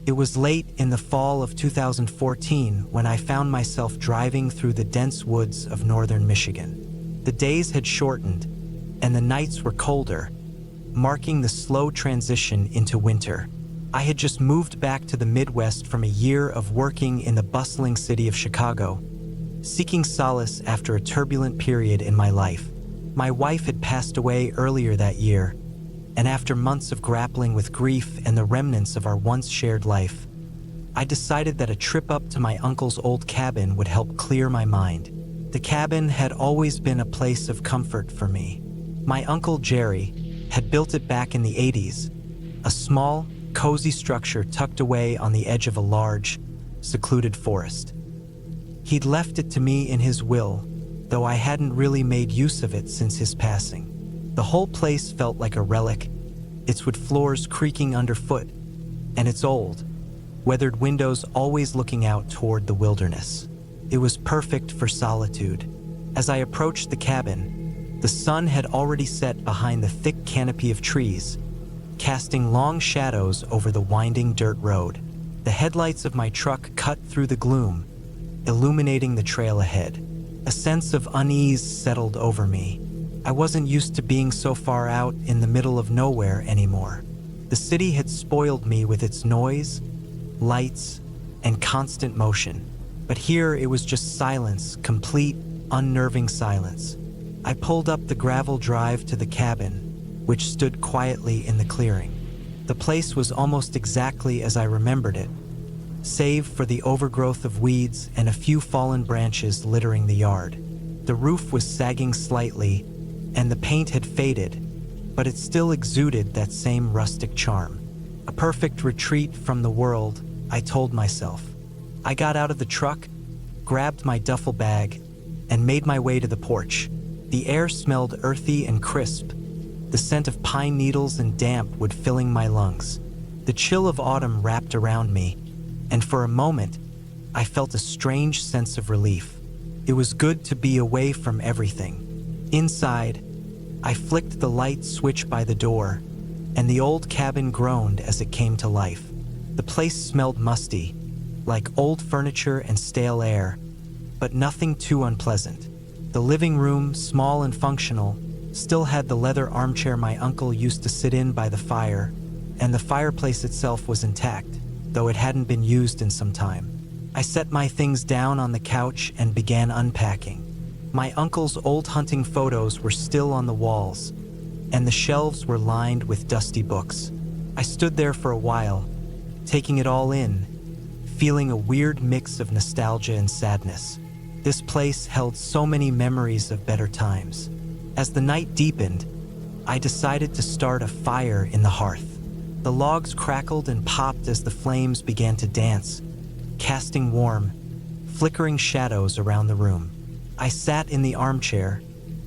It was late in the fall of 2014 when I found myself driving through the dense woods of northern Michigan. The days had shortened, and the nights were colder, marking the slow transition into winter. I had just moved back to the Midwest from a year of working in the bustling city of Chicago, seeking solace after a turbulent period in my life. My wife had passed away earlier that year, and after months of grappling with grief and the remnants of our once shared life, I decided that a trip up to my uncle's old cabin would help clear my mind. The cabin had always been a place of comfort for me. My uncle Jerry had built it back in the 80s, a small, cozy structure tucked away on the edge of a large, secluded forest. He'd left it to me in his will, though I hadn't really made use of it since his passing. The whole place felt like a relic, its wood floors creaking underfoot, and its old, weathered windows always looking out toward the wilderness. It was perfect for solitude. As I approached the cabin, the sun had already set behind the thick canopy of trees, casting long shadows over the winding dirt road. The headlights of my truck cut through the gloom, illuminating the trail ahead. A sense of unease settled over me. I wasn't used to being so far out in the middle of nowhere anymore. The city had spoiled me with its noise, lights, and constant motion. But here it was just silence, complete, unnerving silence. I pulled up the gravel drive to the cabin, which stood quietly in the clearing. The place was almost exactly as I remembered it, save for the overgrowth of weeds and a few fallen branches littering the yard. The roof was sagging slightly, and the paint had faded, but it still exuded that same rustic charm. A perfect retreat from the world, I told myself. I got out of the truck, grabbed my duffel bag, and made my way to the porch. The air smelled earthy and crisp, the scent of pine needles and damp wood filling my lungs. The chill of autumn wrapped around me, and for a moment, I felt a strange sense of relief. It was good to be away from everything. Inside, I flicked the light switch by the door, and the old cabin groaned as it came to life. The place smelled musty, like old furniture and stale air, but nothing too unpleasant. The living room, small and functional, still had the leather armchair my uncle used to sit in by the fire, and the fireplace itself was intact, though it hadn't been used in some time. I set my things down on the couch and began unpacking. My uncle's old hunting photos were still on the walls, and the shelves were lined with dusty books. I stood there for a while, taking it all in, feeling a weird mix of nostalgia and sadness. This place held so many memories of better times. As the night deepened, I decided to start a fire in the hearth. The logs crackled and popped as the flames began to dance, casting warm, flickering shadows around the room. I sat in the armchair,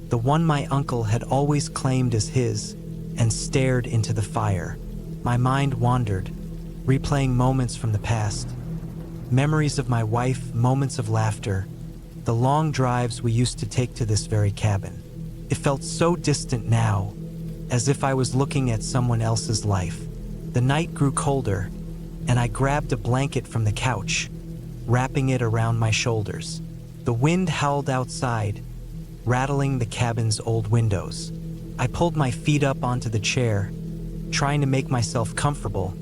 the one my uncle had always claimed as his, and stared into the fire. My mind wandered, replaying moments from the past. Memories of my wife, moments of laughter, the long drives we used to take to this very cabin. It felt so distant now, as if I was looking at someone else's life. The night grew colder, and I grabbed a blanket from the couch, wrapping it around my shoulders. The wind howled outside, rattling the cabin's old windows. I pulled my feet up onto the chair, trying to make myself comfortable,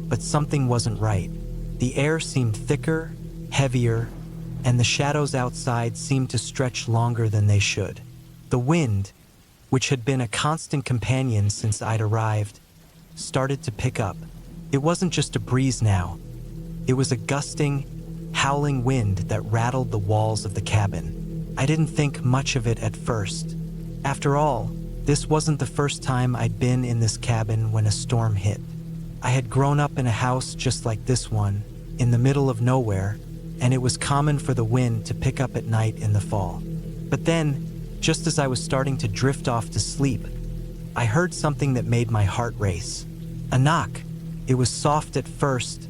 but something wasn't right. The air seemed thicker, heavier, and the shadows outside seemed to stretch longer than they should. The wind, which had been a constant companion since I'd arrived, started to pick up. It wasn't just a breeze now. It was a gusting, howling wind that rattled the walls of the cabin. I didn't think much of it at first. After all, this wasn't the first time I'd been in this cabin when a storm hit. I had grown up in a house just like this one, in the middle of nowhere, and it was common for the wind to pick up at night in the fall. But then, just as I was starting to drift off to sleep, I heard something that made my heart race. A knock. It was soft at first,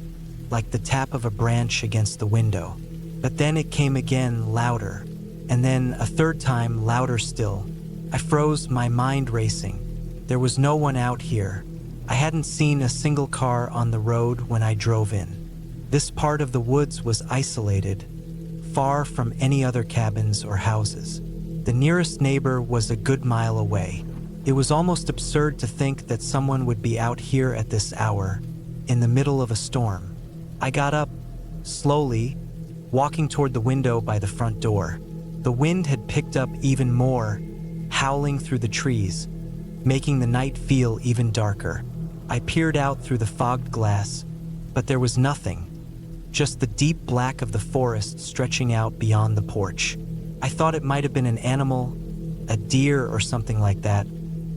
like the tap of a branch against the window. But then it came again, louder, and then a third time, louder still. I froze, my mind racing. There was no one out here, I hadn't seen a single car on the road when I drove in. This part of the woods was isolated, far from any other cabins or houses. The nearest neighbor was a good mile away. It was almost absurd to think that someone would be out here at this hour, in the middle of a storm. I got up, slowly, walking toward the window by the front door. The wind had picked up even more, howling through the trees, making the night feel even darker. I peered out through the fogged glass, but there was nothing, just the deep black of the forest stretching out beyond the porch. I thought it might have been an animal, a deer or something like that,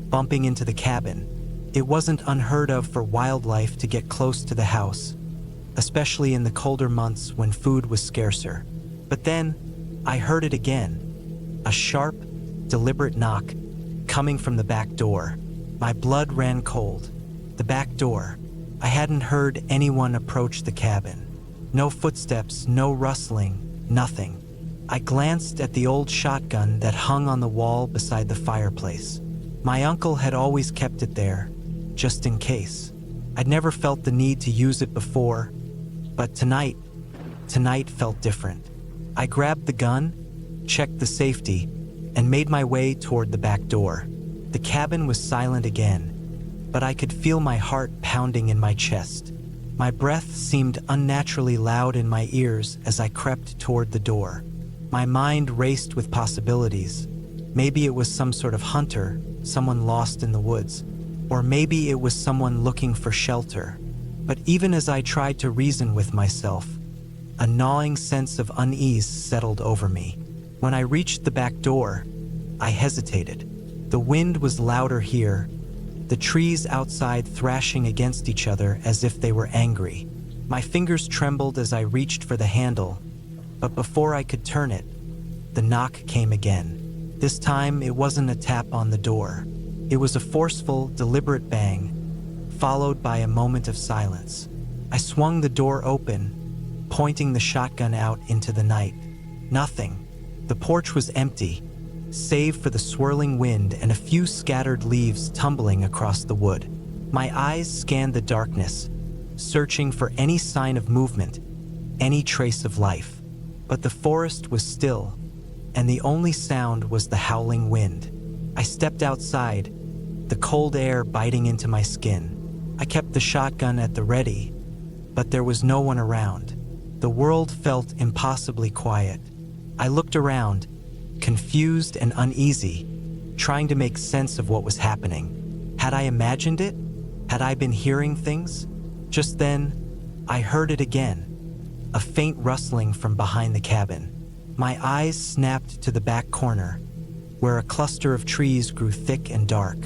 bumping into the cabin. It wasn't unheard of for wildlife to get close to the house, especially in the colder months when food was scarcer. But then, I heard it again, a sharp, deliberate knock, coming from the back door. My blood ran cold. The back door. I hadn't heard anyone approach the cabin. No footsteps, no rustling, nothing. I glanced at the old shotgun that hung on the wall beside the fireplace. My uncle had always kept it there, just in case. I'd never felt the need to use it before, but tonight felt different. I grabbed the gun, checked the safety, and made my way toward the back door. The cabin was silent again, but I could feel my heart pounding in my chest. My breath seemed unnaturally loud in my ears as I crept toward the door. My mind raced with possibilities. Maybe it was some sort of hunter, someone lost in the woods, or maybe it was someone looking for shelter. But even as I tried to reason with myself, a gnawing sense of unease settled over me. When I reached the back door, I hesitated. The wind was louder here, the trees outside thrashing against each other as if they were angry. My fingers trembled as I reached for the handle, but before I could turn it, the knock came again. This time, it wasn't a tap on the door. It was a forceful, deliberate bang, followed by a moment of silence. I swung the door open, pointing the shotgun out into the night. Nothing. The porch was empty, save for the swirling wind and a few scattered leaves tumbling across the wood. My eyes scanned the darkness, searching for any sign of movement, any trace of life. But the forest was still, and the only sound was the howling wind. I stepped outside, the cold air biting into my skin. I kept the shotgun at the ready, but there was no one around. The world felt impossibly quiet. I looked around, confused and uneasy, trying to make sense of what was happening. Had I imagined it? Had I been hearing things? Just then, I heard it again, a faint rustling from behind the cabin. My eyes snapped to the back corner, where a cluster of trees grew thick and dark.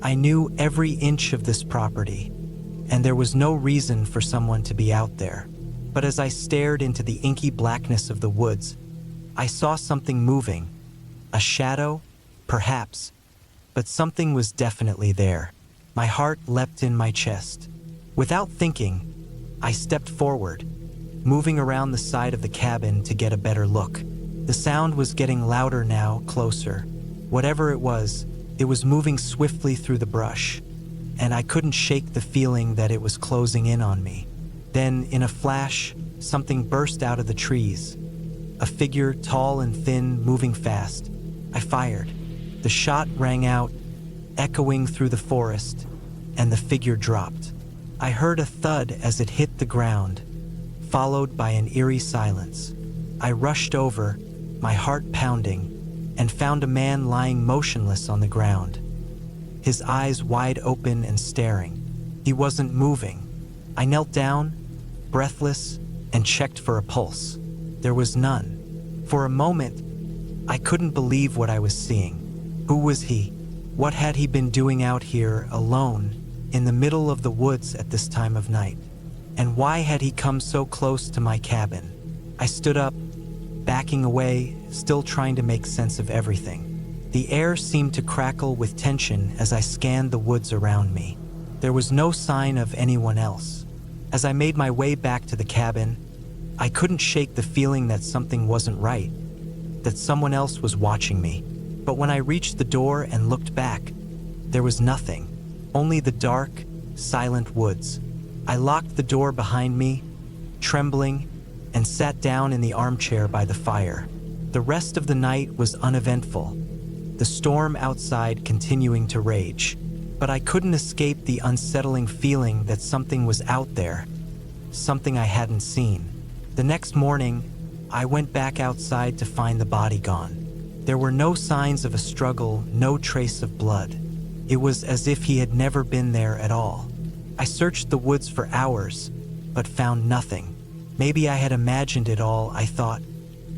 I knew every inch of this property, and there was no reason for someone to be out there. But as I stared into the inky blackness of the woods, I saw something moving. A shadow, perhaps, but something was definitely there. My heart leapt in my chest. Without thinking, I stepped forward, moving around the side of the cabin to get a better look. The sound was getting louder now, closer. Whatever it was moving swiftly through the brush, and I couldn't shake the feeling that it was closing in on me. Then, in a flash, something burst out of the trees. A figure, tall and thin, moving fast. I fired. The shot rang out, echoing through the forest, and the figure dropped. I heard a thud as it hit the ground, followed by an eerie silence. I rushed over, my heart pounding, and found a man lying motionless on the ground, his eyes wide open and staring. He wasn't moving. I knelt down, breathless, and checked for a pulse. There was none. For a moment, I couldn't believe what I was seeing. Who was he? What had he been doing out here, alone, in the middle of the woods at this time of night? And why had he come so close to my cabin? I stood up, backing away, still trying to make sense of everything. The air seemed to crackle with tension as I scanned the woods around me. There was no sign of anyone else. As I made my way back to the cabin, I couldn't shake the feeling that something wasn't right, that someone else was watching me. But when I reached the door and looked back, there was nothing, only the dark, silent woods. I locked the door behind me, trembling, and sat down in the armchair by the fire. The rest of the night was uneventful, the storm outside continuing to rage. But I couldn't escape the unsettling feeling that something was out there, something I hadn't seen. The next morning, I went back outside to find the body gone. There were no signs of a struggle, no trace of blood. It was as if he had never been there at all. I searched the woods for hours, but found nothing. Maybe I had imagined it all, I thought.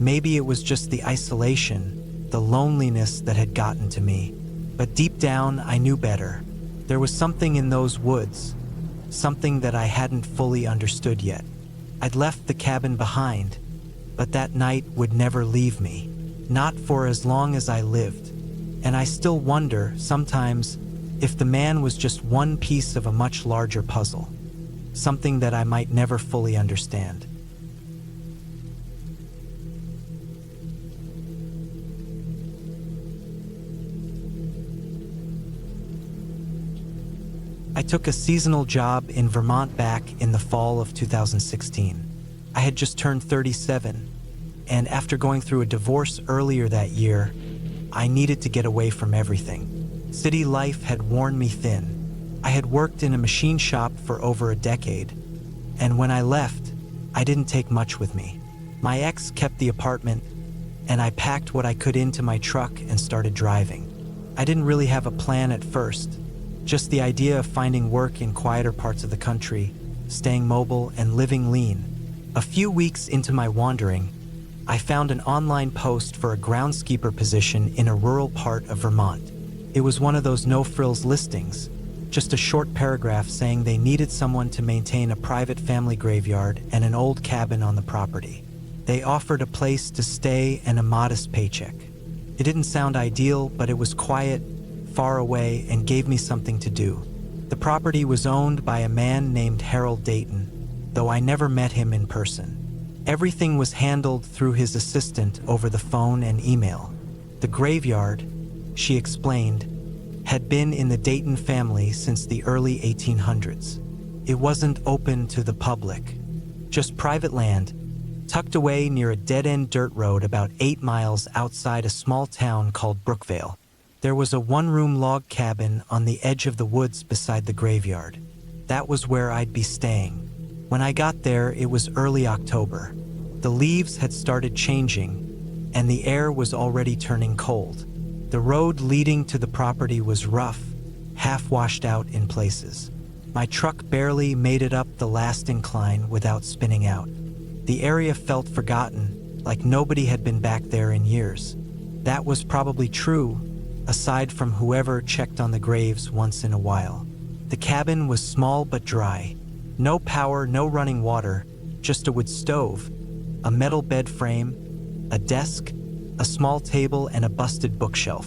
Maybe it was just the isolation, the loneliness that had gotten to me. But deep down, I knew better. There was something in those woods, something that I hadn't fully understood yet. I'd left the cabin behind, but that night would never leave me, not for as long as I lived. And I still wonder, sometimes, if the man was just one piece of a much larger puzzle, something that I might never fully understand. I took a seasonal job in Vermont back in the fall of 2016. I had just turned 37, and after going through a divorce earlier that year, I needed to get away from everything. City life had worn me thin. I had worked in a machine shop for over a decade, and when I left, I didn't take much with me. My ex kept the apartment, and I packed what I could into my truck and started driving. I didn't really have a plan at first. Just the idea of finding work in quieter parts of the country, staying mobile, and living lean. A few weeks into my wandering, I found an online post for a groundskeeper position in a rural part of Vermont. It was one of those no-frills listings, just a short paragraph saying they needed someone to maintain a private family graveyard and an old cabin on the property. They offered a place to stay and a modest paycheck. It didn't sound ideal, but it was quiet, far away, and gave me something to do. The property was owned by a man named Harold Dayton, though I never met him in person. Everything was handled through his assistant over the phone and email. The graveyard, she explained, had been in the Dayton family since the early 1800s. It wasn't open to the public, just private land, tucked away near a dead-end dirt road about 8 miles outside a small town called Brookvale. There was a one-room log cabin on the edge of the woods beside the graveyard. That was where I'd be staying. When I got there, it was early October. The leaves had started changing, and the air was already turning cold. The road leading to the property was rough, half washed out in places. My truck barely made it up the last incline without spinning out. The area felt forgotten, like nobody had been back there in years. That was probably true, aside from whoever checked on the graves once in a while. The cabin was small but dry. No power, no running water, just a wood stove, a metal bed frame, a desk, a small table, and a busted bookshelf.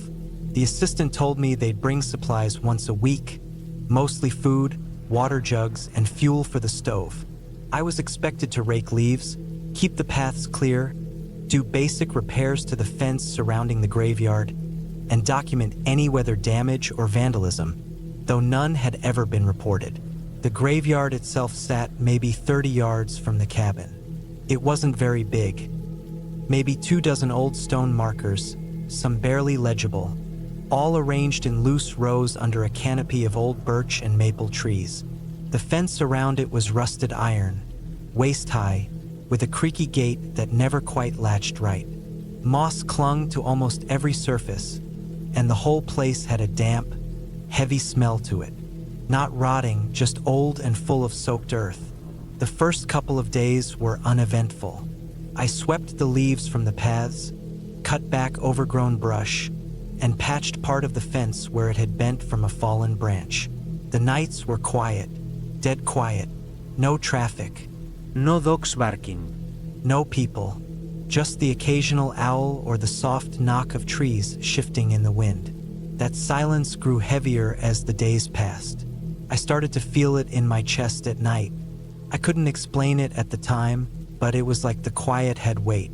The assistant told me they'd bring supplies once a week, mostly food, water jugs, and fuel for the stove. I was expected to rake leaves, keep the paths clear, do basic repairs to the fence surrounding the graveyard, and document any weather damage or vandalism, though none had ever been reported. The graveyard itself sat maybe 30 yards from the cabin. It wasn't very big. Maybe 24 old stone markers, some barely legible, all arranged in loose rows under a canopy of old birch and maple trees. The fence around it was rusted iron, waist-high, with a creaky gate that never quite latched right. Moss clung to almost every surface, and the whole place had a damp, heavy smell to it. Not rotting, just old and full of soaked earth. The first couple of days were uneventful. I swept the leaves from the paths, cut back overgrown brush, and patched part of the fence where it had bent from a fallen branch. The nights were quiet, dead quiet. No traffic. No dogs barking. No people. Just the occasional owl or the soft knock of trees shifting in the wind. That silence grew heavier as the days passed. I started to feel it in my chest at night. I couldn't explain it at the time, but it was like the quiet had weight.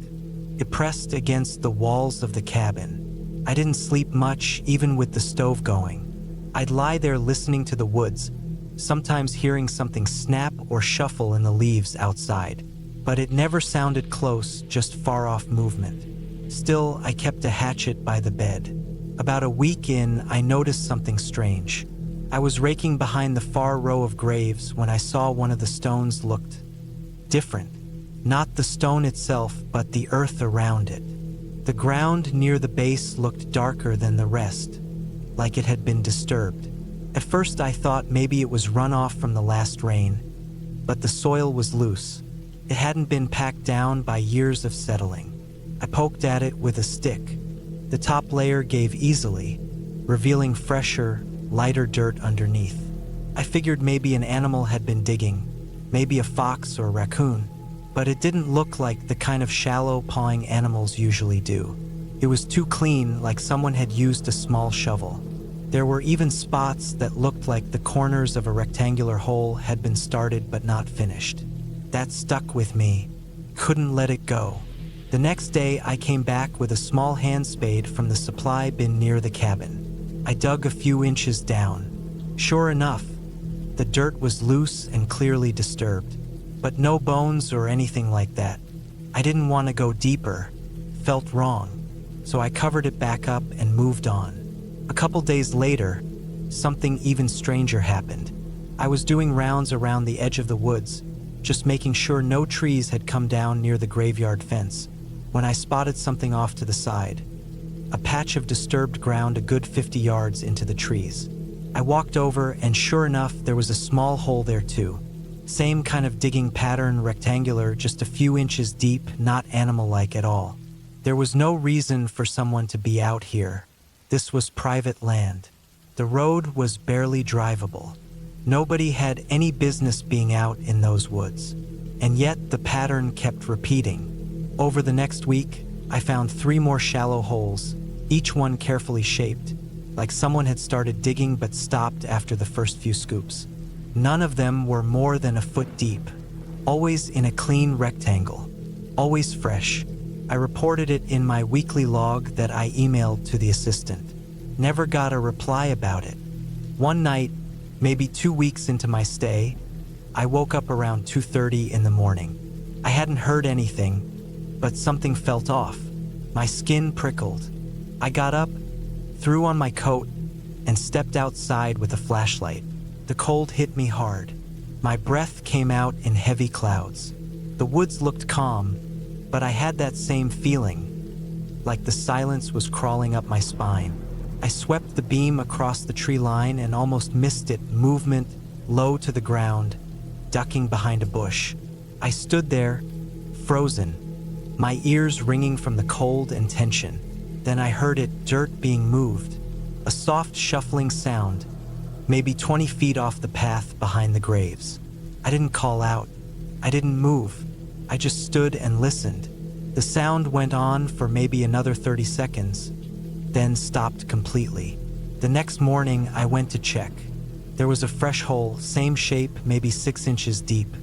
It pressed against the walls of the cabin. I didn't sleep much, even with the stove going. I'd lie there listening to the woods, sometimes hearing something snap or shuffle in the leaves outside. But it never sounded close, just far-off movement. Still, I kept a hatchet by the bed. About a week in, I noticed something strange. I was raking behind the far row of graves when I saw one of the stones looked different. Not the stone itself, but the earth around it. The ground near the base looked darker than the rest, like it had been disturbed. At first I thought maybe it was runoff from the last rain, but the soil was loose. It hadn't been packed down by years of settling. I poked at it with a stick. The top layer gave easily, revealing fresher, lighter dirt underneath. I figured maybe an animal had been digging, maybe a fox or a raccoon, but it didn't look like the kind of shallow pawing animals usually do. It was too clean, like someone had used a small shovel. There were even spots that looked like the corners of a rectangular hole had been started but not finished. That stuck with me. Couldn't let it go. The next day, I came back with a small hand spade from the supply bin near the cabin. I dug a few inches down. Sure enough, the dirt was loose and clearly disturbed, but no bones or anything like that. I didn't want to go deeper. Felt wrong. So I covered it back up and moved on. A couple days later, something even stranger happened. I was doing rounds around the edge of the woods, just making sure no trees had come down near the graveyard fence, when I spotted something off to the side. A patch of disturbed ground a good 50 yards into the trees. I walked over, and sure enough, there was a small hole there too. Same kind of digging pattern, rectangular, just a few inches deep, not animal-like at all. There was no reason for someone to be out here. This was private land. The road was barely drivable. Nobody had any business being out in those woods. And yet the pattern kept repeating. Over the next week, I found 3 more shallow holes, each one carefully shaped, like someone had started digging but stopped after the first few scoops. None of them were more than a foot deep, always in a clean rectangle, always fresh. I reported it in my weekly log that I emailed to the assistant. Never got a reply about it. One night, maybe 2 weeks into my stay, I woke up around 2:30 in the morning. I hadn't heard anything, but something felt off. My skin prickled. I got up, threw on my coat, and stepped outside with a flashlight. The cold hit me hard. My breath came out in heavy clouds. The woods looked calm, but I had that same feeling, like the silence was crawling up my spine. I swept the beam across the tree line and almost missed it, movement, low to the ground, ducking behind a bush. I stood there, frozen, my ears ringing from the cold and tension. Then I heard it, dirt being moved, a soft shuffling sound, maybe 20 feet off the path behind the graves. I didn't call out. I didn't move. I just stood and listened. The sound went on for maybe another 30 seconds, then stopped completely. The next morning, I went to check. There was a fresh hole, same shape, maybe 6 inches deep,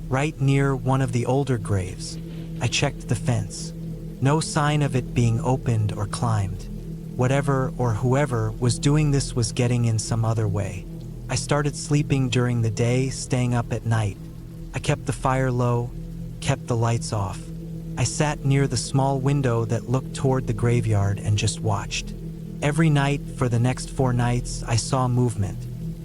right near one of the older graves. I checked the fence. No sign of it being opened or climbed. Whatever or whoever was doing this was getting in some other way. I started sleeping during the day, staying up at night. I kept the fire low, kept the lights off. I sat near the small window that looked toward the graveyard and just watched. Every night for the next 4 nights, I saw movement.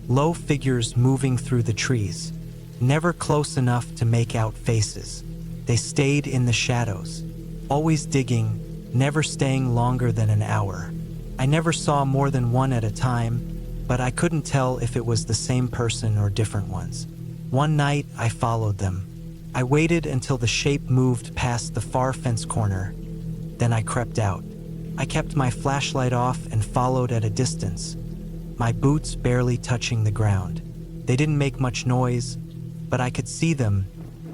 Low figures moving through the trees. Never close enough to make out faces. They stayed in the shadows, always digging, never staying longer than an hour. I never saw more than one at a time, but I couldn't tell if it was the same person or different ones. One night, I followed them. I waited until the shape moved past the far fence corner. Then I crept out. I kept my flashlight off and followed at a distance, my boots barely touching the ground. They didn't make much noise, but I could see them,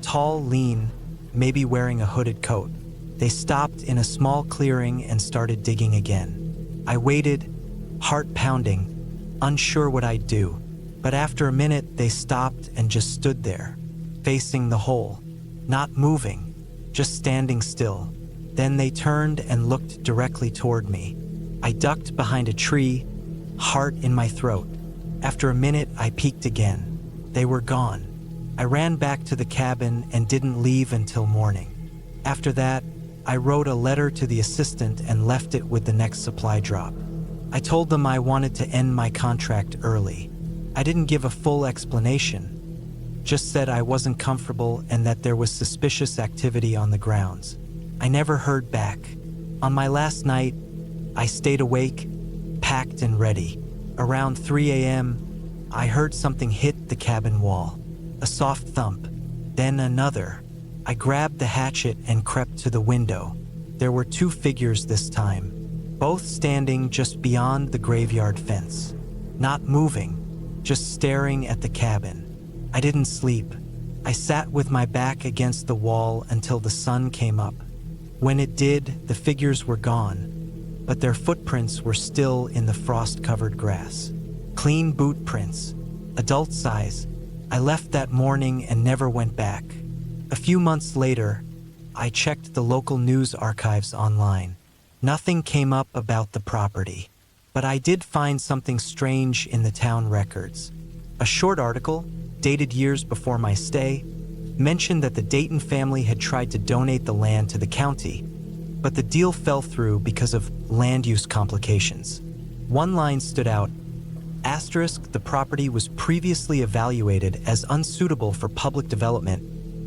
tall, lean, maybe wearing a hooded coat. They stopped in a small clearing and started digging again. I waited, heart pounding, unsure what I'd do. But after a minute, they stopped and just stood there, facing the hole, not moving, just standing still. Then they turned and looked directly toward me. I ducked behind a tree, heart in my throat. After a minute, I peeked again. They were gone. I ran back to the cabin and didn't leave until morning. After that, I wrote a letter to the assistant and left it with the next supply drop. I told them I wanted to end my contract early. I didn't give a full explanation, just said I wasn't comfortable and that there was suspicious activity on the grounds. I never heard back. On my last night, I stayed awake, packed and ready. Around 3 a.m., I heard something hit the cabin wall. A soft thump, then another. I grabbed the hatchet and crept to the window. There were 2 figures this time, both standing just beyond the graveyard fence. Not moving, just staring at the cabin. I didn't sleep. I sat with my back against the wall until the sun came up. When it did, the figures were gone, but their footprints were still in the frost-covered grass. Clean boot prints, adult size. I left that morning and never went back. A few months later, I checked the local news archives online. Nothing came up about the property, but I did find something strange in the town records. A short article, dated years before my stay, mentioned that the Dayton family had tried to donate the land to the county, but the deal fell through because of land use complications. One line stood out: asterisk, the property was previously evaluated as unsuitable for public development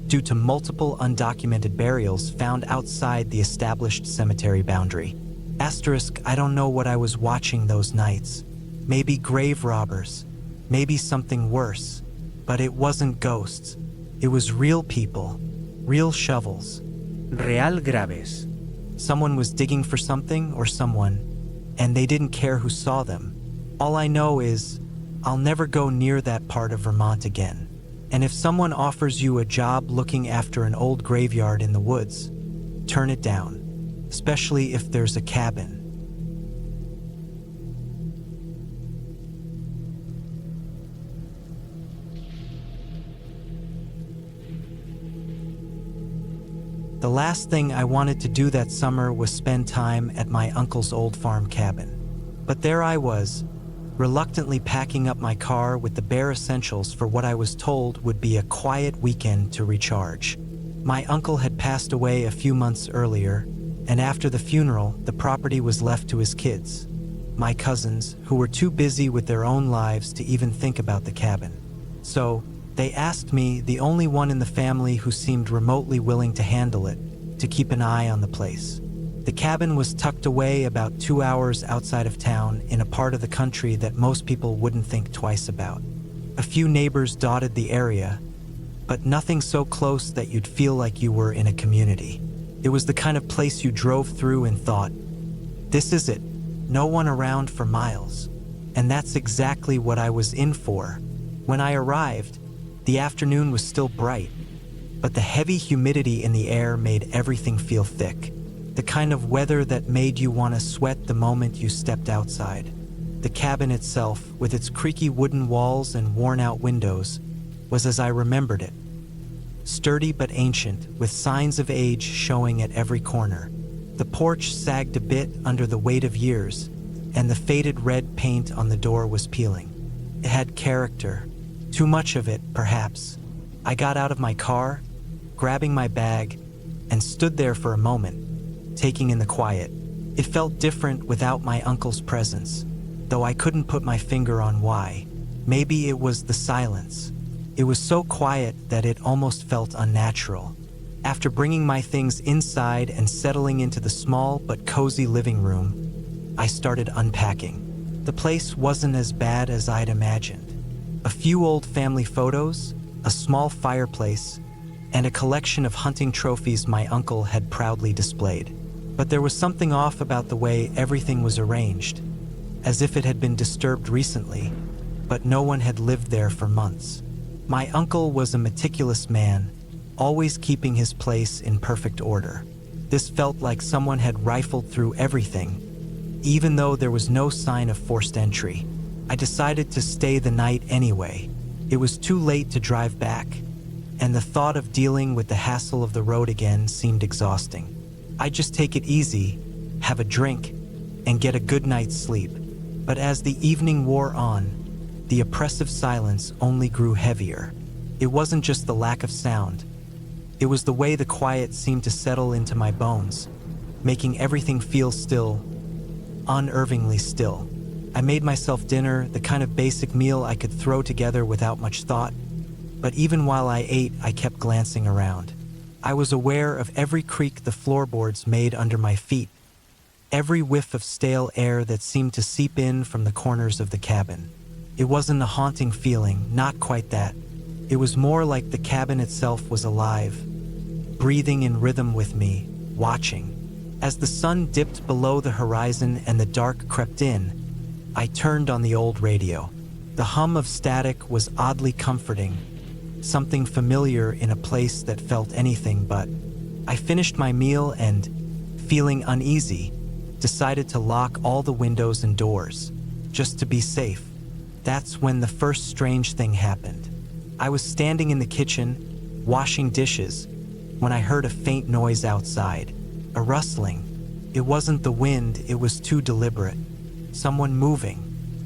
due to multiple undocumented burials found outside the established cemetery boundary. Asterisk, I don't know what I was watching those nights. Maybe grave robbers, maybe something worse, but it wasn't ghosts. It was real people, real shovels. Real graves. Someone was digging for something or someone, and they didn't care who saw them. All I know is, I'll never go near that part of Vermont again. And if someone offers you a job looking after an old graveyard in the woods, turn it down, especially if there's a cabin. The last thing I wanted to do that summer was spend time at my uncle's old farm cabin. But there I was, reluctantly packing up my car with the bare essentials for what I was told would be a quiet weekend to recharge. My uncle had passed away a few months earlier, and after the funeral, the property was left to his kids, my cousins, who were too busy with their own lives to even think about the cabin. So, they asked me, the only one in the family who seemed remotely willing to handle it, to keep an eye on the place. The cabin was tucked away about 2 hours outside of town in a part of the country that most people wouldn't think twice about. A few neighbors dotted the area, but nothing so close that you'd feel like you were in a community. It was the kind of place you drove through and thought, this is it, no one around for miles. And that's exactly what I was in for. When I arrived, the afternoon was still bright, but the heavy humidity in the air made everything feel thick. The kind of weather that made you want to sweat the moment you stepped outside. The cabin itself, with its creaky wooden walls and worn-out windows, was as I remembered it. Sturdy but ancient, with signs of age showing at every corner. The porch sagged a bit under the weight of years, and the faded red paint on the door was peeling. It had character. Too much of it, perhaps. I got out of my car, grabbing my bag, and stood there for a moment, taking in the quiet. It felt different without my uncle's presence, though I couldn't put my finger on why. Maybe it was the silence. It was so quiet that it almost felt unnatural. After bringing my things inside and settling into the small but cozy living room, I started unpacking. The place wasn't as bad as I'd imagined. A few old family photos, a small fireplace, and a collection of hunting trophies my uncle had proudly displayed. But there was something off about the way everything was arranged, as if it had been disturbed recently, but no one had lived there for months. My uncle was a meticulous man, always keeping his place in perfect order. This felt like someone had rifled through everything, even though there was no sign of forced entry. I decided to stay the night anyway. It was too late to drive back, and the thought of dealing with the hassle of the road again seemed exhausting. I'd just take it easy, have a drink, and get a good night's sleep. But as the evening wore on, the oppressive silence only grew heavier. It wasn't just the lack of sound. It was the way the quiet seemed to settle into my bones, making everything feel still, unnervingly still. I made myself dinner, the kind of basic meal I could throw together without much thought. But even while I ate, I kept glancing around. I was aware of every creak the floorboards made under my feet, every whiff of stale air that seemed to seep in from the corners of the cabin. It wasn't a haunting feeling, not quite that. It was more like the cabin itself was alive, breathing in rhythm with me, watching. As the sun dipped below the horizon and the dark crept in, I turned on the old radio. The hum of static was oddly comforting, something familiar in a place that felt anything but. I finished my meal and, feeling uneasy, decided to lock all the windows and doors, just to be safe. That's when the first strange thing happened. I was standing in the kitchen, washing dishes, when I heard a faint noise outside, a rustling. It wasn't the wind, it was too deliberate. Someone moving.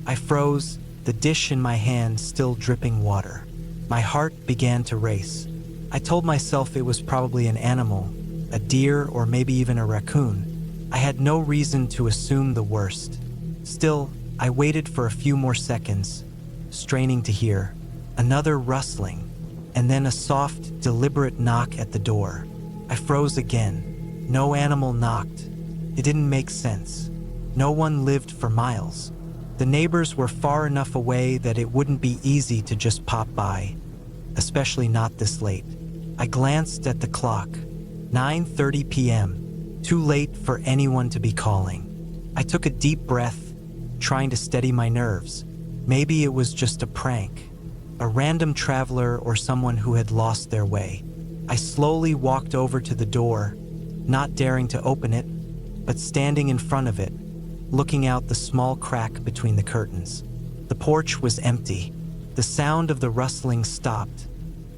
I froze, the dish in my hand still dripping water. My heart began to race. I told myself it was probably an animal, a deer or maybe even a raccoon. I had no reason to assume the worst. Still, I waited for a few more seconds, straining to hear. Another rustling, and then a soft, deliberate knock at the door. I froze again. No animal knocked. It didn't make sense. No one lived for miles. The neighbors were far enough away that it wouldn't be easy to just pop by, especially not this late. I glanced at the clock. 9:30 p.m. Too late for anyone to be calling. I took a deep breath, trying to steady my nerves. Maybe it was just a prank, a random traveler or someone who had lost their way. I slowly walked over to the door, not daring to open it, but standing in front of it, looking out the small crack between the curtains. The porch was empty. The sound of the rustling stopped,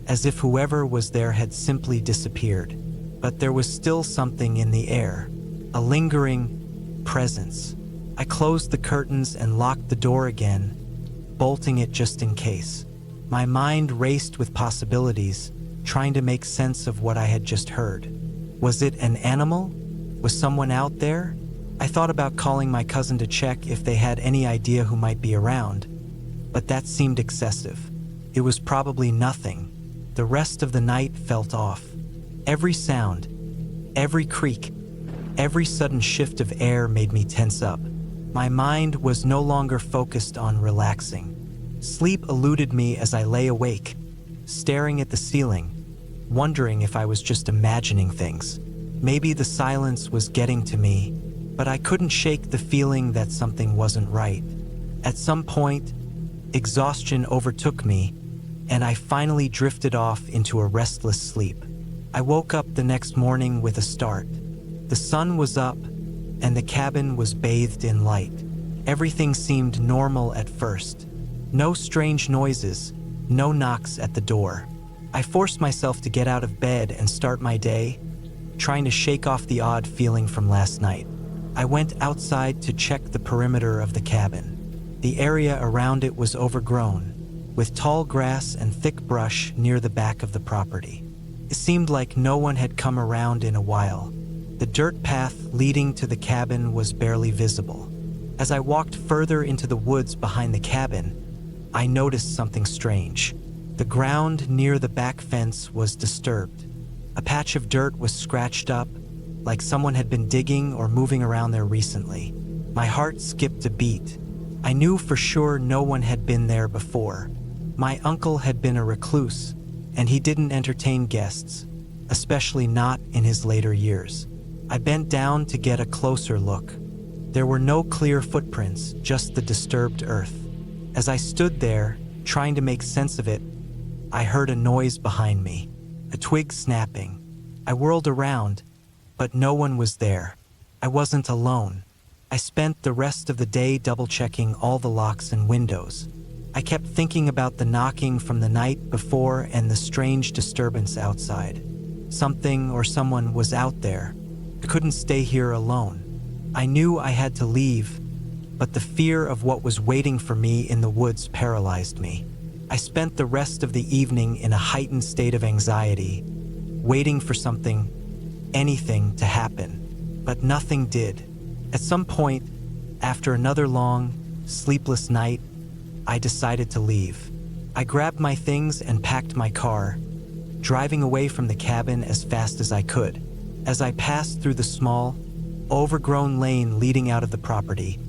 as if whoever was there had simply disappeared. But there was still something in the air, a lingering presence. I closed the curtains and locked the door again, bolting it just in case. My mind raced with possibilities, trying to make sense of what I had just heard. Was it an animal? Was someone out there? I thought about calling my cousin to check if they had any idea who might be around, but that seemed excessive. It was probably nothing. The rest of the night felt off. Every sound, every creak, every sudden shift of air made me tense up. My mind was no longer focused on relaxing. Sleep eluded me as I lay awake, staring at the ceiling, wondering if I was just imagining things. Maybe the silence was getting to me, but I couldn't shake the feeling that something wasn't right. At some point, exhaustion overtook me, and I finally drifted off into a restless sleep. I woke up the next morning with a start. The sun was up, and the cabin was bathed in light. Everything seemed normal at first. No strange noises, no knocks at the door. I forced myself to get out of bed and start my day, trying to shake off the odd feeling from last night. I went outside to check the perimeter of the cabin. The area around it was overgrown, with tall grass and thick brush near the back of the property. It seemed like no one had come around in a while. The dirt path leading to the cabin was barely visible. As I walked further into the woods behind the cabin, I noticed something strange. The ground near the back fence was disturbed. A patch of dirt was scratched up, like someone had been digging or moving around there recently. My heart skipped a beat. I knew for sure no one had been there before. My uncle had been a recluse, and he didn't entertain guests, especially not in his later years. I bent down to get a closer look. There were no clear footprints, just the disturbed earth. As I stood there, trying to make sense of it, I heard a noise behind me, a twig snapping. I whirled around, but no one was there. I wasn't alone. I spent the rest of the day double-checking all the locks and windows. I kept thinking about the knocking from the night before and the strange disturbance outside. Something or someone was out there. I couldn't stay here alone. I knew I had to leave, but the fear of what was waiting for me in the woods paralyzed me. I spent the rest of the evening in a heightened state of anxiety, waiting for something, anything to happen, but nothing did. At some point, after another long, sleepless night, I decided to leave. I grabbed my things and packed my car, driving away from the cabin as fast as I could. As I passed through the small, overgrown lane leading out of the property,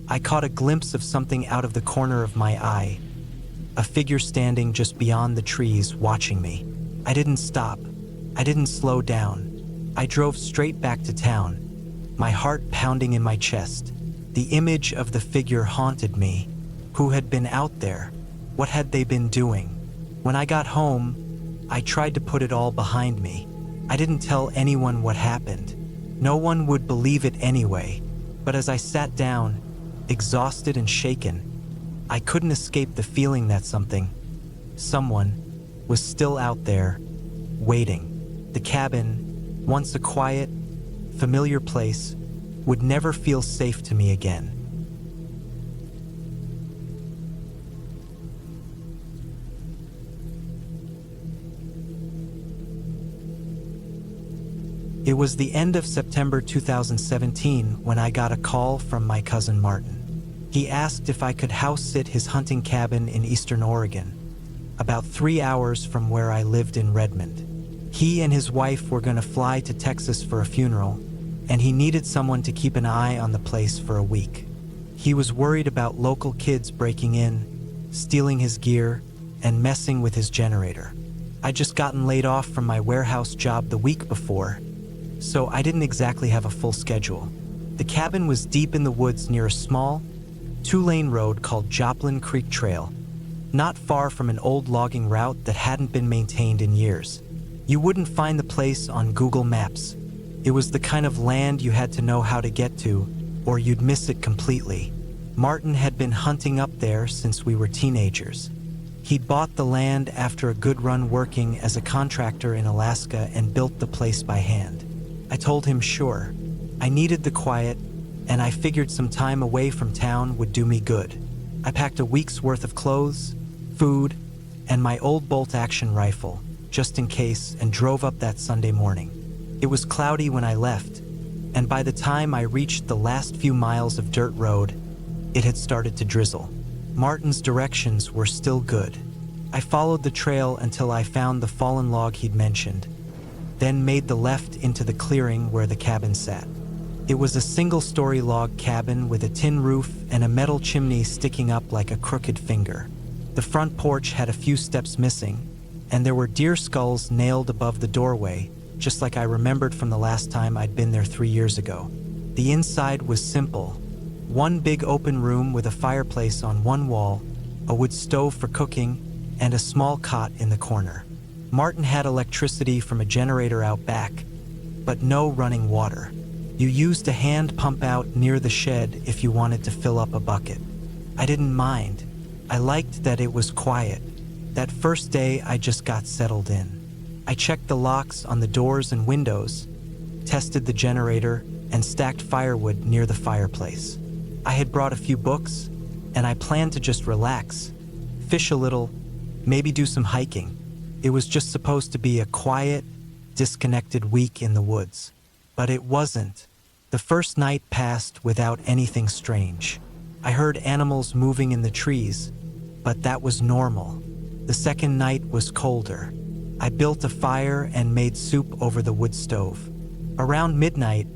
I caught a glimpse of something out of the corner of my eye, a figure standing just beyond the trees watching me. I didn't stop. I didn't slow down. I drove straight back to town, my heart pounding in my chest. The image of the figure haunted me. Who had been out there? What had they been doing? When I got home, I tried to put it all behind me. I didn't tell anyone what happened. No one would believe it anyway. But as I sat down, exhausted and shaken, I couldn't escape the feeling that someone, was still out there, waiting. The cabin, once a quiet, familiar place, would never feel safe to me again. It was the end of September 2017 when I got a call from my cousin Martin. He asked if I could house sit his hunting cabin in eastern Oregon, about 3 hours from where I lived in Redmond. He and his wife were going to fly to Texas for a funeral, and he needed someone to keep an eye on the place for a week. He was worried about local kids breaking in, stealing his gear, and messing with his generator. I'd just gotten laid off from my warehouse job the week before, so I didn't exactly have a full schedule. The cabin was deep in the woods near a small, 2-lane road called Joplin Creek Trail, not far from an old logging route that hadn't been maintained in years. You wouldn't find the place on Google Maps. It was the kind of land you had to know how to get to, or you'd miss it completely. Martin had been hunting up there since we were teenagers. He'd bought the land after a good run working as a contractor in Alaska and built the place by hand. I told him sure. I needed the quiet, and I figured some time away from town would do me good. I packed a week's worth of clothes, food, and my old bolt-action rifle, just in case, and drove up that Sunday morning. It was cloudy when I left, and by the time I reached the last few miles of dirt road, it had started to drizzle. Martin's directions were still good. I followed the trail until I found the fallen log he'd mentioned, then made the left into the clearing where the cabin sat. It was a single-story log cabin with a tin roof and a metal chimney sticking up like a crooked finger. The front porch had a few steps missing, and there were deer skulls nailed above the doorway, just like I remembered from the last time I'd been there 3 years ago. The inside was simple. One big open room with a fireplace on one wall, a wood stove for cooking, and a small cot in the corner. Martin had electricity from a generator out back, but no running water. You used a hand pump out near the shed if you wanted to fill up a bucket. I didn't mind. I liked that it was quiet. That first day I just got settled in. I checked the locks on the doors and windows, tested the generator, and stacked firewood near the fireplace. I had brought a few books, and I planned to just relax, fish a little, maybe do some hiking. It was just supposed to be a quiet, disconnected week in the woods. But it wasn't. The first night passed without anything strange. I heard animals moving in the trees, but that was normal. The second night was colder. I built a fire and made soup over the wood stove. Around midnight,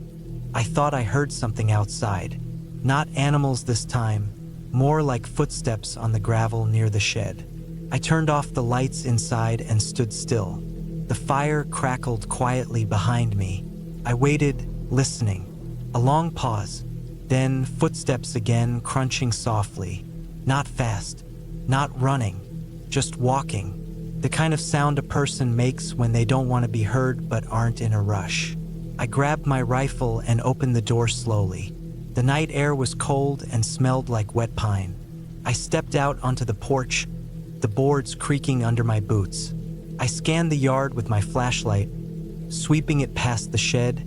I thought I heard something outside. Not animals this time, more like footsteps on the gravel near the shed. I turned off the lights inside and stood still. The fire crackled quietly behind me. I waited, listening. A long pause, then footsteps again, crunching softly. Not fast, not running, just walking. The kind of sound a person makes when they don't want to be heard but aren't in a rush. I grabbed my rifle and opened the door slowly. The night air was cold and smelled like wet pine. I stepped out onto the porch, the boards creaking under my boots. I scanned the yard with my flashlight, sweeping it past the shed,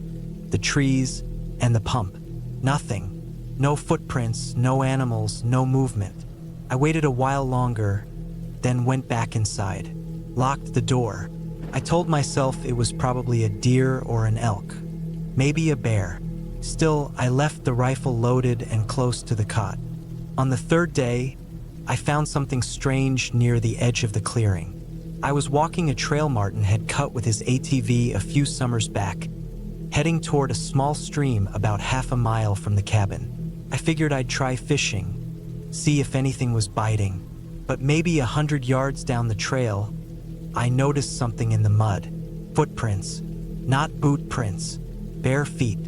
the trees, and the pump. Nothing. No footprints, no animals, no movement. I waited a while longer, then went back inside, locked the door. I told myself it was probably a deer or an elk, maybe a bear. Still, I left the rifle loaded and close to the cot. On the third day, I found something strange near the edge of the clearing. I was walking a trail Martin had cut with his ATV a few summers back, heading toward a small stream about half a mile from the cabin. I figured I'd try fishing, see if anything was biting, but maybe 100 yards down the trail, I noticed something in the mud. Footprints, not boot prints, bare feet,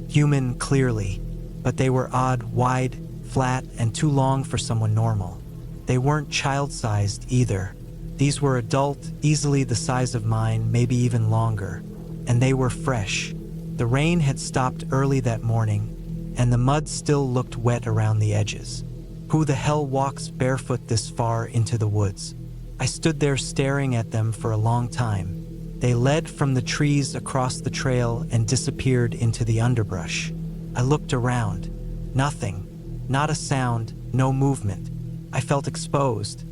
human clearly, but they were odd, wide, flat, and too long for someone normal. They weren't child-sized either. These were adult, easily the size of mine, maybe even longer, and they were fresh. The rain had stopped early that morning, and the mud still looked wet around the edges. Who the hell walks barefoot this far into the woods? I stood there staring at them for a long time. They led from the trees across the trail and disappeared into the underbrush. I looked around. Nothing. Not a sound, no movement. I felt exposed,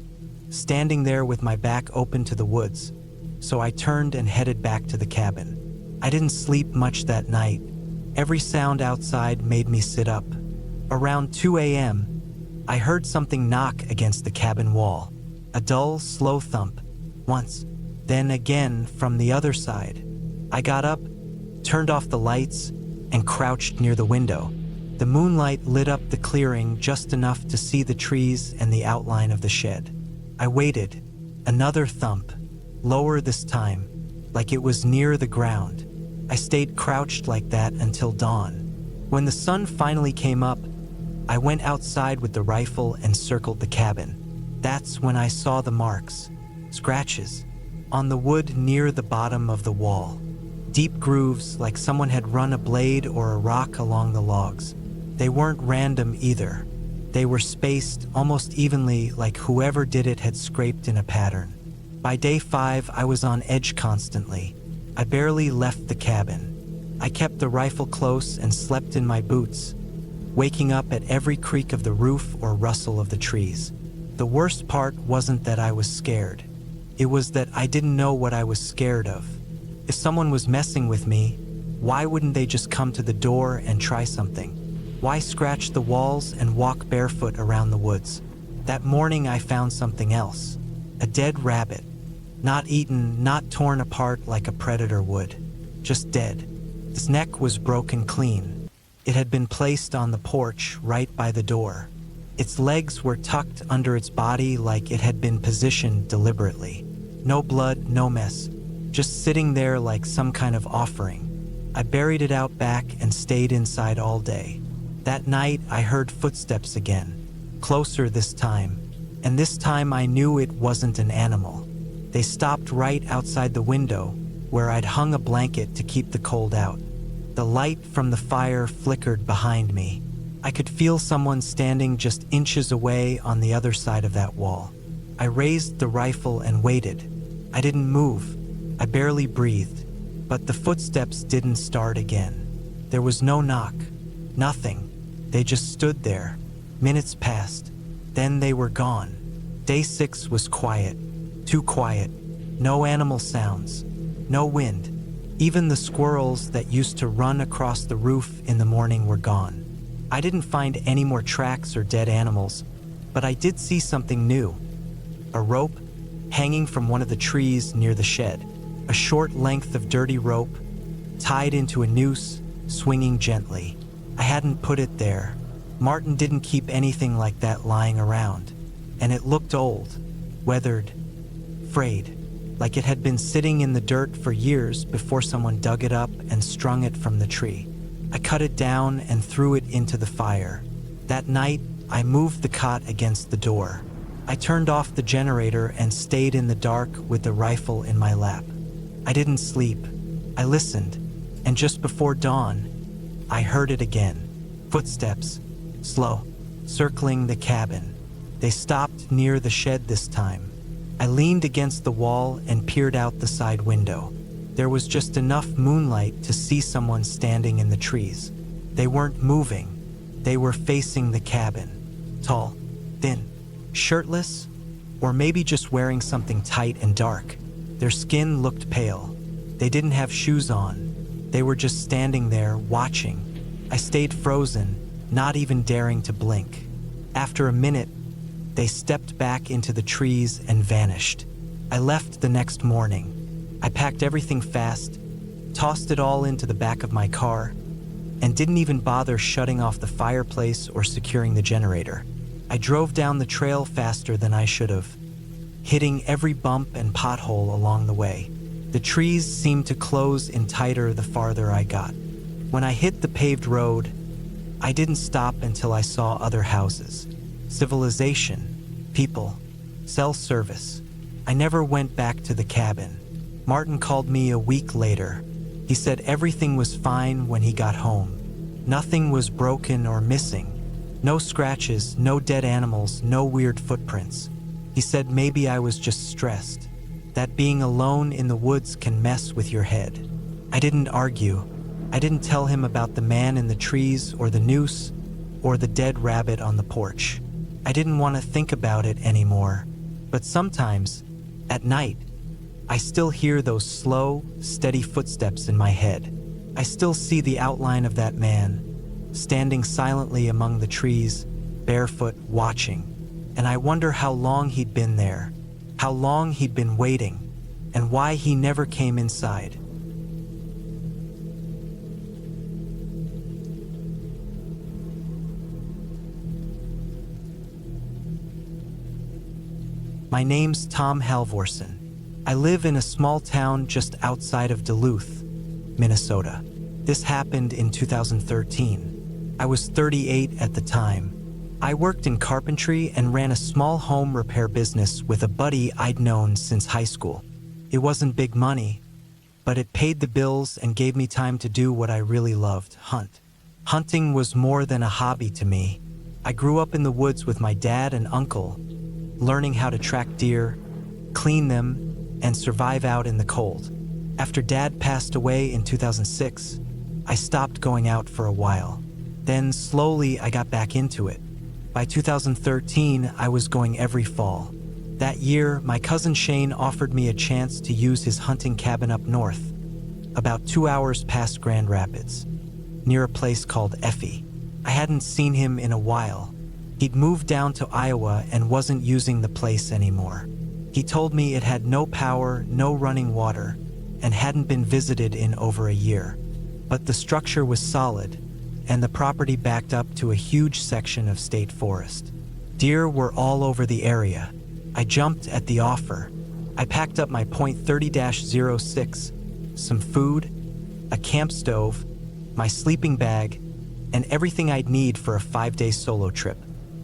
standing there with my back open to the woods, so I turned and headed back to the cabin. I didn't sleep much that night. Every sound outside made me sit up. Around 2 a.m., I heard something knock against the cabin wall. A dull, slow thump. Once, then again from the other side. I got up, turned off the lights, and crouched near the window. The moonlight lit up the clearing just enough to see the trees and the outline of the shed. I waited. Another thump, lower this time, like it was near the ground. I stayed crouched like that until dawn. When the sun finally came up, I went outside with the rifle and circled the cabin. That's when I saw the marks, scratches, on the wood near the bottom of the wall. Deep grooves like someone had run a blade or a rock along the logs. They weren't random either. They were spaced almost evenly, like whoever did it had scraped in a pattern. By day 5, I was on edge constantly. I barely left the cabin. I kept the rifle close and slept in my boots, waking up at every creak of the roof or rustle of the trees. The worst part wasn't that I was scared. It was that I didn't know what I was scared of. If someone was messing with me, why wouldn't they just come to the door and try something? Why scratch the walls and walk barefoot around the woods? That morning I found something else. A dead rabbit. Not eaten, not torn apart like a predator would. Just dead. Its neck was broken clean. It had been placed on the porch right by the door. Its legs were tucked under its body like it had been positioned deliberately. No blood, no mess. Just sitting there like some kind of offering. I buried it out back and stayed inside all day. That night, I heard footsteps again. Closer this time. And this time I knew it wasn't an animal. They stopped right outside the window, where I'd hung a blanket to keep the cold out. The light from the fire flickered behind me. I could feel someone standing just inches away on the other side of that wall. I raised the rifle and waited. I didn't move. I barely breathed. But the footsteps didn't start again. There was no knock. Nothing. They just stood there. Minutes passed. Then they were gone. Day 6 was quiet. Too quiet. No animal sounds. No wind. Even the squirrels that used to run across the roof in the morning were gone. I didn't find any more tracks or dead animals, but I did see something new. A rope hanging from one of the trees near the shed. A short length of dirty rope, tied into a noose, swinging gently. I hadn't put it there. Martin didn't keep anything like that lying around, and it looked old, weathered, frayed, like it had been sitting in the dirt for years before someone dug it up and strung it from the tree. I cut it down and threw it into the fire. That night, I moved the cot against the door. I turned off the generator and stayed in the dark with the rifle in my lap. I didn't sleep. I listened, and just before dawn, I heard it again. Footsteps, slow, circling the cabin. They stopped near the shed this time. I leaned against the wall and peered out the side window. There was just enough moonlight to see someone standing in the trees. They weren't moving. They were facing the cabin. Tall, thin, shirtless, or maybe just wearing something tight and dark. Their skin looked pale. They didn't have shoes on. They were just standing there, watching. I stayed frozen, not even daring to blink. After a minute, they stepped back into the trees and vanished. I left the next morning. I packed everything fast, tossed it all into the back of my car, and didn't even bother shutting off the fireplace or securing the generator. I drove down the trail faster than I should have, hitting every bump and pothole along the way. The trees seemed to close in tighter the farther I got. When I hit the paved road, I didn't stop until I saw other houses. Civilization, people, cell service. I never went back to the cabin. Martin called me a week later. He said everything was fine when he got home. Nothing was broken or missing. No scratches, no dead animals, no weird footprints. He said maybe I was just stressed, that being alone in the woods can mess with your head. I didn't argue. I didn't tell him about the man in the trees or the noose or the dead rabbit on the porch. I didn't want to think about it anymore. But sometimes, at night, I still hear those slow, steady footsteps in my head. I still see the outline of that man, standing silently among the trees, barefoot, watching. And I wonder how long he'd been there, how long he'd been waiting, and why he never came inside. My name's Tom Halvorson. I live in a small town just outside of Duluth, Minnesota. This happened in 2013. I was 38 at the time. I worked in carpentry and ran a small home repair business with a buddy I'd known since high school. It wasn't big money, but it paid the bills and gave me time to do what I really loved, hunt. Hunting was more than a hobby to me. I grew up in the woods with my dad and uncle, learning how to track deer, clean them, and survive out in the cold. After Dad passed away in 2006, I stopped going out for a while. Then slowly I got back into it. By 2013, I was going every fall. That year, my cousin Shane offered me a chance to use his hunting cabin up north, about 2 hours past Grand Rapids, near a place called Effie. I hadn't seen him in a while. He'd moved down to Iowa and wasn't using the place anymore. He told me it had no power, no running water, and hadn't been visited in over a year. But the structure was solid, and the property backed up to a huge section of state forest. Deer were all over the area. I jumped at the offer. I packed up my .30-06, some food, a camp stove, my sleeping bag, and everything I'd need for a 5-day solo trip.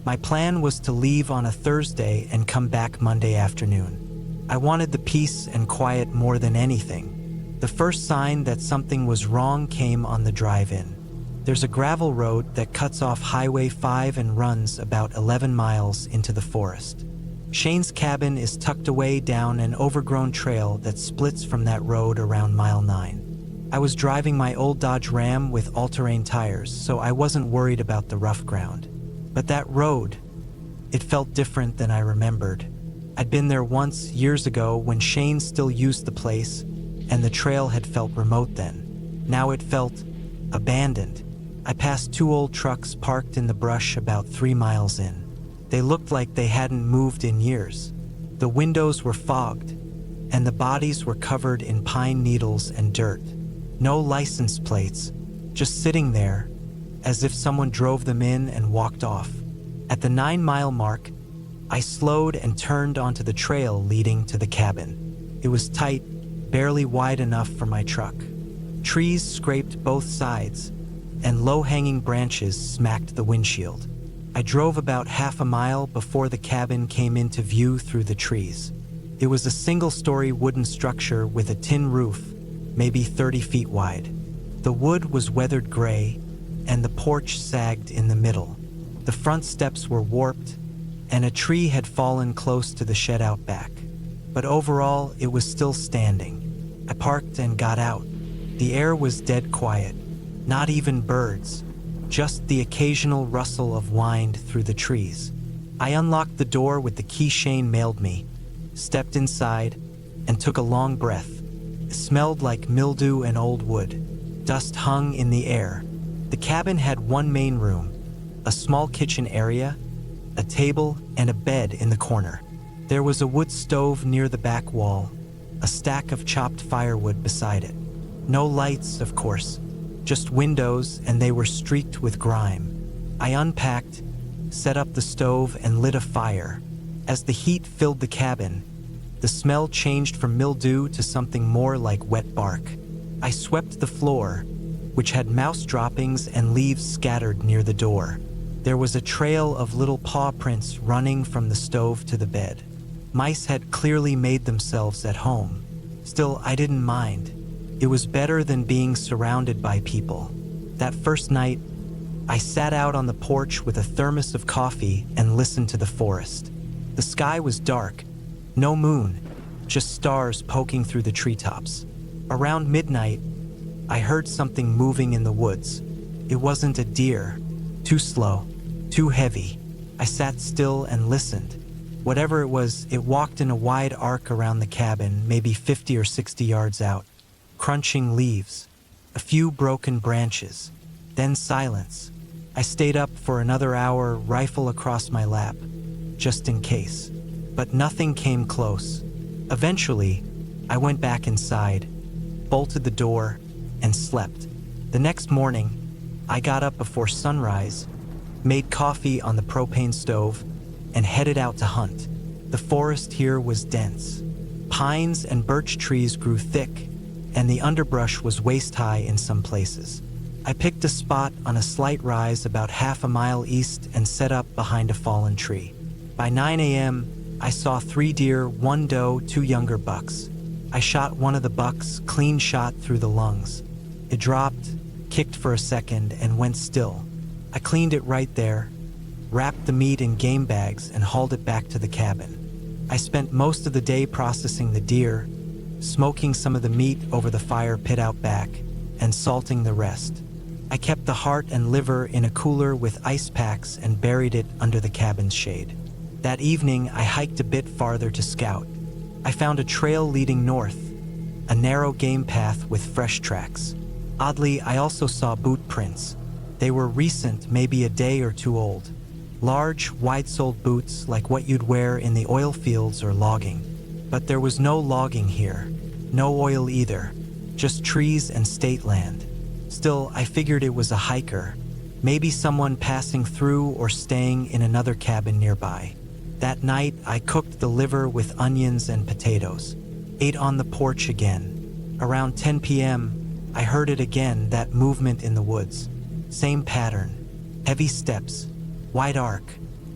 My plan was to leave on a Thursday and come back Monday afternoon. I wanted the peace and quiet more than anything. The first sign that something was wrong came on the drive-in. There's a gravel road that cuts off Highway 5 and runs about 11 miles into the forest. Shane's cabin is tucked away down an overgrown trail that splits from that road around mile 9. I was driving my old Dodge Ram with all-terrain tires, so I wasn't worried about the rough ground. But that road, it felt different than I remembered. I'd been there once years ago when Shane still used the place, and the trail had felt remote then. Now it felt abandoned. I passed 2 old trucks parked in the brush about 3 miles in. They looked like they hadn't moved in years. The windows were fogged, and the bodies were covered in pine needles and dirt. No license plates, just sitting there, as if someone drove them in and walked off. At the 9-mile mark, I slowed and turned onto the trail leading to the cabin. It was tight, barely wide enough for my truck. Trees scraped both sides, and low-hanging branches smacked the windshield. I drove about half a mile before the cabin came into view through the trees. It was a single-story wooden structure with a tin roof, maybe 30 feet wide. The wood was weathered gray, and the porch sagged in the middle. The front steps were warped, and a tree had fallen close to the shed out back. But overall, it was still standing. I parked and got out. The air was dead quiet. Not even birds. just the occasional rustle of wind through the trees. I unlocked the door with the key Shane mailed me, stepped inside, and took a long breath. It smelled like mildew and old wood. Dust hung in the air. The cabin had one main room, a small kitchen area, a table, and a bed in the corner. There was a wood stove near the back wall, a stack of chopped firewood beside it. No lights, of course, just windows, and they were streaked with grime. I unpacked, set up the stove, and lit a fire. As the heat filled the cabin, the smell changed from mildew to something more like wet bark. I swept the floor, which had mouse droppings and leaves scattered near the door. There was a trail of little paw prints running from the stove to the bed. Mice had clearly made themselves at home. Still, I didn't mind. It was better than being surrounded by people. That first night, I sat out on the porch with a thermos of coffee and listened to the forest. The sky was dark, no moon, just stars poking through the treetops. Around midnight, I heard something moving in the woods. It wasn't a deer. Too slow, too heavy. I sat still and listened. Whatever it was, it walked in a wide arc around the cabin, maybe 50 or 60 yards out, crunching leaves, a few broken branches, then silence. I stayed up for another hour, rifle across my lap, just in case. But nothing came close. Eventually, I went back inside, bolted the door, and slept. The next morning, I got up before sunrise, made coffee on the propane stove, and headed out to hunt. The forest here was dense. Pines and birch trees grew thick, and the underbrush was waist-high in some places. I picked a spot on a slight rise about half a mile east and set up behind a fallen tree. By 9 a.m., I saw 3 deer, 1 doe, 2 younger bucks. I shot one of the bucks, clean shot through the lungs. It dropped, kicked for a second, and went still. I cleaned it right there, wrapped the meat in game bags, and hauled it back to the cabin. I spent most of the day processing the deer, smoking some of the meat over the fire pit out back, and salting the rest. I kept the heart and liver in a cooler with ice packs and buried it under the cabin's shade. That evening, I hiked a bit farther to scout. I found a trail leading north, a narrow game path with fresh tracks. Oddly, I also saw boot prints. They were recent, maybe a day or two old. Large, wide-soled boots like what you'd wear in the oil fields or logging. But there was no logging here, no oil either, just trees and state land. Still, I figured it was a hiker, maybe someone passing through or staying in another cabin nearby. That night, I cooked the liver with onions and potatoes, ate on the porch again. Around 10 p.m., I heard it again, that movement in the woods. Same pattern, heavy steps, wide arc,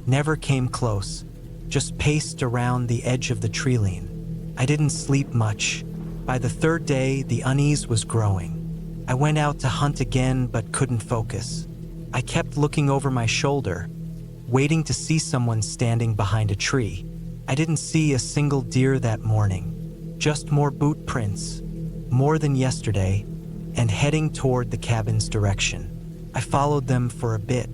never came close, just paced around the edge of the tree-line. I didn't sleep much. By the third day, the unease was growing. I went out to hunt again but couldn't focus. I kept looking over my shoulder, waiting to see someone standing behind a tree. I didn't see a single deer that morning, just more boot prints, more than yesterday, and heading toward the cabin's direction. I followed them for a bit.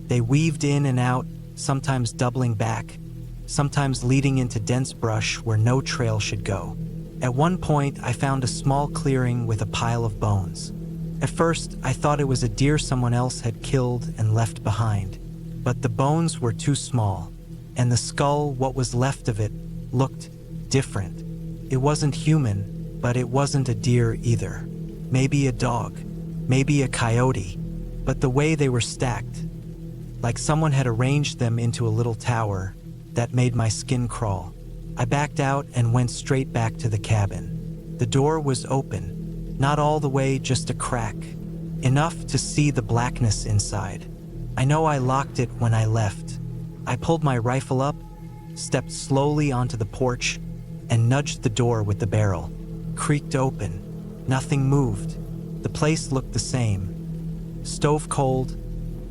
They weaved in and out, sometimes doubling back, sometimes leading into dense brush where no trail should go. At one point, I found a small clearing with a pile of bones. At first, I thought it was a deer someone else had killed and left behind. But the bones were too small, and the skull, what was left of it, looked different. It wasn't human, but it wasn't a deer either. Maybe a dog, maybe a coyote, but the way they were stacked, like someone had arranged them into a little tower, that made my skin crawl. I backed out and went straight back to the cabin. The door was open, not all the way, just a crack, enough to see the blackness inside. I know I locked it when I left. I pulled my rifle up, stepped slowly onto the porch, and nudged the door with the barrel. Creaked open. Nothing moved. The place looked the same. Stove cold,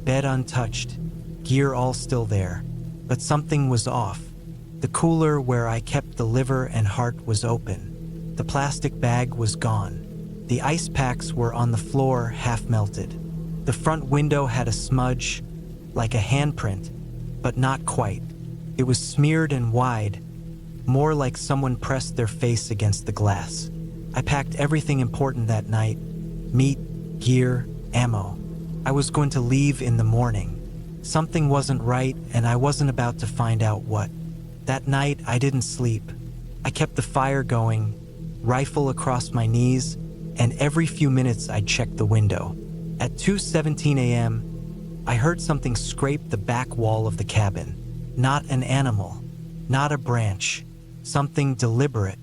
bed untouched, gear all still there. But something was off. The cooler where I kept the liver and heart was open. The plastic bag was gone. The ice packs were on the floor, half melted. The front window had a smudge, like a handprint, but not quite. It was smeared and wide, more like someone pressed their face against the glass. I packed everything important that night: meat, gear, ammo. I was going to leave in the morning. Something wasn't right, and I wasn't about to find out what. That night, I didn't sleep. I kept the fire going, rifle across my knees, and every few minutes I'd check the window. At 2:17 a.m., I heard something scrape the back wall of the cabin. Not an animal, not a branch, something deliberate,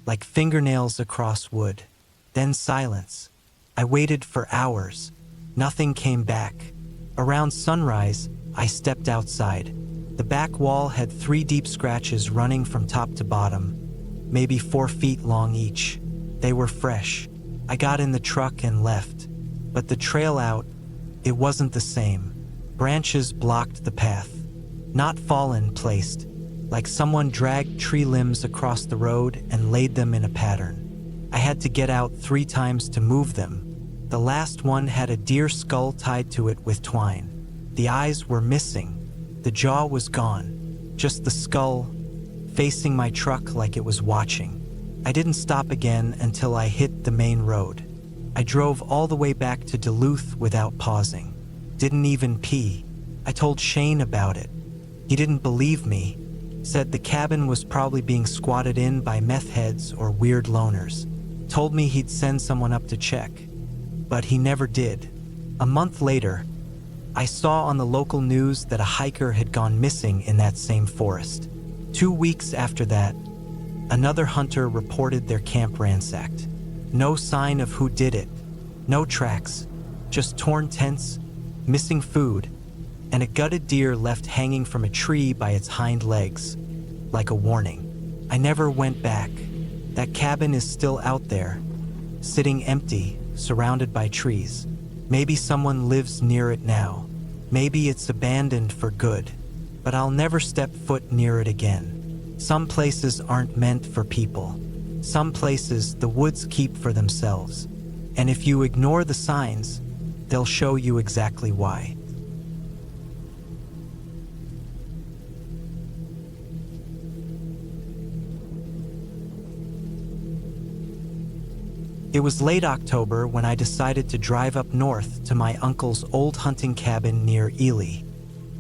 like fingernails across wood. Then silence. I waited for hours. Nothing came back. Around sunrise, I stepped outside. The back wall had 3 deep scratches running from top to bottom, maybe 4 feet long each. They were fresh. I got in the truck and left. But the trail out, it wasn't the same. Branches blocked the path. Not fallen, placed, like someone dragged tree limbs across the road and laid them in a pattern. I had to get out 3 times to move them. The last one had a deer skull tied to it with twine. The eyes were missing. The jaw was gone. Just the skull, facing my truck like it was watching. I didn't stop again until I hit the main road. I drove all the way back to Duluth without pausing. Didn't even pee. I told Shane about it. He didn't believe me. Said the cabin was probably being squatted in by meth heads or weird loners. Told me he'd send someone up to check. But he never did. A month later, I saw on the local news that a hiker had gone missing in that same forest. 2 weeks after that, another hunter reported their camp ransacked. No sign of who did it. No tracks. Just torn tents, missing food, and a gutted deer left hanging from a tree by its hind legs, like a warning. I never went back. That cabin is still out there, sitting empty, surrounded by trees. Maybe someone lives near it now. Maybe it's abandoned for good, but I'll never step foot near it again. Some places aren't meant for people. Some places the woods keep for themselves. And if you ignore the signs, they'll show you exactly why. It was late October when I decided to drive up north to my uncle's old hunting cabin near Ely,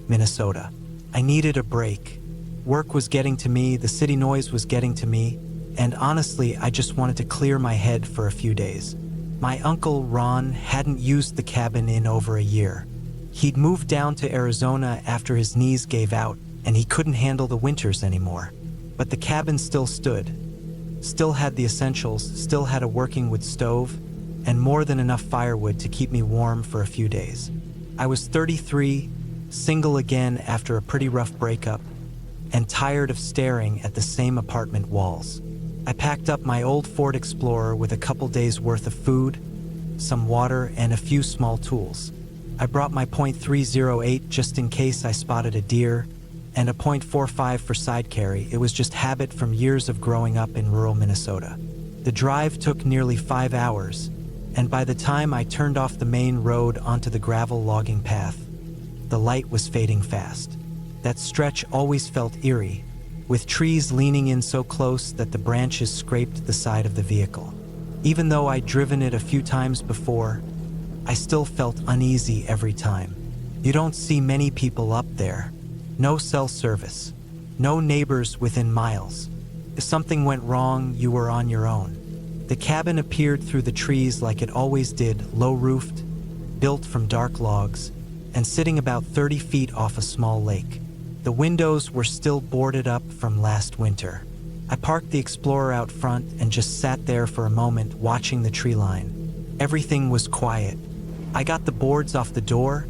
Minnesota. I needed a break. Work was getting to me, the city noise was getting to me, and honestly, I just wanted to clear my head for a few days. My uncle, Ron, hadn't used the cabin in over a year. He'd moved down to Arizona after his knees gave out, and he couldn't handle the winters anymore. But the cabin still stood. Still had the essentials, still had a working wood stove, and more than enough firewood to keep me warm for a few days. I was 33, single again after a pretty rough breakup, and tired of staring at the same apartment walls. I packed up my old Ford Explorer with a couple days worth of food, some water, and a few small tools. I brought my .308 just in case I spotted a deer, and a .45 for side carry. It was just habit from years of growing up in rural Minnesota. The drive took nearly 5 hours, and by the time I turned off the main road onto the gravel logging path, the light was fading fast. That stretch always felt eerie, with trees leaning in so close that the branches scraped the side of the vehicle. Even though I'd driven it a few times before, I still felt uneasy every time. You don't see many people up there. No cell service. No neighbors within miles. If something went wrong, you were on your own. The cabin appeared through the trees like it always did, low-roofed, built from dark logs, and sitting about 30 feet off a small lake. The windows were still boarded up from last winter. I parked the Explorer out front and just sat there for a moment watching the tree line. Everything was quiet. I got the boards off the door,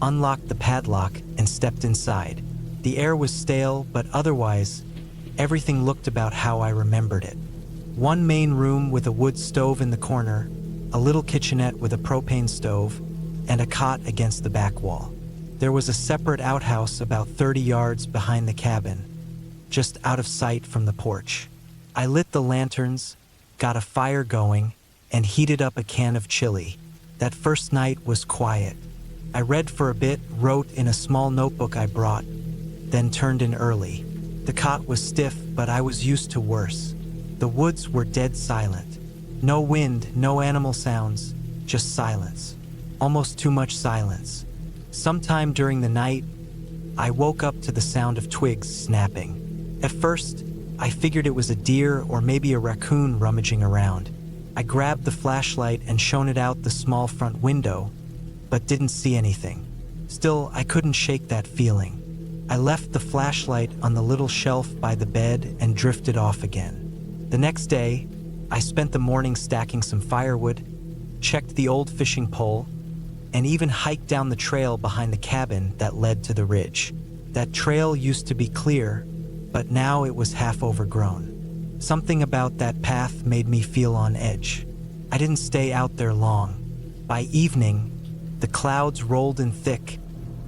unlocked the padlock, and stepped inside. The air was stale, but otherwise, everything looked about how I remembered it. One main room with a wood stove in the corner, a little kitchenette with a propane stove, and a cot against the back wall. There was a separate outhouse about 30 yards behind the cabin, just out of sight from the porch. I lit the lanterns, got a fire going, and heated up a can of chili. That first night was quiet. I read for a bit, wrote in a small notebook I brought, then turned in early. The cot was stiff, but I was used to worse. The woods were dead silent. No wind, no animal sounds, just silence. Almost too much silence. Sometime during the night, I woke up to the sound of twigs snapping. At first, I figured it was a deer or maybe a raccoon rummaging around. I grabbed the flashlight and shone it out the small front window, but didn't see anything. Still, I couldn't shake that feeling. I left the flashlight on the little shelf by the bed and drifted off again. The next day, I spent the morning stacking some firewood, checked the old fishing pole, and even hiked down the trail behind the cabin that led to the ridge. That trail used to be clear, but now it was half overgrown. Something about that path made me feel on edge. I didn't stay out there long. By evening, the clouds rolled in thick,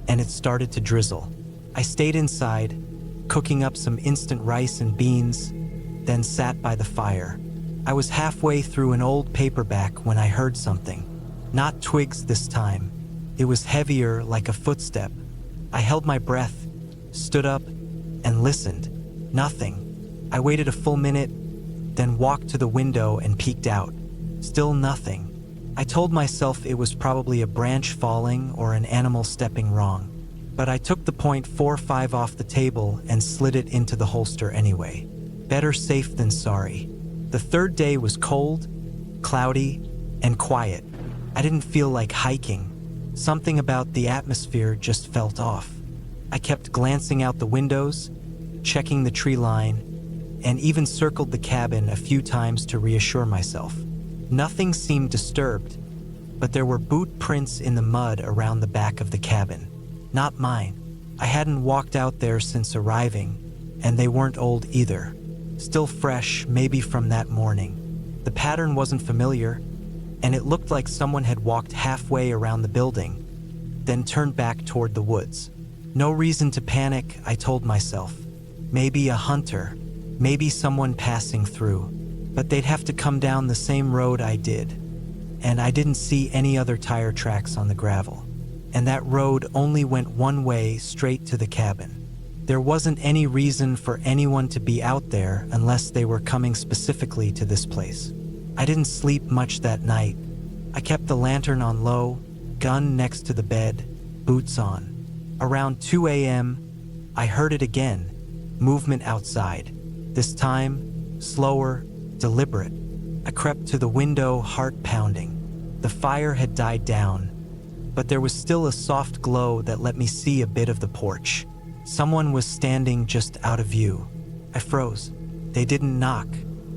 and it started to drizzle. I stayed inside, cooking up some instant rice and beans, then sat by the fire. I was halfway through an old paperback when I heard something. Not twigs this time. It was heavier, like a footstep. I held my breath, stood up, and listened. Nothing. I waited a full minute, then walked to the window and peeked out. Still nothing. I told myself it was probably a branch falling or an animal stepping wrong. But I took the .45 off the table and slid it into the holster anyway. Better safe than sorry. The third day was cold, cloudy, and quiet. I didn't feel like hiking. Something about the atmosphere just felt off. I kept glancing out the windows, checking the tree line, and even circled the cabin a few times to reassure myself. Nothing seemed disturbed, but there were boot prints in the mud around the back of the cabin. Not mine. I hadn't walked out there since arriving, and they weren't old either. Still fresh, maybe from that morning. The pattern wasn't familiar, and it looked like someone had walked halfway around the building, then turned back toward the woods. No reason to panic, I told myself. Maybe a hunter, maybe someone passing through, but they'd have to come down the same road I did, and I didn't see any other tire tracks on the gravel. And that road only went one way, straight to the cabin. There wasn't any reason for anyone to be out there unless they were coming specifically to this place. I didn't sleep much that night. I kept the lantern on low, gun next to the bed, boots on. Around 2 a.m., I heard it again, movement outside. This time, slower, deliberate. I crept to the window, heart pounding. The fire had died down, but there was still a soft glow that let me see a bit of the porch. Someone was standing just out of view. I froze. They didn't knock,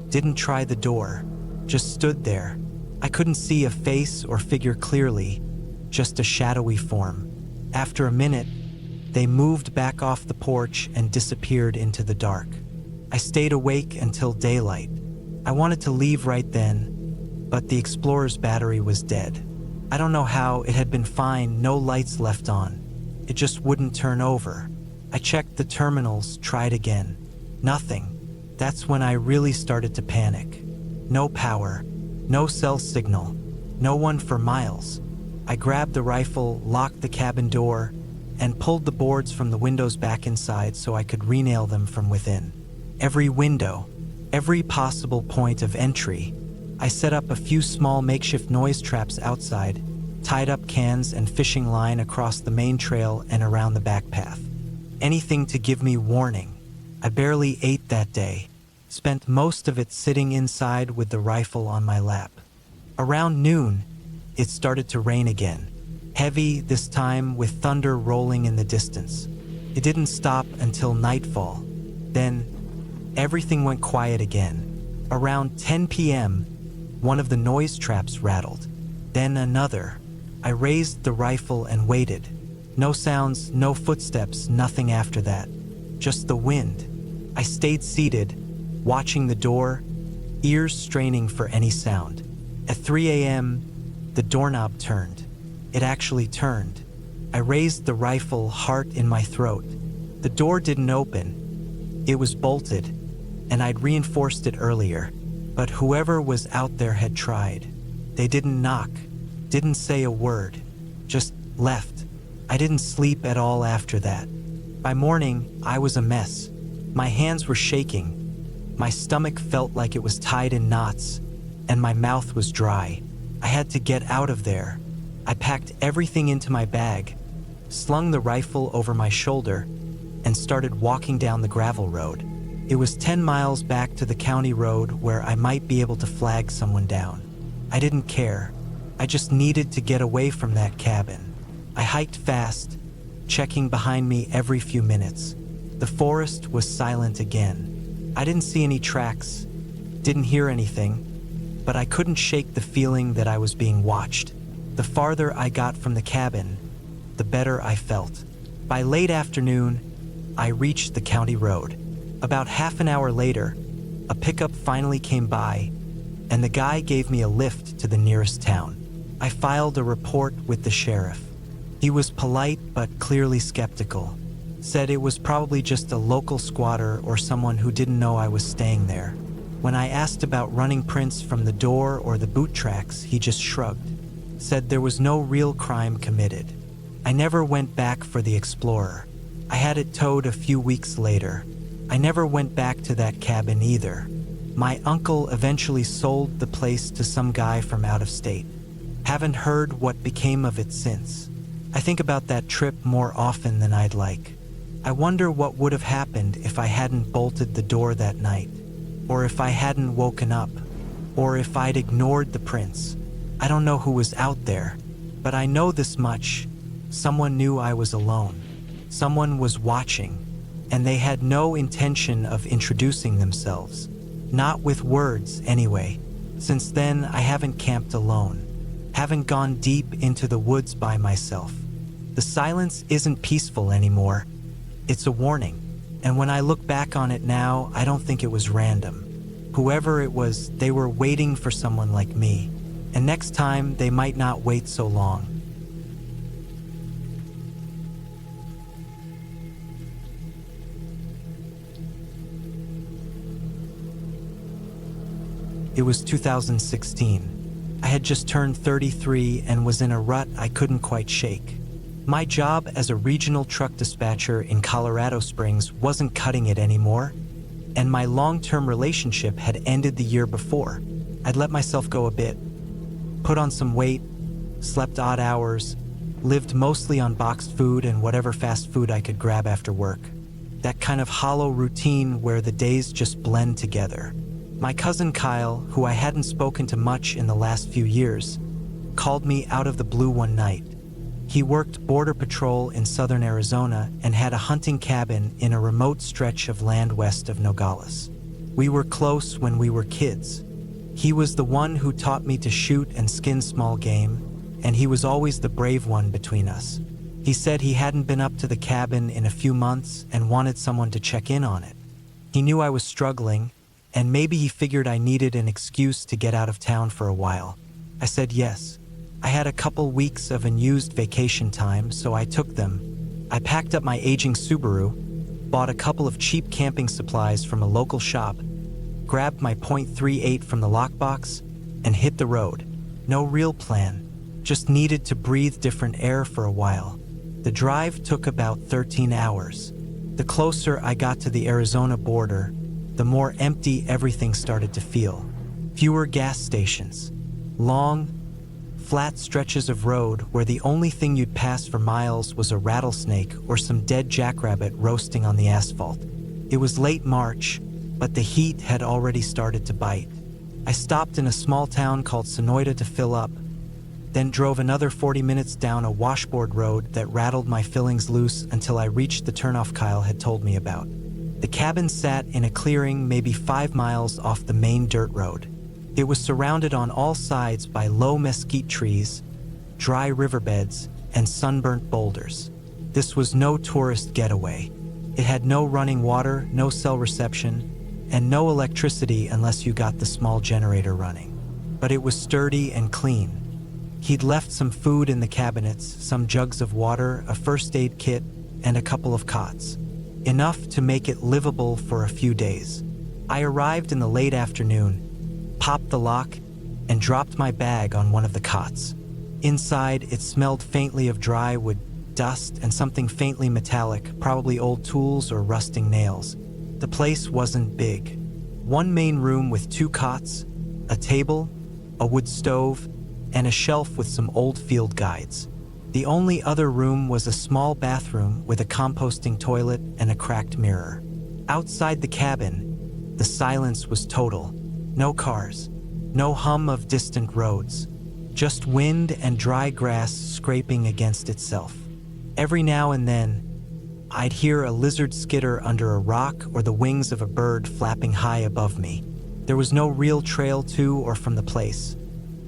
didn't try the door, just stood there. I couldn't see a face or figure clearly, just a shadowy form. After a minute, they moved back off the porch and disappeared into the dark. I stayed awake until daylight. I wanted to leave right then, but the Explorer's battery was dead. I don't know how, it had been fine, no lights left on. It just wouldn't turn over. I checked the terminals, tried again. Nothing. That's when I really started to panic. No power, no cell signal, no one for miles. I grabbed the rifle, locked the cabin door, and pulled the boards from the windows back inside so I could re-nail them from within. Every window, every possible point of entry. I set up a few small makeshift noise traps outside, tied up cans and fishing line across the main trail and around the back path. Anything to give me warning. I barely ate that day, spent most of it sitting inside with the rifle on my lap. Around noon, it started to rain again. Heavy this time, with thunder rolling in the distance. It didn't stop until nightfall. Then, everything went quiet again. Around 10 p.m., one of the noise traps rattled. Then another. I raised the rifle and waited. No sounds, no footsteps, nothing after that. Just the wind. I stayed seated, watching the door, ears straining for any sound. At 3 a.m., the doorknob turned. It actually turned. I raised the rifle, heart in my throat. The door didn't open. It was bolted, and I'd reinforced it earlier. But whoever was out there had tried. They didn't knock, Didn't say a word. Just left. I didn't sleep at all after that. By morning, I was a mess. My hands were shaking. My stomach felt like it was tied in knots, and my mouth was dry. I had to get out of there. I packed everything into my bag, slung the rifle over my shoulder, and started walking down the gravel road. It was 10 miles back to the county road where I might be able to flag someone down. I didn't care. I just needed to get away from that cabin. I hiked fast, checking behind me every few minutes. The forest was silent again. I didn't see any tracks, didn't hear anything, but I couldn't shake the feeling that I was being watched. The farther I got from the cabin, the better I felt. By late afternoon, I reached the county road. About half an hour later, a pickup finally came by, and the guy gave me a lift to the nearest town. I filed a report with the sheriff. He was polite but clearly skeptical. Said it was probably just a local squatter or someone who didn't know I was staying there. When I asked about running prints from the door or the boot tracks, he just shrugged. Said there was no real crime committed. I never went back for the Explorer. I had it towed a few weeks later. I never went back to that cabin either. My uncle eventually sold the place to some guy from out of state. Haven't heard what became of it since. I think about that trip more often than I'd like. I wonder what would have happened if I hadn't bolted the door that night, or if I hadn't woken up, or if I'd ignored the prints. I don't know who was out there, but I know this much. Someone knew I was alone. Someone was watching, and they had no intention of introducing themselves. Not with words, anyway. Since then, I haven't camped alone. Haven't gone deep into the woods by myself. The silence isn't peaceful anymore. It's a warning. And when I look back on it now, I don't think it was random. Whoever it was, they were waiting for someone like me. And next time, they might not wait so long. It was 2016. I had just turned 33 and was in a rut I couldn't quite shake. My job as a regional truck dispatcher in Colorado Springs wasn't cutting it anymore, and my long-term relationship had ended the year before. I'd let myself go a bit, put on some weight, slept odd hours, lived mostly on boxed food and whatever fast food I could grab after work. That kind of hollow routine where the days just blend together. My cousin Kyle, who I hadn't spoken to much in the last few years, called me out of the blue one night. He worked border patrol in southern Arizona and had a hunting cabin in a remote stretch of land west of Nogales. We were close when we were kids. He was the one who taught me to shoot and skin small game, and he was always the brave one between us. He said he hadn't been up to the cabin in a few months and wanted someone to check in on it. He knew I was struggling, and maybe he figured I needed an excuse to get out of town for a while. I said yes. I had a couple weeks of unused vacation time, so I took them. I packed up my aging Subaru, bought a couple of cheap camping supplies from a local shop, grabbed my .38 from the lockbox, and hit the road. No real plan, just needed to breathe different air for a while. The drive took about 13 hours. The closer I got to the Arizona border, the more empty everything started to feel. Fewer gas stations, long, flat stretches of road where the only thing you'd pass for miles was a rattlesnake or some dead jackrabbit roasting on the asphalt. It was late March, but the heat had already started to bite. I stopped in a small town called Sonoita to fill up, then drove another 40 minutes down a washboard road that rattled my fillings loose until I reached the turnoff Kyle had told me about. The cabin sat in a clearing maybe 5 miles off the main dirt road. It was surrounded on all sides by low mesquite trees, dry riverbeds, and sunburnt boulders. This was no tourist getaway. It had no running water, no cell reception, and no electricity unless you got the small generator running. But it was sturdy and clean. He'd left some food in the cabinets, some jugs of water, a first aid kit, and a couple of cots. Enough to make it livable for a few days. I arrived in the late afternoon, popped the lock, and dropped my bag on one of the cots. Inside, it smelled faintly of dry wood, dust, and something faintly metallic, probably old tools or rusting nails. The place wasn't big. One main room with 2 cots, a table, a wood stove, and a shelf with some old field guides. The only other room was a small bathroom with a composting toilet and a cracked mirror. Outside the cabin, the silence was total. No cars, no hum of distant roads, just wind and dry grass scraping against itself. Every now and then, I'd hear a lizard skitter under a rock or the wings of a bird flapping high above me. There was no real trail to or from the place,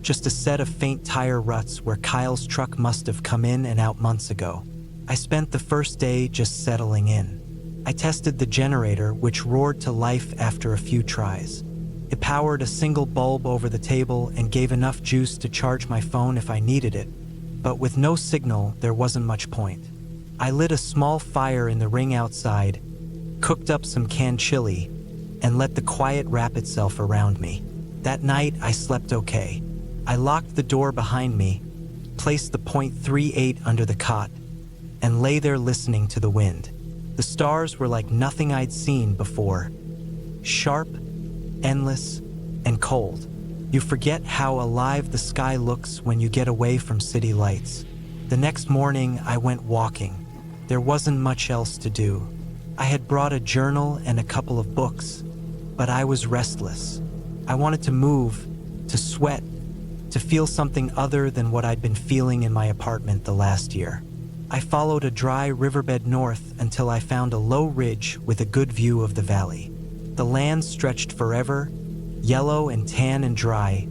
just a set of faint tire ruts where Kyle's truck must have come in and out months ago. I spent the first day just settling in. I tested the generator, which roared to life after a few tries. It powered a single bulb over the table and gave enough juice to charge my phone if I needed it, but with no signal, there wasn't much point. I lit a small fire in the ring outside, cooked up some canned chili, and let the quiet wrap itself around me. That night, I slept okay. I locked the door behind me, placed the .38 under the cot, and lay there listening to the wind. The stars were like nothing I'd seen before. Sharp, endless, and cold. You forget how alive the sky looks when you get away from city lights. The next morning, I went walking. There wasn't much else to do. I had brought a journal and a couple of books, but I was restless. I wanted to move, to sweat, to feel something other than what I'd been feeling in my apartment the last year. I followed a dry riverbed north until I found a low ridge with a good view of the valley. The land stretched forever, yellow and tan and dry,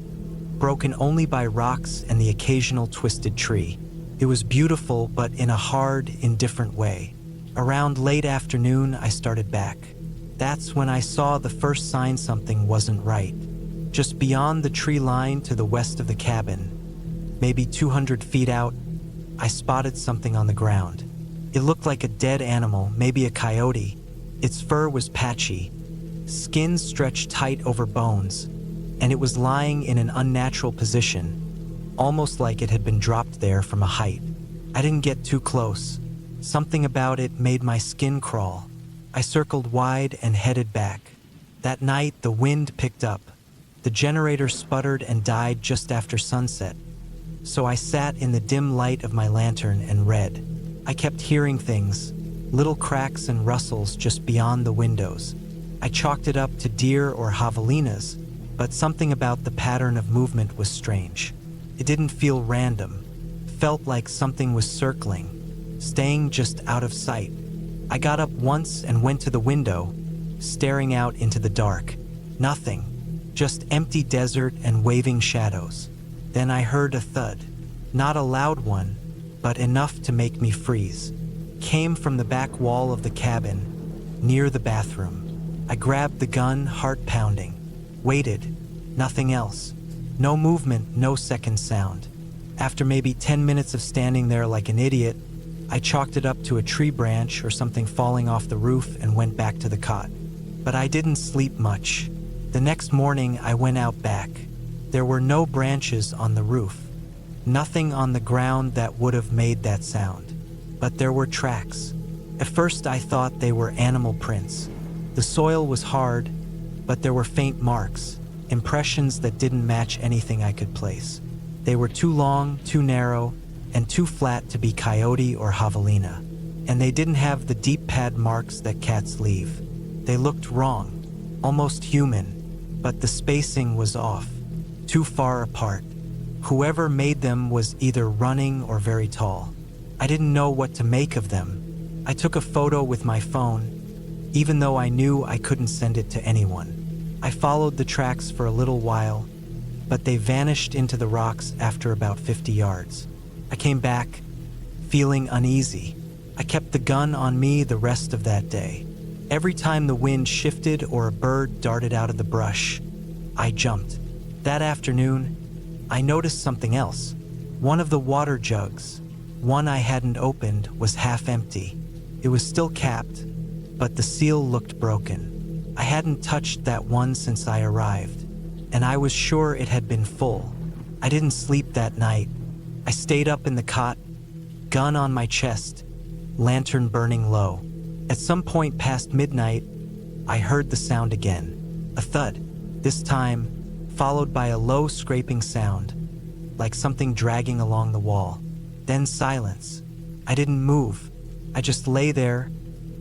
broken only by rocks and the occasional twisted tree. It was beautiful, but in a hard, indifferent way. Around late afternoon, I started back. That's when I saw the first sign something wasn't right. Just beyond the tree line to the west of the cabin, maybe 200 feet out, I spotted something on the ground. It looked like a dead animal, maybe a coyote. Its fur was patchy, skin stretched tight over bones, and it was lying in an unnatural position, almost like it had been dropped there from a height. I didn't get too close. Something about it made my skin crawl. I circled wide and headed back. That night, the wind picked up. The generator sputtered and died just after sunset. So I sat in the dim light of my lantern and read. I kept hearing things, little cracks and rustles just beyond the windows. I chalked it up to deer or javelinas, but something about the pattern of movement was strange. It didn't feel random. Felt like something was circling, staying just out of sight. I got up once and went to the window, staring out into the dark. Nothing, just empty desert and waving shadows. Then I heard a thud. Not a loud one, but enough to make me freeze. Came from the back wall of the cabin, near the bathroom. I grabbed the gun, heart pounding. Waited. Nothing else. No movement, no second sound. After maybe 10 minutes of standing there like an idiot, I chalked it up to a tree branch or something falling off the roof and went back to the cot. But I didn't sleep much. The next morning, I went out back. There were no branches on the roof. Nothing on the ground that would have made that sound. But there were tracks. At first, I thought they were animal prints. The soil was hard, but there were faint marks. Impressions that didn't match anything I could place. They were too long, too narrow, and too flat to be coyote or javelina. And they didn't have the deep pad marks that cats leave. They looked wrong, almost human, but the spacing was off, too far apart. Whoever made them was either running or very tall. I didn't know what to make of them. I took a photo with my phone, even though I knew I couldn't send it to anyone. I followed the tracks for a little while, but they vanished into the rocks after about 50 yards. I came back, feeling uneasy. I kept the gun on me the rest of that day. Every time the wind shifted or a bird darted out of the brush, I jumped. That afternoon, I noticed something else. One of the water jugs, one I hadn't opened, was half empty. It was still capped, but the seal looked broken. I hadn't touched that one since I arrived, and I was sure it had been full. I didn't sleep that night, I stayed up in the cot, gun on my chest, lantern burning low. At some point past midnight, I heard the sound again. A thud, this time followed by a low scraping sound, like something dragging along the wall. Then silence. I didn't move. I just lay there,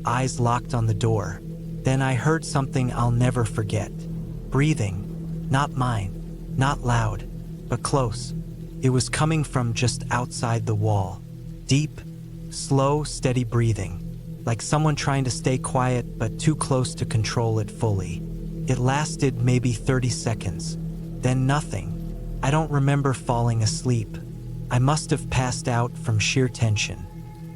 eyes locked on the door. Then I heard something I'll never forget. Breathing. Not mine. Not loud, but close. It was coming from just outside the wall. Deep, slow, steady breathing. Like someone trying to stay quiet but too close to control it fully. It lasted maybe 30 seconds. Then nothing. I don't remember falling asleep. I must have passed out from sheer tension.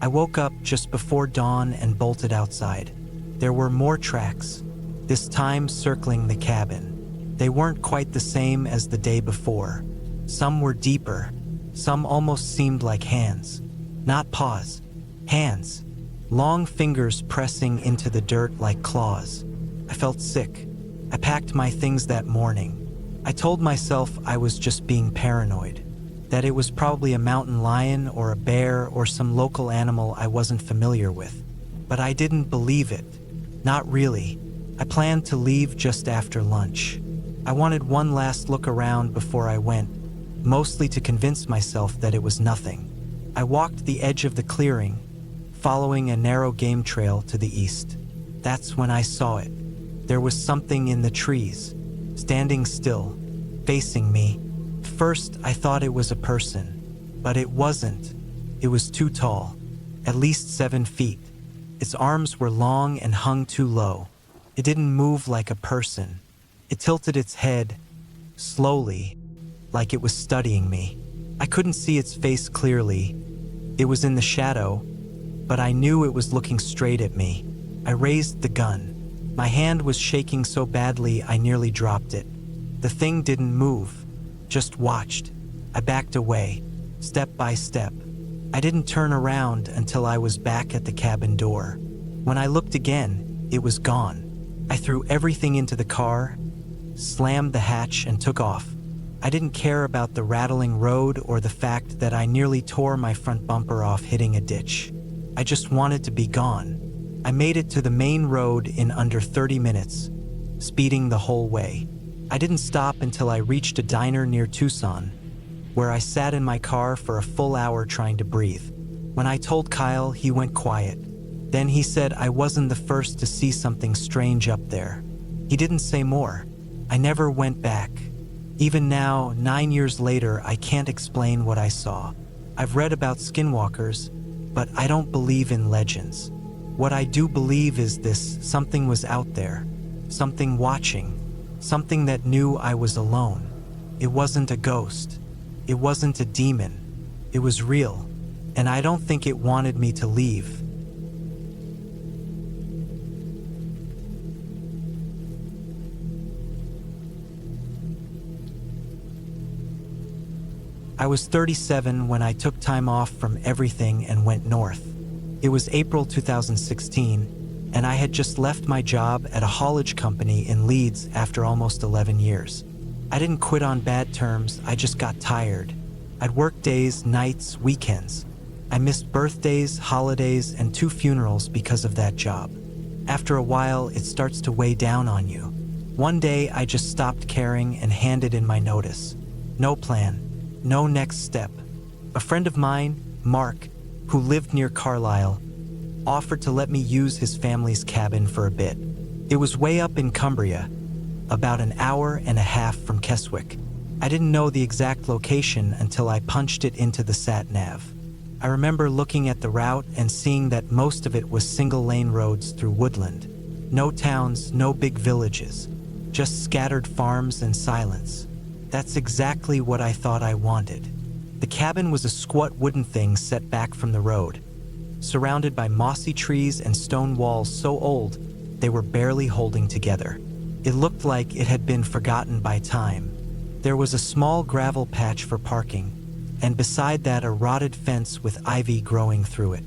I woke up just before dawn and bolted outside. There were more tracks, this time circling the cabin. They weren't quite the same as the day before. Some were deeper. Some almost seemed like hands. Not paws. Hands. Long fingers pressing into the dirt like claws. I felt sick. I packed my things that morning. I told myself I was just being paranoid, that it was probably a mountain lion or a bear or some local animal I wasn't familiar with. But I didn't believe it. Not really. I planned to leave just after lunch. I wanted one last look around before I went, mostly to convince myself that it was nothing. I walked the edge of the clearing, following a narrow game trail to the east. That's when I saw it. There was something in the trees, standing still, facing me. First, I thought it was a person, but it wasn't. It was too tall, at least 7 feet. Its arms were long and hung too low. It didn't move like a person. It tilted its head, slowly, like it was studying me. I couldn't see its face clearly. It was in the shadow, but I knew it was looking straight at me. I raised the gun. My hand was shaking so badly I nearly dropped it. The thing didn't move, just watched. I backed away, step by step. I didn't turn around until I was back at the cabin door. When I looked again, it was gone. I threw everything into the car, slammed the hatch, and took off. I didn't care about the rattling road or the fact that I nearly tore my front bumper off hitting a ditch. I just wanted to be gone. I made it to the main road in under 30 minutes, speeding the whole way. I didn't stop until I reached a diner near Tucson, where I sat in my car for a full hour trying to breathe. When I told Kyle, he went quiet. Then he said I wasn't the first to see something strange up there. He didn't say more. I never went back. Even now, 9 years later, I can't explain what I saw. I've read about skinwalkers, but I don't believe in legends. What I do believe is this: something was out there, something watching, something that knew I was alone. It wasn't a ghost. It wasn't a demon. It was real, and I don't think it wanted me to leave. I was 37 when I took time off from everything and went north. It was April 2016, and I had just left my job at a haulage company in Leeds after almost 11 years. I didn't quit on bad terms, I just got tired. I'd work days, nights, weekends. I missed birthdays, holidays, and 2 funerals because of that job. After a while, it starts to weigh down on you. One day, I just stopped caring and handed in my notice. No plan, no next step. A friend of mine, Mark, who lived near Carlisle, offered to let me use his family's cabin for a bit. It was way up in Cumbria, about an hour and a half from Keswick. I didn't know the exact location until I punched it into the sat-nav. I remember looking at the route and seeing that most of it was single-lane roads through woodland. No towns, no big villages, just scattered farms and silence. That's exactly what I thought I wanted. The cabin was a squat wooden thing set back from the road, surrounded by mossy trees and stone walls so old they were barely holding together. It looked like it had been forgotten by time. There was a small gravel patch for parking, and beside that a rotted fence with ivy growing through it.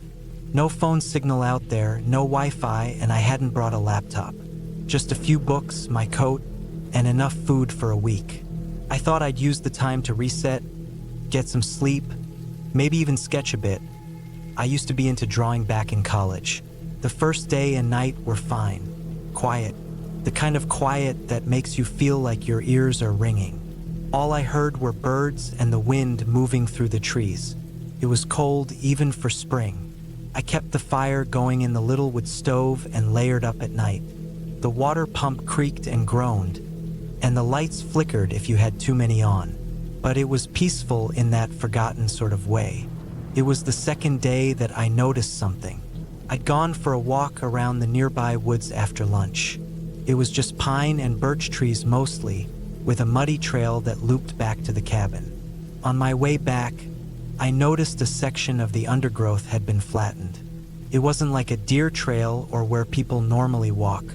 No phone signal out there, no Wi-Fi, and I hadn't brought a laptop. Just a few books, my coat, and enough food for a week. I thought I'd use the time to reset, get some sleep, maybe even sketch a bit. I used to be into drawing back in college. The first day and night were fine, quiet, the kind of quiet that makes you feel like your ears are ringing. All I heard were birds and the wind moving through the trees. It was cold even for spring. I kept the fire going in the little wood stove and layered up at night. The water pump creaked and groaned, and the lights flickered if you had too many on. But it was peaceful in that forgotten sort of way. It was the second day that I noticed something. I'd gone for a walk around the nearby woods after lunch. It was just pine and birch trees mostly, with a muddy trail that looped back to the cabin. On my way back, I noticed a section of the undergrowth had been flattened. It wasn't like a deer trail or where people normally walk.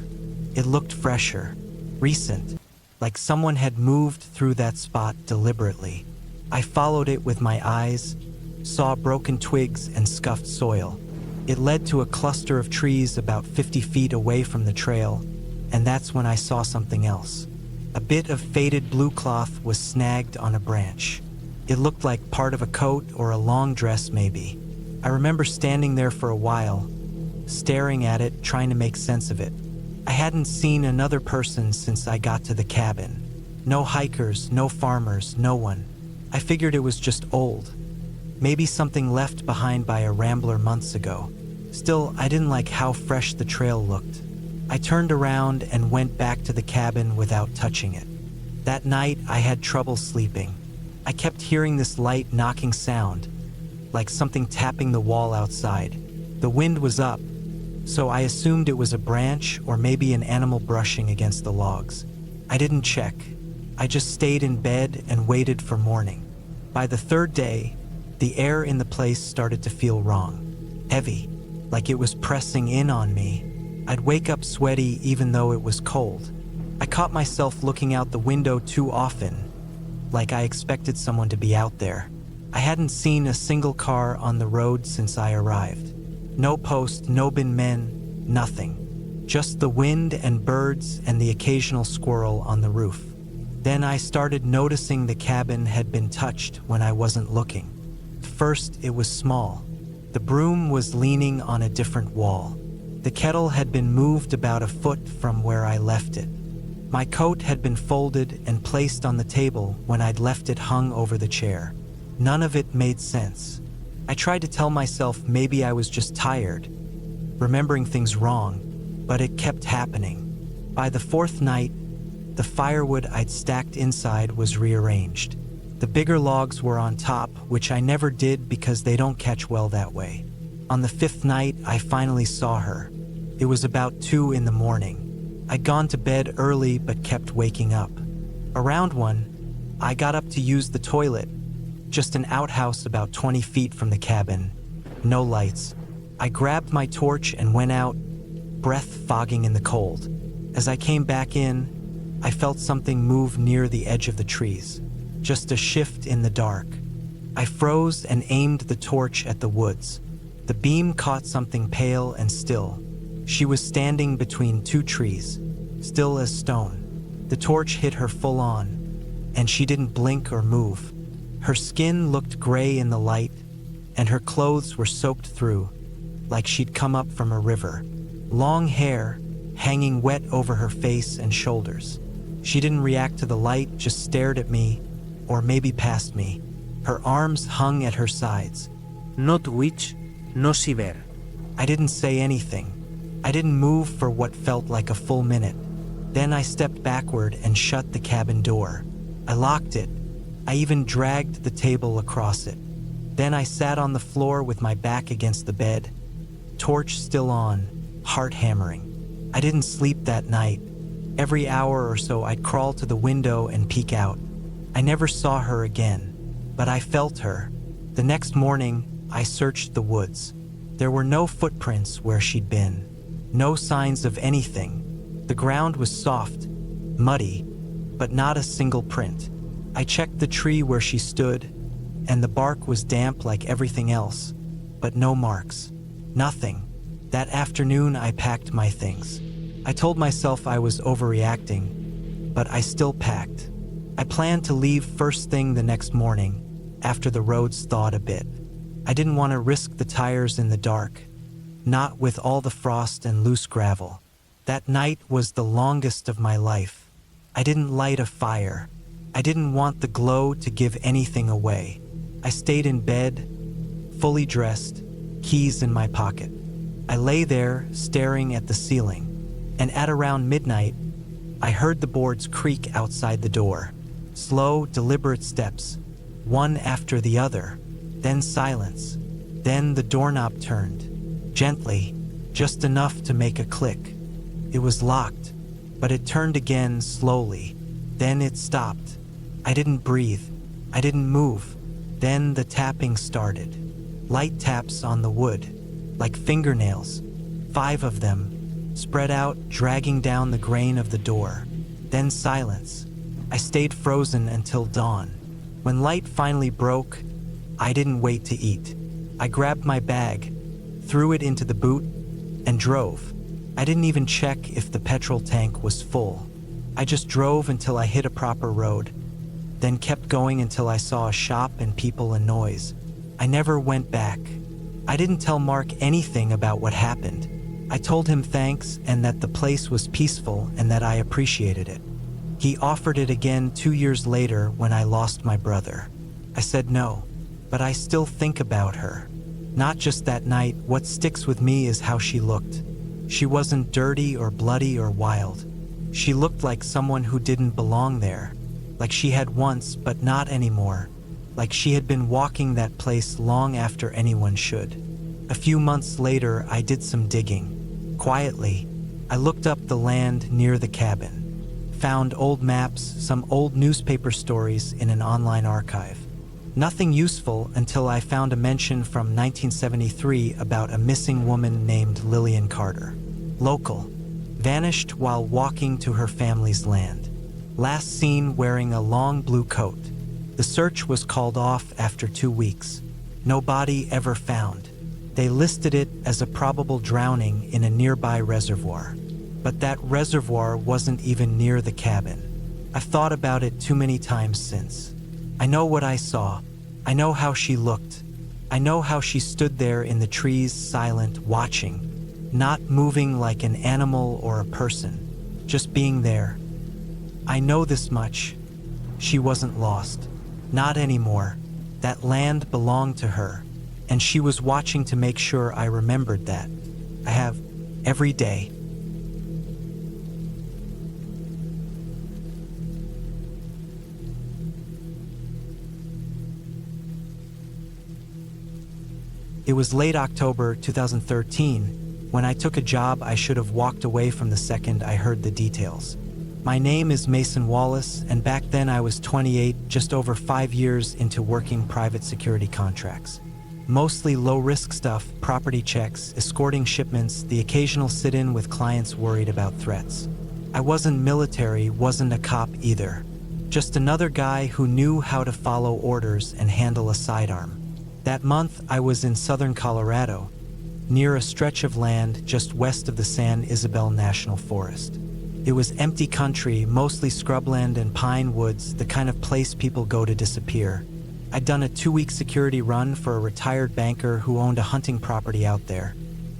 It looked fresher, recent, like someone had moved through that spot deliberately. I followed it with my eyes, saw broken twigs and scuffed soil. It led to a cluster of trees about 50 feet away from the trail, and that's when I saw something else. A bit of faded blue cloth was snagged on a branch. It looked like part of a coat or a long dress maybe. I remember standing there for a while, staring at it, trying to make sense of it. I hadn't seen another person since I got to the cabin. No hikers, no farmers, no one. I figured it was just old. Maybe something left behind by a rambler months ago. Still, I didn't like how fresh the trail looked. I turned around and went back to the cabin without touching it. That night, I had trouble sleeping. I kept hearing this light knocking sound, like something tapping the wall outside. The wind was up, so I assumed it was a branch or maybe an animal brushing against the logs. I didn't check. I just stayed in bed and waited for morning. By the third day, the air in the place started to feel wrong. Heavy, like it was pressing in on me. I'd wake up sweaty even though it was cold. I caught myself looking out the window too often, like I expected someone to be out there. I hadn't seen a single car on the road since I arrived. No post, no bin men, nothing. Just the wind and birds and the occasional squirrel on the roof. Then I started noticing the cabin had been touched when I wasn't looking. First, it was small. The broom was leaning on a different wall. The kettle had been moved about a foot from where I left it. My coat had been folded and placed on the table when I'd left it hung over the chair. None of it made sense. I tried to tell myself maybe I was just tired, remembering things wrong, but it kept happening. By the fourth night, the firewood I'd stacked inside was rearranged. The bigger logs were on top, which I never did because they don't catch well that way. On the fifth night, I finally saw her. It was about 2 in the morning. I'd gone to bed early but kept waking up. Around 1, I got up to use the toilet, just an outhouse about 20 feet from the cabin. No lights. I grabbed my torch and went out, breath fogging in the cold. As I came back in, I felt something move near the edge of the trees. Just a shift in the dark. I froze and aimed the torch at the woods. The beam caught something pale and still. She was standing between 2 trees, still as stone. The torch hit her full on, and she didn't blink or move. Her skin looked gray in the light, and her clothes were soaked through, like she'd come up from a river. Long hair, hanging wet over her face and shoulders. She didn't react to the light, just stared at me, or maybe past me. Her arms hung at her sides. Not witch, no si ver. I didn't say anything. I didn't move for what felt like a full minute. Then I stepped backward and shut the cabin door. I locked it. I even dragged the table across it. Then I sat on the floor with my back against the bed, torch still on, heart hammering. I didn't sleep that night. Every hour or so I'd crawl to the window and peek out. I never saw her again, but I felt her. The next morning, I searched the woods. There were no footprints where she'd been. No signs of anything. The ground was soft, muddy, but not a single print. I checked the tree where she stood, and the bark was damp like everything else, but no marks. Nothing. That afternoon, I packed my things. I told myself I was overreacting, but I still packed. I planned to leave first thing the next morning, after the roads thawed a bit. I didn't want to risk the tires in the dark, not with all the frost and loose gravel. That night was the longest of my life. I didn't light a fire. I didn't want the glow to give anything away. I stayed in bed, fully dressed, keys in my pocket. I lay there, staring at the ceiling, and at around midnight, I heard the boards creak outside the door. Slow, deliberate steps, one after the other, then silence. Then the doorknob turned, gently, just enough to make a click. It was locked, but it turned again slowly. Then it stopped. I didn't breathe. I didn't move. Then the tapping started. Light taps on the wood, like fingernails, 5 of them, spread out, dragging down the grain of the door. Then silence. I stayed frozen until dawn. When light finally broke, I didn't wait to eat. I grabbed my bag, threw it into the boot, and drove. I didn't even check if the petrol tank was full. I just drove until I hit a proper road, then kept going until I saw a shop and people and noise. I never went back. I didn't tell Mark anything about what happened. I told him thanks and that the place was peaceful and that I appreciated it. He offered it again 2 years later when I lost my brother. I said no, but I still think about her. Not just that night, what sticks with me is how she looked. She wasn't dirty or bloody or wild. She looked like someone who didn't belong there, like she had once but not anymore, like she had been walking that place long after anyone should. A few months later, I did some digging. Quietly, I looked up the land near the cabin, found old maps, some old newspaper stories in an online archive. Nothing useful until I found a mention from 1973 about a missing woman named Lillian Carter. Local. Vanished while walking to her family's land. Last seen wearing a long blue coat. The search was called off after 2 weeks. No body ever found. They listed it as a probable drowning in a nearby reservoir. But that reservoir wasn't even near the cabin. I've thought about it too many times since. I know what I saw. I know how she looked. I know how she stood there in the trees, silent, watching, not moving like an animal or a person, just being there. I know this much. She wasn't lost. Not anymore. That land belonged to her, and she was watching to make sure I remembered that. I have every day. It was late October 2013 when I took a job I should have walked away from the second I heard the details. My name is Mason Wallace, and back then I was 28, just over 5 years into working private security contracts. Mostly low-risk stuff, property checks, escorting shipments, the occasional sit-in with clients worried about threats. I wasn't military, wasn't a cop either. Just another guy who knew how to follow orders and handle a sidearm. That month, I was in southern Colorado, near a stretch of land just west of the San Isabel National Forest. It was empty country, mostly scrubland and pine woods, the kind of place people go to disappear. I'd done a 2-week security run for a retired banker who owned a hunting property out there.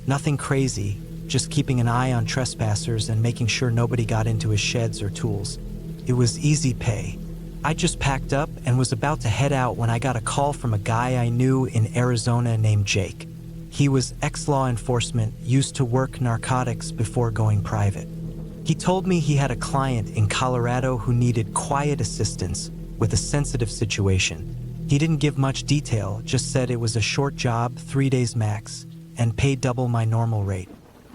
Nothing crazy, just keeping an eye on trespassers and making sure nobody got into his sheds or tools. It was easy pay. I just packed up and was about to head out when I got a call from a guy I knew in Arizona named Jake. He was ex-law enforcement, used to work narcotics before going private. He told me he had a client in Colorado who needed quiet assistance with a sensitive situation. He didn't give much detail, just said it was a short job, 3 days max, and paid double my normal rate.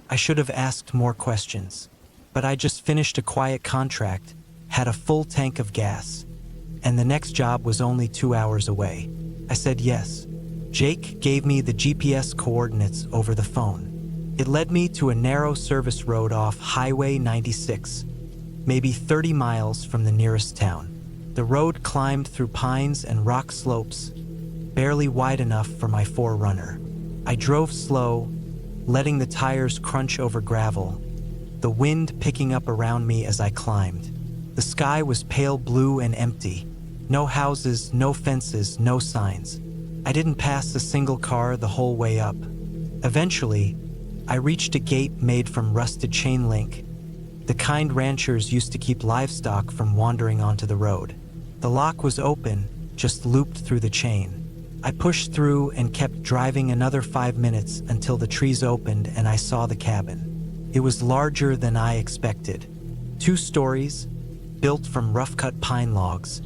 I should have asked more questions, but I just finished a quiet contract, had a full tank of gas, and the next job was only 2 hours away. I said yes. Jake gave me the GPS coordinates over the phone. It led me to a narrow service road off Highway 96, maybe 30 miles from the nearest town. The road climbed through pines and rock slopes, barely wide enough for my 4Runner. I drove slow, letting the tires crunch over gravel, the wind picking up around me as I climbed. The sky was pale blue and empty. No houses, no fences, no signs. I didn't pass a single car the whole way up. Eventually, I reached a gate made from rusted chain link, the kind ranchers used to keep livestock from wandering onto the road. The lock was open, just looped through the chain. I pushed through and kept driving another 5 minutes until the trees opened and I saw the cabin. It was larger than I expected. 2 stories, built from rough-cut pine logs,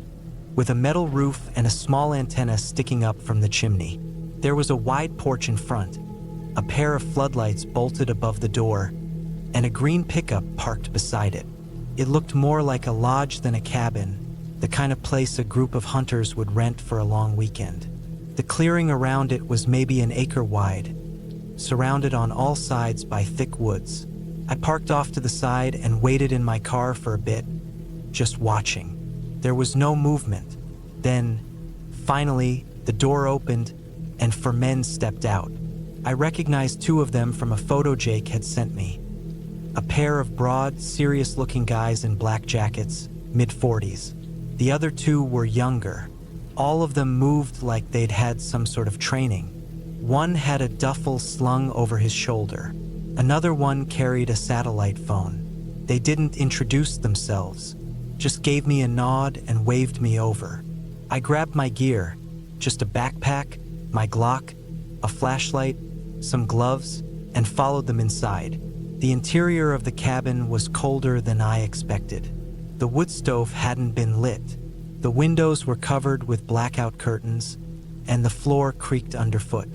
with a metal roof and a small antenna sticking up from the chimney. There was a wide porch in front, a pair of floodlights bolted above the door, and a green pickup parked beside it. It looked more like a lodge than a cabin, the kind of place a group of hunters would rent for a long weekend. The clearing around it was maybe an acre wide, surrounded on all sides by thick woods. I parked off to the side and waited in my car for a bit, just watching. There was no movement. Then, finally, the door opened and 4 men stepped out. I recognized 2 of them from a photo Jake had sent me. A pair of broad, serious-looking guys in black jackets, mid-40s. The other 2 were younger. All of them moved like they'd had some sort of training. One had a duffel slung over his shoulder. Another one carried a satellite phone. They didn't introduce themselves, just gave me a nod and waved me over. I grabbed my gear, just a backpack, my Glock, a flashlight, some gloves, and followed them inside. The interior of the cabin was colder than I expected. The wood stove hadn't been lit. The windows were covered with blackout curtains, and the floor creaked underfoot.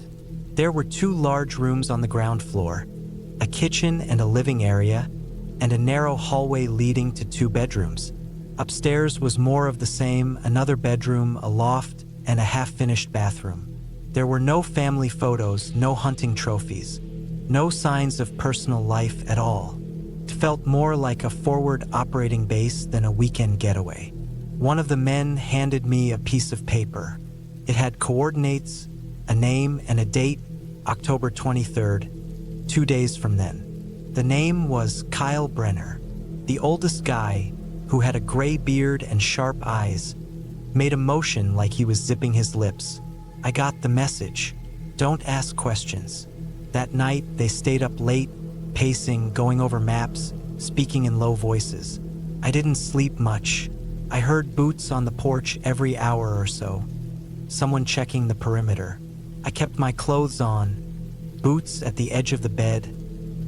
There were 2 large rooms on the ground floor, a kitchen and a living area, and a narrow hallway leading to 2 bedrooms. Upstairs was more of the same, another bedroom, a loft, and a half-finished bathroom. There were no family photos, no hunting trophies, no signs of personal life at all. It felt more like a forward operating base than a weekend getaway. One of the men handed me a piece of paper. It had coordinates, a name, and a date, October 23rd, 2 days from then. The name was Kyle Brenner. The oldest guy, who had a gray beard and sharp eyes, made a motion like he was zipping his lips. I got the message. Don't ask questions. That night, they stayed up late, pacing, going over maps, speaking in low voices. I didn't sleep much. I heard boots on the porch every hour or so, someone checking the perimeter. I kept my clothes on, boots at the edge of the bed,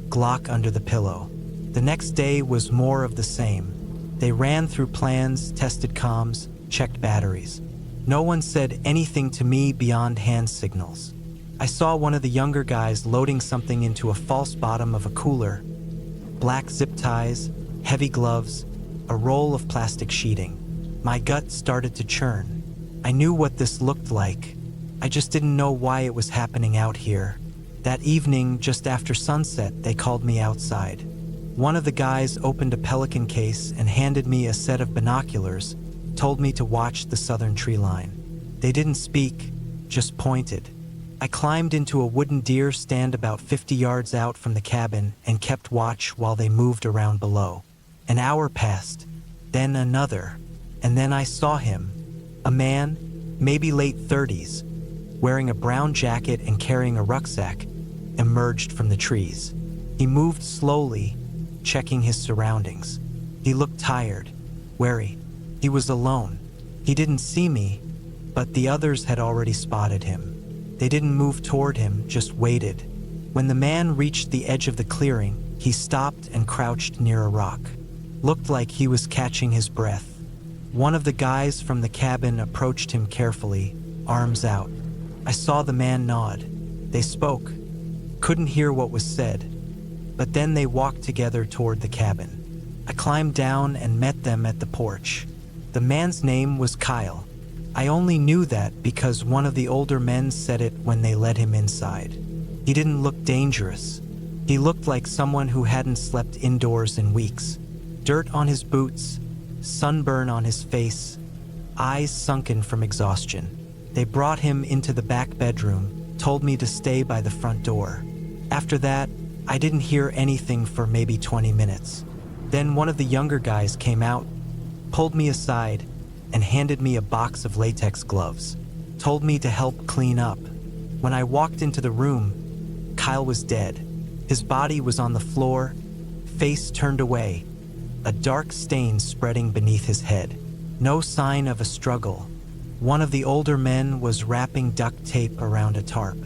Glock under the pillow. The next day was more of the same. They ran through plans, tested comms, checked batteries. No one said anything to me beyond hand signals. I saw one of the younger guys loading something into a false bottom of a cooler. Black zip ties, heavy gloves, a roll of plastic sheeting. My gut started to churn. I knew what this looked like. I just didn't know why it was happening out here. That evening, just after sunset, they called me outside. One of the guys opened a pelican case and handed me a set of binoculars, told me to watch the southern tree line. They didn't speak, just pointed. I climbed into a wooden deer stand about 50 yards out from the cabin and kept watch while they moved around below. An hour passed, then another, and then I saw him. A man, maybe late 30s, wearing a brown jacket and carrying a rucksack, emerged from the trees. He moved slowly, checking his surroundings. He looked tired, wary. He was alone. He didn't see me, but the others had already spotted him. They didn't move toward him, just waited. When the man reached the edge of the clearing, he stopped and crouched near a rock. Looked like he was catching his breath. One of the guys from the cabin approached him carefully, arms out. I saw the man nod. They spoke. Couldn't hear what was said, but then they walked together toward the cabin. I climbed down and met them at the porch. The man's name was Kyle. I only knew that because one of the older men said it when they led him inside. He didn't look dangerous. He looked like someone who hadn't slept indoors in weeks. Dirt on his boots, sunburn on his face, eyes sunken from exhaustion. They brought him into the back bedroom, told me to stay by the front door. After that, I didn't hear anything for maybe 20 minutes. Then one of the younger guys came out, pulled me aside, and handed me a box of latex gloves. told me to help clean up. When I walked into the room, Kyle was dead. His body was on the floor, face turned away, a dark stain spreading beneath his head. No sign of a struggle. One of the older men was wrapping duct tape around a tarp.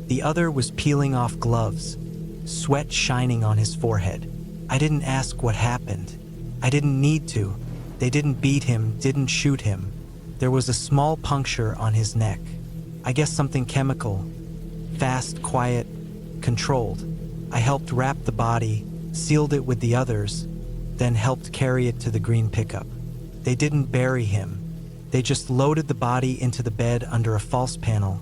The other was peeling off gloves, sweat shining on his forehead. I didn't ask what happened. I didn't need to. They didn't beat him, didn't shoot him. There was a small puncture on his neck. I guess something chemical. Fast, quiet, controlled. I helped wrap the body, sealed it with the others, then helped carry it to the green pickup. They didn't bury him. They just loaded the body into the bed under a false panel,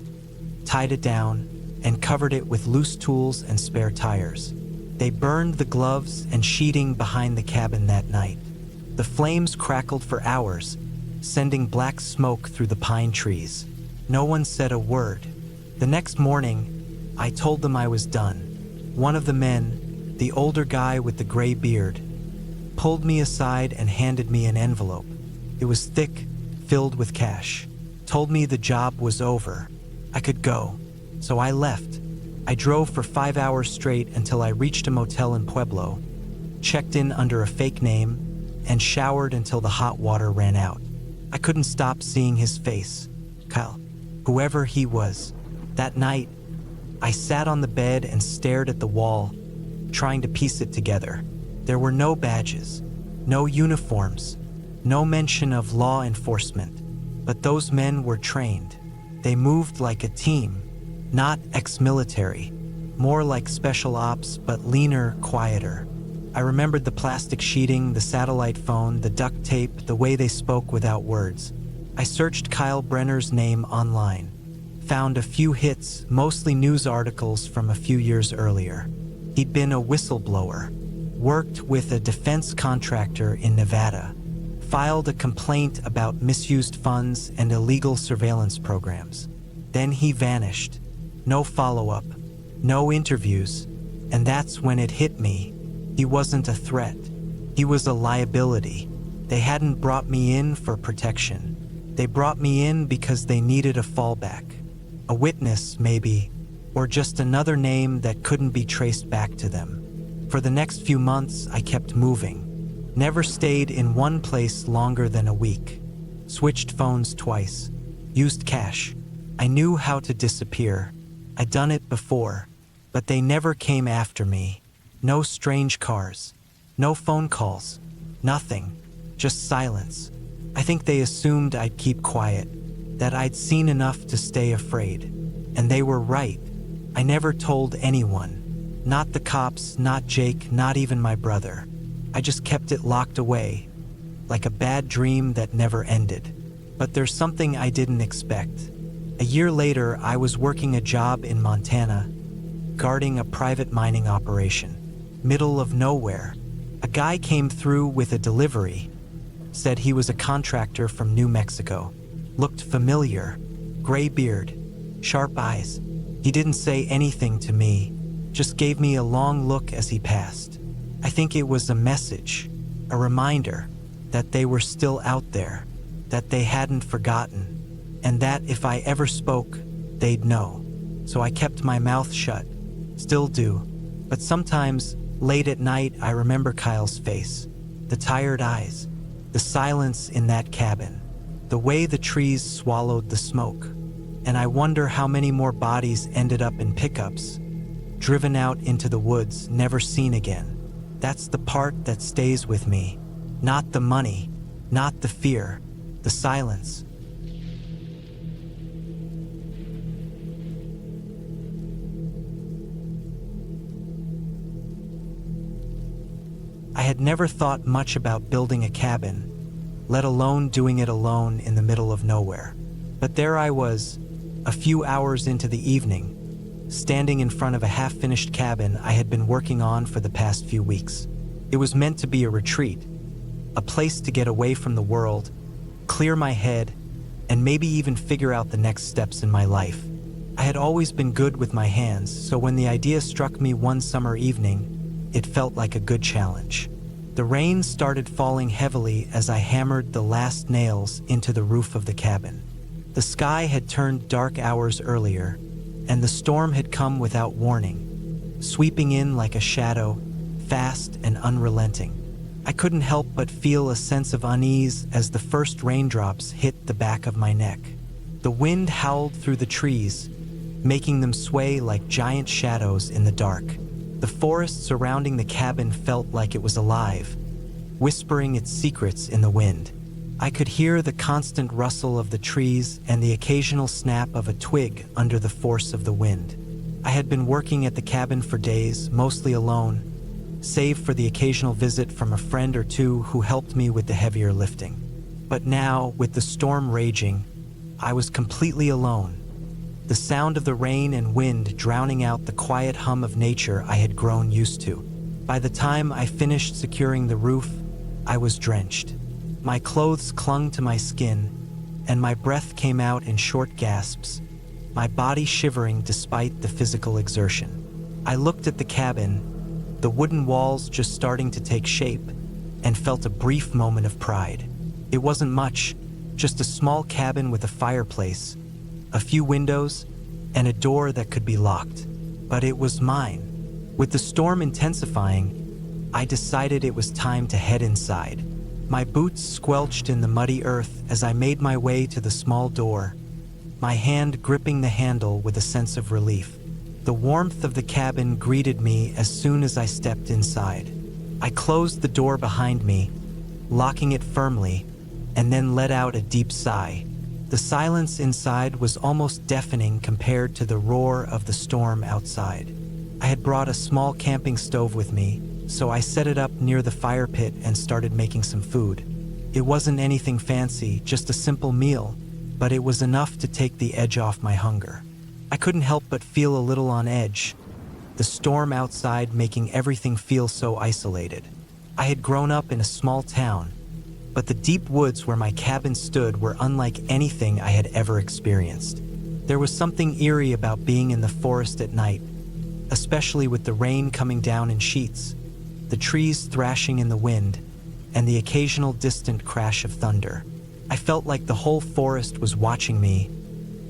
tied it down, and covered it with loose tools and spare tires. They burned the gloves and sheeting behind the cabin that night. The flames crackled for hours, sending black smoke through the pine trees. No one said a word. The next morning, I told them I was done. One of the men, the older guy with the gray beard, pulled me aside and handed me an envelope. It was thick, filled with cash. Told me the job was over. I could go. So I left. I drove for 5 hours straight until I reached a motel in Pueblo, checked in under a fake name, and showered until the hot water ran out. I couldn't stop seeing his face. Kyle, whoever he was. That night, I sat on the bed and stared at the wall, trying to piece it together. There were no badges, no uniforms, no mention of law enforcement, but those men were trained. They moved like a team, not ex-military, more like special ops, but leaner, quieter. I remembered the plastic sheeting, the satellite phone, the duct tape, the way they spoke without words. I searched Kyle Brenner's name online, found a few hits, mostly news articles from a few years earlier. He'd been a whistleblower, worked with a defense contractor in Nevada, filed a complaint about misused funds and illegal surveillance programs. Then he vanished. No follow-up, no interviews, and that's when it hit me. He wasn't a threat. He was a liability. They hadn't brought me in for protection. They brought me in because they needed a fallback. A witness, maybe, or just another name that couldn't be traced back to them. For the next few months, I kept moving. Never stayed in one place longer than a week. Switched phones twice. Used cash. I knew how to disappear. I'd done it before, but they never came after me. No strange cars. No phone calls. Nothing. Just silence. I think they assumed I'd keep quiet, that I'd seen enough to stay afraid. And they were right. I never told anyone. Not the cops, not Jake, not even my brother. I just kept it locked away, like a bad dream that never ended. But there's something I didn't expect. A year later, I was working a job in Montana, guarding a private mining operation. Middle of nowhere. A guy came through with a delivery, said he was a contractor from New Mexico. Looked familiar. Gray beard, sharp eyes. He didn't say anything to me, just gave me a long look as he passed. I think it was a message, a reminder that they were still out there, that they hadn't forgotten, and that if I ever spoke, they'd know. So I kept my mouth shut. Still do. But sometimes, late at night, I remember Kyle's face, the tired eyes, the silence in that cabin, the way the trees swallowed the smoke. And I wonder how many more bodies ended up in pickups, driven out into the woods, never seen again. That's the part that stays with me. Not the money, not the fear, the silence. I had never thought much about building a cabin, let alone doing it alone in the middle of nowhere. But there I was, a few hours into the evening, standing in front of a half-finished cabin I had been working on for the past few weeks. It was meant to be a retreat, a place to get away from the world, clear my head, and maybe even figure out the next steps in my life. I had always been good with my hands, so when the idea struck me one summer evening, it felt like a good challenge. The rain started falling heavily as I hammered the last nails into the roof of the cabin. The sky had turned dark hours earlier, and the storm had come without warning, sweeping in like a shadow, fast and unrelenting. I couldn't help but feel a sense of unease as the first raindrops hit the back of my neck. The wind howled through the trees, making them sway like giant shadows in the dark. The forest surrounding the cabin felt like it was alive, whispering its secrets in the wind. I could hear the constant rustle of the trees and the occasional snap of a twig under the force of the wind. I had been working at the cabin for days, mostly alone, save for the occasional visit from a friend or two who helped me with the heavier lifting. But now, with the storm raging, I was completely alone. The sound of the rain and wind drowning out the quiet hum of nature I had grown used to. By the time I finished securing the roof, I was drenched. My clothes clung to my skin, and my breath came out in short gasps, my body shivering despite the physical exertion. I looked at the cabin, the wooden walls just starting to take shape, and felt a brief moment of pride. It wasn't much, just a small cabin with a fireplace, a few windows, and a door that could be locked. But it was mine. With the storm intensifying, I decided it was time to head inside. My boots squelched in the muddy earth as I made my way to the small door, my hand gripping the handle with a sense of relief. The warmth of the cabin greeted me as soon as I stepped inside. I closed the door behind me, locking it firmly, and then let out a deep sigh. The silence inside was almost deafening compared to the roar of the storm outside. I had brought a small camping stove with me, so I set it up near the fire pit and started making some food. It wasn't anything fancy, just a simple meal, but it was enough to take the edge off my hunger. I couldn't help but feel a little on edge, the storm outside making everything feel so isolated. I had grown up in a small town, but the deep woods where my cabin stood were unlike anything I had ever experienced. There was something eerie about being in the forest at night, especially with the rain coming down in sheets, the trees thrashing in the wind, and the occasional distant crash of thunder. I felt like the whole forest was watching me,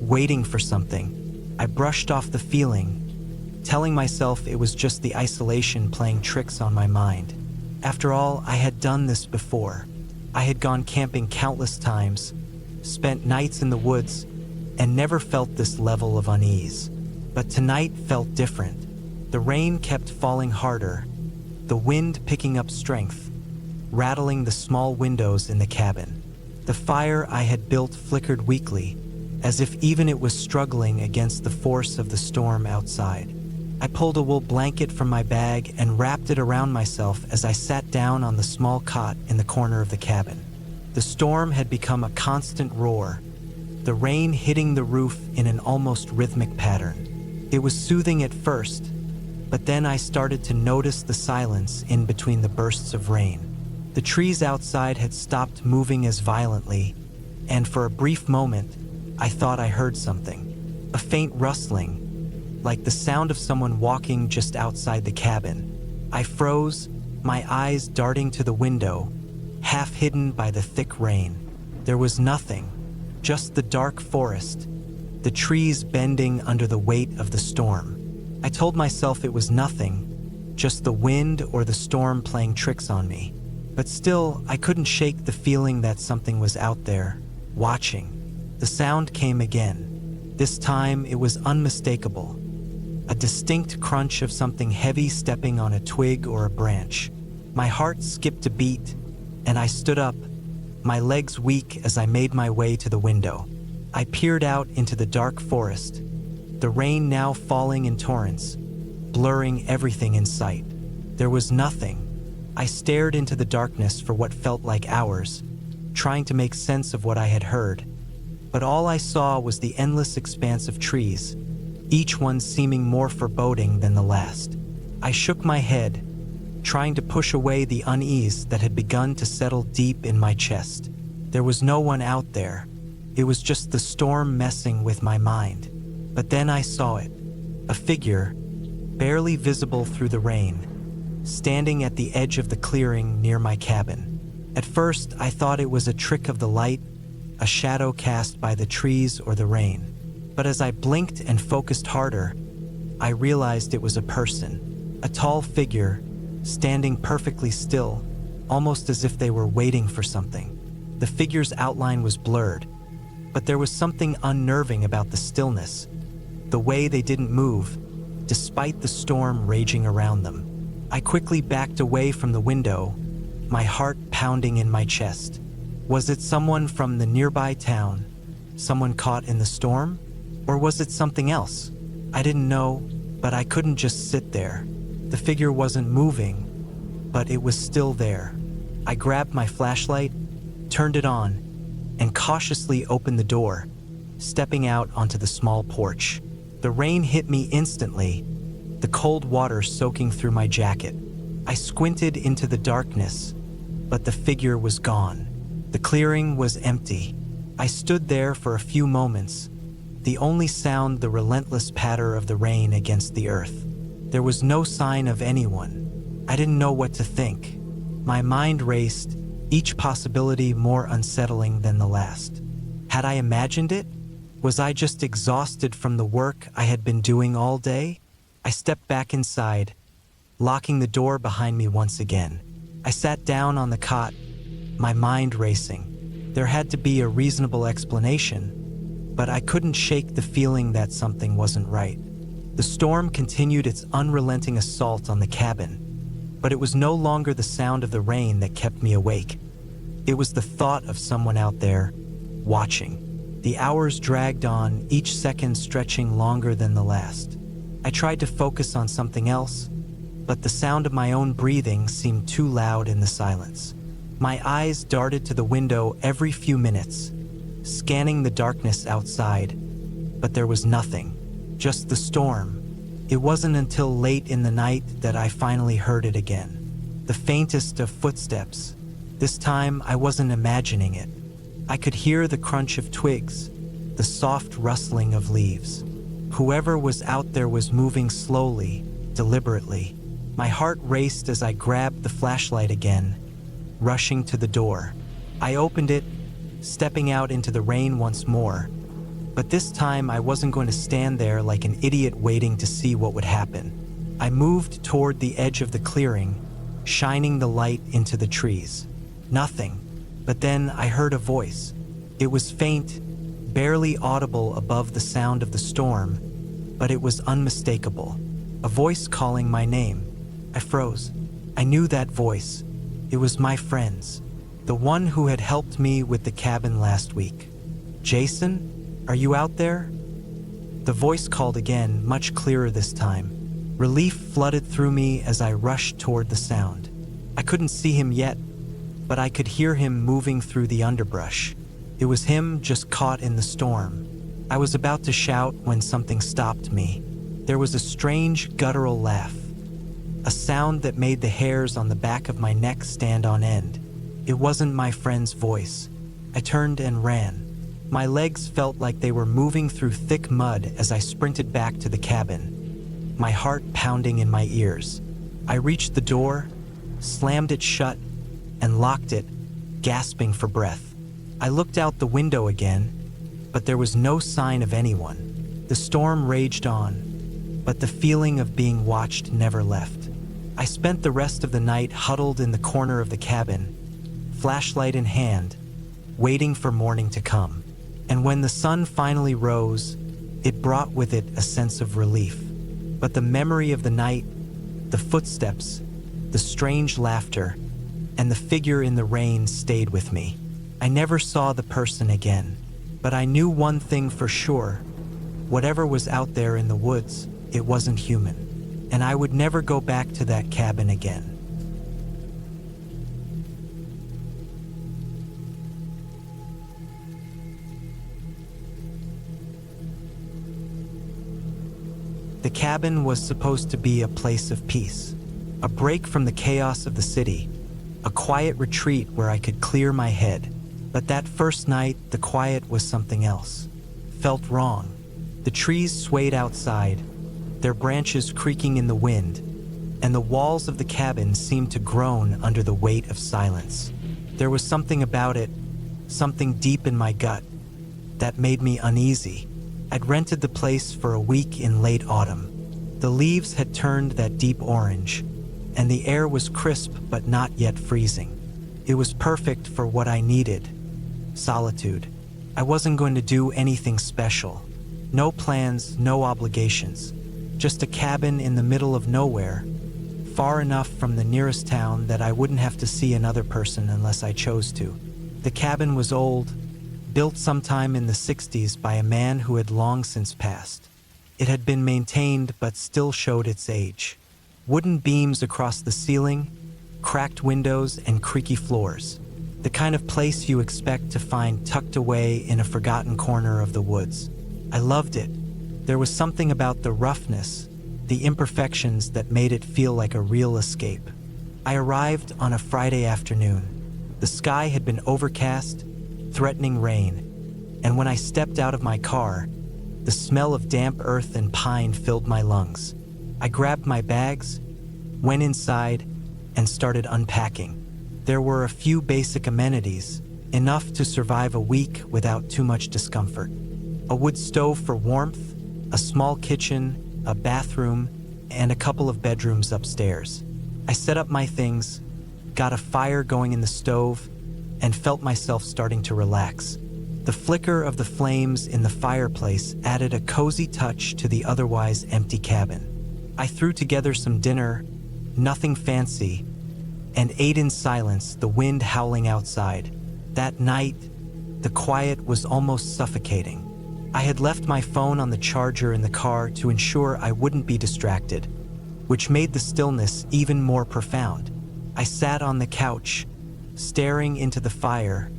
waiting for something. I brushed off the feeling, telling myself it was just the isolation playing tricks on my mind. After all, I had done this before. I had gone camping countless times, spent nights in the woods, and never felt this level of unease. But tonight felt different. The rain kept falling harder, the wind picking up strength, rattling the small windows in the cabin. The fire I had built flickered weakly, as if even it was struggling against the force of the storm outside. I pulled a wool blanket from my bag and wrapped it around myself as I sat down on the small cot in the corner of the cabin. The storm had become a constant roar, the rain hitting the roof in an almost rhythmic pattern. It was soothing at first, but then I started to notice the silence in between the bursts of rain. The trees outside had stopped moving as violently, and for a brief moment, I thought I heard something. A faint rustling, like the sound of someone walking just outside the cabin. I froze, my eyes darting to the window, half hidden by the thick rain. There was nothing, just the dark forest, the trees bending under the weight of the storm. I told myself it was nothing, just the wind or the storm playing tricks on me. But still, I couldn't shake the feeling that something was out there, watching. The sound came again. This time, it was unmistakable. A distinct crunch of something heavy stepping on a twig or a branch. My heart skipped a beat, and I stood up, my legs weak as I made my way to the window. I peered out into the dark forest, the rain now falling in torrents, blurring everything in sight. There was nothing. I stared into the darkness for what felt like hours, trying to make sense of what I had heard. But all I saw was the endless expanse of trees, each one seeming more foreboding than the last. I shook my head, trying to push away the unease that had begun to settle deep in my chest. There was no one out there. It was just the storm messing with my mind. But then I saw it, a figure, barely visible through the rain, standing at the edge of the clearing near my cabin. At first, I thought it was a trick of the light, a shadow cast by the trees or the rain. But as I blinked and focused harder, I realized it was a person, a tall figure, standing perfectly still, almost as if they were waiting for something. The figure's outline was blurred, but there was something unnerving about the stillness, the way they didn't move, despite the storm raging around them. I quickly backed away from the window, my heart pounding in my chest. Was it someone from the nearby town, someone caught in the storm? Or was it something else? I didn't know, but I couldn't just sit there. The figure wasn't moving, but it was still there. I grabbed my flashlight, turned it on, and cautiously opened the door, stepping out onto the small porch. The rain hit me instantly, the cold water soaking through my jacket. I squinted into the darkness, but the figure was gone. The clearing was empty. I stood there for a few moments, the only sound the relentless patter of the rain against the earth. There was no sign of anyone. I didn't know what to think. My mind raced, each possibility more unsettling than the last. Had I imagined it? Was I just exhausted from the work I had been doing all day? I stepped back inside, locking the door behind me once again. I sat down on the cot, my mind racing. There had to be a reasonable explanation, but I couldn't shake the feeling that something wasn't right. The storm continued its unrelenting assault on the cabin, but it was no longer the sound of the rain that kept me awake. It was the thought of someone out there, watching. The hours dragged on, each second stretching longer than the last. I tried to focus on something else, but the sound of my own breathing seemed too loud in the silence. My eyes darted to the window every few minutes, scanning the darkness outside, but there was nothing, just the storm. It wasn't until late in the night that I finally heard it again. The faintest of footsteps. This time I wasn't imagining it. I could hear the crunch of twigs, the soft rustling of leaves. Whoever was out there was moving slowly, deliberately. My heart raced as I grabbed the flashlight again, rushing to the door. I opened it, stepping out into the rain once more. But this time I wasn't going to stand there like an idiot waiting to see what would happen. I moved toward the edge of the clearing, shining the light into the trees. Nothing. But then I heard a voice. It was faint, barely audible above the sound of the storm, but it was unmistakable. A voice calling my name. I froze. I knew that voice. It was my friend's, the one who had helped me with the cabin last week. Jason, are you out there? The voice called again, much clearer this time. Relief flooded through me as I rushed toward the sound. I couldn't see him yet, but I could hear him moving through the underbrush. It was him, just caught in the storm. I was about to shout when something stopped me. There was a strange, guttural laugh, a sound that made the hairs on the back of my neck stand on end. It wasn't my friend's voice. I turned and ran. My legs felt like they were moving through thick mud as I sprinted back to the cabin, my heart pounding in my ears. I reached the door, slammed it shut, and locked it, gasping for breath. I looked out the window again, but there was no sign of anyone. The storm raged on, but the feeling of being watched never left. I spent the rest of the night huddled in the corner of the cabin, flashlight in hand, waiting for morning to come. And when the sun finally rose, it brought with it a sense of relief. But the memory of the night, the footsteps, the strange laughter, and the figure in the rain stayed with me. I never saw the person again, but I knew one thing for sure. Whatever was out there in the woods, it wasn't human, and I would never go back to that cabin again. The cabin was supposed to be a place of peace, a break from the chaos of the city, a quiet retreat where I could clear my head. But that first night, the quiet was something else. Felt wrong. The trees swayed outside, their branches creaking in the wind, and the walls of the cabin seemed to groan under the weight of silence. There was something about it, something deep in my gut that made me uneasy. I'd rented the place for a week in late autumn. The leaves had turned that deep orange, and the air was crisp but not yet freezing. It was perfect for what I needed: solitude. I wasn't going to do anything special. No plans, no obligations. Just a cabin in the middle of nowhere, far enough from the nearest town that I wouldn't have to see another person unless I chose to. The cabin was old, built sometime in the 60s by a man who had long since passed. It had been maintained but still showed its age. Wooden beams across the ceiling, cracked windows, and creaky floors. The kind of place you expect to find tucked away in a forgotten corner of the woods. I loved it. There was something about the roughness, the imperfections that made it feel like a real escape. I arrived on a Friday afternoon. The sky had been overcast, threatening rain, and when I stepped out of my car, the smell of damp earth and pine filled my lungs. I grabbed my bags, went inside, and started unpacking. There were a few basic amenities, enough to survive a week without too much discomfort. A wood stove for warmth, a small kitchen, a bathroom, and a couple of bedrooms upstairs. I set up my things, got a fire going in the stove, and felt myself starting to relax. The flicker of the flames in the fireplace added a cozy touch to the otherwise empty cabin. I threw together some dinner, nothing fancy, and ate in silence, the wind howling outside. That night, the quiet was almost suffocating. I had left my phone on the charger in the car to ensure I wouldn't be distracted, which made the stillness even more profound. I sat on the couch, staring into the fire,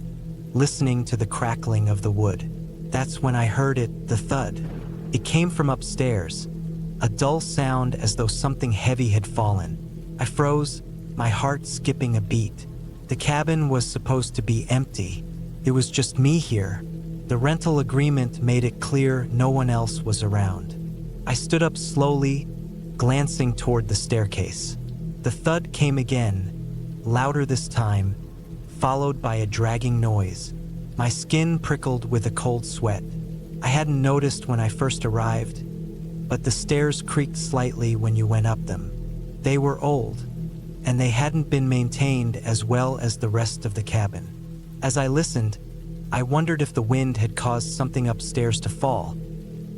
listening to the crackling of the wood. That's when I heard it, the thud. It came from upstairs, a dull sound as though something heavy had fallen. I froze, my heart skipping a beat. The cabin was supposed to be empty. It was just me here. The rental agreement made it clear no one else was around. I stood up slowly, glancing toward the staircase. The thud came again, louder this time, followed by a dragging noise. My skin prickled with a cold sweat. I hadn't noticed when I first arrived, but the stairs creaked slightly when you went up them. They were old, and they hadn't been maintained as well as the rest of the cabin. As I listened, I wondered if the wind had caused something upstairs to fall,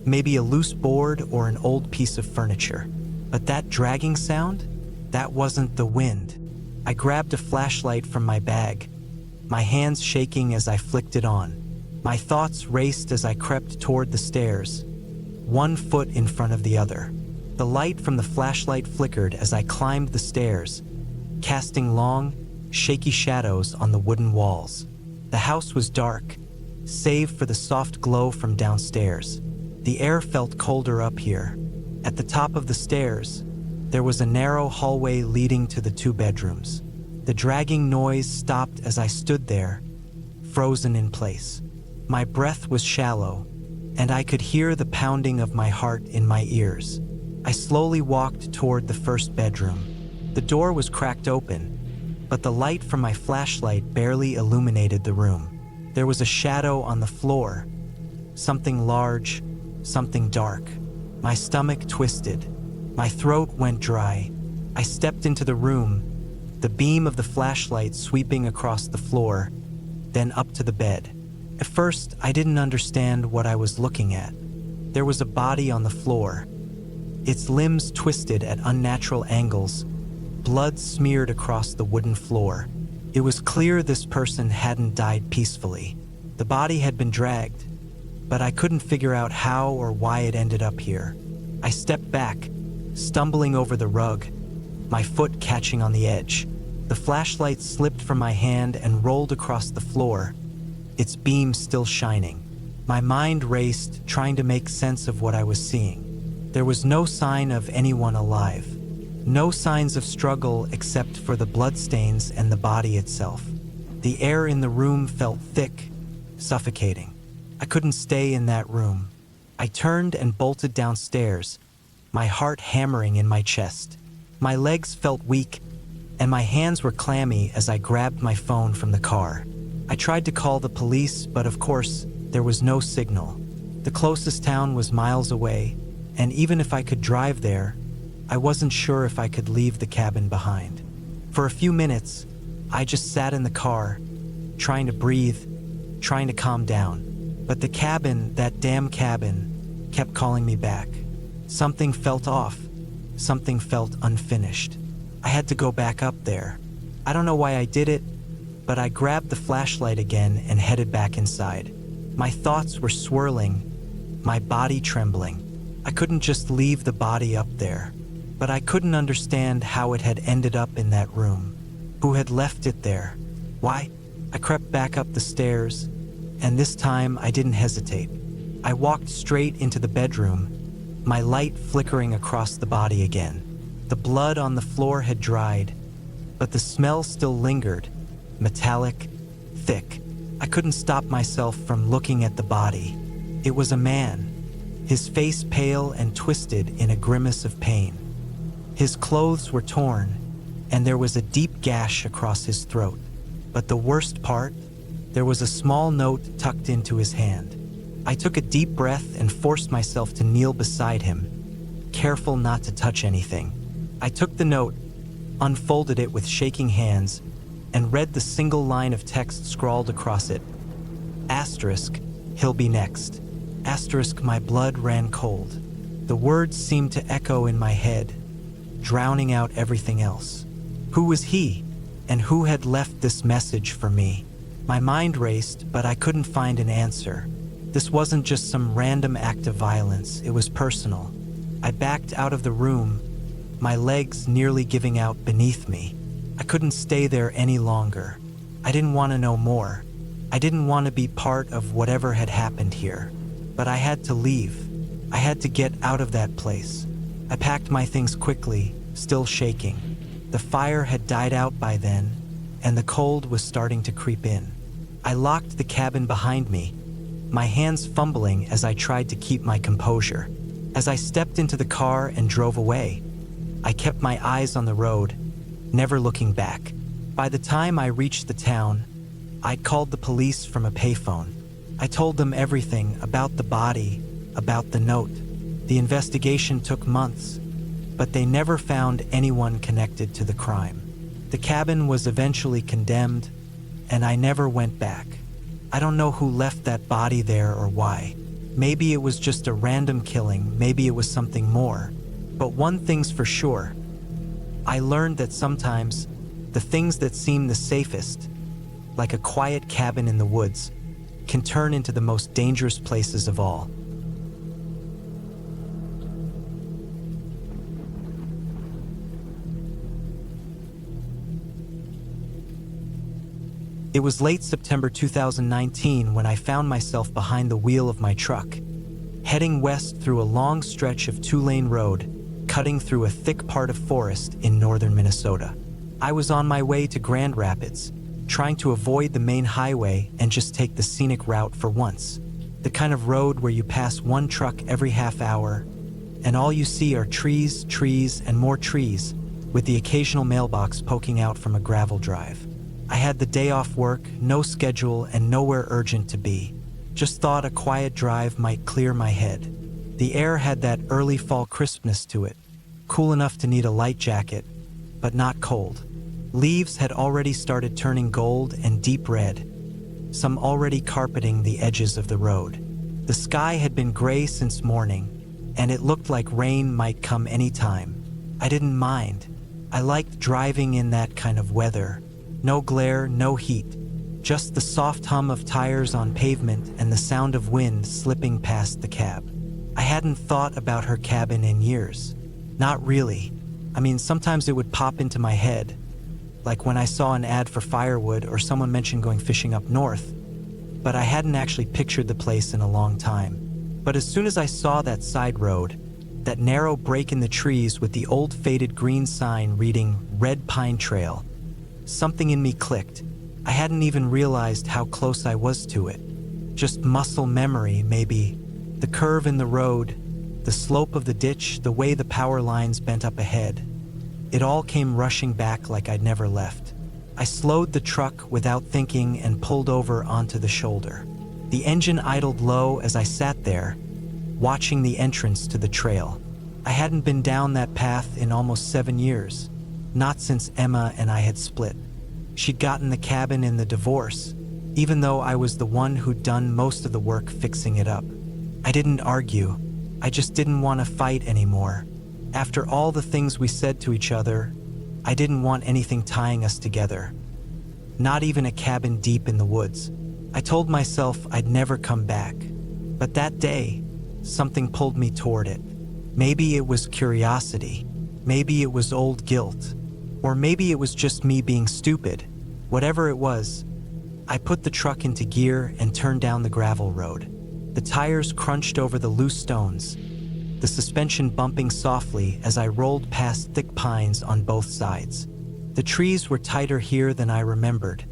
maybe a loose board or an old piece of furniture. But that dragging sound? That wasn't the wind. I grabbed a flashlight from my bag, my hands shaking as I flicked it on. My thoughts raced as I crept toward the stairs, one foot in front of the other. The light from the flashlight flickered as I climbed the stairs, casting long, shaky shadows on the wooden walls. The house was dark, save for the soft glow from downstairs. The air felt colder up here. At the top of the stairs, there was a narrow hallway leading to the 2 bedrooms. The dragging noise stopped as I stood there, frozen in place. My breath was shallow, and I could hear the pounding of my heart in my ears. I slowly walked toward the first bedroom. The door was cracked open, but the light from my flashlight barely illuminated the room. There was a shadow on the floor, something large, something dark. My stomach twisted. My throat went dry. I stepped into the room, the beam of the flashlight sweeping across the floor, then up to the bed. At first, I didn't understand what I was looking at. There was a body on the floor, its limbs twisted at unnatural angles, blood smeared across the wooden floor. It was clear this person hadn't died peacefully. The body had been dragged, but I couldn't figure out how or why it ended up here. I stepped back, stumbling over the rug, my foot catching on the edge. The flashlight slipped from my hand and rolled across the floor, its beam still shining. My mind raced, trying to make sense of what I was seeing. There was no sign of anyone alive. No signs of struggle except for the bloodstains and the body itself. The air in the room felt thick, suffocating. I couldn't stay in that room. I turned and bolted downstairs, my heart hammering in my chest. My legs felt weak, and my hands were clammy as I grabbed my phone from the car. I tried to call the police, but of course, there was no signal. The closest town was miles away, and even if I could drive there, I wasn't sure if I could leave the cabin behind. For a few minutes, I just sat in the car, trying to breathe, trying to calm down. But the cabin, that damn cabin, kept calling me back. Something felt off. Something felt unfinished. I had to go back up there. I don't know why I did it, but I grabbed the flashlight again and headed back inside. My thoughts were swirling, my body trembling. I couldn't just leave the body up there, but I couldn't understand how it had ended up in that room. Who had left it there? Why? I crept back up the stairs, and this time I didn't hesitate. I walked straight into the bedroom, my light flickering across the body again. The blood on the floor had dried, but the smell still lingered, metallic, thick. I couldn't stop myself from looking at the body. It was a man, his face pale and twisted in a grimace of pain. His clothes were torn, and there was a deep gash across his throat. But the worst part, there was a small note tucked into his hand. I took a deep breath and forced myself to kneel beside him, careful not to touch anything. I took the note, unfolded it with shaking hands, and read the single line of text scrawled across it. Asterisk, he'll be next. Asterisk, my blood ran cold. The words seemed to echo in my head, drowning out everything else. Who was he, and who had left this message for me? My mind raced, but I couldn't find an answer. This wasn't just some random act of violence, it was personal. I backed out of the room, my legs nearly giving out beneath me. I couldn't stay there any longer. I didn't want to know more. I didn't want to be part of whatever had happened here. But I had to leave. I had to get out of that place. I packed my things quickly, still shaking. The fire had died out by then, and the cold was starting to creep in. I locked the cabin behind me, my hands fumbling as I tried to keep my composure. As I stepped into the car and drove away, I kept my eyes on the road, never looking back. By the time I reached the town, I'd called the police from a payphone. I told them everything about the body, about the note. The investigation took months, but they never found anyone connected to the crime. The cabin was eventually condemned, and I never went back. I don't know who left that body there or why. Maybe it was just a random killing, maybe it was something more. But one thing's for sure. I learned that sometimes the things that seem the safest, like a quiet cabin in the woods, can turn into the most dangerous places of all. It was late September 2019 when I found myself behind the wheel of my truck, heading west through a long stretch of two-lane road, cutting through a thick part of forest in northern Minnesota. I was on my way to Grand Rapids, trying to avoid the main highway and just take the scenic route for once. The kind of road where you pass one truck every half hour, and all you see are trees, trees, and more trees, with the occasional mailbox poking out from a gravel drive. I had the day off work, no schedule, and nowhere urgent to be. Just thought a quiet drive might clear my head. The air had that early fall crispness to it, cool enough to need a light jacket, but not cold. Leaves had already started turning gold and deep red, some already carpeting the edges of the road. The sky had been gray since morning, and it looked like rain might come any time. I didn't mind. I liked driving in that kind of weather. No glare, no heat, just the soft hum of tires on pavement and the sound of wind slipping past the cab. I hadn't thought about her cabin in years. Not really. I mean, sometimes it would pop into my head, like when I saw an ad for firewood or someone mentioned going fishing up north, but I hadn't actually pictured the place in a long time. But as soon as I saw that side road, that narrow break in the trees with the old faded green sign reading Red Pine Trail, something in me clicked. I hadn't even realized how close I was to it. Just muscle memory, maybe. The curve in the road, the slope of the ditch, the way the power lines bent up ahead. It all came rushing back like I'd never left. I slowed the truck without thinking and pulled over onto the shoulder. The engine idled low as I sat there, watching the entrance to the trail. I hadn't been down that path in almost 7 years, not since Emma and I had split. She'd gotten the cabin in the divorce, even though I was the one who'd done most of the work fixing it up. I didn't argue. I just didn't want to fight anymore. After all the things we said to each other, I didn't want anything tying us together. Not even a cabin deep in the woods. I told myself I'd never come back. But that day, something pulled me toward it. Maybe it was curiosity. Maybe it was old guilt. Or maybe it was just me being stupid. Whatever it was, I put the truck into gear and turned down the gravel road. The tires crunched over the loose stones, the suspension bumping softly as I rolled past thick pines on both sides. The trees were tighter here than I remembered,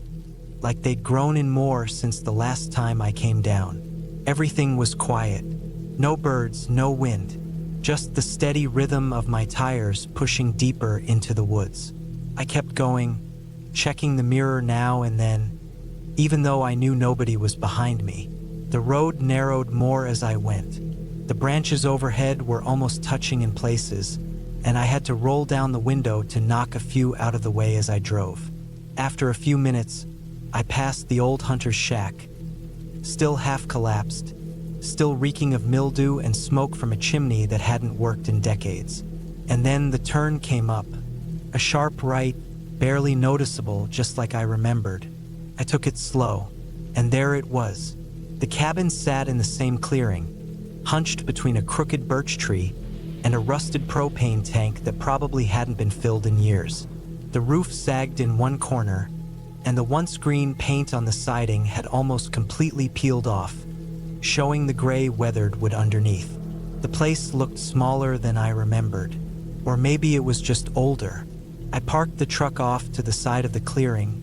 like they'd grown in more since the last time I came down. Everything was quiet. No birds, no wind, just the steady rhythm of my tires pushing deeper into the woods. I kept going, checking the mirror now and then, even though I knew nobody was behind me. The road narrowed more as I went. The branches overhead were almost touching in places, and I had to roll down the window to knock a few out of the way as I drove. After a few minutes, I passed the old hunter's shack, still half collapsed, still reeking of mildew and smoke from a chimney that hadn't worked in decades. And then the turn came up, a sharp right, barely noticeable, just like I remembered. I took it slow, and there it was. The cabin sat in the same clearing, hunched between a crooked birch tree and a rusted propane tank that probably hadn't been filled in years. The roof sagged in one corner, and the once green paint on the siding had almost completely peeled off, showing the gray weathered wood underneath. The place looked smaller than I remembered, or maybe it was just older. I parked the truck off to the side of the clearing,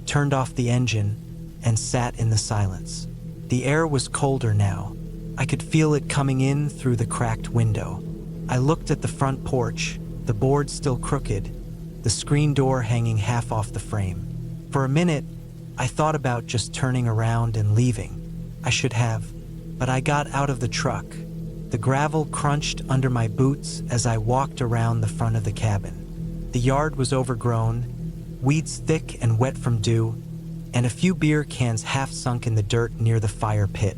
turned off the engine, and sat in the silence. The air was colder now. I could feel it coming in through the cracked window. I looked at the front porch, the board still crooked, the screen door hanging half off the frame. For a minute, I thought about just turning around and leaving. I should have, but I got out of the truck. The gravel crunched under my boots as I walked around the front of the cabin. The yard was overgrown, weeds thick and wet from dew, and a few beer cans half sunk in the dirt near the fire pit.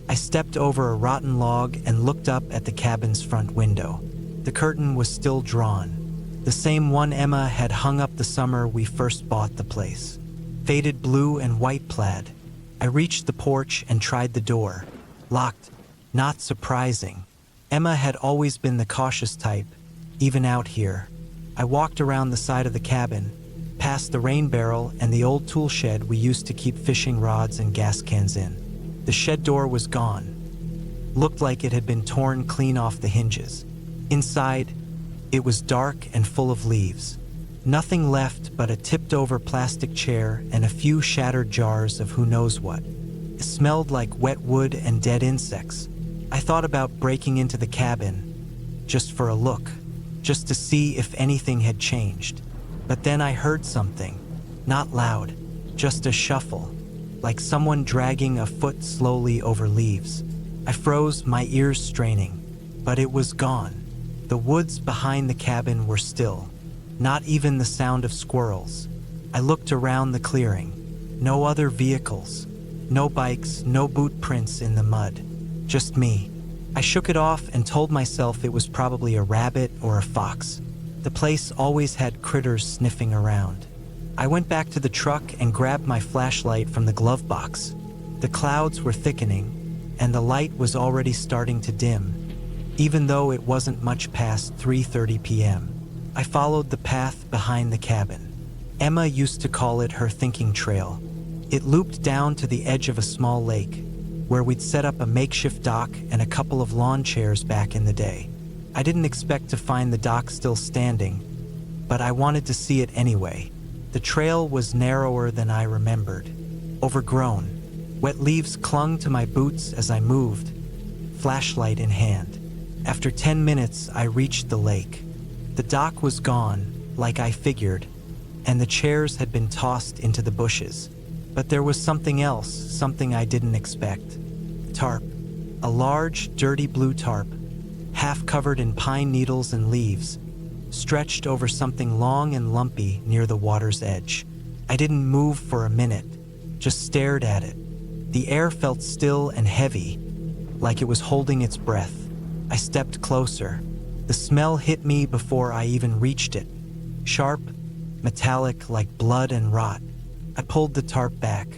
I stepped over a rotten log and looked up at the cabin's front window. The curtain was still drawn, the same one Emma had hung up the summer we first bought the place. Faded blue and white plaid. I reached the porch and tried the door. Locked. Not surprising. Emma had always been the cautious type, even out here. I walked around the side of the cabin, past the rain barrel and the old tool shed we used to keep fishing rods and gas cans in. The shed door was gone. Looked like it had been torn clean off the hinges. Inside, it was dark and full of leaves. Nothing left but a tipped-over plastic chair and a few shattered jars of who knows what. It smelled like wet wood and dead insects. I thought about breaking into the cabin, just for a look, just to see if anything had changed. But then I heard something, not loud, just a shuffle, like someone dragging a foot slowly over leaves. I froze, my ears straining, but it was gone. The woods behind the cabin were still. Not even the sound of squirrels. I looked around the clearing. No other vehicles. No bikes, no boot prints in the mud. Just me. I shook it off and told myself it was probably a rabbit or a fox. The place always had critters sniffing around. I went back to the truck and grabbed my flashlight from the glove box. The clouds were thickening, and the light was already starting to dim, even though it wasn't much past 3:30 p.m. I followed the path behind the cabin. Emma used to call it her thinking trail. It looped down to the edge of a small lake, where we'd set up a makeshift dock and a couple of lawn chairs back in the day. I didn't expect to find the dock still standing, but I wanted to see it anyway. The trail was narrower than I remembered, overgrown. Wet leaves clung to my boots as I moved, flashlight in hand. After 10 minutes, I reached the lake. The dock was gone, like I figured, and the chairs had been tossed into the bushes. But there was something else, something I didn't expect. Tarp. A large, dirty blue tarp, half covered in pine needles and leaves, stretched over something long and lumpy near the water's edge. I didn't move for a minute, just stared at it. The air felt still and heavy, like it was holding its breath. I stepped closer. The smell hit me before I even reached it. Sharp, metallic like blood and rot. I pulled the tarp back.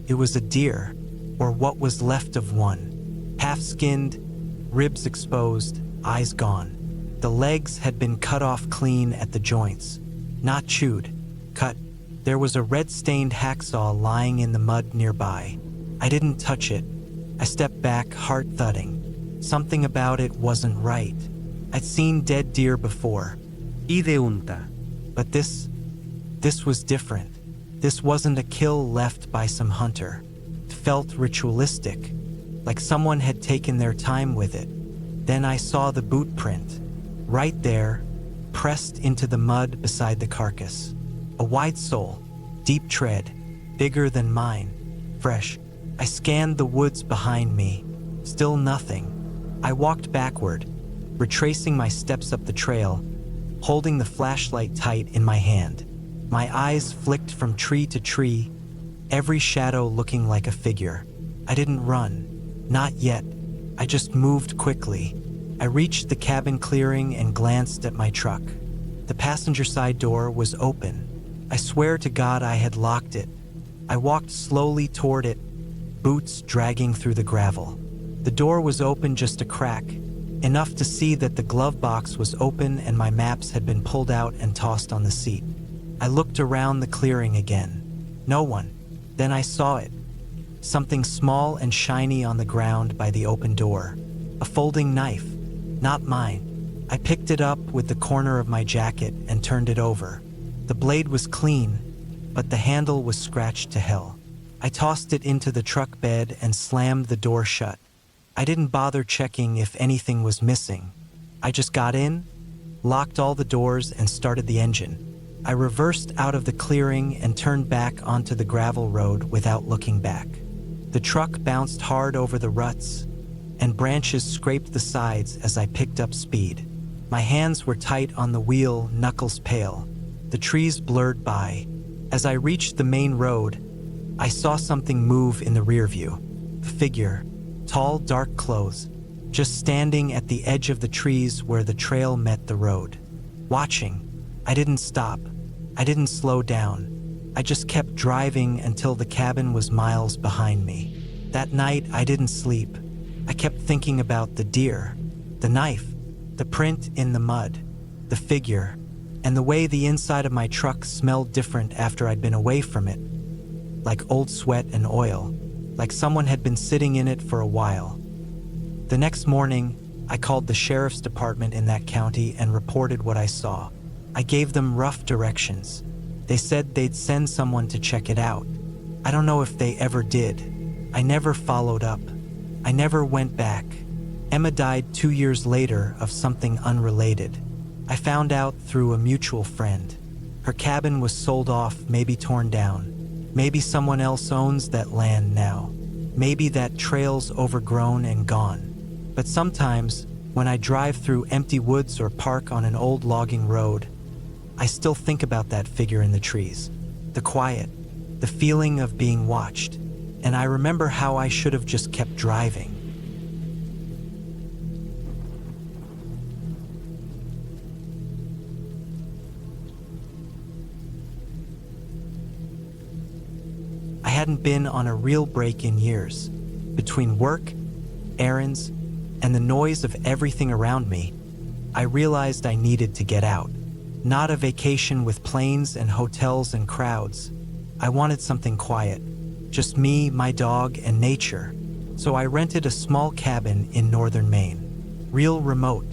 It was a deer, or what was left of one. Half-skinned, ribs exposed, eyes gone. The legs had been cut off clean at the joints. Not chewed, cut. There was a red-stained hacksaw lying in the mud nearby. I didn't touch it. I stepped back, heart thudding. Something about it wasn't right. I'd seen dead deer before. Y de unta. But this was different. This wasn't a kill left by some hunter. It felt ritualistic, like someone had taken their time with it. Then I saw the boot print, right there, pressed into the mud beside the carcass. A wide sole, deep tread, bigger than mine, fresh. I scanned the woods behind me. Still nothing. I walked backward, retracing my steps up the trail, holding the flashlight tight in my hand. My eyes flicked from tree to tree, every shadow looking like a figure. I didn't run. Not yet. I just moved quickly. I reached the cabin clearing and glanced at my truck. The passenger side door was open. I swear to God I had locked it. I walked slowly toward it, boots dragging through the gravel. The door was open just a crack, enough to see that the glove box was open and my maps had been pulled out and tossed on the seat. I looked around the clearing again. No one. Then I saw it. Something small and shiny on the ground by the open door. A folding knife. Not mine. I picked it up with the corner of my jacket and turned it over. The blade was clean, but the handle was scratched to hell. I tossed it into the truck bed and slammed the door shut. I didn't bother checking if anything was missing. I just got in, locked all the doors, and started the engine. I reversed out of the clearing and turned back onto the gravel road without looking back. The truck bounced hard over the ruts, and branches scraped the sides as I picked up speed. My hands were tight on the wheel, knuckles pale. The trees blurred by. As I reached the main road, I saw something move in the rear view. A figure, tall, dark clothes, just standing at the edge of the trees where the trail met the road. Watching. I didn't stop. I didn't slow down. I just kept driving until the cabin was miles behind me. That night, I didn't sleep. I kept thinking about the deer, the knife, the print in the mud, the figure, and the way the inside of my truck smelled different after I'd been away from it. Like old sweat and oil, like someone had been sitting in it for a while. The next morning, I called the sheriff's department in that county and reported what I saw. I gave them rough directions. They said they'd send someone to check it out. I don't know if they ever did. I never followed up. I never went back. Emma died 2 years later of something unrelated. I found out through a mutual friend. Her cabin was sold off, maybe torn down. Maybe someone else owns that land now. Maybe that trail's overgrown and gone. But sometimes, when I drive through empty woods or park on an old logging road, I still think about that figure in the trees. The quiet, the feeling of being watched. And I remember how I should have just kept driving. I hadn't been on a real break in years. Between work, errands, and the noise of everything around me, I realized I needed to get out. Not a vacation with planes and hotels and crowds. I wanted something quiet. Just me, my dog, and nature. So I rented a small cabin in northern Maine. Real remote.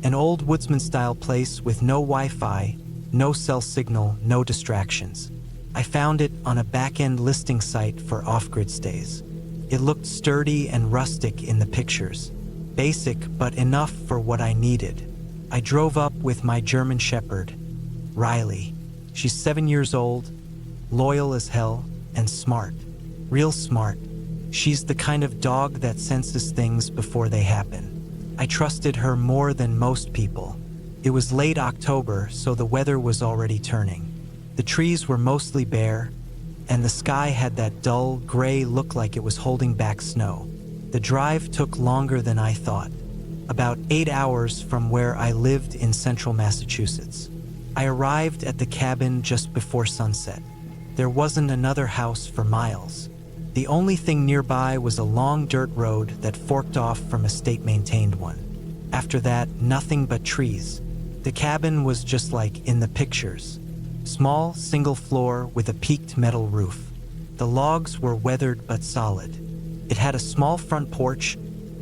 An old woodsman-style place with no Wi-Fi, no cell signal, no distractions. I found it on a back-end listing site for off-grid stays. It looked sturdy and rustic in the pictures. Basic, but enough for what I needed. I drove up with my German Shepherd, Riley. She's 7 years old, loyal as hell, and smart. Real smart. She's the kind of dog that senses things before they happen. I trusted her more than most people. It was late October, so the weather was already turning. The trees were mostly bare, and the sky had that dull, gray look like it was holding back snow. The drive took longer than I thought, about 8 hours from where I lived in central Massachusetts. I arrived at the cabin just before sunset. There wasn't another house for miles. The only thing nearby was a long dirt road that forked off from a state-maintained one. After that, nothing but trees. The cabin was just like in the pictures. Small, single floor with a peaked metal roof. The logs were weathered but solid. It had a small front porch,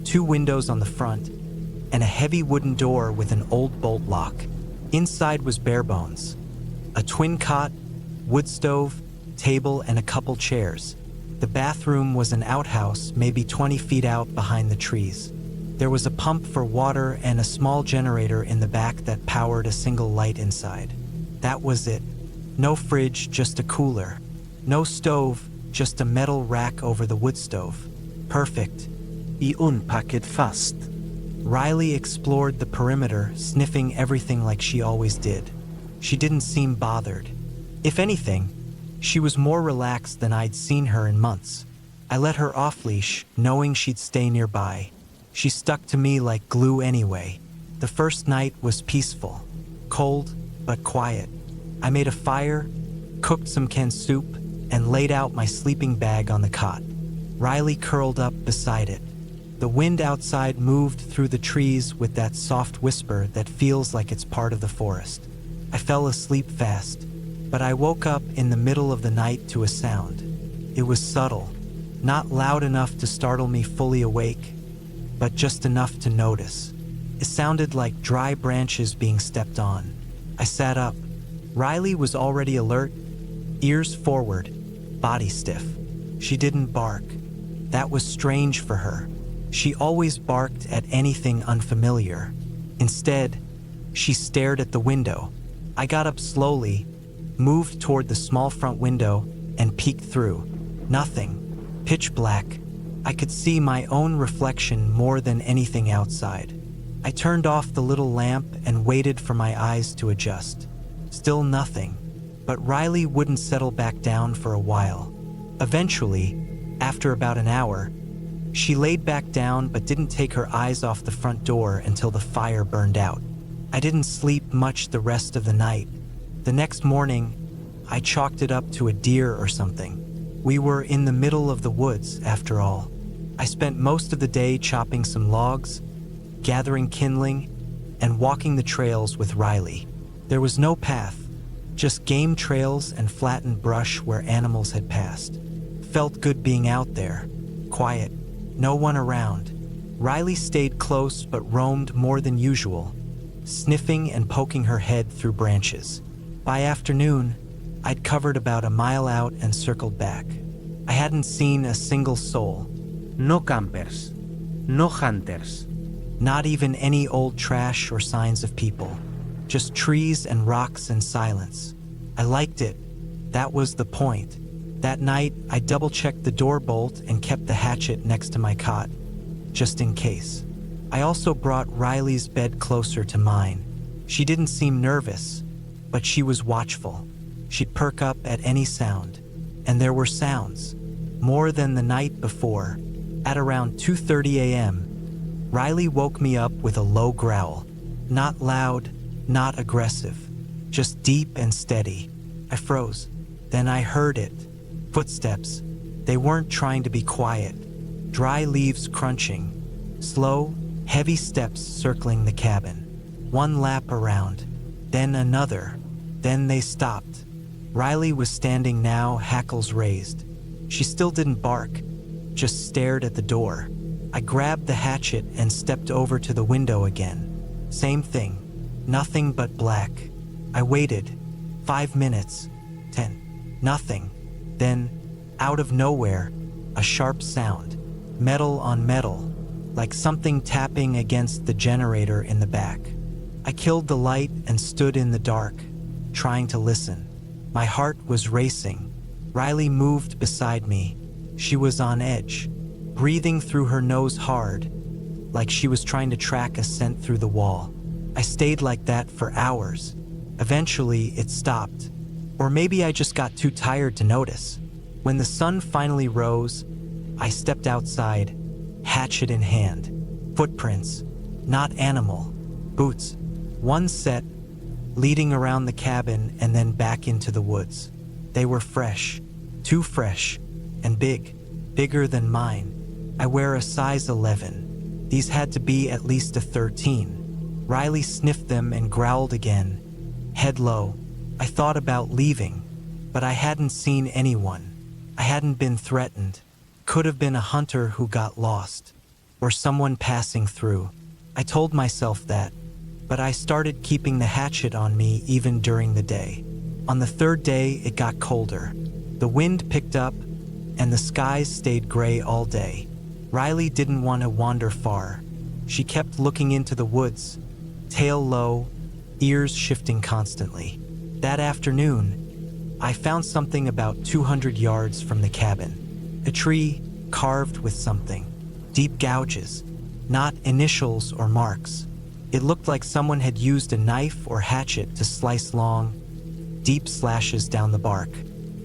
2 windows on the front, and a heavy wooden door with an old bolt lock. Inside was bare bones. A twin cot, wood stove, table, and a couple chairs. The bathroom was an outhouse, maybe 20 feet out behind the trees. There was a pump for water and a small generator in the back that powered a single light inside. That was it. No fridge, just a cooler. No stove, just a metal rack over the wood stove. Perfect. Y un paquet fast. Riley explored the perimeter, sniffing everything like she always did. She didn't seem bothered. If anything, she was more relaxed than I'd seen her in months. I let her off-leash, knowing she'd stay nearby. She stuck to me like glue anyway. The first night was peaceful, cold but quiet. I made a fire, cooked some canned soup, and laid out my sleeping bag on the cot. Riley curled up beside it. The wind outside moved through the trees with that soft whisper that feels like it's part of the forest. I fell asleep fast, but I woke up in the middle of the night to a sound. It was subtle, not loud enough to startle me fully awake, but just enough to notice. It sounded like dry branches being stepped on. I sat up. Riley was already alert, ears forward, body stiff. She didn't bark. That was strange for her. She always barked at anything unfamiliar. Instead, she stared at the window. I got up slowly, moved toward the small front window, and peeked through. Nothing. Pitch black. I could see my own reflection more than anything outside. I turned off the little lamp and waited for my eyes to adjust. Still nothing, but Riley wouldn't settle back down for a while. Eventually, after about an hour, she laid back down but didn't take her eyes off the front door until the fire burned out. I didn't sleep much the rest of the night. The next morning, I chalked it up to a deer or something. We were in the middle of the woods, after all. I spent most of the day chopping some logs, gathering kindling, and walking the trails with Riley. There was no path, just game trails and flattened brush where animals had passed. Felt good being out there, quiet, no one around. Riley stayed close but roamed more than usual, sniffing and poking her head through branches. By afternoon, I'd covered about a mile out and circled back. I hadn't seen a single soul. No campers. No hunters. Not even any old trash or signs of people. Just trees and rocks and silence. I liked it. That was the point. That night, I double-checked the door bolt and kept the hatchet next to my cot, just in case. I also brought Riley's bed closer to mine. She didn't seem nervous, but she was watchful. She'd perk up at any sound. And there were sounds, more than the night before. At around 2:30 a.m., Riley woke me up with a low growl. Not loud, not aggressive, just deep and steady. I froze. Then I heard it. Footsteps. They weren't trying to be quiet. Dry leaves crunching. Slow, heavy steps circling the cabin. One lap around, then another. Then they stopped. Riley was standing now, hackles raised. She still didn't bark, just stared at the door. I grabbed the hatchet and stepped over to the window again. Same thing. Nothing but black. I waited. 5 minutes. 10. Nothing. Then, out of nowhere, a sharp sound. Metal on metal, like something tapping against the generator in the back. I killed the light and stood in the dark, trying to listen. My heart was racing. Riley moved beside me. She was on edge, breathing through her nose hard, like she was trying to track a scent through the wall. I stayed like that for hours. Eventually, it stopped. Or maybe I just got too tired to notice. When the sun finally rose, I stepped outside, hatchet in hand. Footprints, not animal, boots. One set, leading around the cabin and then back into the woods. They were fresh, too fresh, and big, bigger than mine. I wear a size 11. These had to be at least a 13. Riley sniffed them and growled again, head low. I thought about leaving, but I hadn't seen anyone. I hadn't been threatened. Could have been a hunter who got lost, or someone passing through. I told myself that, but I started keeping the hatchet on me even during the day. On the third day, it got colder. The wind picked up, and the skies stayed gray all day. Riley didn't want to wander far. She kept looking into the woods, tail low, ears shifting constantly. That afternoon, I found something about 200 yards from the cabin. A tree carved with something. Deep gouges, not initials or marks. It looked like someone had used a knife or hatchet to slice long, deep slashes down the bark.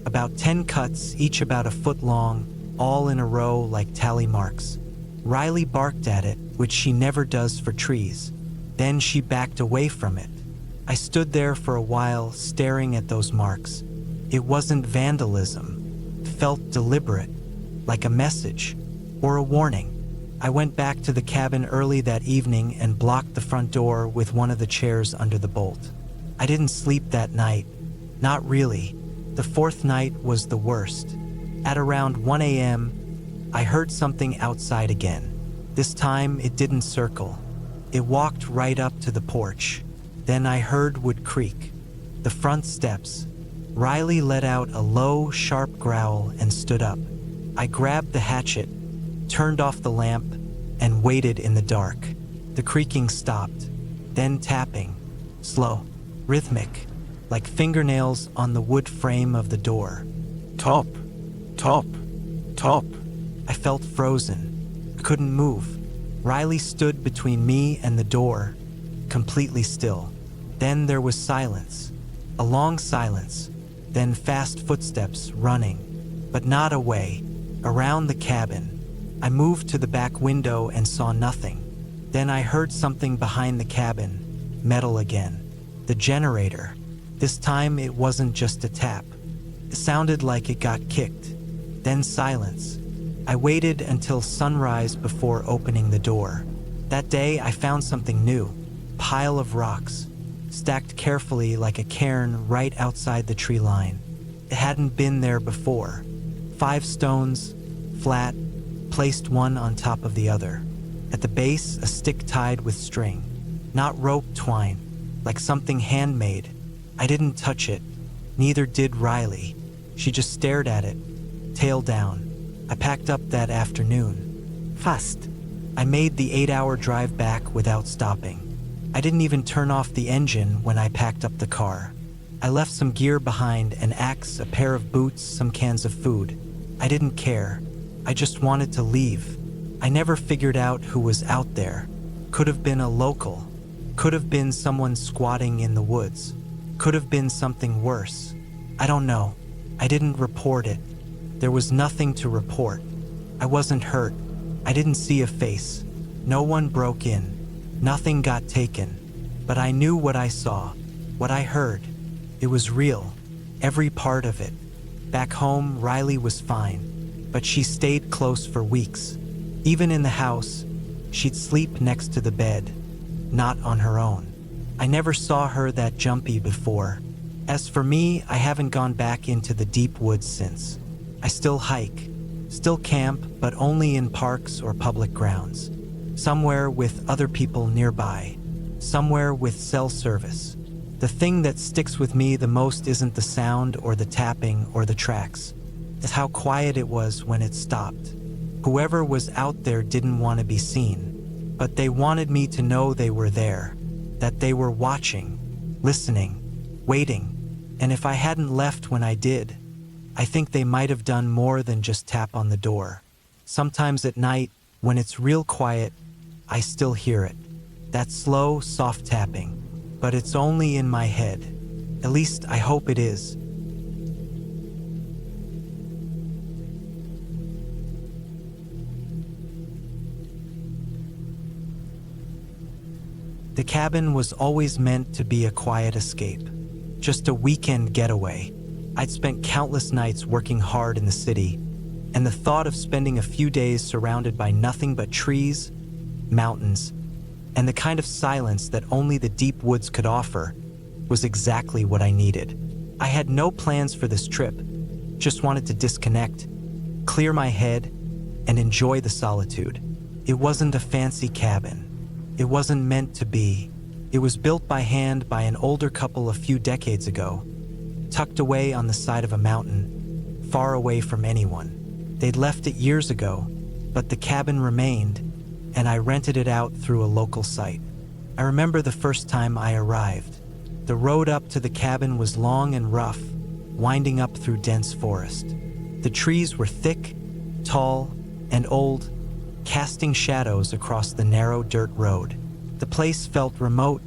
About 10 cuts, each about a foot long, all in a row like tally marks. Riley barked at it, which she never does for trees. Then she backed away from it. I stood there for a while, staring at those marks. It wasn't vandalism. It felt deliberate, like a message or a warning. I went back to the cabin early that evening and blocked the front door with one of the chairs under the bolt. I didn't sleep that night. Not really. The fourth night was the worst. At around 1 a.m., I heard something outside again. This time, it didn't circle. It walked right up to the porch. Then I heard wood creak. The front steps. Riley let out a low, sharp growl and stood up. I grabbed the hatchet, turned off the lamp, and waited in the dark. The creaking stopped, then tapping, slow, rhythmic, like fingernails on the wood frame of the door. Top, top, top. I felt frozen, couldn't move. Riley stood between me and the door, completely still. Then there was silence, a long silence, then fast footsteps running, but not away, around the cabin. I moved to the back window and saw nothing. Then I heard something behind the cabin, metal again. The generator. This time it wasn't just a tap. It sounded like it got kicked. Then silence. I waited until sunrise before opening the door. That day I found something new. Pile of rocks, stacked carefully like a cairn right outside the tree line. It hadn't been there before. 5 stones, flat, placed one on top of the other. At the base, a stick tied with string. Not rope twine, like something handmade. I didn't touch it. Neither did Riley. She just stared at it, tail down. I packed up that afternoon. Fast. I made the 8-hour drive back without stopping. I didn't even turn off the engine when I packed up the car. I left some gear behind, an axe, a pair of boots, some cans of food. I didn't care. I just wanted to leave. I never figured out who was out there. Could have been a local. Could have been someone squatting in the woods. Could have been something worse. I don't know. I didn't report it. There was nothing to report. I wasn't hurt. I didn't see a face. No one broke in. Nothing got taken. But I knew what I saw, what I heard. It was real. Every part of it. Back home, Riley was fine, but she stayed close for weeks. Even in the house, she'd sleep next to the bed, not on her own. I never saw her that jumpy before. As for me, I haven't gone back into the deep woods since. I still hike, still camp, but only in parks or public grounds. Somewhere with other people nearby. Somewhere with cell service. The thing that sticks with me the most isn't the sound or the tapping or the tracks. It's how quiet it was when it stopped. Whoever was out there didn't want to be seen, but they wanted me to know they were there, that they were watching, listening, waiting. And if I hadn't left when I did, I think they might have done more than just tap on the door. Sometimes at night, when it's real quiet, I still hear it. That slow, soft tapping. But it's only in my head. At least I hope it is. The cabin was always meant to be a quiet escape. Just a weekend getaway. I'd spent countless nights working hard in the city, and the thought of spending a few days surrounded by nothing but trees, mountains, and the kind of silence that only the deep woods could offer was exactly what I needed. I had no plans for this trip, just wanted to disconnect, clear my head, and enjoy the solitude. It wasn't a fancy cabin. It wasn't meant to be. It was built by hand by an older couple a few decades ago, tucked away on the side of a mountain, far away from anyone. They'd left it years ago, but the cabin remained, and I rented it out through a local site. I remember the first time I arrived. The road up to the cabin was long and rough, winding up through dense forest. The trees were thick, tall, and old, casting shadows across the narrow dirt road. The place felt remote,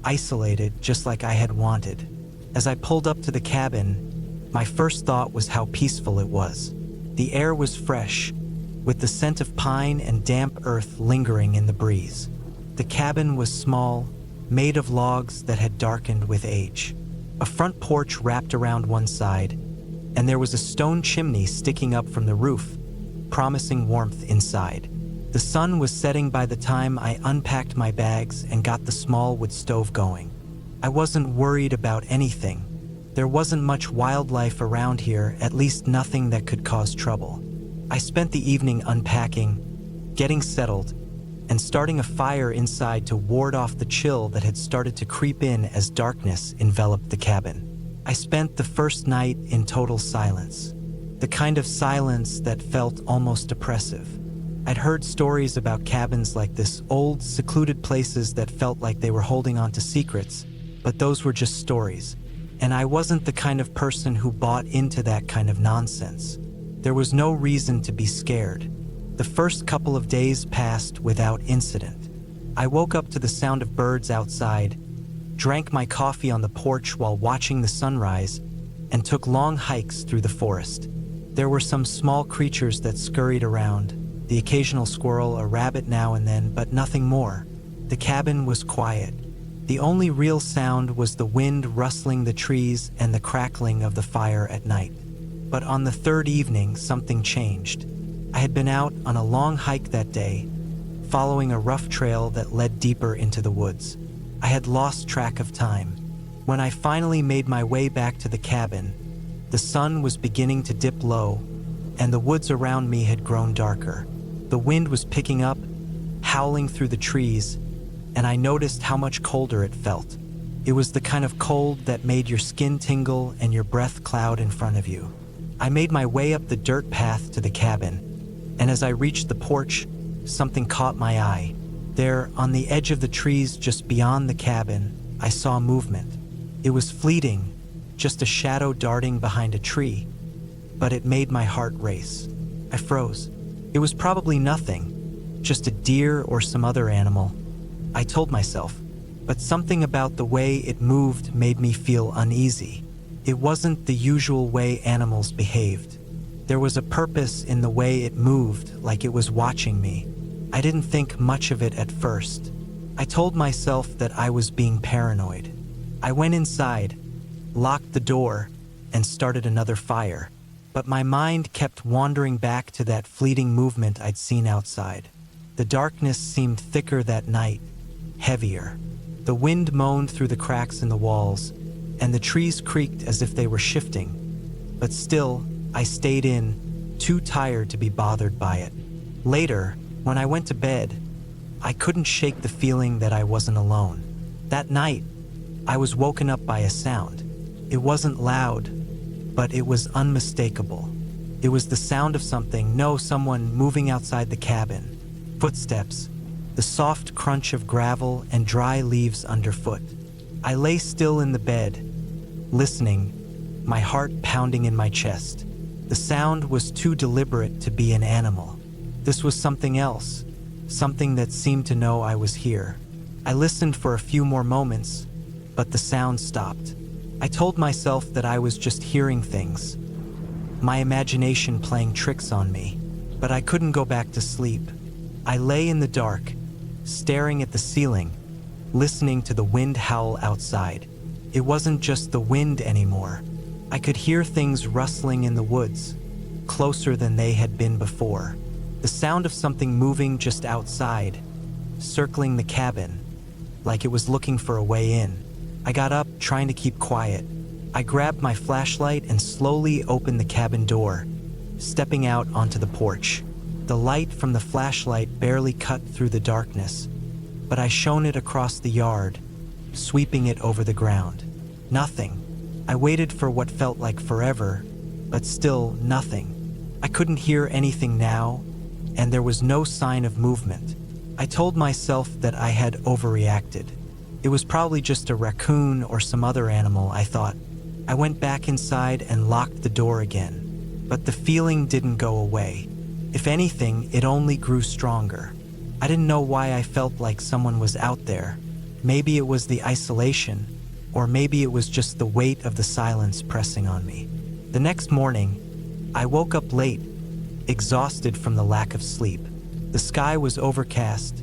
isolated, just like I had wanted. As I pulled up to the cabin, my first thought was how peaceful it was. The air was fresh, with the scent of pine and damp earth lingering in the breeze. The cabin was small, made of logs that had darkened with age. A front porch wrapped around one side, and there was a stone chimney sticking up from the roof, promising warmth inside. The sun was setting by the time I unpacked my bags and got the small wood stove going. I wasn't worried about anything. There wasn't much wildlife around here, at least nothing that could cause trouble. I spent the evening unpacking, getting settled, and starting a fire inside to ward off the chill that had started to creep in as darkness enveloped the cabin. I spent the first night in total silence, the kind of silence that felt almost oppressive. I'd heard stories about cabins like this, old, secluded places that felt like they were holding on to secrets, but those were just stories, and I wasn't the kind of person who bought into that kind of nonsense. There was no reason to be scared. The first couple of days passed without incident. I woke up to the sound of birds outside, drank my coffee on the porch while watching the sunrise, and took long hikes through the forest. There were some small creatures that scurried around, the occasional squirrel, a rabbit now and then, but nothing more. The cabin was quiet. The only real sound was the wind rustling the trees and the crackling of the fire at night. But on the third evening, something changed. I had been out on a long hike that day, following a rough trail that led deeper into the woods. I had lost track of time. When I finally made my way back to the cabin, the sun was beginning to dip low, and the woods around me had grown darker. The wind was picking up, howling through the trees, and I noticed how much colder it felt. It was the kind of cold that made your skin tingle and your breath cloud in front of you. I made my way up the dirt path to the cabin, and as I reached the porch, something caught my eye. There, on the edge of the trees just beyond the cabin, I saw movement. It was fleeting, just a shadow darting behind a tree, but it made my heart race. I froze. It was probably nothing, just a deer or some other animal, I told myself, but something about the way it moved made me feel uneasy. It wasn't the usual way animals behaved. There was a purpose in the way it moved, like it was watching me. I didn't think much of it at first. I told myself that I was being paranoid. I went inside, locked the door, and started another fire. But my mind kept wandering back to that fleeting movement I'd seen outside. The darkness seemed thicker that night, heavier. The wind moaned through the cracks in the walls, and the trees creaked as if they were shifting. But still, I stayed in, too tired to be bothered by it. Later, when I went to bed, I couldn't shake the feeling that I wasn't alone. That night, I was woken up by a sound. It wasn't loud, but it was unmistakable. It was the sound of someone moving outside the cabin. Footsteps, the soft crunch of gravel and dry leaves underfoot. I lay still in the bed, listening, my heart pounding in my chest. The sound was too deliberate to be an animal. This was something else, something that seemed to know I was here. I listened for a few more moments, but the sound stopped. I told myself that I was just hearing things, my imagination playing tricks on me, but I couldn't go back to sleep. I lay in the dark, staring at the ceiling, listening to the wind howl outside. It wasn't just the wind anymore. I could hear things rustling in the woods, closer than they had been before. The sound of something moving just outside, circling the cabin, like it was looking for a way in. I got up, trying to keep quiet. I grabbed my flashlight and slowly opened the cabin door, stepping out onto the porch. The light from the flashlight barely cut through the darkness, but I shone it across the yard, sweeping it over the ground. Nothing. I waited for what felt like forever, but still nothing. I couldn't hear anything now, and there was no sign of movement. I told myself that I had overreacted. It was probably just a raccoon or some other animal, I thought. I went back inside and locked the door again, but the feeling didn't go away. If anything, it only grew stronger. I didn't know why I felt like someone was out there. Maybe it was the isolation, or maybe it was just the weight of the silence pressing on me. The next morning, I woke up late, exhausted from the lack of sleep. The sky was overcast,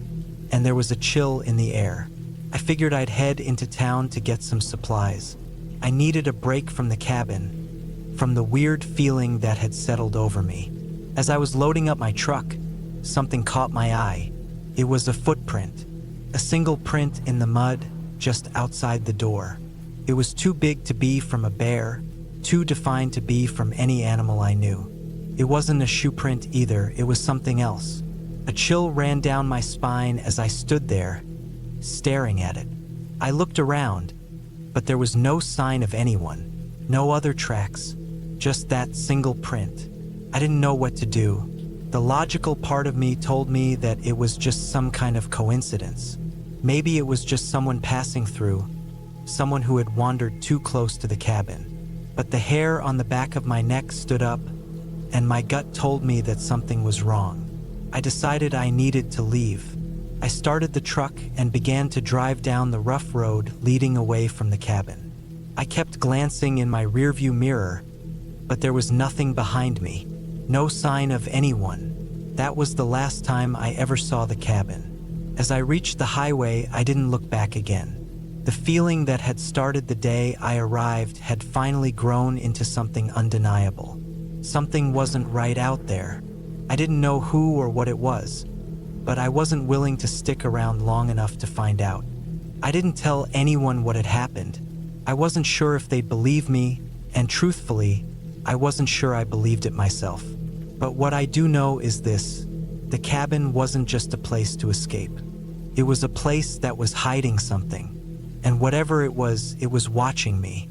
and there was a chill in the air. I figured I'd head into town to get some supplies. I needed a break from the cabin, from the weird feeling that had settled over me. As I was loading up my truck, something caught my eye. It was a footprint, a single print in the mud just outside the door. It was too big to be from a bear, too defined to be from any animal I knew. It wasn't a shoe print either, it was something else. A chill ran down my spine as I stood there, staring at it. I looked around, but there was no sign of anyone, no other tracks, just that single print. I didn't know what to do. The logical part of me told me that it was just some kind of coincidence. Maybe it was just someone passing through, someone who had wandered too close to the cabin. But the hair on the back of my neck stood up, and my gut told me that something was wrong. I decided I needed to leave. I started the truck and began to drive down the rough road leading away from the cabin. I kept glancing in my rearview mirror, but there was nothing behind me. No sign of anyone. That was the last time I ever saw the cabin. As I reached the highway, I didn't look back again. The feeling that had started the day I arrived had finally grown into something undeniable. Something wasn't right out there. I didn't know who or what it was, but I wasn't willing to stick around long enough to find out. I didn't tell anyone what had happened. I wasn't sure if they'd believe me, and truthfully, I wasn't sure I believed it myself. But what I do know is this: the cabin wasn't just a place to escape. It was a place that was hiding something, and whatever it was watching me.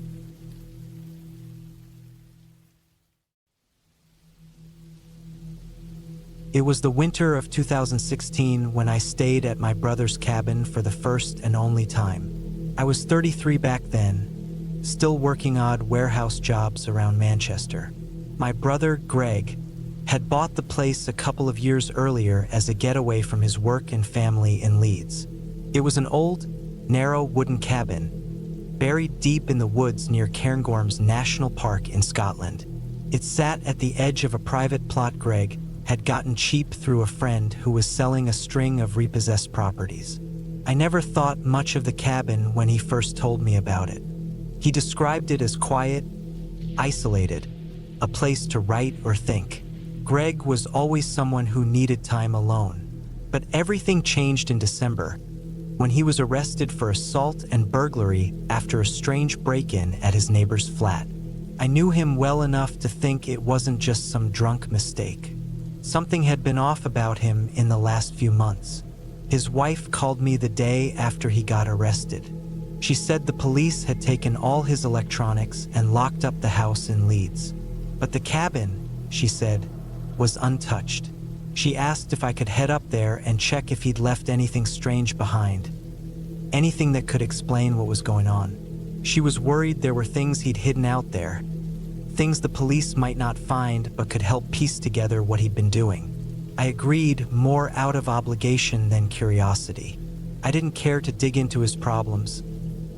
It was the winter of 2016 when I stayed at my brother's cabin for the first and only time. I was 33 back then, still working odd warehouse jobs around Manchester. My brother, Greg, had bought the place a couple of years earlier as a getaway from his work and family in Leeds. It was an old, narrow wooden cabin, buried deep in the woods near Cairngorms National Park in Scotland. It sat at the edge of a private plot Greg had gotten cheap through a friend who was selling a string of repossessed properties. I never thought much of the cabin when he first told me about it. He described it as quiet, isolated, a place to write or think. Greg was always someone who needed time alone. But everything changed in December, when he was arrested for assault and burglary after a strange break-in at his neighbor's flat. I knew him well enough to think it wasn't just some drunk mistake. Something had been off about him in the last few months. His wife called me the day after he got arrested. She said the police had taken all his electronics and locked up the house in Leeds. But the cabin, she said, was untouched. She asked if I could head up there and check if he'd left anything strange behind, anything that could explain what was going on. She was worried there were things he'd hidden out there, things the police might not find but could help piece together what he'd been doing. I agreed, more out of obligation than curiosity. I didn't care to dig into his problems,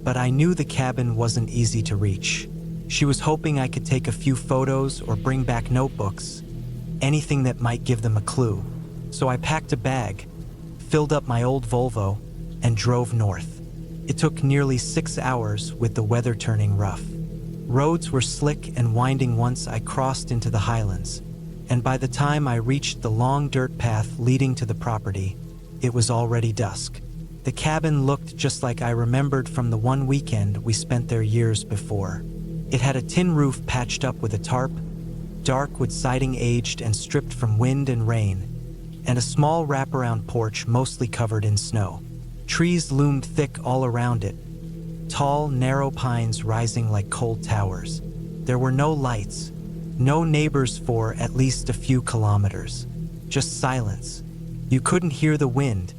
but I knew the cabin wasn't easy to reach. She was hoping I could take a few photos or bring back notebooks, anything that might give them a clue. So I packed a bag, filled up my old Volvo, and drove north. It took nearly 6 hours with the weather turning rough. Roads were slick and winding once I crossed into the highlands, and by the time I reached the long dirt path leading to the property, it was already dusk. The cabin looked just like I remembered from the one weekend we spent there years before. It had a tin roof patched up with a tarp, dark wood siding aged and stripped from wind and rain, and a small wraparound porch mostly covered in snow. Trees loomed thick all around it, tall, narrow pines rising like cold towers. There were no lights, no neighbors for at least a few kilometers. Just silence. You couldn't hear the wind,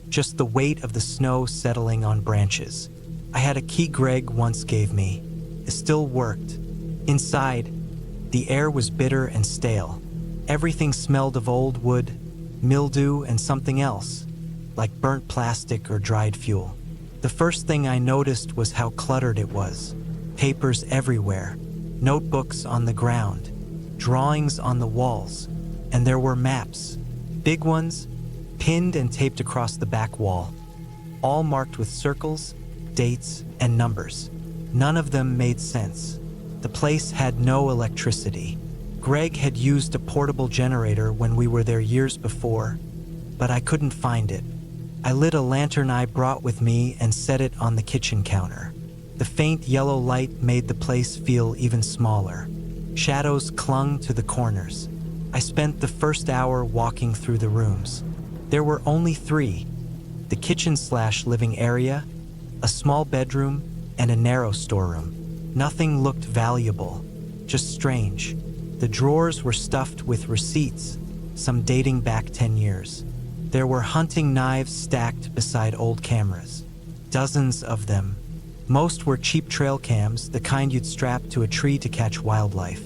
just the weight of the snow settling on branches. I had a key Greg once gave me. It still worked. Inside, the air was bitter and stale. Everything smelled of old wood, mildew, and something else, like burnt plastic or dried fuel. The first thing I noticed was how cluttered it was. Papers everywhere, notebooks on the ground, drawings on the walls, and there were maps, big ones, pinned and taped across the back wall, all marked with circles, dates, and numbers. None of them made sense. The place had no electricity. Greg had used a portable generator when we were there years before, but I couldn't find it. I lit a lantern I brought with me and set it on the kitchen counter. The faint yellow light made the place feel even smaller. Shadows clung to the corners. I spent the first hour walking through the rooms. There were only 3: the kitchen/living area, a small bedroom, and a narrow storeroom. Nothing looked valuable, just strange. The drawers were stuffed with receipts, some dating back 10 years. There were hunting knives stacked beside old cameras. Dozens of them. Most were cheap trail cams, the kind you'd strap to a tree to catch wildlife.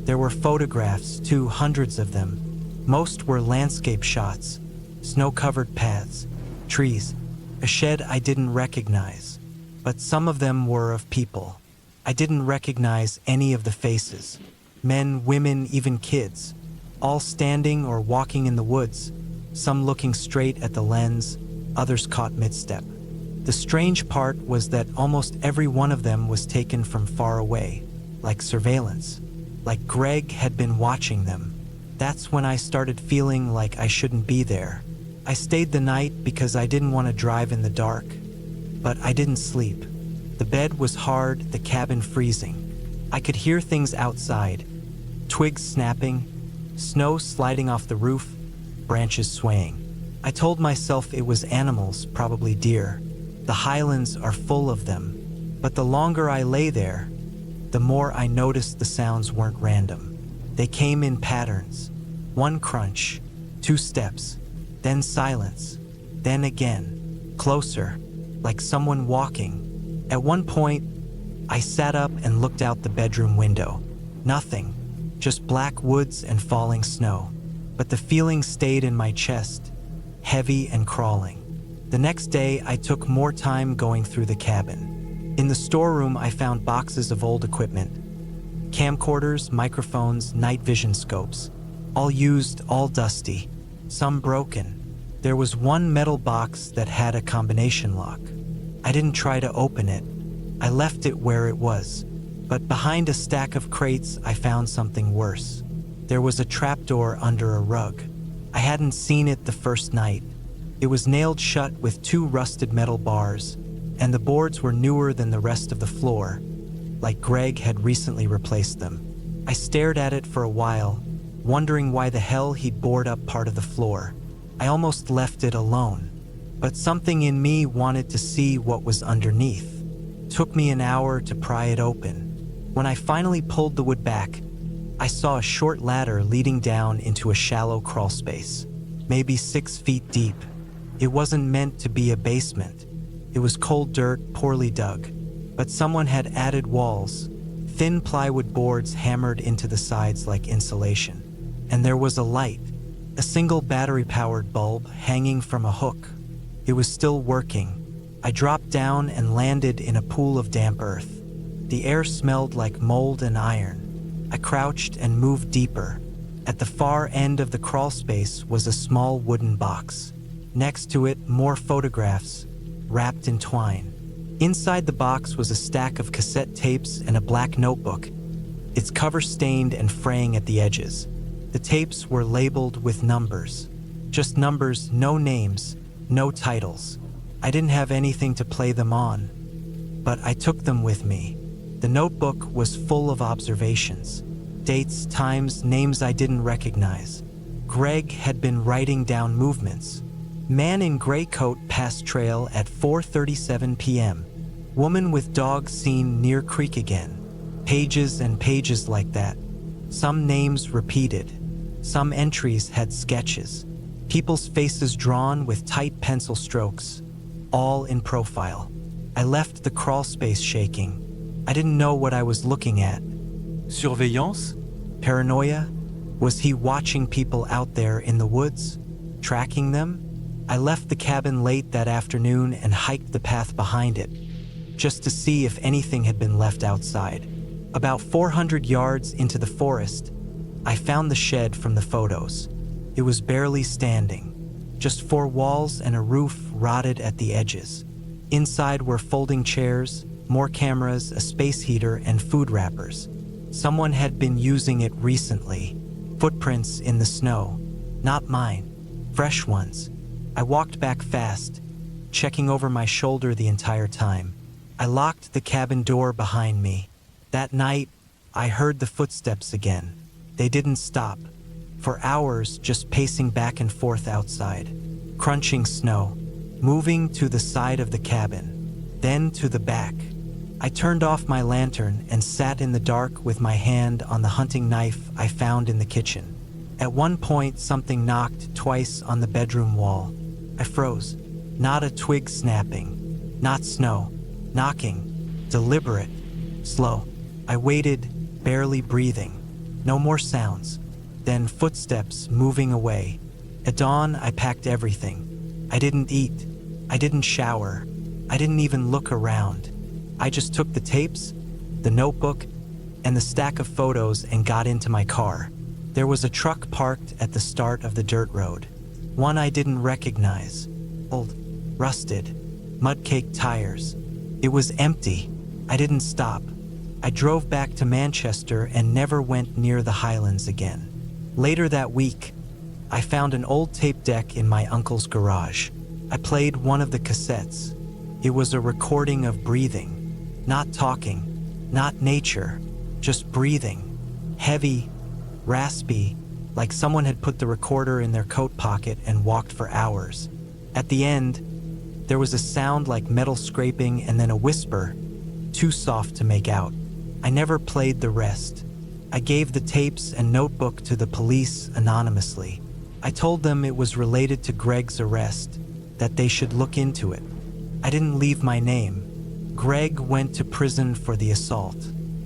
There were photographs, too, hundreds of them. Most were landscape shots, snow-covered paths, trees, a shed I didn't recognize. But some of them were of people. I didn't recognize any of the faces. Men, women, even kids, all standing or walking in the woods, some looking straight at the lens, others caught mid-step. The strange part was that almost every one of them was taken from far away, like surveillance, like Greg had been watching them. That's when I started feeling like I shouldn't be there. I stayed the night because I didn't want to drive in the dark, but I didn't sleep. The bed was hard, the cabin freezing. I could hear things outside, twigs snapping, snow sliding off the roof, branches swaying. I told myself it was animals, probably deer. The highlands are full of them. But the longer I lay there, the more I noticed the sounds weren't random. They came in patterns. 1 crunch, 2 steps, then silence, then again, closer, like someone walking. At one point, I sat up and looked out the bedroom window. Nothing, just black woods and falling snow. But the feeling stayed in my chest, heavy and crawling. The next day, I took more time going through the cabin. In the storeroom, I found boxes of old equipment. Camcorders, microphones, night vision scopes. All used, all dusty, some broken. There was one metal box that had a combination lock. I didn't try to open it. I left it where it was. But behind a stack of crates, I found something worse. There was a trapdoor under a rug. I hadn't seen it the first night. It was nailed shut with 2 rusted metal bars, and the boards were newer than the rest of the floor, like Greg had recently replaced them. I stared at it for a while, wondering why the hell he'd board up part of the floor. I almost left it alone, but something in me wanted to see what was underneath. Took me an hour to pry it open. When I finally pulled the wood back, I saw a short ladder leading down into a shallow crawl space, maybe 6 feet deep. It wasn't meant to be a basement. It was cold dirt, poorly dug. but someone had added walls, thin plywood boards hammered into the sides like insulation. And there was a light, a single battery-powered bulb hanging from a hook. It was still working. I dropped down and landed in a pool of damp earth. The air smelled like mold and iron. I crouched and moved deeper. At the far end of the crawl space was a small wooden box. Next to it, more photographs, wrapped in twine. Inside the box was a stack of cassette tapes and a black notebook, its cover stained and fraying at the edges. The tapes were labeled with numbers. Just numbers, no names, no titles. I didn't have anything to play them on, but I took them with me. The notebook was full of observations. Dates, times, names I didn't recognize. Greg had been writing down movements. Man in gray coat passed trail at 4:37 p.m. Woman with dog seen near creek again. Pages and pages like that. Some names repeated. Some entries had sketches. People's faces drawn with tight pencil strokes. All in profile. I left the crawl space shaking. I didn't know what I was looking at. Surveillance? Paranoia? Was he watching people out there in the woods? Tracking them? I left the cabin late that afternoon and hiked the path behind it, just to see if anything had been left outside. About 400 yards into the forest, I found the shed from the photos. It was barely standing, just 4 walls and a roof rotted at the edges. Inside were folding chairs, more cameras, a space heater, and food wrappers. Someone had been using it recently. Footprints in the snow. Not mine. Fresh ones. I walked back fast, checking over my shoulder the entire time. I locked the cabin door behind me. That night, I heard the footsteps again. They didn't stop. For hours, just pacing back and forth outside. Crunching snow. Moving to the side of the cabin. Then to the back. I turned off my lantern and sat in the dark with my hand on the hunting knife I found in the kitchen. At one point, something knocked twice on the bedroom wall. I froze. Not a twig snapping. Not snow. Knocking. Deliberate. Slow. I waited, barely breathing. No more sounds. Then footsteps moving away. At dawn, I packed everything. I didn't eat. I didn't shower. I didn't even look around. I just took the tapes, the notebook, and the stack of photos and got into my car. There was a truck parked at the start of the dirt road. One I didn't recognize. Old, rusted, mud-caked tires. It was empty. I didn't stop. I drove back to Manchester and never went near the Highlands again. Later that week, I found an old tape deck in my uncle's garage. I played one of the cassettes. It was a recording of breathing. Not talking, not nature, just breathing. Heavy, raspy, like someone had put the recorder in their coat pocket and walked for hours. At the end, there was a sound like metal scraping and then a whisper, too soft to make out. I never played the rest. I gave the tapes and notebook to the police anonymously. I told them it was related to Greg's arrest, that they should look into it. I didn't leave my name. Greg went to prison for the assault.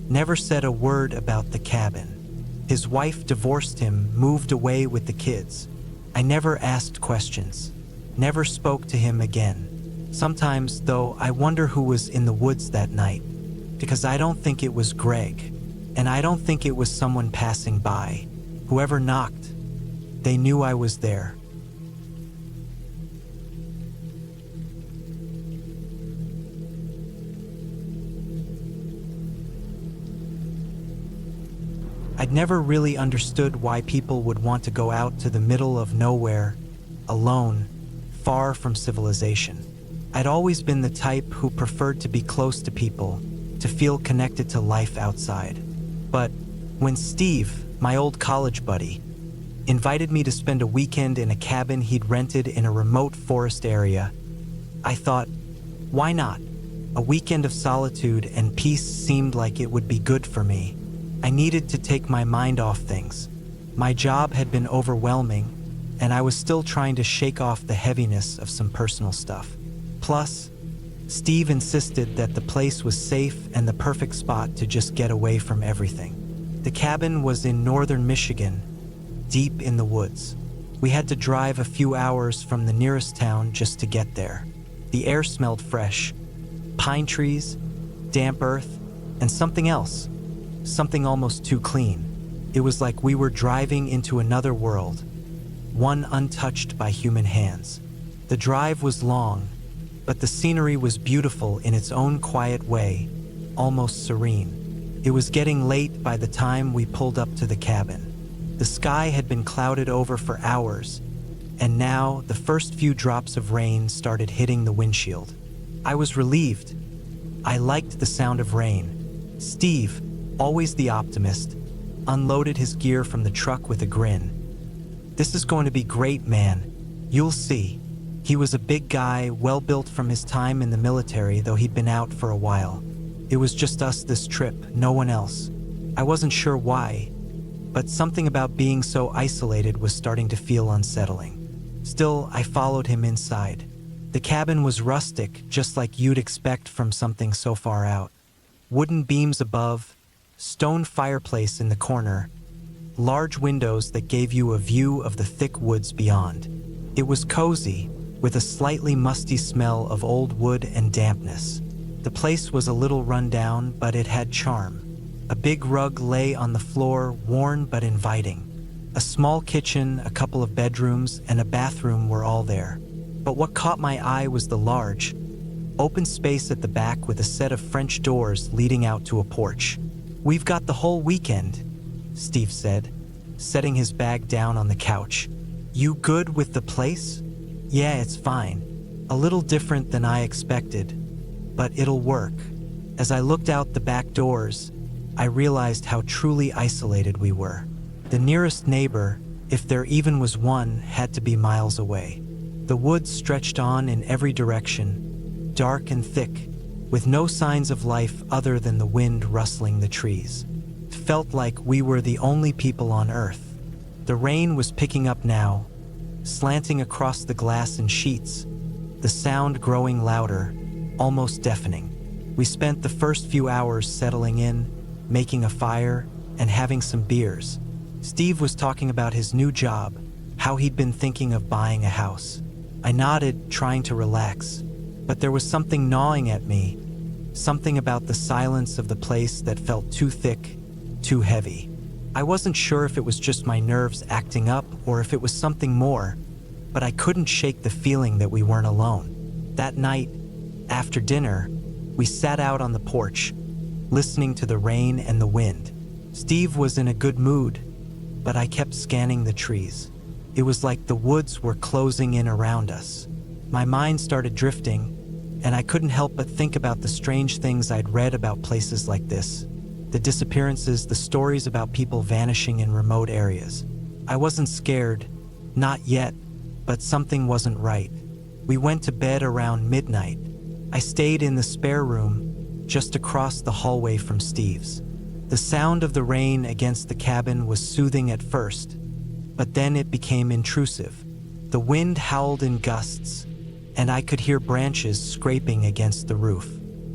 Never said a word about the cabin. His wife divorced him, moved away with the kids. I never asked questions. Never spoke to him again. Sometimes, though, I wonder who was in the woods that night. Because I don't think it was Greg. And I don't think it was someone passing by. Whoever knocked, they knew I was there. I'd never really understood why people would want to go out to the middle of nowhere, alone, far from civilization. I'd always been the type who preferred to be close to people, to feel connected to life outside. But when Steve, my old college buddy, invited me to spend a weekend in a cabin he'd rented in a remote forest area, I thought, why not? A weekend of solitude and peace seemed like it would be good for me. I needed to take my mind off things. My job had been overwhelming, and I was still trying to shake off the heaviness of some personal stuff. Plus, Steve insisted that the place was safe and the perfect spot to just get away from everything. The cabin was in northern Michigan, deep in the woods. We had to drive a few hours from the nearest town just to get there. The air smelled fresh, pine trees, damp earth, and something else, something almost too clean. It was like we were driving into another world, one untouched by human hands. The drive was long, but the scenery was beautiful in its own quiet way, almost serene. It was getting late by the time we pulled up to the cabin. The sky had been clouded over for hours, and now the first few drops of rain started hitting the windshield. I was relieved. I liked the sound of rain. Steve, always the optimist, unloaded his gear from the truck with a grin. "This is going to be great, man. You'll see." He was a big guy, well-built from his time in the military, though he'd been out for a while. It was just us this trip, no one else. I wasn't sure why, but something about being so isolated was starting to feel unsettling. Still, I followed him inside. The cabin was rustic, just like you'd expect from something so far out. Wooden beams above, stone fireplace in the corner, large windows that gave you a view of the thick woods beyond. It was cozy, with a slightly musty smell of old wood and dampness. The place was a little run down, but it had charm. A big rug lay on the floor, worn but inviting. A small kitchen, a couple of bedrooms, and a bathroom were all there. But what caught my eye was the large, open space at the back with a set of French doors leading out to a porch. "We've got the whole weekend," Steve said, setting his bag down on the couch. "You good with the place?" "Yeah, it's fine. A little different than I expected, but it'll work." As I looked out the back doors, I realized how truly isolated we were. The nearest neighbor, if there even was one, had to be miles away. The woods stretched on in every direction, dark and thick, with no signs of life other than the wind rustling the trees. It felt like we were the only people on Earth. The rain was picking up now, slanting across the glass in sheets, the sound growing louder, almost deafening. We spent the first few hours settling in, making a fire, and having some beers. Steve was talking about his new job, how he'd been thinking of buying a house. I nodded, trying to relax, but there was something gnawing at me, something about the silence of the place that felt too thick, too heavy. I wasn't sure if it was just my nerves acting up or if it was something more, but I couldn't shake the feeling that we weren't alone. That night, after dinner, we sat out on the porch, listening to the rain and the wind. Steve was in a good mood, but I kept scanning the trees. It was like the woods were closing in around us. My mind started drifting, and I couldn't help but think about the strange things I'd read about places like this. The disappearances, the stories about people vanishing in remote areas. I wasn't scared, not yet, but something wasn't right. We went to bed around midnight. I stayed in the spare room, just across the hallway from Steve's. The sound of the rain against the cabin was soothing at first, but then it became intrusive. The wind howled in gusts, and I could hear branches scraping against the roof.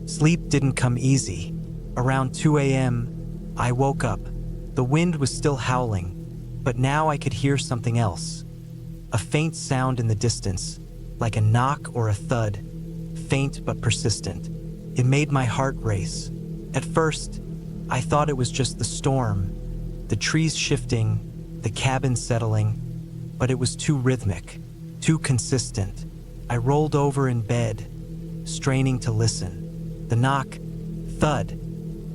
Sleep didn't come easy. Around 2 a.m., I woke up. The wind was still howling, but now I could hear something else. A faint sound in the distance, like a knock or a thud, faint but persistent. It made my heart race. At first, I thought it was just the storm, the trees shifting, the cabin settling, but it was too rhythmic, too consistent. I rolled over in bed, straining to listen. The knock, thud,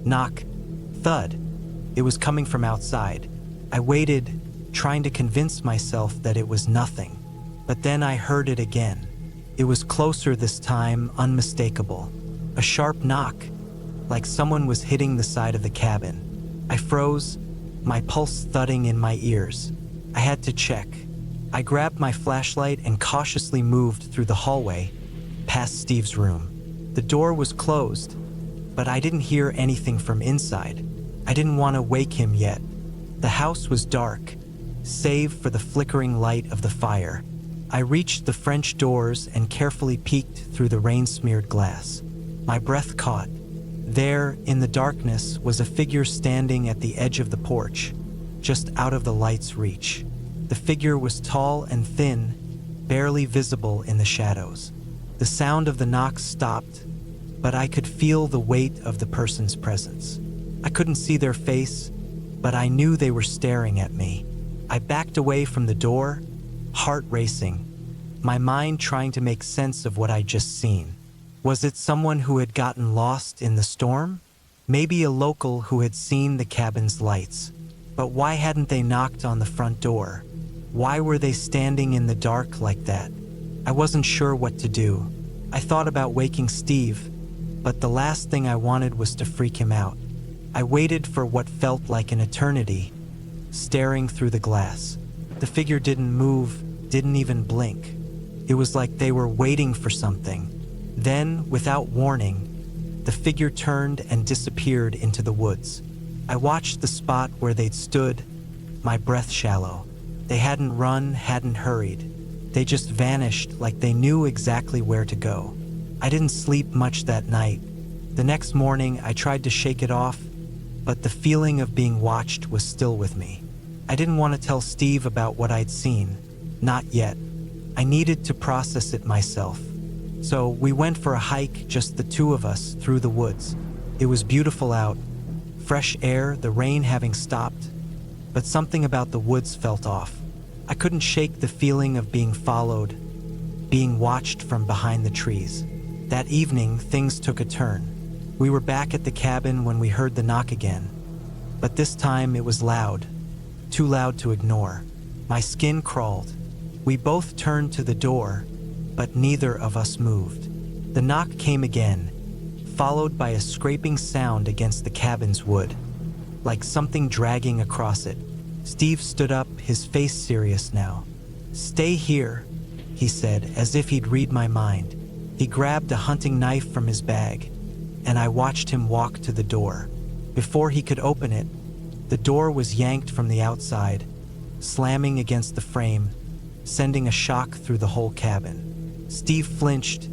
knock, thud. It was coming from outside. I waited, trying to convince myself that it was nothing. But then I heard it again. It was closer this time, unmistakable. A sharp knock, like someone was hitting the side of the cabin. I froze, my pulse thudding in my ears. I had to check. I grabbed my flashlight and cautiously moved through the hallway, past Steve's room. The door was closed, but I didn't hear anything from inside. I didn't want to wake him yet. The house was dark, save for the flickering light of the fire. I reached the French doors and carefully peeked through the rain-smeared glass. My breath caught. There, in the darkness, was a figure standing at the edge of the porch, just out of the light's reach. The figure was tall and thin, barely visible in the shadows. The sound of the knocks stopped, but I could feel the weight of the person's presence. I couldn't see their face, but I knew they were staring at me. I backed away from the door, heart racing, my mind trying to make sense of what I'd just seen. Was it someone who had gotten lost in the storm? Maybe a local who had seen the cabin's lights. But why hadn't they knocked on the front door? Why were they standing in the dark like that? I wasn't sure what to do. I thought about waking Steve, but the last thing I wanted was to freak him out. I waited for what felt like an eternity, staring through the glass. The figure didn't move, didn't even blink. It was like they were waiting for something. Then, without warning, the figure turned and disappeared into the woods. I watched the spot where they'd stood, my breath shallow. They hadn't run, hadn't hurried. They just vanished like they knew exactly where to go. I didn't sleep much that night. The next morning, I tried to shake it off, but the feeling of being watched was still with me. I didn't want to tell Steve about what I'd seen. Not yet. I needed to process it myself. So we went for a hike, just the two of us, through the woods. It was beautiful out, fresh air, the rain having stopped, but something about the woods felt off. I couldn't shake the feeling of being followed, being watched from behind the trees. That evening, things took a turn. We were back at the cabin when we heard the knock again, but this time it was loud, too loud to ignore. My skin crawled. We both turned to the door, but neither of us moved. The knock came again, followed by a scraping sound against the cabin's wood, like something dragging across it. Steve stood up, his face serious now. "Stay here," he said, as if he'd read my mind. He grabbed a hunting knife from his bag, and I watched him walk to the door. Before he could open it, the door was yanked from the outside, slamming against the frame, sending a shock through the whole cabin. Steve flinched,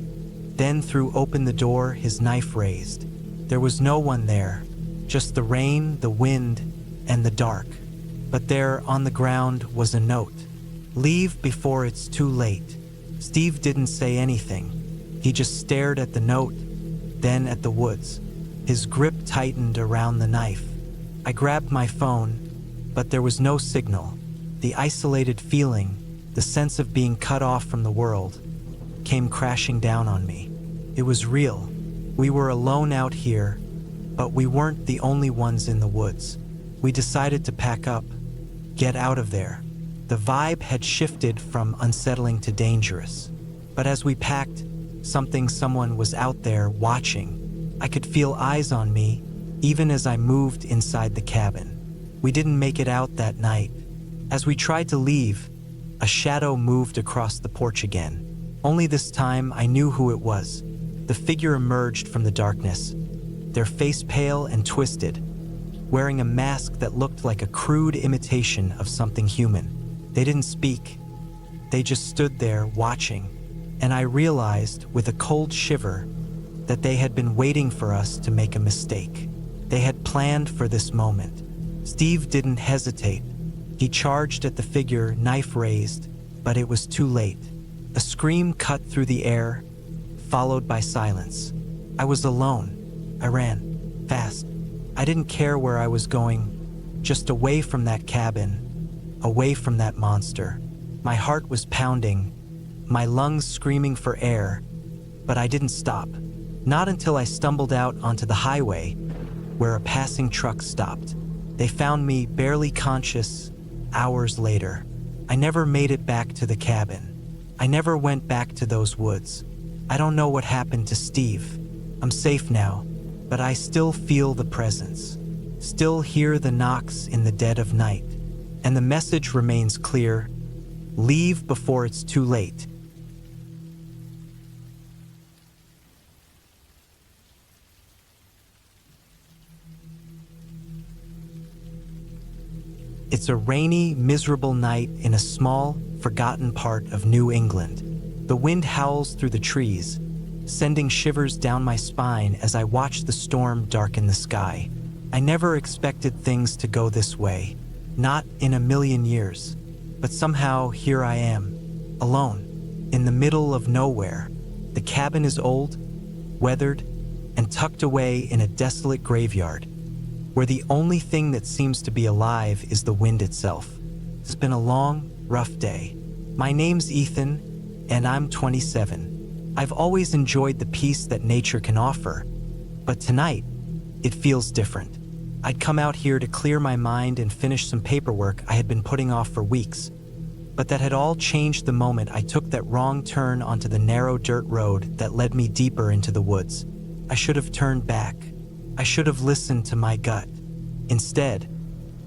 then threw open the door, his knife raised. There was no one there, just the rain, the wind, and the dark. But there, on the ground, was a note. "Leave before it's too late." Steve didn't say anything. He just stared at the note, then at the woods. His grip tightened around the knife. I grabbed my phone, but there was no signal. The isolated feeling, the sense of being cut off from the world, came crashing down on me. It was real. We were alone out here, but we weren't the only ones in the woods. We decided to pack up, get out of there. The vibe had shifted from unsettling to dangerous. But as we packed, someone was out there watching. I could feel eyes on me, even as I moved inside the cabin. We didn't make it out that night. As we tried to leave, a shadow moved across the porch again. Only this time I knew who it was. The figure emerged from the darkness, their face pale and twisted, wearing a mask that looked like a crude imitation of something human. They didn't speak. They just stood there watching, and I realized with a cold shiver that they had been waiting for us to make a mistake. They had planned for this moment. Steve didn't hesitate. He charged at the figure, knife raised, but it was too late. A scream cut through the air, followed by silence. I was alone. I ran, fast. I didn't care where I was going, just away from that cabin, away from that monster. My heart was pounding, my lungs screaming for air, but I didn't stop. Not until I stumbled out onto the highway, where a passing truck stopped. They found me barely conscious hours later. I never made it back to the cabin. I never went back to those woods. I don't know what happened to Steve. I'm safe now, but I still feel the presence, still hear the knocks in the dead of night. And the message remains clear: leave before it's too late. It's a rainy, miserable night in a small, forgotten part of New England. The wind howls through the trees, sending shivers down my spine as I watch the storm darken the sky. I never expected things to go this way, not in a million years. But somehow here I am, alone, in the middle of nowhere. The cabin is old, weathered, and tucked away in a desolate graveyard, where the only thing that seems to be alive is the wind itself. It's been a long, rough day. My name's Ethan, and I'm 27. I've always enjoyed the peace that nature can offer, but tonight, it feels different. I'd come out here to clear my mind and finish some paperwork I had been putting off for weeks, but that had all changed the moment I took that wrong turn onto the narrow dirt road that led me deeper into the woods. I should have turned back. I should have listened to my gut. Instead,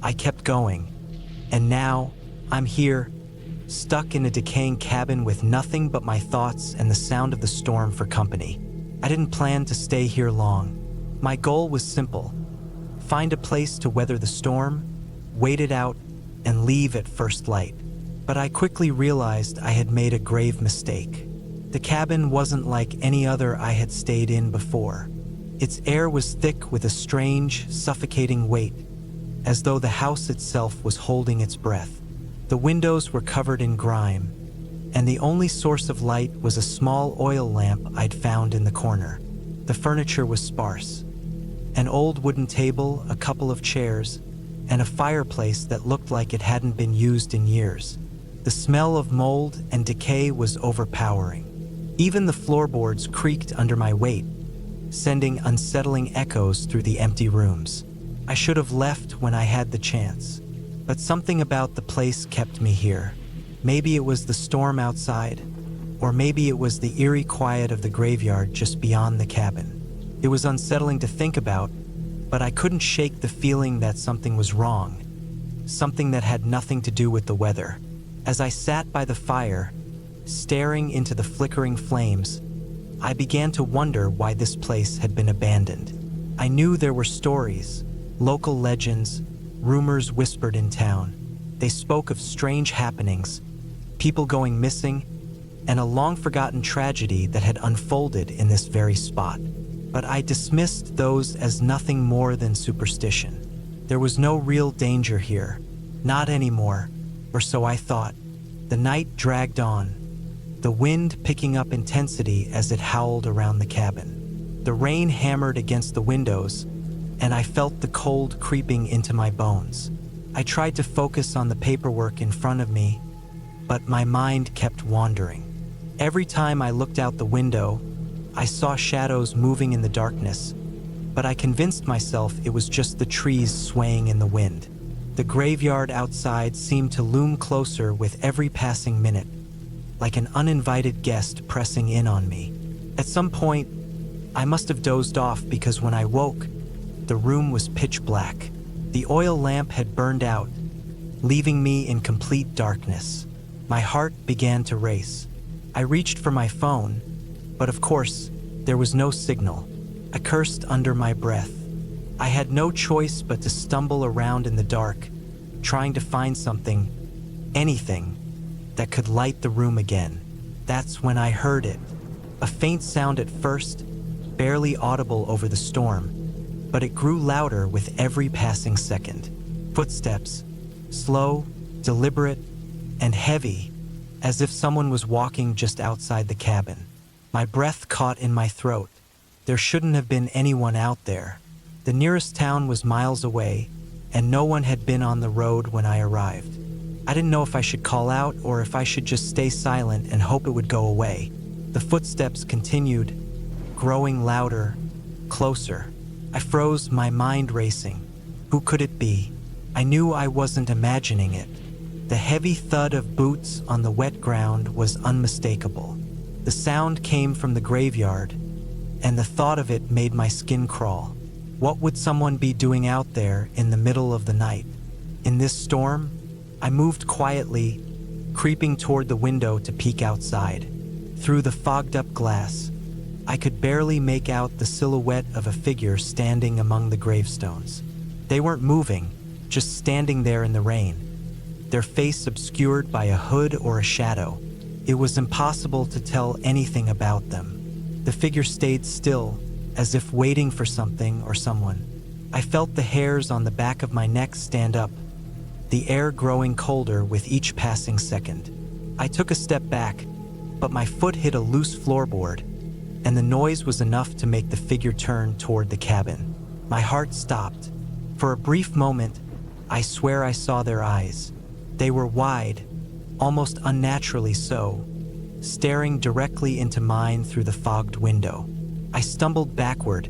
I kept going, and now I'm here, stuck in a decaying cabin with nothing but my thoughts and the sound of the storm for company. I didn't plan to stay here long. My goal was simple: find a place to weather the storm, wait it out, and leave at first light. But I quickly realized I had made a grave mistake. The cabin wasn't like any other I had stayed in before. Its air was thick with a strange, suffocating weight, as though the house itself was holding its breath. The windows were covered in grime, and the only source of light was a small oil lamp I'd found in the corner. The furniture was sparse: an old wooden table, a couple of chairs, and a fireplace that looked like it hadn't been used in years. The smell of mold and decay was overpowering. Even the floorboards creaked under my weight, sending unsettling echoes through the empty rooms. I should have left when I had the chance, but something about the place kept me here. Maybe it was the storm outside, or maybe it was the eerie quiet of the graveyard just beyond the cabin. It was unsettling to think about, but I couldn't shake the feeling that something was wrong, something that had nothing to do with the weather. As I sat by the fire, staring into the flickering flames, I began to wonder why this place had been abandoned. I knew there were stories, local legends, rumors whispered in town. They spoke of strange happenings, people going missing, and a long-forgotten tragedy that had unfolded in this very spot. But I dismissed those as nothing more than superstition. There was no real danger here, not anymore, or so I thought. The night dragged on, the wind picking up intensity as it howled around the cabin. The rain hammered against the windows, and I felt the cold creeping into my bones. I tried to focus on the paperwork in front of me, but my mind kept wandering. Every time I looked out the window, I saw shadows moving in the darkness, but I convinced myself it was just the trees swaying in the wind. The graveyard outside seemed to loom closer with every passing minute, like an uninvited guest pressing in on me. At some point, I must have dozed off because when I woke, the room was pitch black. The oil lamp had burned out, leaving me in complete darkness. My heart began to race. I reached for my phone, but of course, there was no signal. I cursed under my breath. I had no choice but to stumble around in the dark, trying to find something, anything, that could light the room again. That's when I heard it. A faint sound at first, barely audible over the storm, but it grew louder with every passing second. Footsteps, slow, deliberate, and heavy, as if someone was walking just outside the cabin. My breath caught in my throat. There shouldn't have been anyone out there. The nearest town was miles away, and no one had been on the road when I arrived. I didn't know if I should call out or if I should just stay silent and hope it would go away. The footsteps continued, growing louder, closer. I froze, my mind racing. Who could it be? I knew I wasn't imagining it. The heavy thud of boots on the wet ground was unmistakable. The sound came from the graveyard, and the thought of it made my skin crawl. What would someone be doing out there in the middle of the night? In this storm, I moved quietly, creeping toward the window to peek outside. Through the fogged-up glass, I could barely make out the silhouette of a figure standing among the gravestones. They weren't moving, just standing there in the rain. their face obscured by a hood or a shadow. It was impossible to tell anything about them. The figure stayed still, as if waiting for something or someone. I felt the hairs on the back of my neck stand up, the air growing colder with each passing second. I took a step back, but my foot hit a loose floorboard, and the noise was enough to make the figure turn toward the cabin. My heart stopped. For a brief moment, I swear I saw their eyes. They were wide, almost unnaturally so, staring directly into mine through the fogged window. I stumbled backward,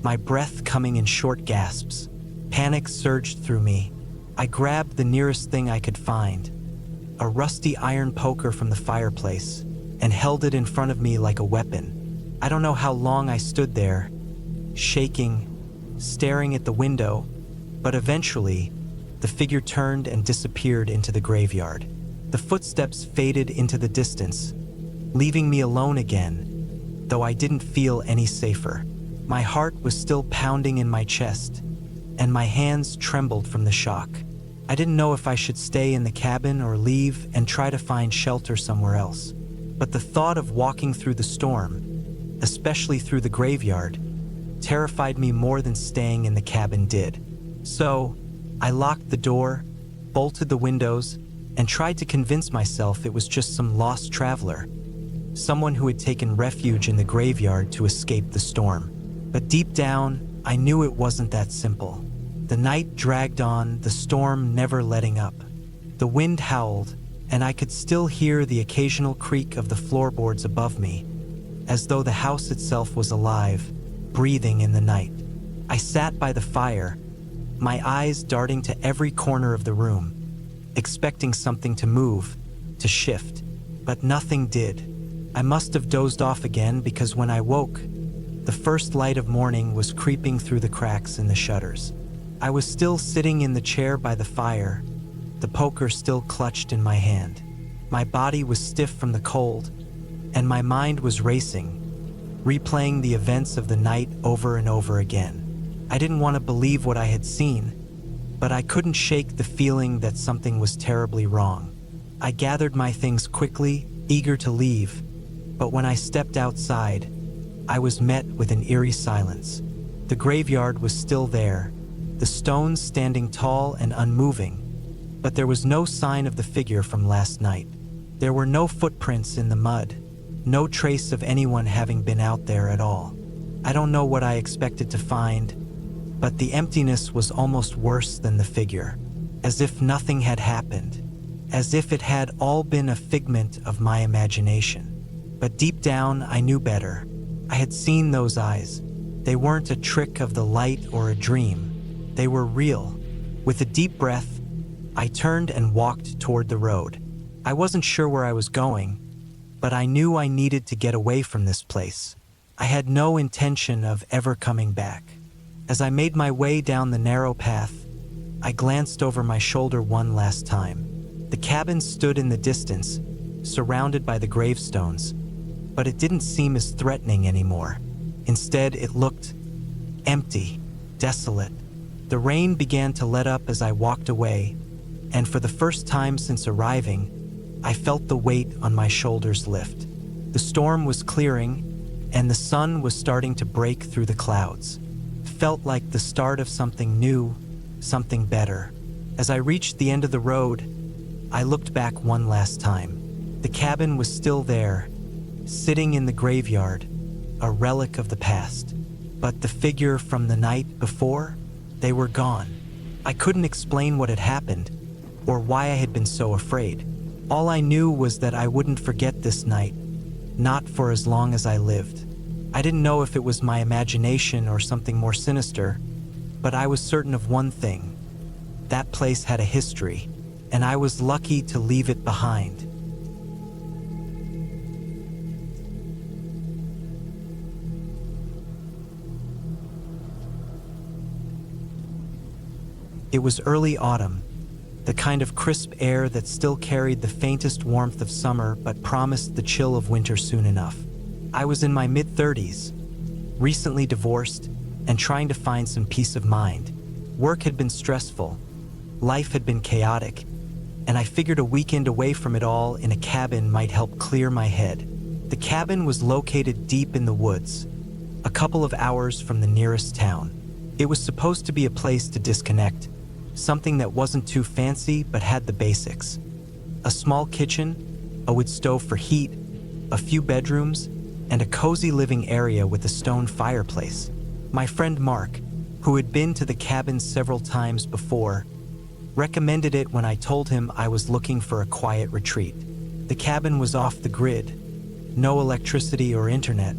my breath coming in short gasps. Panic surged through me. I grabbed the nearest thing I could find, a rusty iron poker from the fireplace, and held it in front of me like a weapon. I don't know how long I stood there, shaking, staring at the window, but eventually, the figure turned and disappeared into the graveyard. The footsteps faded into the distance, leaving me alone again, though I didn't feel any safer. My heart was still pounding in my chest, and my hands trembled from the shock. I didn't know if I should stay in the cabin or leave and try to find shelter somewhere else. But the thought of walking through the storm, especially through the graveyard, terrified me more than staying in the cabin did. So, I locked the door, bolted the windows, and tried to convince myself it was just some lost traveler, someone who had taken refuge in the graveyard to escape the storm. But deep down, I knew it wasn't that simple. The night dragged on, the storm never letting up. The wind howled, and I could still hear the occasional creak of the floorboards above me, as though the house itself was alive, breathing in the night. I sat by the fire, my eyes darting to every corner of the room, expecting something to move, to shift, but nothing did. I must have dozed off again because when I woke, the first light of morning was creeping through the cracks in the shutters. I was still sitting in the chair by the fire, the poker still clutched in my hand. My body was stiff from the cold, and my mind was racing, replaying the events of the night over and over again. I didn't want to believe what I had seen, but I couldn't shake the feeling that something was terribly wrong. I gathered my things quickly, eager to leave, but when I stepped outside, I was met with an eerie silence. The graveyard was still there, the stones standing tall and unmoving, but there was no sign of the figure from last night. There were no footprints in the mud, no trace of anyone having been out there at all. I don't know what I expected to find, but the emptiness was almost worse than the figure, as if nothing had happened, as if it had all been a figment of my imagination. But deep down, I knew better. I had seen those eyes. They weren't a trick of the light or a dream. They were real. With a deep breath, I turned and walked toward the road. I wasn't sure where I was going, but I knew I needed to get away from this place. I had no intention of ever coming back. As I made my way down the narrow path, I glanced over my shoulder one last time. The cabin stood in the distance, surrounded by the gravestones, but it didn't seem as threatening anymore. Instead, it looked empty, desolate. The rain began to let up as I walked away, and for the first time since arriving, I felt the weight on my shoulders lift. The storm was clearing, and the sun was starting to break through the clouds. It felt like the start of something new, something better. As I reached the end of the road, I looked back one last time. The cabin was still there, sitting in the graveyard, a relic of the past. But the figure from the night before, they were gone. I couldn't explain what had happened, or why I had been so afraid. All I knew was that I wouldn't forget this night, not for as long as I lived. I didn't know if it was my imagination or something more sinister, but I was certain of one thing. That place had a history, and I was lucky to leave it behind. It was early autumn, the kind of crisp air that still carried the faintest warmth of summer but promised the chill of winter soon enough. I was in my mid-30s, recently divorced, and trying to find some peace of mind. Work had been stressful, life had been chaotic, and I figured a weekend away from it all in a cabin might help clear my head. The cabin was located deep in the woods, a couple of hours from the nearest town. It was supposed to be a place to disconnect, something that wasn't too fancy but had the basics. A small kitchen, a wood stove for heat, a few bedrooms, and a cozy living area with a stone fireplace. My friend Mark, who had been to the cabin several times before, recommended it when I told him I was looking for a quiet retreat. The cabin was off the grid, no electricity or internet,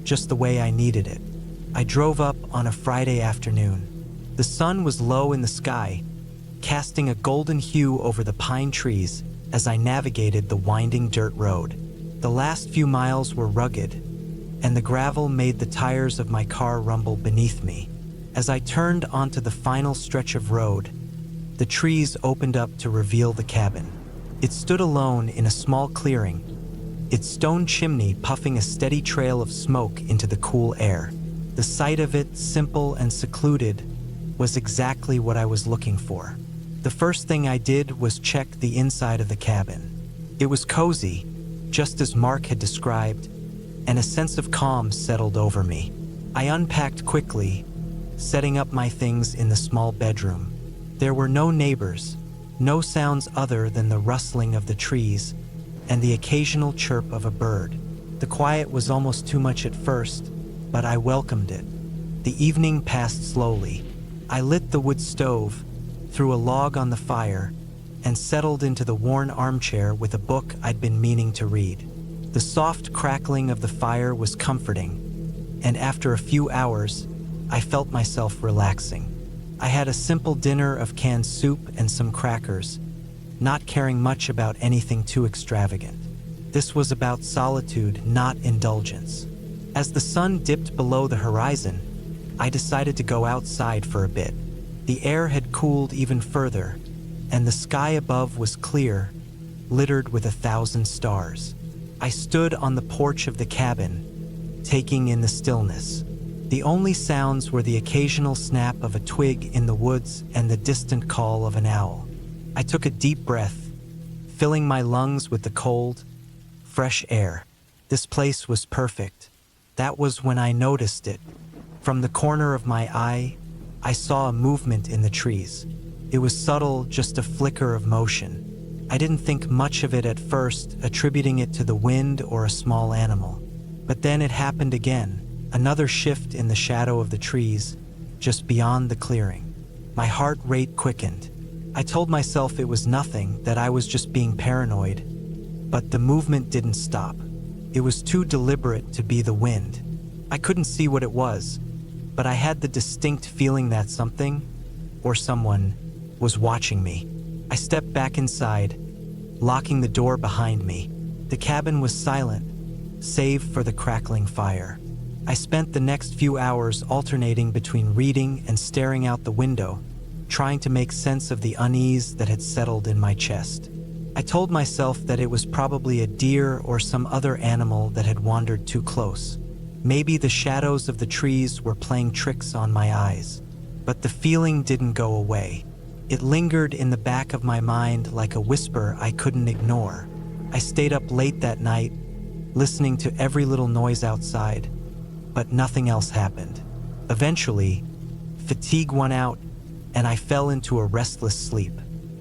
just the way I needed it. I drove up on a Friday afternoon. The sun was low in the sky, casting a golden hue over the pine trees as I navigated the winding dirt road. The last few miles were rugged, and the gravel made the tires of my car rumble beneath me. As I turned onto the final stretch of road, the trees opened up to reveal the cabin. It stood alone in a small clearing, its stone chimney puffing a steady trail of smoke into the cool air. The sight of it, simple and secluded, was exactly what I was looking for. The first thing I did was check the inside of the cabin. It was cozy, just as Mark had described, and a sense of calm settled over me. I unpacked quickly, setting up my things in the small bedroom. There were no neighbors, no sounds other than the rustling of the trees and the occasional chirp of a bird. The quiet was almost too much at first, but I welcomed it. The evening passed slowly. I lit the wood stove, threw a log on the fire, and settled into the worn armchair with a book I'd been meaning to read. The soft crackling of the fire was comforting, and after a few hours, I felt myself relaxing. I had a simple dinner of canned soup and some crackers, not caring much about anything too extravagant. This was about solitude, not indulgence. As the sun dipped below the horizon, I decided to go outside for a bit. The air had cooled even further, and the sky above was clear, littered with 1,000 stars. I stood on the porch of the cabin, taking in the stillness. The only sounds were the occasional snap of a twig in the woods and the distant call of an owl. I took a deep breath, filling my lungs with the cold, fresh air. This place was perfect. That was when I noticed it. From the corner of my eye, I saw a movement in the trees. It was subtle, just a flicker of motion. I didn't think much of it at first, attributing it to the wind or a small animal. But then it happened again, another shift in the shadow of the trees, just beyond the clearing. My heart rate quickened. I told myself it was nothing, that I was just being paranoid. But the movement didn't stop. It was too deliberate to be the wind. I couldn't see what it was, but I had the distinct feeling that something, or someone, was watching me. I stepped back inside, locking the door behind me. The cabin was silent, save for the crackling fire. I spent the next few hours alternating between reading and staring out the window, trying to make sense of the unease that had settled in my chest. I told myself that it was probably a deer or some other animal that had wandered too close. Maybe the shadows of the trees were playing tricks on my eyes. But the feeling didn't go away. It lingered in the back of my mind like a whisper I couldn't ignore. I stayed up late that night, listening to every little noise outside, but nothing else happened. Eventually, fatigue won out, and I fell into a restless sleep.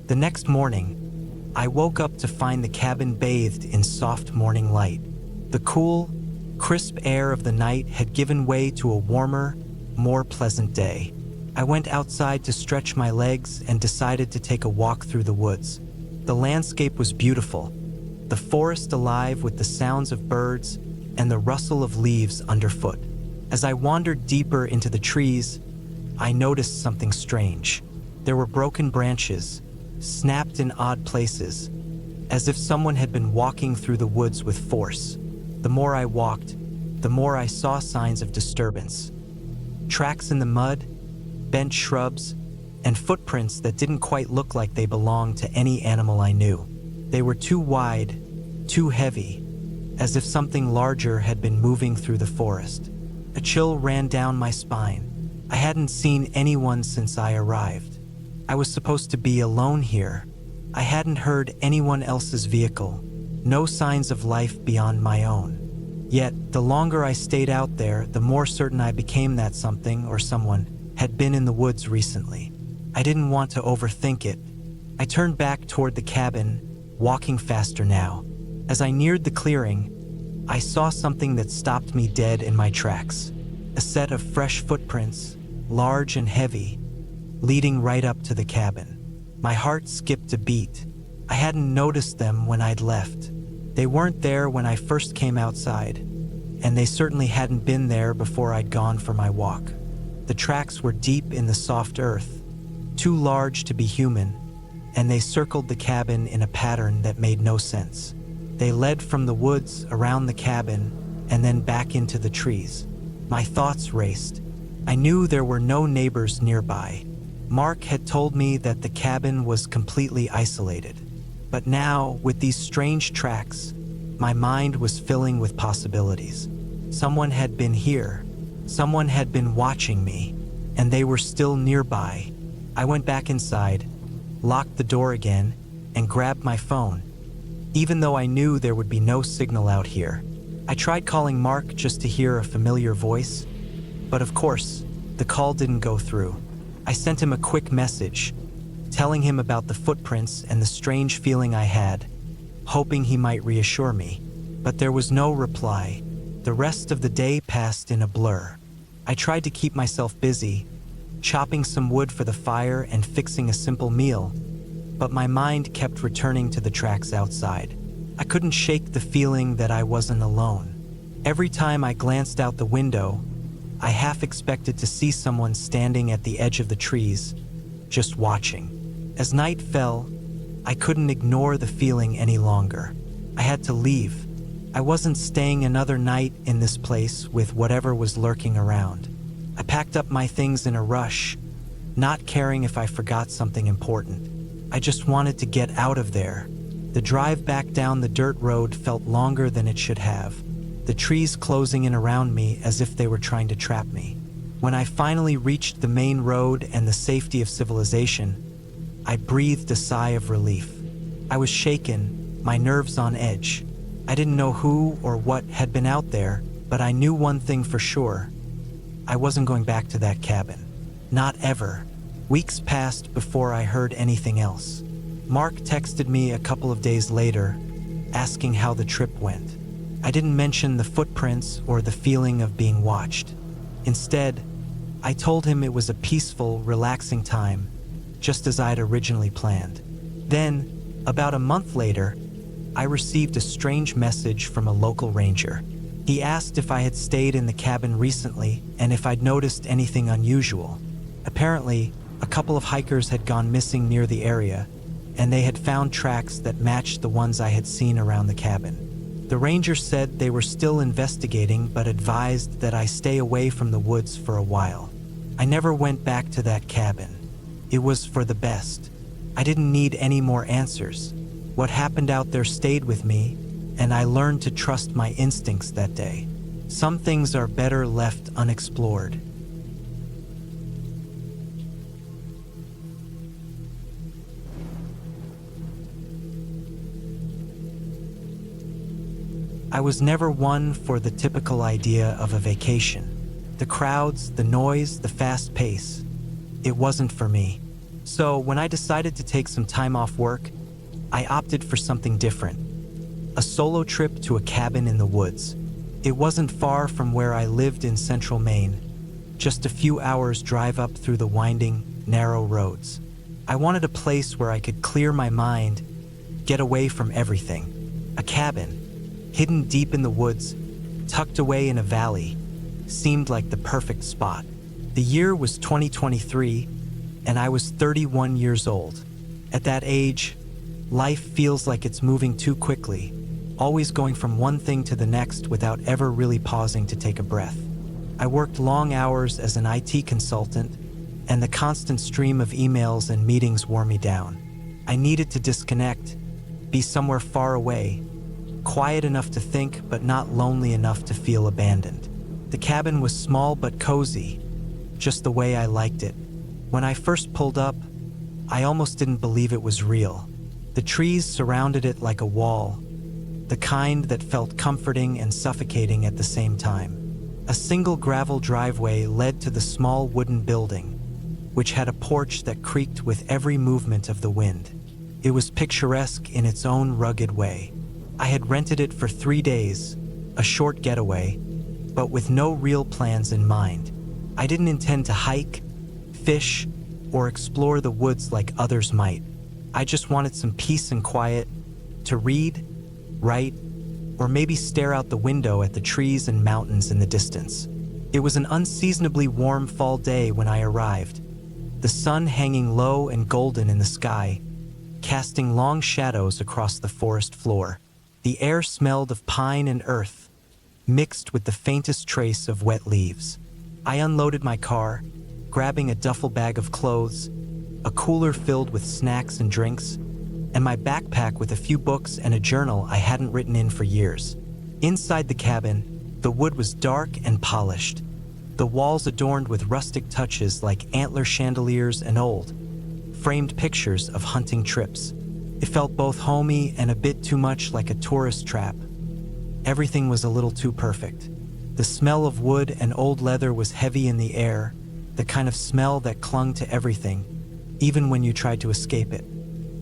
The next morning, I woke up to find the cabin bathed in soft morning light. The cool, crisp air of the night had given way to a warmer, more pleasant day. I went outside to stretch my legs and decided to take a walk through the woods. The landscape was beautiful, the forest alive with the sounds of birds and the rustle of leaves underfoot. As I wandered deeper into the trees, I noticed something strange. There were broken branches, snapped in odd places, as if someone had been walking through the woods with force. The more I walked, the more I saw signs of disturbance. Tracks in the mud, bent shrubs, and footprints that didn't quite look like they belonged to any animal I knew. They were too wide, too heavy, as if something larger had been moving through the forest. A chill ran down my spine. I hadn't seen anyone since I arrived. I was supposed to be alone here. I hadn't heard anyone else's vehicle, no signs of life beyond my own. Yet, the longer I stayed out there, the more certain I became that something or someone had been in the woods recently. I didn't want to overthink it. I turned back toward the cabin, walking faster now. As I neared the clearing, I saw something that stopped me dead in my tracks. A set of fresh footprints, large and heavy, leading right up to the cabin. My heart skipped a beat. I hadn't noticed them when I'd left. They weren't there when I first came outside, and they certainly hadn't been there before I'd gone for my walk. The tracks were deep in the soft earth, too large to be human, and they circled the cabin in a pattern that made no sense. They led from the woods around the cabin and then back into the trees. My thoughts raced. I knew there were no neighbors nearby. Mark had told me that the cabin was completely isolated. But now, with these strange tracks, my mind was filling with possibilities. Someone had been here. Someone had been watching me, and they were still nearby. I went back inside, locked the door again, and grabbed my phone. Even though I knew there would be no signal out here, I tried calling Mark just to hear a familiar voice. But of course, the call didn't go through. I sent him a quick message, telling him about the footprints and the strange feeling I had, hoping he might reassure me. But there was no reply. The rest of the day passed in a blur. I tried to keep myself busy, chopping some wood for the fire and fixing a simple meal, but my mind kept returning to the tracks outside. I couldn't shake the feeling that I wasn't alone. Every time I glanced out the window, I half expected to see someone standing at the edge of the trees, just watching. As night fell, I couldn't ignore the feeling any longer. I had to leave. I wasn't staying another night in this place with whatever was lurking around. I packed up my things in a rush, not caring if I forgot something important. I just wanted to get out of there. The drive back down the dirt road felt longer than it should have, the trees closing in around me as if they were trying to trap me. When I finally reached the main road and the safety of civilization, I breathed a sigh of relief. I was shaken, my nerves on edge. I didn't know who or what had been out there, but I knew one thing for sure. I wasn't going back to that cabin. Not ever. Weeks passed before I heard anything else. Mark texted me a couple of days later, asking how the trip went. I didn't mention the footprints or the feeling of being watched. Instead, I told him it was a peaceful, relaxing time, just as I'd originally planned. Then, about a month later, I received a strange message from a local ranger. He asked if I had stayed in the cabin recently and if I'd noticed anything unusual. Apparently, a couple of hikers had gone missing near the area, and they had found tracks that matched the ones I had seen around the cabin. The ranger said they were still investigating but advised that I stay away from the woods for a while. I never went back to that cabin. It was for the best. I didn't need any more answers. What happened out there stayed with me, and I learned to trust my instincts that day. Some things are better left unexplored. I was never one for the typical idea of a vacation. The crowds, the noise, the fast pace. It wasn't for me. So when I decided to take some time off work, I opted for something different. A solo trip to a cabin in the woods. It wasn't far from where I lived in central Maine, just a few hours drive up through the winding, narrow roads. I wanted a place where I could clear my mind, get away from everything. A cabin, hidden deep in the woods, tucked away in a valley, seemed like the perfect spot. The year was 2023, and I was 31 years old. At that age, life feels like it's moving too quickly, always going from one thing to the next without ever really pausing to take a breath. I worked long hours as an IT consultant, and the constant stream of emails and meetings wore me down. I needed to disconnect, be somewhere far away, quiet enough to think but not lonely enough to feel abandoned. The cabin was small but cozy, just the way I liked it. When I first pulled up, I almost didn't believe it was real. The trees surrounded it like a wall, the kind that felt comforting and suffocating at the same time. A single gravel driveway led to the small wooden building, which had a porch that creaked with every movement of the wind. It was picturesque in its own rugged way. I had rented it for 3 days, a short getaway, but with no real plans in mind. I didn't intend to hike, fish, or explore the woods like others might. I just wanted some peace and quiet to read, write, or maybe stare out the window at the trees and mountains in the distance. It was an unseasonably warm fall day when I arrived, the sun hanging low and golden in the sky, casting long shadows across the forest floor. The air smelled of pine and earth, mixed with the faintest trace of wet leaves. I unloaded my car, grabbing a duffel bag of clothes, a cooler filled with snacks and drinks, and my backpack with a few books and a journal I hadn't written in for years. Inside the cabin, the wood was dark and polished, the walls adorned with rustic touches like antler chandeliers and old, framed pictures of hunting trips. It felt both homey and a bit too much like a tourist trap. Everything was a little too perfect. The smell of wood and old leather was heavy in the air, the kind of smell that clung to everything, even when you tried to escape it.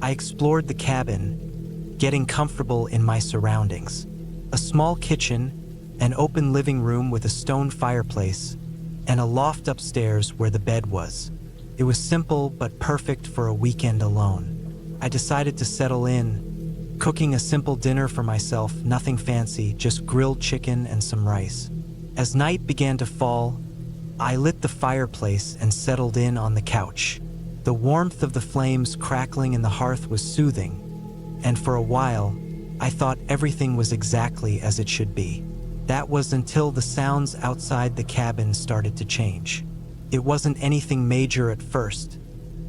I explored the cabin, getting comfortable in my surroundings. A small kitchen, an open living room with a stone fireplace, and a loft upstairs where the bed was. It was simple but perfect for a weekend alone. I decided to settle in, cooking a simple dinner for myself, nothing fancy, just grilled chicken and some rice. As night began to fall, I lit the fireplace and settled in on the couch. The warmth of the flames crackling in the hearth was soothing, and for a while, I thought everything was exactly as it should be. That was until the sounds outside the cabin started to change. It wasn't anything major at first,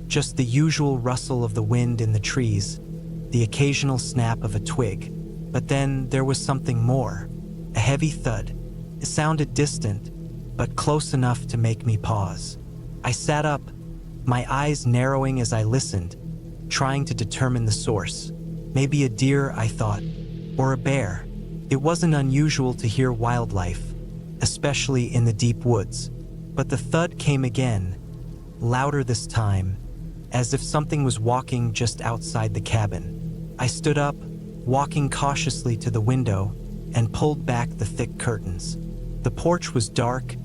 just the usual rustle of the wind in the trees, the occasional snap of a twig. But then there was something more, a heavy thud. It sounded distant, but close enough to make me pause. I sat up, my eyes narrowing as I listened, trying to determine the source. Maybe a deer, I thought, or a bear. It wasn't unusual to hear wildlife, especially in the deep woods. But the thud came again, louder this time, as if something was walking just outside the cabin. I stood up, walking cautiously to the window, and pulled back the thick curtains. The porch was dark,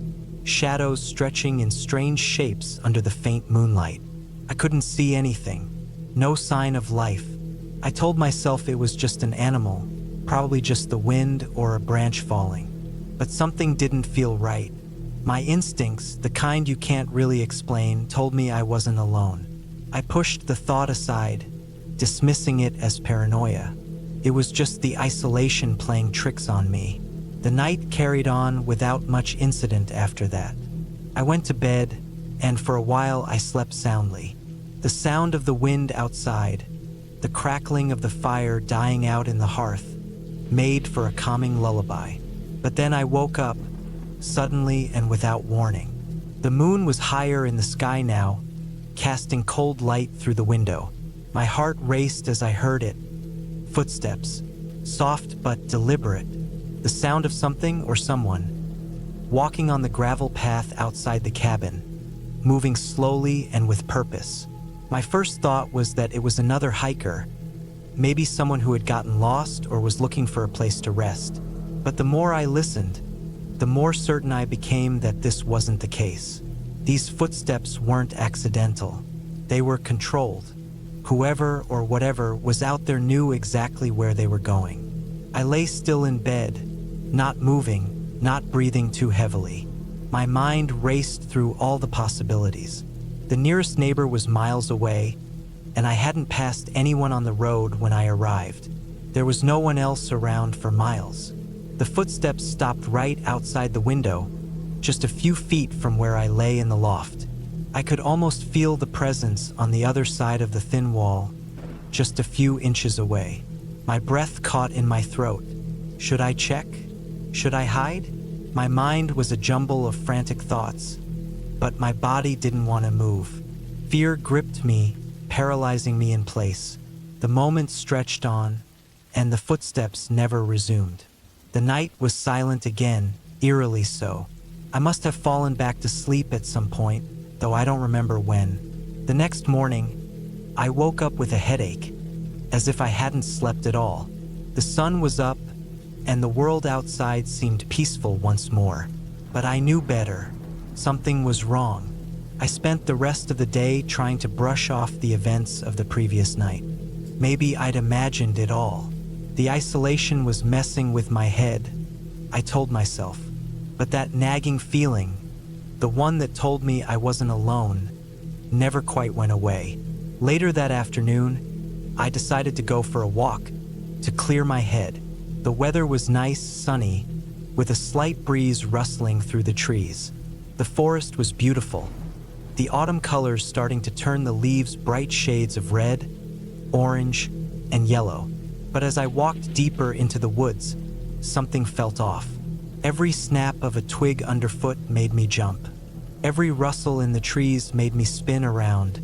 shadows stretching in strange shapes under the faint moonlight. I couldn't see anything, no sign of life. I told myself it was just an animal, probably just the wind or a branch falling. But something didn't feel right. My instincts, the kind you can't really explain, told me I wasn't alone. I pushed the thought aside, dismissing it as paranoia. It was just the isolation playing tricks on me. The night carried on without much incident after that. I went to bed, and for a while I slept soundly. The sound of the wind outside, the crackling of the fire dying out in the hearth, made for a calming lullaby. But then I woke up, suddenly and without warning. The moon was higher in the sky now, casting cold light through the window. My heart raced as I heard it. Footsteps, soft but deliberate, the sound of something or someone, walking on the gravel path outside the cabin, moving slowly and with purpose. My first thought was that it was another hiker, maybe someone who had gotten lost or was looking for a place to rest. But the more I listened, the more certain I became that this wasn't the case. These footsteps weren't accidental. They were controlled. Whoever or whatever was out there knew exactly where they were going. I lay still in bed, not moving, not breathing too heavily. My mind raced through all the possibilities. The nearest neighbor was miles away, and I hadn't passed anyone on the road when I arrived. There was no one else around for miles. The footsteps stopped right outside the window, just a few feet from where I lay in the loft. I could almost feel the presence on the other side of the thin wall, just a few inches away. My breath caught in my throat. Should I check? Should I hide? My mind was a jumble of frantic thoughts, but my body didn't want to move. Fear gripped me, paralyzing me in place. The moments stretched on, and the footsteps never resumed. The night was silent again, eerily so. I must have fallen back to sleep at some point, though I don't remember when. The next morning, I woke up with a headache, as if I hadn't slept at all. The sun was up, and the world outside seemed peaceful once more. But I knew better. Something was wrong. I spent the rest of the day trying to brush off the events of the previous night. Maybe I'd imagined it all. The isolation was messing with my head, I told myself. But that nagging feeling, the one that told me I wasn't alone, never quite went away. Later that afternoon, I decided to go for a walk, to clear my head. The weather was nice, sunny, with a slight breeze rustling through the trees. The forest was beautiful, the autumn colors starting to turn the leaves bright shades of red, orange, and yellow. But as I walked deeper into the woods, something felt off. Every snap of a twig underfoot made me jump. Every rustle in the trees made me spin around,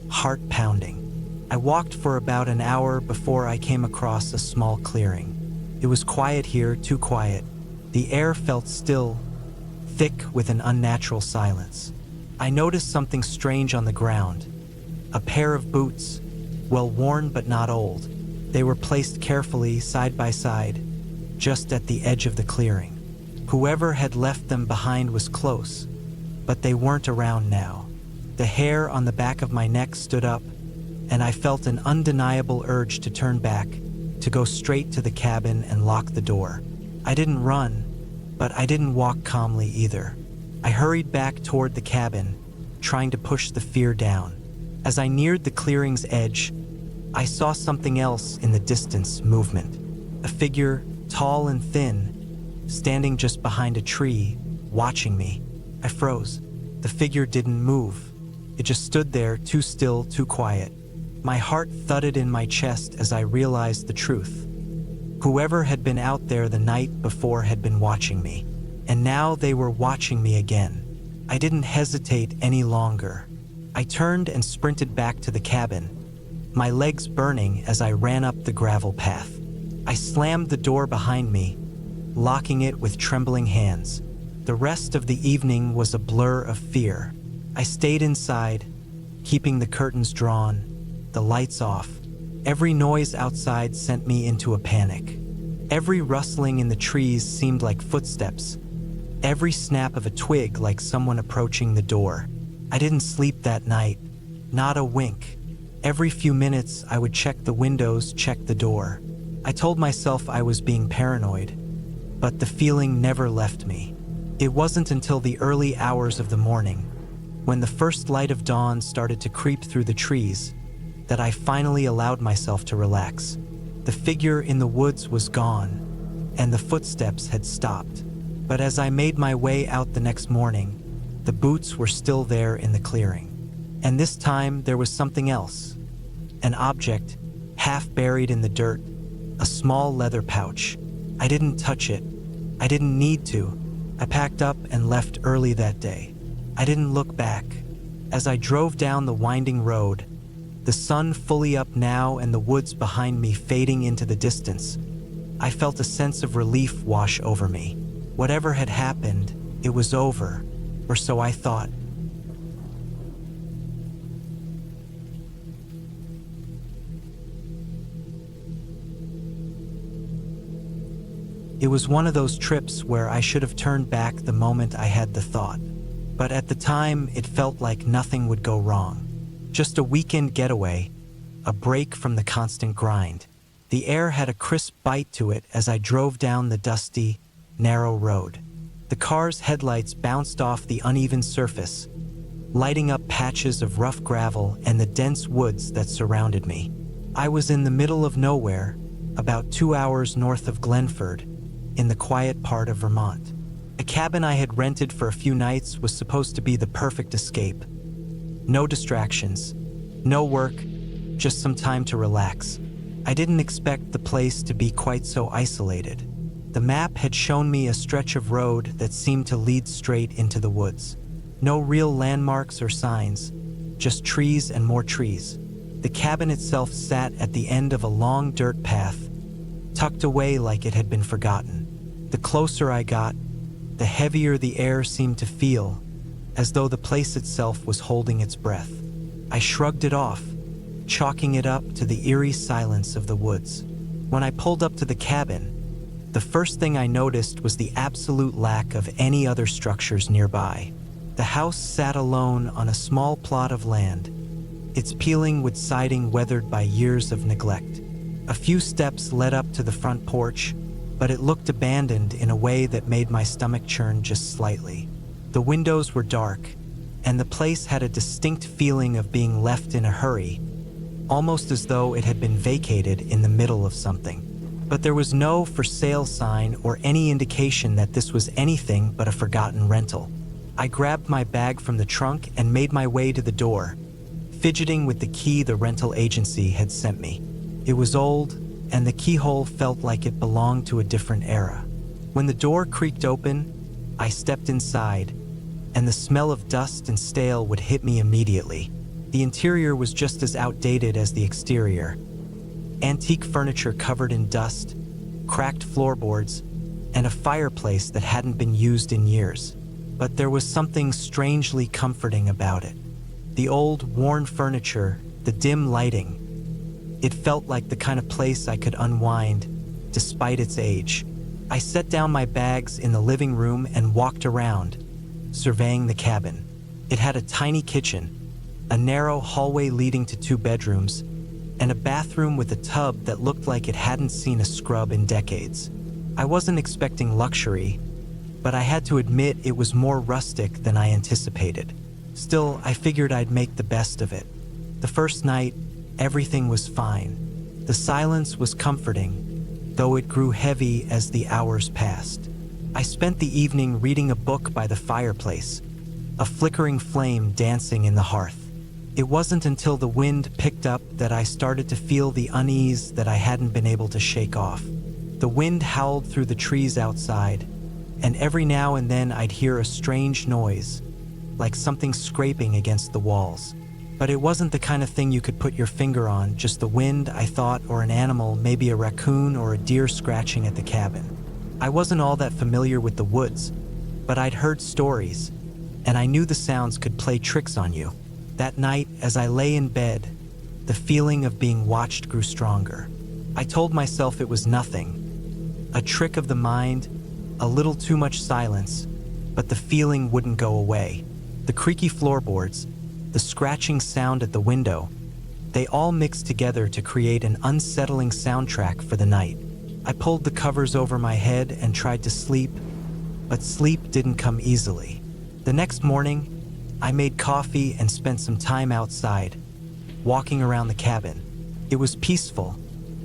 heart pounding. I walked for about an hour before I came across a small clearing. It was quiet here, too quiet. The air felt still, thick with an unnatural silence. I noticed something strange on the ground. A pair of boots, well worn but not old. They were placed carefully side by side, just at the edge of the clearing. Whoever had left them behind was close, but they weren't around now. The hair on the back of my neck stood up, and I felt an undeniable urge to turn back, to go straight to the cabin and lock the door. I didn't run, but I didn't walk calmly either. I hurried back toward the cabin, trying to push the fear down. As I neared the clearing's edge, I saw something else in the distance: movement. A figure, tall and thin, standing just behind a tree, watching me. I froze. The figure didn't move. It just stood there, too still, too quiet. My heart thudded in my chest as I realized the truth. Whoever had been out there the night before had been watching me, and now they were watching me again. I didn't hesitate any longer. I turned and sprinted back to the cabin, my legs burning as I ran up the gravel path. I slammed the door behind me, locking it with trembling hands. The rest of the evening was a blur of fear. I stayed inside, keeping the curtains drawn, the lights off. Every noise outside sent me into a panic. Every rustling in the trees seemed like footsteps, every snap of a twig like someone approaching the door. I didn't sleep that night, not a wink. Every few minutes I would check the windows, check the door. I told myself I was being paranoid, but the feeling never left me. It wasn't until the early hours of the morning, when the first light of dawn started to creep through the trees, that I finally allowed myself to relax. The figure in the woods was gone, and the footsteps had stopped. But as I made my way out the next morning, the boots were still there in the clearing. And this time there was something else. An object, half buried in the dirt, a small leather pouch. I didn't touch it. I didn't need to. I packed up and left early that day. I didn't look back. As I drove down the winding road, the sun fully up now and the woods behind me fading into the distance, I felt a sense of relief wash over me. Whatever had happened, it was over, or so I thought. It was one of those trips where I should have turned back the moment I had the thought. But at the time, it felt like nothing would go wrong. Just a weekend getaway, a break from the constant grind. The air had a crisp bite to it as I drove down the dusty, narrow road. The car's headlights bounced off the uneven surface, lighting up patches of rough gravel and the dense woods that surrounded me. I was in the middle of nowhere, about 2 hours north of Glenford, in the quiet part of Vermont. A cabin I had rented for a few nights was supposed to be the perfect escape. No distractions, no work, just some time to relax. I didn't expect the place to be quite so isolated. The map had shown me a stretch of road that seemed to lead straight into the woods. No real landmarks or signs, just trees and more trees. The cabin itself sat at the end of a long dirt path, tucked away like it had been forgotten. The closer I got, the heavier the air seemed to feel, as though the place itself was holding its breath. I shrugged it off, chalking it up to the eerie silence of the woods. When I pulled up to the cabin, the first thing I noticed was the absolute lack of any other structures nearby. The house sat alone on a small plot of land, its peeling wood siding weathered by years of neglect. A few steps led up to the front porch, but it looked abandoned in a way that made my stomach churn just slightly. The windows were dark, and the place had a distinct feeling of being left in a hurry, almost as though it had been vacated in the middle of something. But there was no for sale sign or any indication that this was anything but a forgotten rental. I grabbed my bag from the trunk and made my way to the door, fidgeting with the key the rental agency had sent me. It was old, and the keyhole felt like it belonged to a different era. When the door creaked open, I stepped inside, and the smell of dust and stale would hit me immediately. The interior was just as outdated as the exterior. Antique furniture covered in dust, cracked floorboards, and a fireplace that hadn't been used in years. But there was something strangely comforting about it. The old, worn furniture, the dim lighting. It felt like the kind of place I could unwind, despite its age. I set down my bags in the living room and walked around, surveying the cabin. It had a tiny kitchen, a narrow hallway leading to 2 bedrooms, and a bathroom with a tub that looked like it hadn't seen a scrub in decades. I wasn't expecting luxury, but I had to admit it was more rustic than I anticipated. Still, I figured I'd make the best of it. The first night, everything was fine. The silence was comforting, though it grew heavy as the hours passed. I spent the evening reading a book by the fireplace, a flickering flame dancing in the hearth. It wasn't until the wind picked up that I started to feel the unease that I hadn't been able to shake off. The wind howled through the trees outside, and every now and then I'd hear a strange noise, like something scraping against the walls. But it wasn't the kind of thing you could put your finger on, just the wind, I thought, or an animal, maybe a raccoon or a deer scratching at the cabin. I wasn't all that familiar with the woods, but I'd heard stories, and I knew the sounds could play tricks on you. That night, as I lay in bed, the feeling of being watched grew stronger. I told myself it was nothing, a trick of the mind, a little too much silence, but the feeling wouldn't go away. The creaky floorboards, the scratching sound at the window, they all mixed together to create an unsettling soundtrack for the night. I pulled the covers over my head and tried to sleep, but sleep didn't come easily. The next morning, I made coffee and spent some time outside, walking around the cabin. It was peaceful,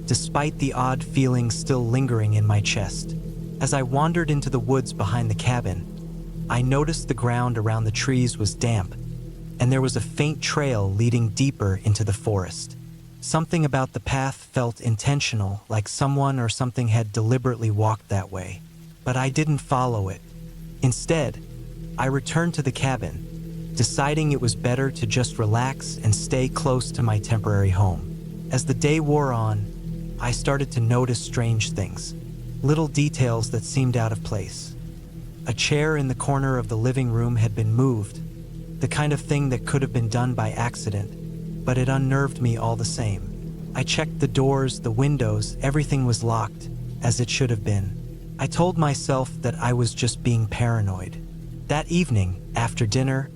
despite the odd feeling still lingering in my chest. As I wandered into the woods behind the cabin, I noticed the ground around the trees was damp, and there was a faint trail leading deeper into the forest. Something about the path felt intentional, like someone or something had deliberately walked that way. But I didn't follow it. Instead, I returned to the cabin, deciding it was better to just relax and stay close to my temporary home. As the day wore on, I started to notice strange things, little details that seemed out of place. A chair in the corner of the living room had been moved, the kind of thing that could have been done by accident, but it unnerved me all the same. I checked the doors, the windows, everything was locked, as it should have been. I told myself that I was just being paranoid. That evening, after dinner,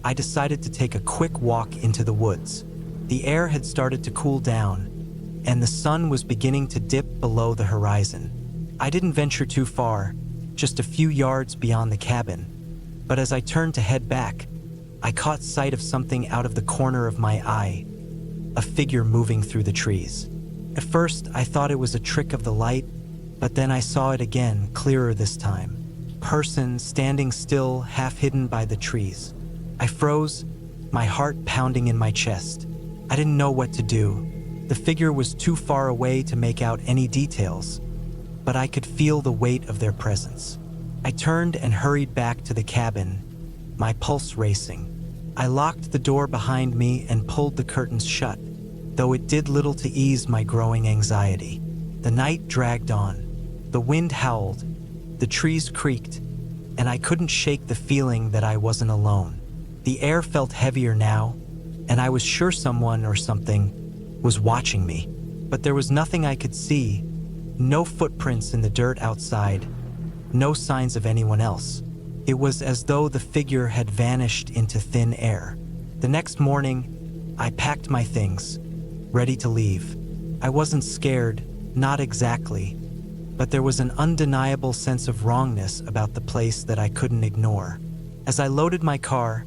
I decided to take a quick walk into the woods. The air had started to cool down, and the sun was beginning to dip below the horizon. I didn't venture too far, just a few yards beyond the cabin, but as I turned to head back, I caught sight of something out of the corner of my eye, a figure moving through the trees. At first, I thought it was a trick of the light, but then I saw it again, clearer this time. Person standing still, half hidden by the trees. I froze, my heart pounding in my chest. I didn't know what to do. The figure was too far away to make out any details, but I could feel the weight of their presence. I turned and hurried back to the cabin, my pulse racing. I locked the door behind me and pulled the curtains shut, though it did little to ease my growing anxiety. The night dragged on. The wind howled, the trees creaked, and I couldn't shake the feeling that I wasn't alone. The air felt heavier now, and I was sure someone or something was watching me. But there was nothing I could see, no footprints in the dirt outside, no signs of anyone else. It was as though the figure had vanished into thin air. The next morning, I packed my things, ready to leave. I wasn't scared, not exactly, but there was an undeniable sense of wrongness about the place that I couldn't ignore. As I loaded my car,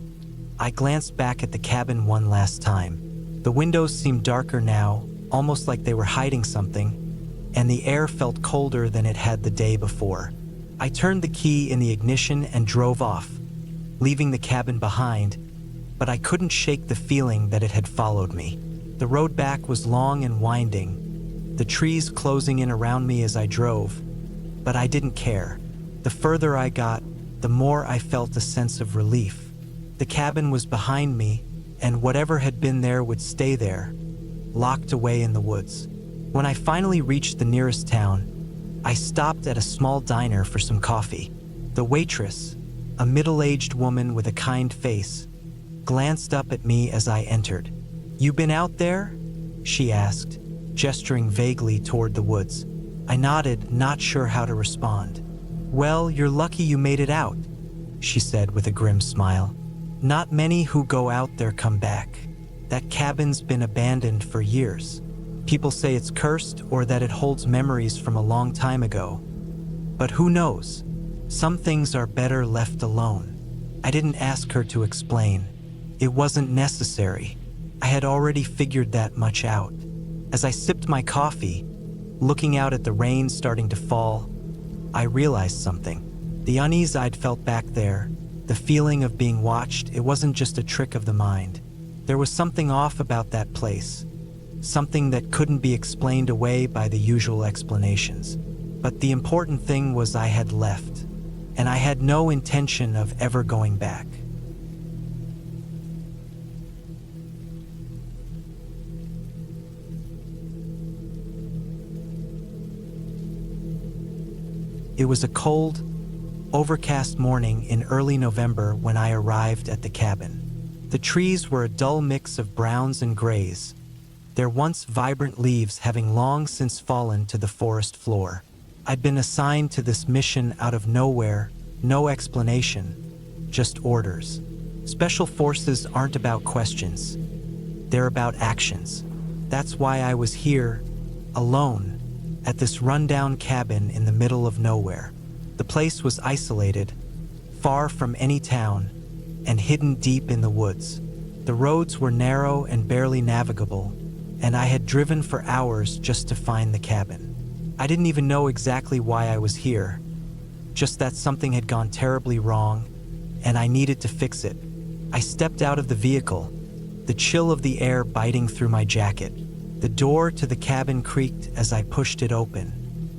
I glanced back at the cabin one last time. The windows seemed darker now, almost like they were hiding something, and the air felt colder than it had the day before. I turned the key in the ignition and drove off, leaving the cabin behind, but I couldn't shake the feeling that it had followed me. The road back was long and winding, the trees closing in around me as I drove, but I didn't care. The further I got, the more I felt a sense of relief. The cabin was behind me, and whatever had been there would stay there, locked away in the woods. When I finally reached the nearest town, I stopped at a small diner for some coffee. The waitress, a middle-aged woman with a kind face, glanced up at me as I entered. "You been out there?" she asked, gesturing vaguely toward the woods. I nodded, not sure how to respond. "Well, you're lucky you made it out," she said with a grim smile. "Not many who go out there come back. That cabin's been abandoned for years. People say it's cursed or that it holds memories from a long time ago. But who knows? Some things are better left alone." I didn't ask her to explain. It wasn't necessary. I had already figured that much out. As I sipped my coffee, looking out at the rain starting to fall, I realized something. The unease I'd felt back there, the feeling of being watched, it wasn't just a trick of the mind. There was something off about that place, something that couldn't be explained away by the usual explanations. But the important thing was I had left, and I had no intention of ever going back. It was a cold, overcast morning in early November when I arrived at the cabin. The trees were a dull mix of browns and grays, their once vibrant leaves having long since fallen to the forest floor. I'd been assigned to this mission out of nowhere, no explanation, just orders. Special forces aren't about questions. They're about actions. That's why I was here, alone, at this rundown cabin in the middle of nowhere. The place was isolated, far from any town, and hidden deep in the woods. The roads were narrow and barely navigable, and I had driven for hours just to find the cabin. I didn't even know exactly why I was here, just that something had gone terribly wrong, and I needed to fix it. I stepped out of the vehicle, the chill of the air biting through my jacket. The door to the cabin creaked as I pushed it open.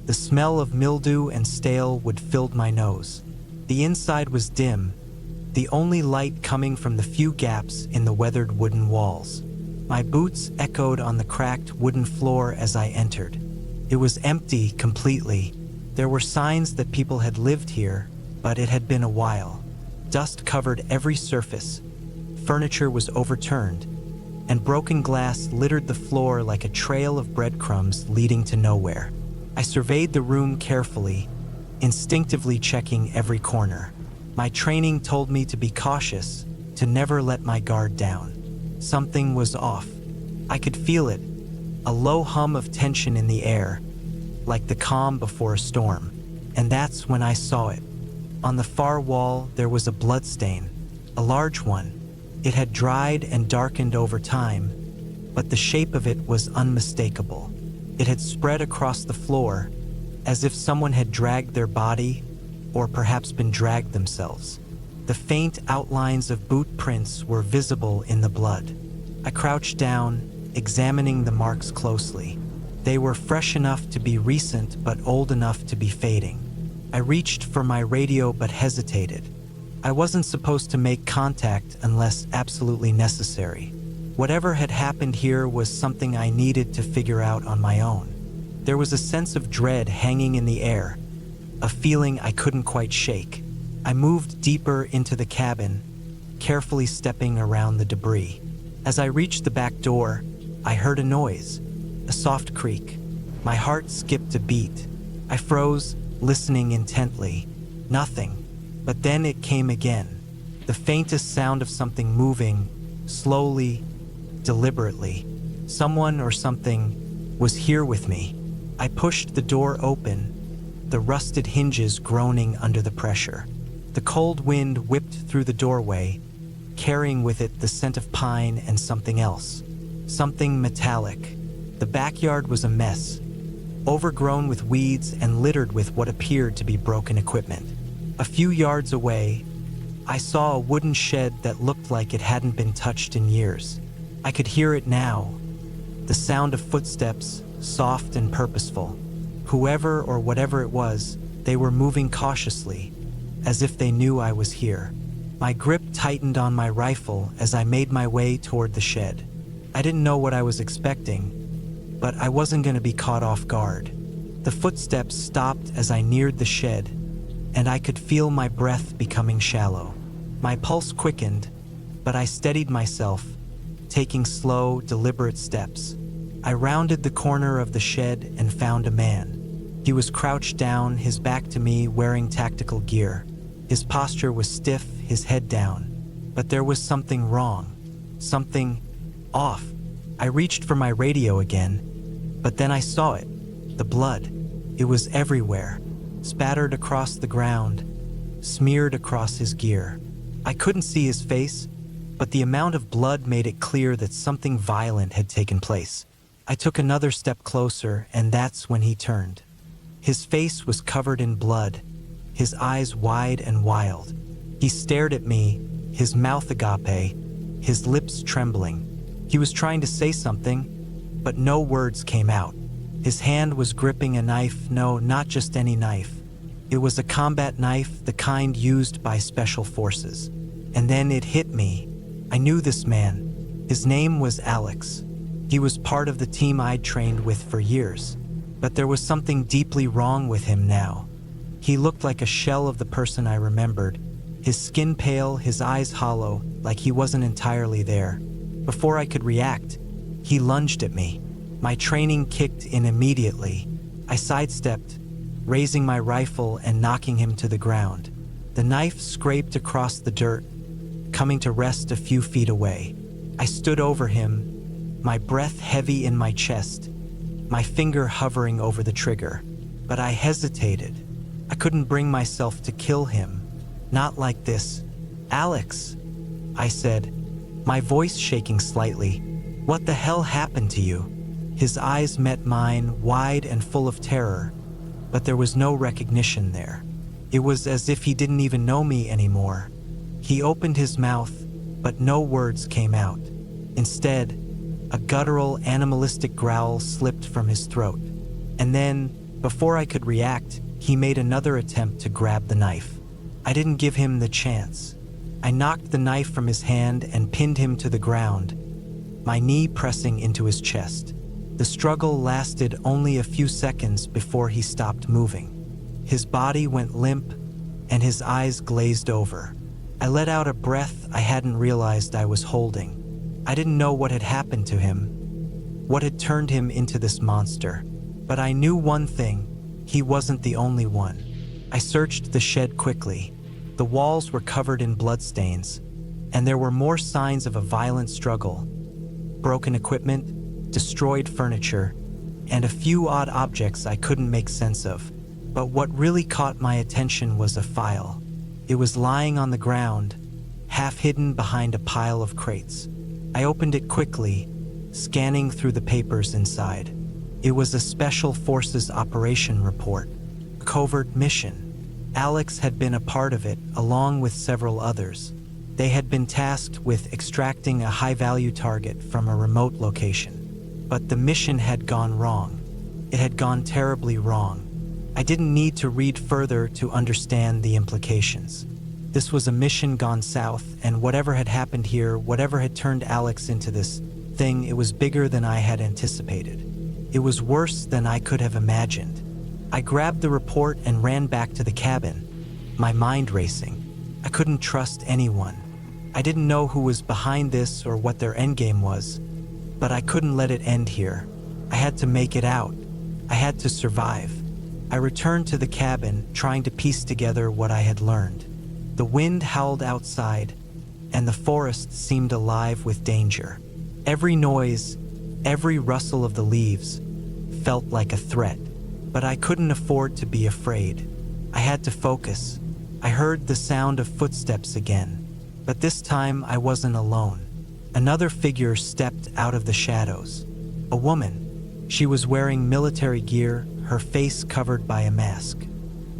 The smell of mildew and stale wood filled my nose. The inside was dim, the only light coming from the few gaps in the weathered wooden walls. My boots echoed on the cracked wooden floor as I entered. It was empty completely. There were signs that people had lived here, but it had been a while. Dust covered every surface. Furniture was overturned, and broken glass littered the floor like a trail of breadcrumbs leading to nowhere. I surveyed the room carefully, instinctively checking every corner. My training told me to be cautious, to never let my guard down. Something was off. I could feel it, a low hum of tension in the air, like the calm before a storm. And that's when I saw it. On the far wall, there was a bloodstain, a large one. It had dried and darkened over time, but the shape of it was unmistakable. It had spread across the floor, as if someone had dragged their body, or perhaps been dragged themselves. The faint outlines of boot prints were visible in the blood. I crouched down, examining the marks closely. They were fresh enough to be recent, but old enough to be fading. I reached for my radio but hesitated. I wasn't supposed to make contact unless absolutely necessary. Whatever had happened here was something I needed to figure out on my own. There was a sense of dread hanging in the air, a feeling I couldn't quite shake. I moved deeper into the cabin, carefully stepping around the debris. As I reached the back door, I heard a noise, a soft creak. My heart skipped a beat. I froze, listening intently. Nothing. But then it came again. The faintest sound of something moving, slowly, deliberately. Someone or something was here with me. I pushed the door open, the rusted hinges groaning under the pressure. The cold wind whipped through the doorway, carrying with it the scent of pine and something else. Something metallic. The backyard was a mess, overgrown with weeds and littered with what appeared to be broken equipment. A few yards away, I saw a wooden shed that looked like it hadn't been touched in years. I could hear it now, the sound of footsteps, soft and purposeful. Whoever or whatever it was, they were moving cautiously, as if they knew I was here. My grip tightened on my rifle as I made my way toward the shed. I didn't know what I was expecting, but I wasn't going to be caught off guard. The footsteps stopped as I neared the shed, and I could feel my breath becoming shallow. My pulse quickened, but I steadied myself, taking slow, deliberate steps. I rounded the corner of the shed and found a man. He was crouched down, his back to me, wearing tactical gear. His posture was stiff, his head down. But there was something wrong, something off. I reached for my radio again, but then I saw it, the blood. It was everywhere, spattered across the ground, smeared across his gear. I couldn't see his face, but the amount of blood made it clear that something violent had taken place. I took another step closer, and that's when he turned. His face was covered in blood, his eyes wide and wild. He stared at me, his mouth agape, his lips trembling. He was trying to say something, but no words came out. His hand was gripping a knife, no, not just any knife. It was a combat knife, the kind used by special forces. And then it hit me. I knew this man. His name was Alex. He was part of the team I'd trained with for years. But there was something deeply wrong with him now. He looked like a shell of the person I remembered. His skin pale, his eyes hollow, like he wasn't entirely there. Before I could react, he lunged at me. My training kicked in immediately. I sidestepped, raising my rifle and knocking him to the ground. The knife scraped across the dirt, coming to rest a few feet away. I stood over him, my breath heavy in my chest, my finger hovering over the trigger. But I hesitated. I couldn't bring myself to kill him. Not like this. "Alex," I said, my voice shaking slightly. "What the hell happened to you?" His eyes met mine, wide and full of terror, but there was no recognition there. It was as if he didn't even know me anymore. He opened his mouth, but no words came out. Instead, a guttural, animalistic growl slipped from his throat. And then, before I could react, he made another attempt to grab the knife. I didn't give him the chance. I knocked the knife from his hand and pinned him to the ground, my knee pressing into his chest. The struggle lasted only a few seconds before he stopped moving. His body went limp, and his eyes glazed over. I let out a breath I hadn't realized I was holding. I didn't know what had happened to him, what had turned him into this monster. But I knew one thing: he wasn't the only one. I searched the shed quickly. The walls were covered in bloodstains, and there were more signs of a violent struggle. Broken equipment, destroyed furniture, and a few odd objects I couldn't make sense of. But what really caught my attention was a file. It was lying on the ground, half hidden behind a pile of crates. I opened it quickly, scanning through the papers inside. It was a Special Forces operation report, a covert mission. Alex had been a part of it, along with several others. They had been tasked with extracting a high-value target from a remote location. But the mission had gone wrong. It had gone terribly wrong. I didn't need to read further to understand the implications. This was a mission gone south, and whatever had happened here, whatever had turned Alex into this thing, it was bigger than I had anticipated. It was worse than I could have imagined. I grabbed the report and ran back to the cabin, my mind racing. I couldn't trust anyone. I didn't know who was behind this or what their endgame was, but I couldn't let it end here. I had to make it out. I had to survive. I returned to the cabin, trying to piece together what I had learned. The wind howled outside, and the forest seemed alive with danger. Every noise, every rustle of the leaves felt like a threat, but I couldn't afford to be afraid. I had to focus. I heard the sound of footsteps again, but this time I wasn't alone. Another figure stepped out of the shadows. A woman. She was wearing military gear, her face covered by a mask.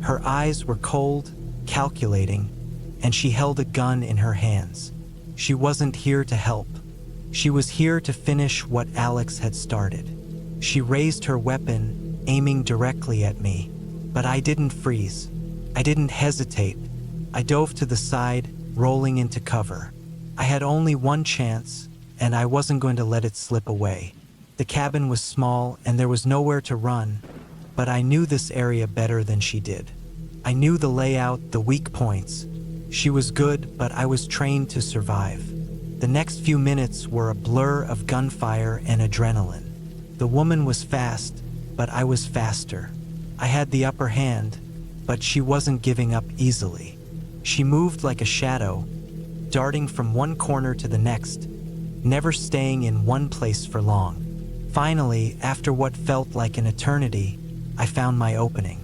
Her eyes were cold, calculating, and she held a gun in her hands. She wasn't here to help. She was here to finish what Alex had started. She raised her weapon, aiming directly at me. But I didn't freeze. I didn't hesitate. I dove to the side, rolling into cover. I had only one chance, and I wasn't going to let it slip away. The cabin was small, and there was nowhere to run, but I knew this area better than she did. I knew the layout, the weak points. She was good, but I was trained to survive. The next few minutes were a blur of gunfire and adrenaline. The woman was fast, but I was faster. I had the upper hand, but she wasn't giving up easily. She moved like a shadow, darting from one corner to the next, never staying in one place for long. Finally, after what felt like an eternity, I found my opening.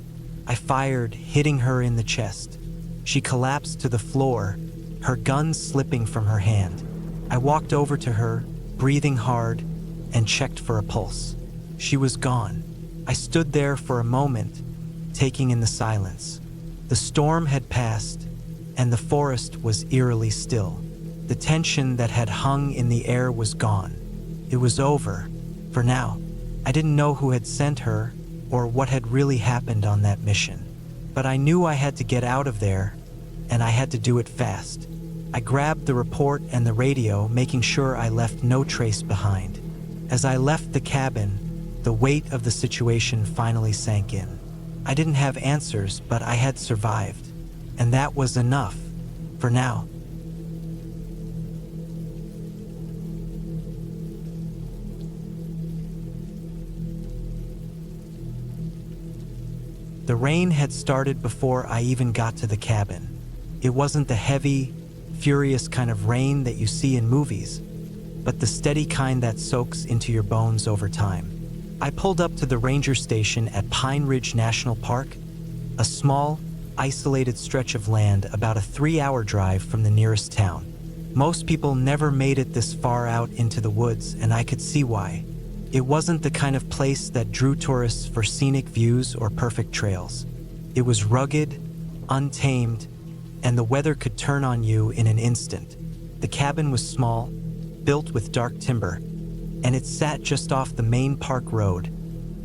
I fired, hitting her in the chest. She collapsed to the floor, her gun slipping from her hand. I walked over to her, breathing hard, and checked for a pulse. She was gone. I stood there for a moment, taking in the silence. The storm had passed, and the forest was eerily still. The tension that had hung in the air was gone. It was over, for now. I didn't know who had sent her, or what had really happened on that mission. But I knew I had to get out of there, and I had to do it fast. I grabbed the report and the radio, making sure I left no trace behind. As I left the cabin, the weight of the situation finally sank in. I didn't have answers, but I had survived, and that was enough, for now. The rain had started before I even got to the cabin. It wasn't the heavy, furious kind of rain that you see in movies, but the steady kind that soaks into your bones over time. I pulled up to the ranger station at Pine Ridge National Park, a small, isolated stretch of land about a 3-hour drive from the nearest town. Most people never made it this far out into the woods, and I could see why. It wasn't the kind of place that drew tourists for scenic views or perfect trails. It was rugged, untamed, and the weather could turn on you in an instant. The cabin was small, built with dark timber, and it sat just off the main park road,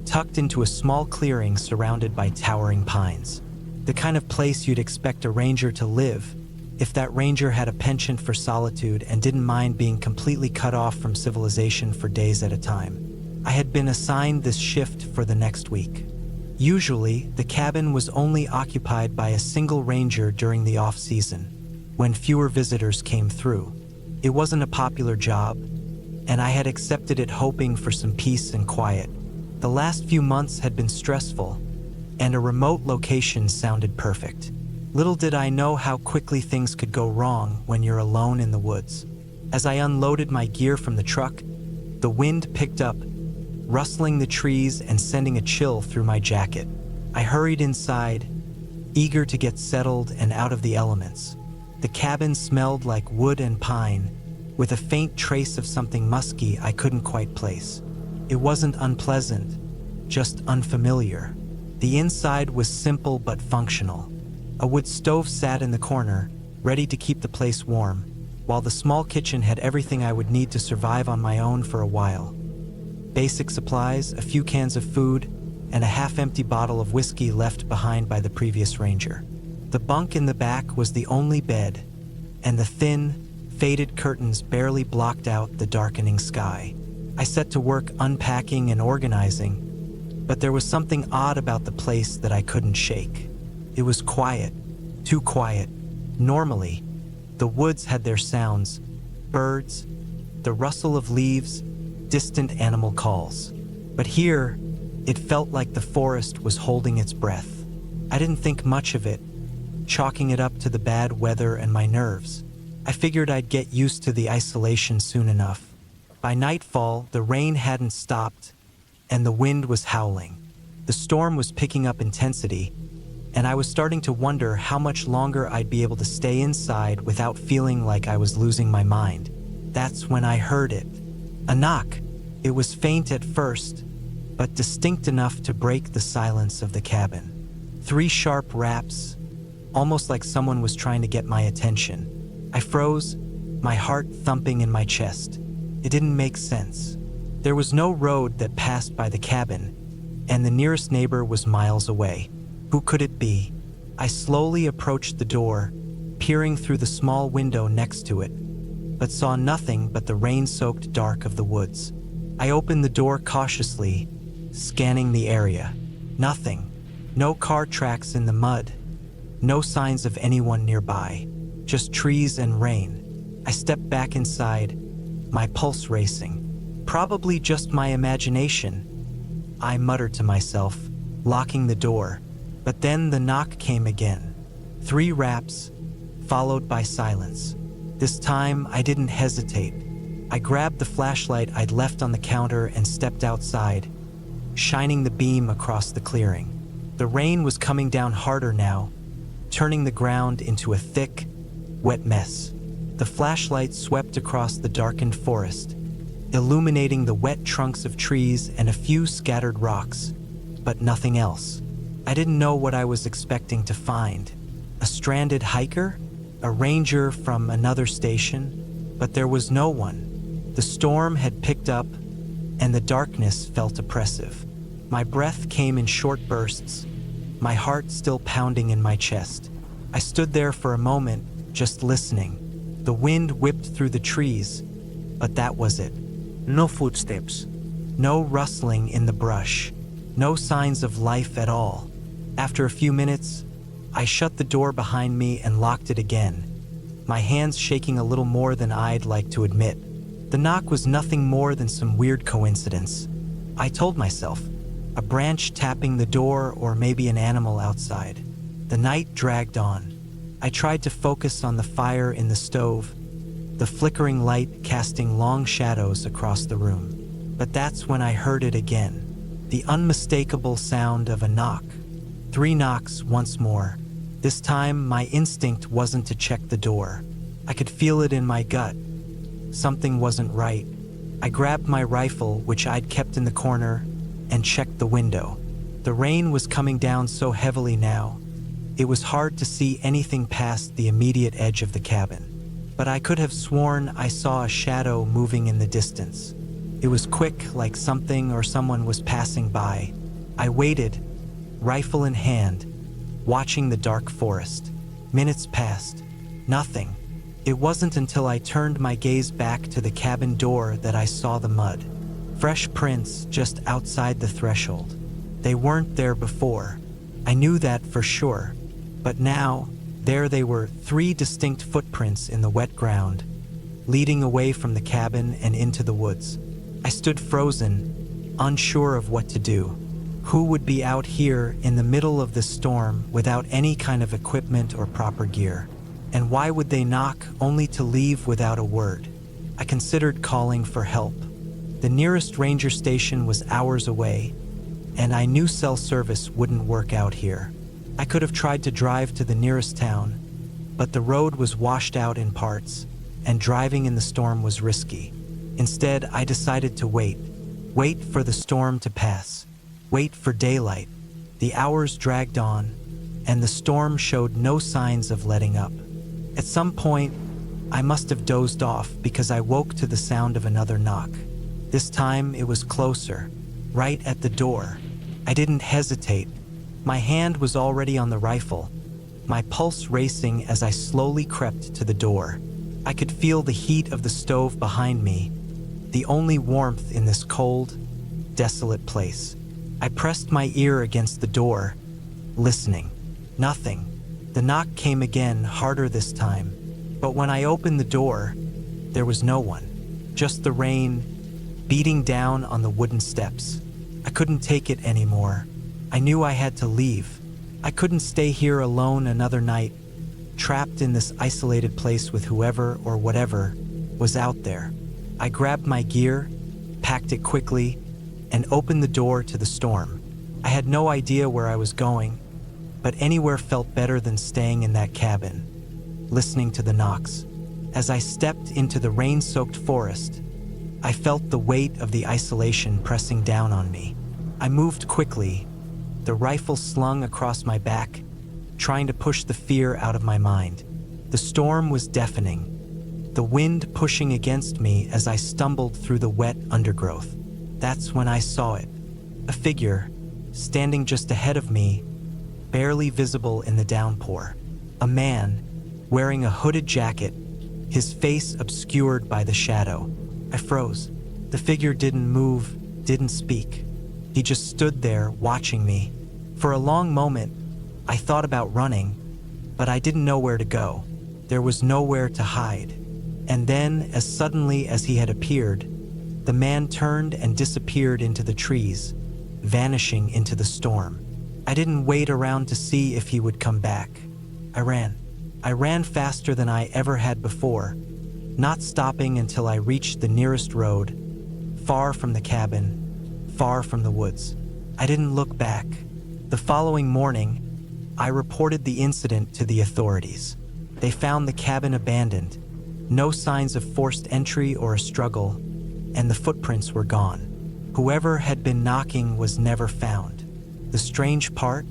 tucked into a small clearing surrounded by towering pines. The kind of place you'd expect a ranger to live, if that ranger had a penchant for solitude and didn't mind being completely cut off from civilization for days at a time. I had been assigned this shift for the next week. Usually, the cabin was only occupied by a single ranger during the off-season, when fewer visitors came through. It wasn't a popular job, and I had accepted it hoping for some peace and quiet. The last few months had been stressful, and a remote location sounded perfect. Little did I know how quickly things could go wrong when you're alone in the woods. As I unloaded my gear from the truck, the wind picked up, rustling the trees and sending a chill through my jacket. I hurried inside, eager to get settled and out of the elements. The cabin smelled like wood and pine, with a faint trace of something musky I couldn't quite place. It wasn't unpleasant, just unfamiliar. The inside was simple but functional. A wood stove sat in the corner, ready to keep the place warm, while the small kitchen had everything I would need to survive on my own for a while. Basic supplies, a few cans of food, and a half-empty bottle of whiskey left behind by the previous ranger. The bunk in the back was the only bed, and the thin, faded curtains barely blocked out the darkening sky. I set to work unpacking and organizing, but there was something odd about the place that I couldn't shake. It was quiet, too quiet. Normally, the woods had their sounds, birds, the rustle of leaves, distant animal calls. But here, it felt like the forest was holding its breath. I didn't think much of it, chalking it up to the bad weather and my nerves. I figured I'd get used to the isolation soon enough. By nightfall, the rain hadn't stopped, and the wind was howling. The storm was picking up intensity, and I was starting to wonder how much longer I'd be able to stay inside without feeling like I was losing my mind. That's when I heard it. A knock. It was faint at first, but distinct enough to break the silence of the cabin. 3 sharp raps, almost like someone was trying to get my attention. I froze, my heart thumping in my chest. It didn't make sense. There was no road that passed by the cabin, and the nearest neighbor was miles away. Who could it be? I slowly approached the door, peering through the small window next to it, but saw nothing but the rain-soaked dark of the woods. I opened the door cautiously, scanning the area. Nothing. No car tracks in the mud. No signs of anyone nearby. Just trees and rain. I stepped back inside, my pulse racing. Probably just my imagination, I muttered to myself, locking the door. But then the knock came again. 3 raps, followed by silence. This time, I didn't hesitate. I grabbed the flashlight I'd left on the counter and stepped outside, shining the beam across the clearing. The rain was coming down harder now, turning the ground into a thick, wet mess. The flashlight swept across the darkened forest, illuminating the wet trunks of trees and a few scattered rocks, but nothing else. I didn't know what I was expecting to find. A stranded hiker? A ranger from another station? But there was no one. The storm had picked up, and the darkness felt oppressive. My breath came in short bursts, my heart still pounding in my chest. I stood there for a moment, just listening. The wind whipped through the trees, but that was it. No footsteps. No rustling in the brush. No signs of life at all. After a few minutes, I shut the door behind me and locked it again, my hands shaking a little more than I'd like to admit. The knock was nothing more than some weird coincidence, I told myself. A branch tapping the door, or maybe an animal outside. The night dragged on. I tried to focus on the fire in the stove, the flickering light casting long shadows across the room. But that's when I heard it again, the unmistakable sound of a knock. 3 knocks once more. This time, my instinct wasn't to check the door. I could feel it in my gut. Something wasn't right. I grabbed my rifle, which I'd kept in the corner, and checked the window. The rain was coming down so heavily now, it was hard to see anything past the immediate edge of the cabin. But I could have sworn I saw a shadow moving in the distance. It was quick, like something or someone was passing by. I waited, rifle in hand, watching the dark forest. Minutes passed. Nothing. It wasn't until I turned my gaze back to the cabin door that I saw the mud. Fresh prints just outside the threshold. They weren't there before. I knew that for sure. But now, there they were, 3 distinct footprints in the wet ground, leading away from the cabin and into the woods. I stood frozen, unsure of what to do. Who would be out here in the middle of the storm without any kind of equipment or proper gear? And why would they knock only to leave without a word? I considered calling for help. The nearest ranger station was hours away, and I knew cell service wouldn't work out here. I could have tried to drive to the nearest town, but the road was washed out in parts, and driving in the storm was risky. Instead, I decided to wait. Wait for the storm to pass. Wait for daylight. The hours dragged on, and the storm showed no signs of letting up. At some point, I must have dozed off because I woke to the sound of another knock. This time, it was closer, right at the door. I didn't hesitate. My hand was already on the rifle, my pulse racing as I slowly crept to the door. I could feel the heat of the stove behind me, the only warmth in this cold, desolate place. I pressed my ear against the door, listening. Nothing. The knock came again, harder this time. But when I opened the door, there was no one. Just the rain, beating down on the wooden steps. I couldn't take it anymore. I knew I had to leave. I couldn't stay here alone another night, trapped in this isolated place with whoever or whatever was out there. I grabbed my gear, packed it quickly, and opened the door to the storm. I had no idea where I was going, but anywhere felt better than staying in that cabin, listening to the knocks. As I stepped into the rain-soaked forest, I felt the weight of the isolation pressing down on me. I moved quickly, the rifle slung across my back, trying to push the fear out of my mind. The storm was deafening, the wind pushing against me as I stumbled through the wet undergrowth. That's when I saw it. A figure, standing just ahead of me, barely visible in the downpour. A man, wearing a hooded jacket, his face obscured by the shadow. I froze. The figure didn't move, didn't speak. He just stood there, watching me. For a long moment, I thought about running, but I didn't know where to go. There was nowhere to hide. And then, as suddenly as he had appeared, the man turned and disappeared into the trees, vanishing into the storm. I didn't wait around to see if he would come back. I ran. I ran faster than I ever had before, not stopping until I reached the nearest road, far from the cabin, far from the woods. I didn't look back. The following morning, I reported the incident to the authorities. They found the cabin abandoned, no signs of forced entry or a struggle, and the footprints were gone. Whoever had been knocking was never found. The strange part?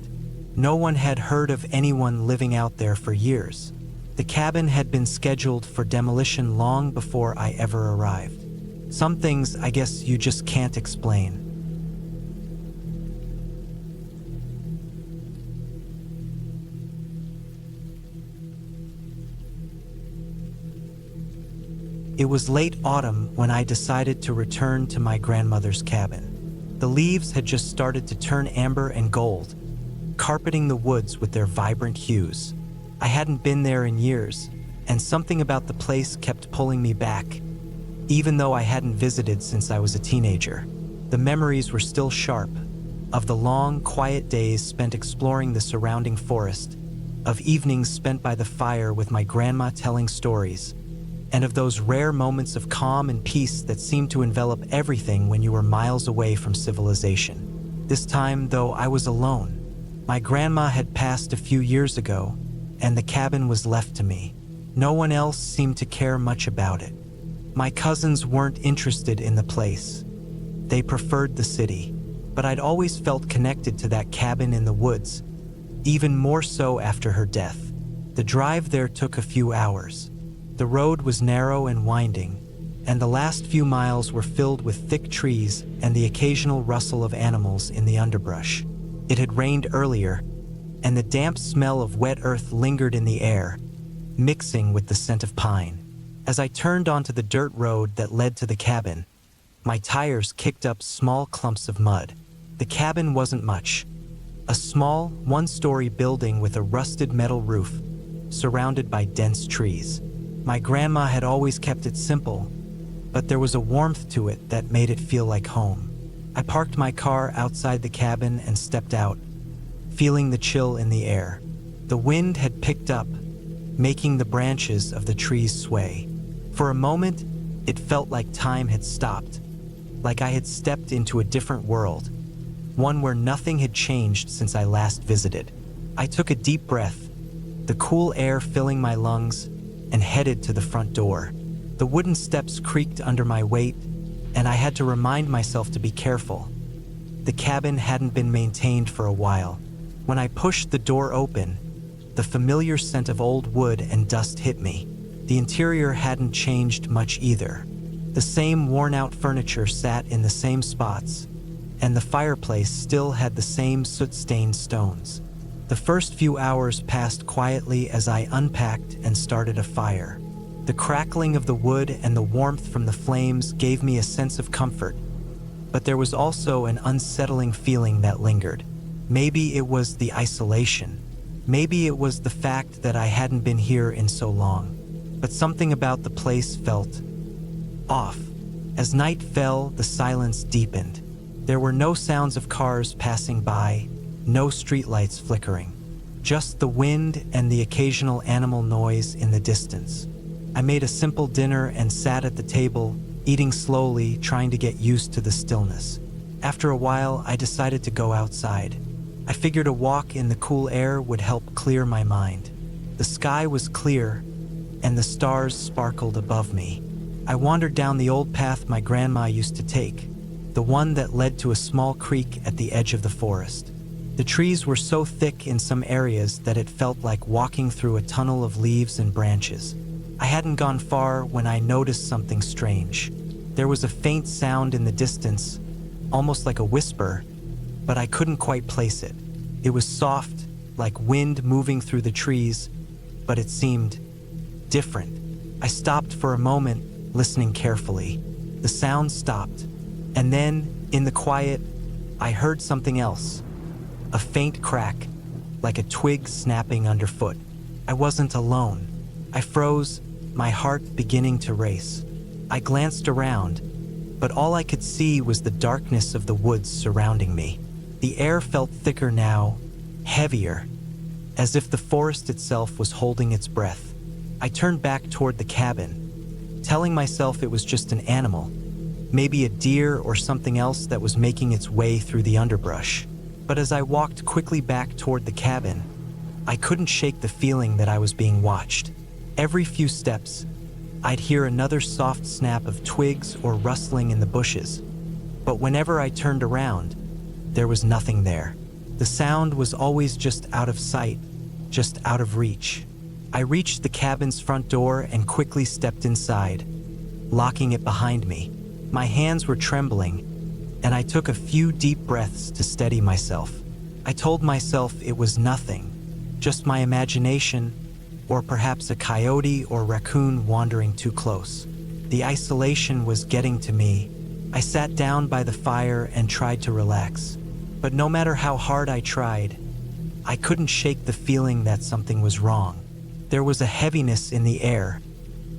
No one had heard of anyone living out there for years. The cabin had been scheduled for demolition long before I ever arrived. Some things I guess you just can't explain. It was late autumn when I decided to return to my grandmother's cabin. The leaves had just started to turn amber and gold, carpeting the woods with their vibrant hues. I hadn't been there in years, and something about the place kept pulling me back, even though I hadn't visited since I was a teenager. The memories were still sharp, of the long, quiet days spent exploring the surrounding forest, of evenings spent by the fire with my grandma telling stories, and of those rare moments of calm and peace that seemed to envelop everything when you were miles away from civilization. This time, though, I was alone. My grandma had passed a few years ago, and the cabin was left to me. No one else seemed to care much about it. My cousins weren't interested in the place. They preferred the city, but I'd always felt connected to that cabin in the woods, even more so after her death. The drive there took a few hours. The road was narrow and winding, and the last few miles were filled with thick trees and the occasional rustle of animals in the underbrush. It had rained earlier, and the damp smell of wet earth lingered in the air, mixing with the scent of pine. As I turned onto the dirt road that led to the cabin, my tires kicked up small clumps of mud. The cabin wasn't much. A small, one-story building with a rusted metal roof, surrounded by dense trees. My grandma had always kept it simple, but there was a warmth to it that made it feel like home. I parked my car outside the cabin and stepped out, feeling the chill in the air. The wind had picked up, making the branches of the trees sway. For a moment, it felt like time had stopped, like I had stepped into a different world, one where nothing had changed since I last visited. I took a deep breath, the cool air filling my lungs, and headed to the front door. The wooden steps creaked under my weight, and I had to remind myself to be careful. The cabin hadn't been maintained for a while. When I pushed the door open, the familiar scent of old wood and dust hit me. The interior hadn't changed much either. The same worn-out furniture sat in the same spots, and the fireplace still had the same soot-stained stones. The first few hours passed quietly as I unpacked and started a fire. The crackling of the wood and the warmth from the flames gave me a sense of comfort, but there was also an unsettling feeling that lingered. Maybe it was the isolation. Maybe it was the fact that I hadn't been here in so long. But something about the place felt off. As night fell, the silence deepened. There were no sounds of cars passing by, no streetlights flickering, just the wind and the occasional animal noise in the distance. I made a simple dinner and sat at the table, eating slowly, trying to get used to the stillness. After a while, I decided to go outside. I figured a walk in the cool air would help clear my mind. The sky was clear, and the stars sparkled above me. I wandered down the old path my grandma used to take, the one that led to a small creek at the edge of the forest. The trees were so thick in some areas that it felt like walking through a tunnel of leaves and branches. I hadn't gone far when I noticed something strange. There was a faint sound in the distance, almost like a whisper, but I couldn't quite place it. It was soft, like wind moving through the trees, but it seemed different. I stopped for a moment, listening carefully. The sound stopped, and then, in the quiet, I heard something else. A faint crack, like a twig snapping underfoot. I wasn't alone. I froze, my heart beginning to race. I glanced around, but all I could see was the darkness of the woods surrounding me. The air felt thicker now, heavier, as if the forest itself was holding its breath. I turned back toward the cabin, telling myself it was just an animal, maybe a deer or something else that was making its way through the underbrush. But as I walked quickly back toward the cabin, I couldn't shake the feeling that I was being watched. Every few steps, I'd hear another soft snap of twigs or rustling in the bushes. But whenever I turned around, there was nothing there. The sound was always just out of sight, just out of reach. I reached the cabin's front door and quickly stepped inside, locking it behind me. My hands were trembling, and I took a few deep breaths to steady myself. I told myself it was nothing, just my imagination, or perhaps a coyote or raccoon wandering too close. The isolation was getting to me. I sat down by the fire and tried to relax. But no matter how hard I tried, I couldn't shake the feeling that something was wrong. There was a heaviness in the air,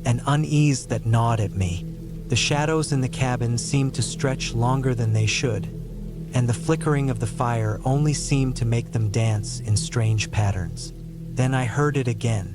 an unease that gnawed at me. The shadows in the cabin seemed to stretch longer than they should, and the flickering of the fire only seemed to make them dance in strange patterns. Then I heard it again,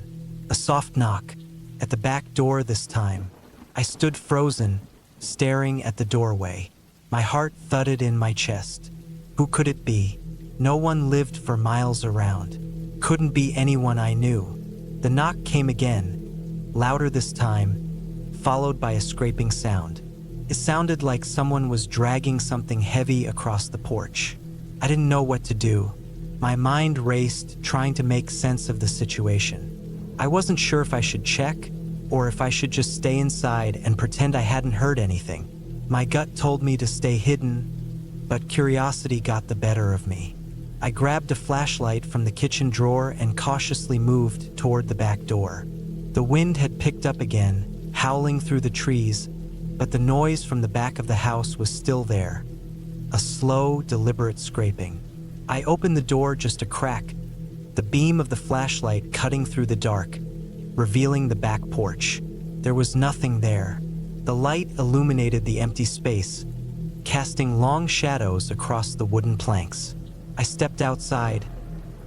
a soft knock, at the back door this time. I stood frozen, staring at the doorway. My heart thudded in my chest. Who could it be? No one lived for miles around. Couldn't be anyone I knew. The knock came again, louder this time, followed by a scraping sound. It sounded like someone was dragging something heavy across the porch. I didn't know what to do. My mind raced, trying to make sense of the situation. I wasn't sure if I should check, or if I should just stay inside and pretend I hadn't heard anything. My gut told me to stay hidden, but curiosity got the better of me. I grabbed a flashlight from the kitchen drawer and cautiously moved toward the back door. The wind had picked up again, howling through the trees, but the noise from the back of the house was still there. A slow, deliberate scraping. I opened the door just a crack, the beam of the flashlight cutting through the dark, revealing the back porch. There was nothing there. The light illuminated the empty space, casting long shadows across the wooden planks. I stepped outside,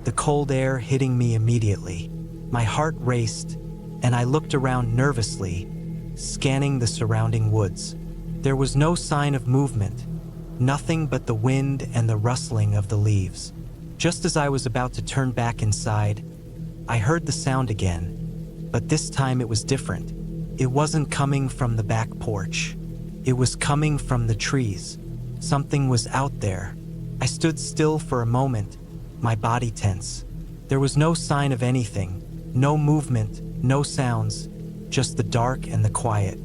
the cold air hitting me immediately. My heart raced, and I looked around nervously, scanning the surrounding woods. There was no sign of movement, nothing but the wind and the rustling of the leaves. Just as I was about to turn back inside, I heard the sound again, but this time it was different. It wasn't coming from the back porch. It was coming from the trees. Something was out there. I stood still for a moment, my body tense. There was no sign of anything, no movement, no sounds, just the dark and the quiet.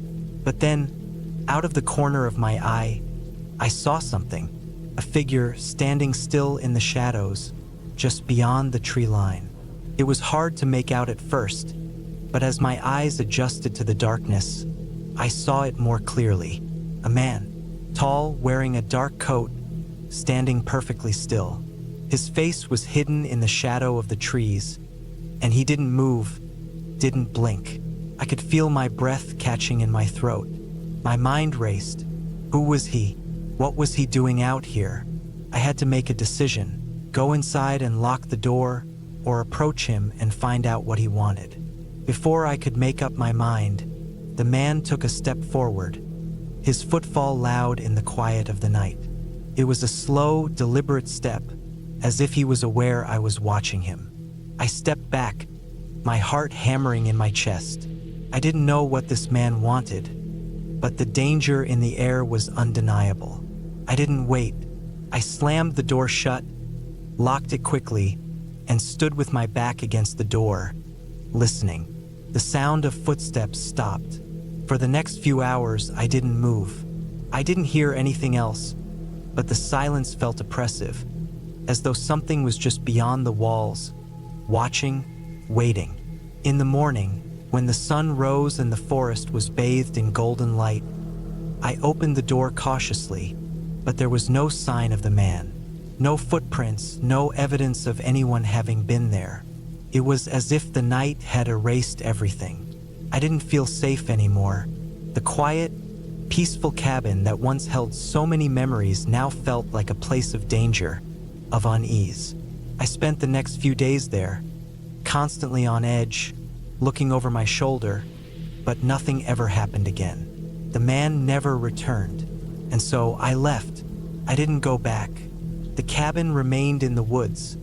But then, out of the corner of my eye, I saw something. A figure standing still in the shadows, just beyond the tree line. It was hard to make out at first, but as my eyes adjusted to the darkness, I saw it more clearly. A man, tall, wearing a dark coat, standing perfectly still. His face was hidden in the shadow of the trees, and he didn't move, didn't blink. I could feel my breath catching in my throat. My mind raced. Who was he? What was he doing out here? I had to make a decision: go inside and lock the door, or approach him and find out what he wanted. Before I could make up my mind, the man took a step forward, his footfall loud in the quiet of the night. It was a slow, deliberate step, as if he was aware I was watching him. I stepped back, my heart hammering in my chest. I didn't know what this man wanted, but the danger in the air was undeniable. I didn't wait. I slammed the door shut, locked it quickly, and stood with my back against the door, listening. The sound of footsteps stopped. For the next few hours, I didn't move. I didn't hear anything else, but the silence felt oppressive, as though something was just beyond the walls, watching, waiting. In the morning, when the sun rose and the forest was bathed in golden light, I opened the door cautiously, but there was no sign of the man. No footprints, no evidence of anyone having been there. It was as if the night had erased everything. I didn't feel safe anymore. The quiet, peaceful cabin that once held so many memories now felt like a place of danger, of unease. I spent the next few days there, constantly on edge, looking over my shoulder, but nothing ever happened again. The man never returned, and so I left. I didn't go back. The cabin remained in the woods,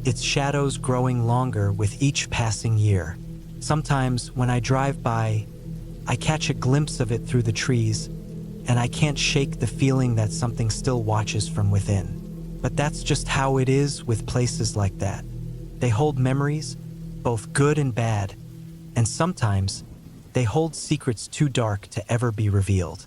its shadows growing longer with each passing year. Sometimes, when I drive by, I catch a glimpse of it through the trees, and I can't shake the feeling that something still watches from within. But that's just how it is with places like that. They hold memories, both good and bad, and sometimes they hold secrets too dark to ever be revealed.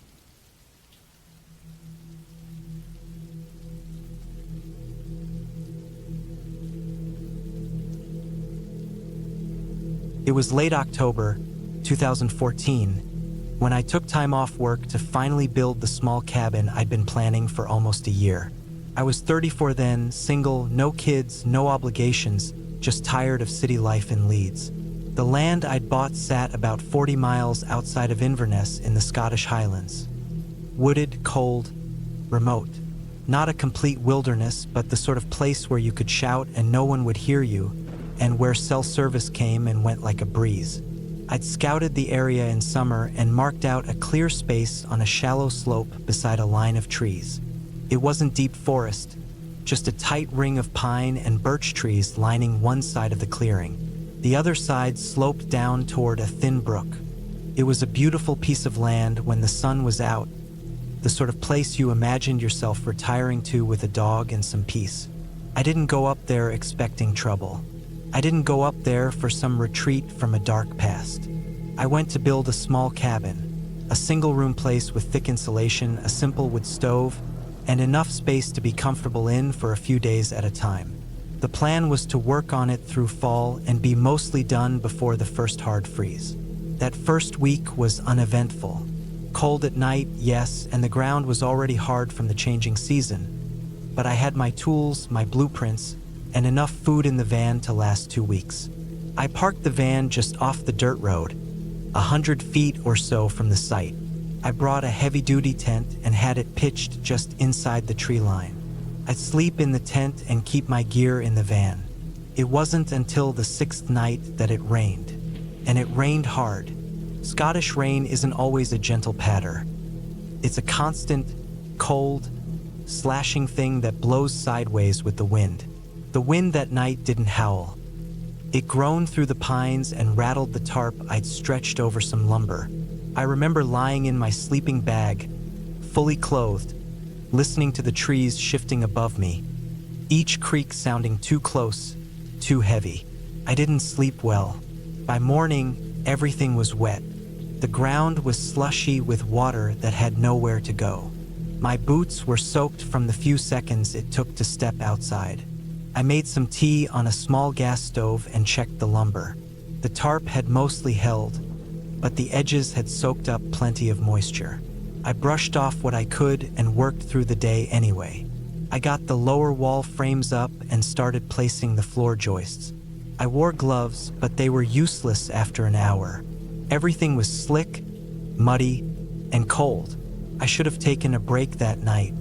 It was late October 2014 when I took time off work to finally build the small cabin I'd been planning for almost a year. I was 34 then, single, no kids, no obligations, just tired of city life in Leeds. The land I'd bought sat about 40 miles outside of Inverness in the Scottish Highlands. Wooded, cold, remote. Not a complete wilderness, but the sort of place where you could shout and no one would hear you, and where cell service came and went like a breeze. I'd scouted the area in summer and marked out a clear space on a shallow slope beside a line of trees. It wasn't deep forest, just a tight ring of pine and birch trees lining one side of the clearing. The other side sloped down toward a thin brook. It was a beautiful piece of land when the sun was out, the sort of place you imagined yourself retiring to with a dog and some peace. I didn't go up there expecting trouble. I didn't go up there for some retreat from a dark past. I went to build a small cabin, a single-room place with thick insulation, a simple wood stove, and enough space to be comfortable in for a few days at a time. The plan was to work on it through fall and be mostly done before the first hard freeze. That first week was uneventful. Cold at night, yes, and the ground was already hard from the changing season. But I had my tools, my blueprints, and enough food in the van to last 2 weeks. I parked the van just off the dirt road, 100 feet or so from the site. I brought a heavy-duty tent and had it pitched just inside the tree line. I'd sleep in the tent and keep my gear in the van. It wasn't until the 6th night that it rained, and it rained hard. Scottish rain isn't always a gentle patter. It's a constant, cold, slashing thing that blows sideways with the wind. The wind that night didn't howl. It groaned through the pines and rattled the tarp I'd stretched over some lumber. I remember lying in my sleeping bag, fully clothed, listening to the trees shifting above me, each creak sounding too close, too heavy. I didn't sleep well. By morning, everything was wet. The ground was slushy with water that had nowhere to go. My boots were soaked from the few seconds it took to step outside. I made some tea on a small gas stove and checked the lumber. The tarp had mostly held, but the edges had soaked up plenty of moisture. I brushed off what I could and worked through the day anyway. I got the lower wall frames up and started placing the floor joists. I wore gloves, but they were useless after an hour. Everything was slick, muddy, and cold. I should have taken a break that night,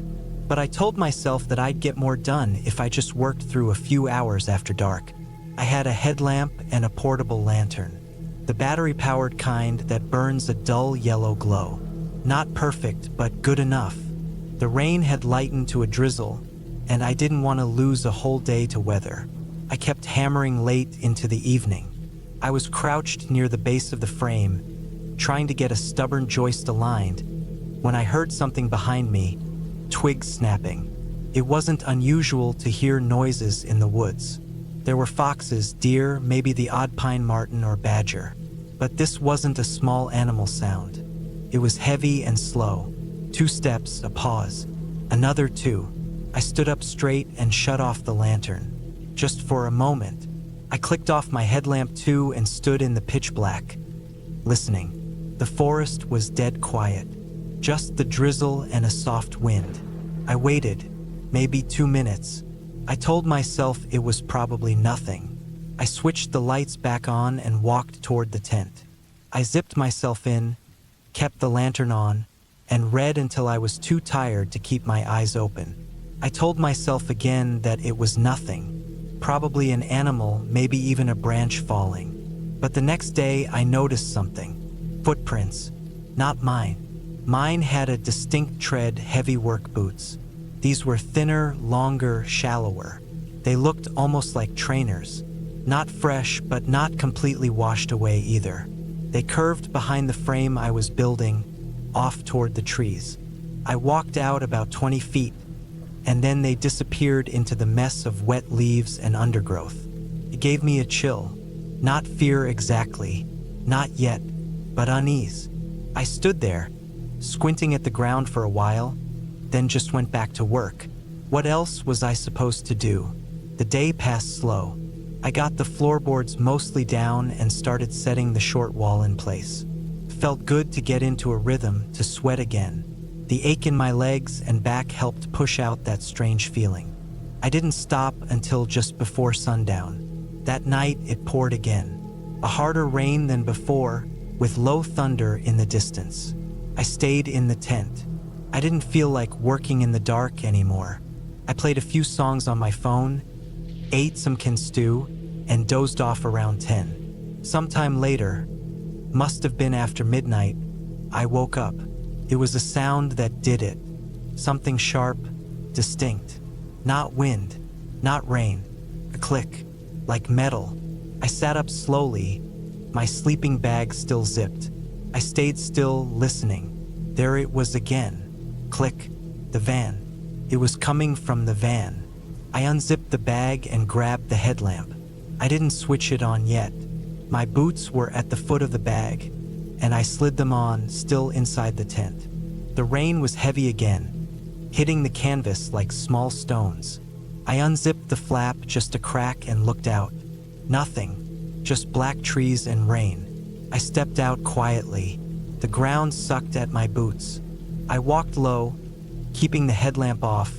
but I told myself that I'd get more done if I just worked through a few hours after dark. I had a headlamp and a portable lantern, the battery-powered kind that burns a dull yellow glow. Not perfect, but good enough. The rain had lightened to a drizzle, and I didn't want to lose a whole day to weather. I kept hammering late into the evening. I was crouched near the base of the frame, trying to get a stubborn joist aligned, when I heard something behind me, twigs snapping. It wasn't unusual to hear noises in the woods. There were foxes, deer, maybe the odd pine marten or badger. But this wasn't a small animal sound. It was heavy and slow. 2 steps, a pause, another 2. I stood up straight and shut off the lantern. Just for a moment, I clicked off my headlamp too and stood in the pitch black, listening. The forest was dead quiet, just the drizzle and a soft wind. I waited, maybe 2 minutes. I told myself it was probably nothing. I switched the lights back on and walked toward the tent. I zipped myself in, kept the lantern on, and read until I was too tired to keep my eyes open. I told myself again that it was nothing. Probably an animal, maybe even a branch falling. But the next day I noticed something. Footprints. Not mine. Mine had a distinct tread, heavy work boots. These were thinner, longer, shallower. They looked almost like trainers. Not fresh, but not completely washed away either. They curved behind the frame I was building, off toward the trees. I walked out about 20 feet, and then they disappeared into the mess of wet leaves and undergrowth. It gave me a chill. Not fear exactly, not yet, but unease. I stood there, squinting at the ground for a while, then just went back to work. What else was I supposed to do? The day passed slow. I got the floorboards mostly down and started setting the short wall in place. Felt good to get into a rhythm, to sweat again. The ache in my legs and back helped push out that strange feeling. I didn't stop until just before sundown. That night it poured again. A harder rain than before, with low thunder in the distance. I stayed in the tent. I didn't feel like working in the dark anymore. I played a few songs on my phone, ate some canned stew, and dozed off around 10. Sometime later, must have been after midnight, I woke up. It was a sound that did it. Something sharp, distinct. Not wind, not rain. A click, like metal. I sat up slowly, my sleeping bag still zipped. I stayed still, listening. There it was again. Click, the van. It was coming from the van. I unzipped the bag and grabbed the headlamp. I didn't switch it on yet. My boots were at the foot of the bag, and I slid them on, still inside the tent. The rain was heavy again, hitting the canvas like small stones. I unzipped the flap just a crack and looked out. Nothing, just black trees and rain. I stepped out quietly. The ground sucked at my boots. I walked low, keeping the headlamp off,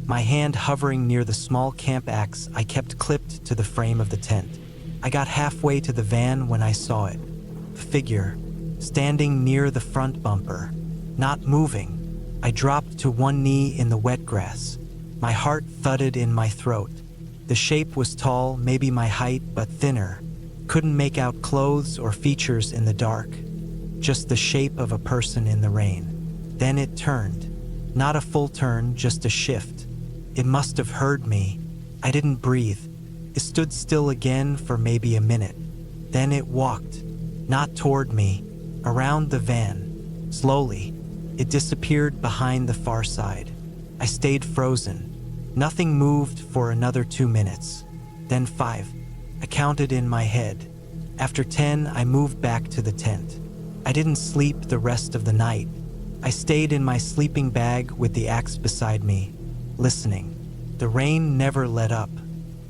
my hand hovering near the small camp axe I kept clipped to the frame of the tent. I got halfway to the van when I saw it. A figure, standing near the front bumper, not moving. I dropped to one knee in the wet grass. My heart thudded in my throat. The shape was tall, maybe my height, but thinner. Couldn't make out clothes or features in the dark. Just the shape of a person in the rain. Then it turned. Not a full turn, just a shift. It must have heard me. I didn't breathe. It stood still again for maybe a minute. Then it walked, not toward me, around the van. Slowly, it disappeared behind the far side. I stayed frozen. Nothing moved for another 2 minutes. Then 5. I counted in my head. After 10, I moved back to the tent. I didn't sleep the rest of the night. I stayed in my sleeping bag with the axe beside me, listening. The rain never let up.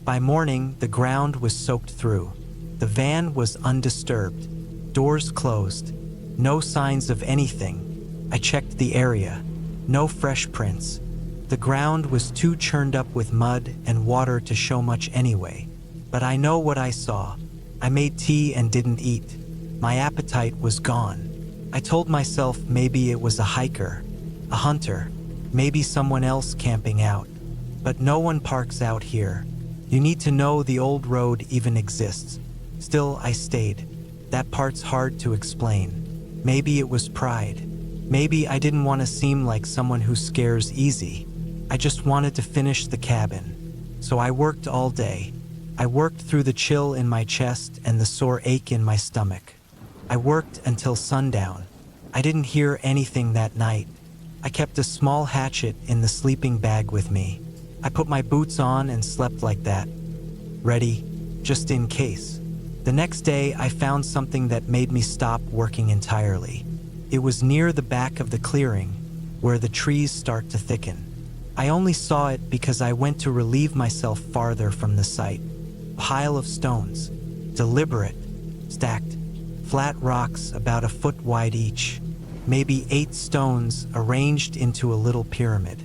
By morning, the ground was soaked through. The van was undisturbed, doors closed, no signs of anything. I checked the area, no fresh prints. The ground was too churned up with mud and water to show much anyway. But I know what I saw. I made tea and didn't eat. My appetite was gone. I told myself maybe it was a hiker, a hunter, maybe someone else camping out. But no one parks out here. You need to know the old road even exists. Still, I stayed. That part's hard to explain. Maybe it was pride. Maybe I didn't want to seem like someone who scares easy. I just wanted to finish the cabin. So I worked all day. I worked through the chill in my chest and the sore ache in my stomach. I worked until sundown. I didn't hear anything that night. I kept a small hatchet in the sleeping bag with me. I put my boots on and slept like that. Ready, just in case. The next day, I found something that made me stop working entirely. It was near the back of the clearing, where the trees start to thicken. I only saw it because I went to relieve myself farther from the site. Pile of stones, deliberate, stacked, flat rocks about a foot wide each, maybe 8 stones arranged into a little pyramid.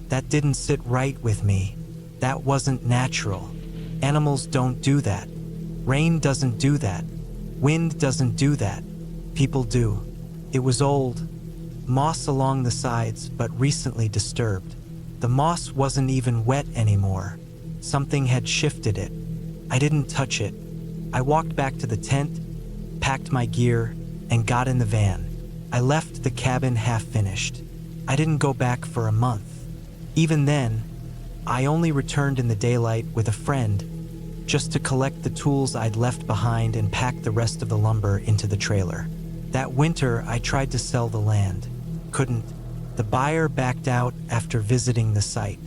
That didn't sit right with me. That wasn't natural. Animals don't do that. Rain doesn't do that. Wind doesn't do that. People do. It was old, moss along the sides, but recently disturbed. The moss wasn't even wet anymore. Something had shifted it. I didn't touch it. I walked back to the tent, packed my gear, and got in the van. I left the cabin half finished. I didn't go back for a month. Even then, I only returned in the daylight with a friend, just to collect the tools I'd left behind and pack the rest of the lumber into the trailer. That winter, I tried to sell the land. Couldn't. The buyer backed out after visiting the site.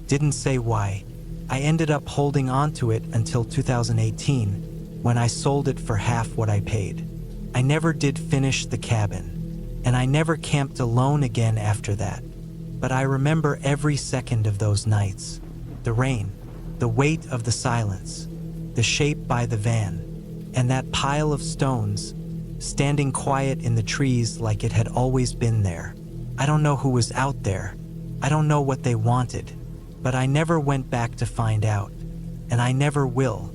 Didn't say why. I ended up holding on to it until 2018, when I sold it for half what I paid. I never did finish the cabin, and I never camped alone again after that. But I remember every second of those nights. The rain, the weight of the silence, the shape by the van, and that pile of stones, standing quiet in the trees like it had always been there. I don't know who was out there. I don't know what they wanted, but I never went back to find out, and I never will.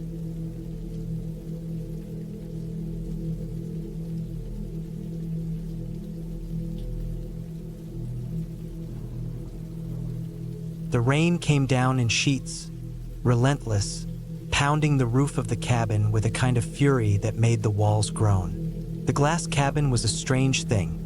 The rain came down in sheets, relentless, pounding the roof of the cabin with a kind of fury that made the walls groan. The glass cabin was a strange thing.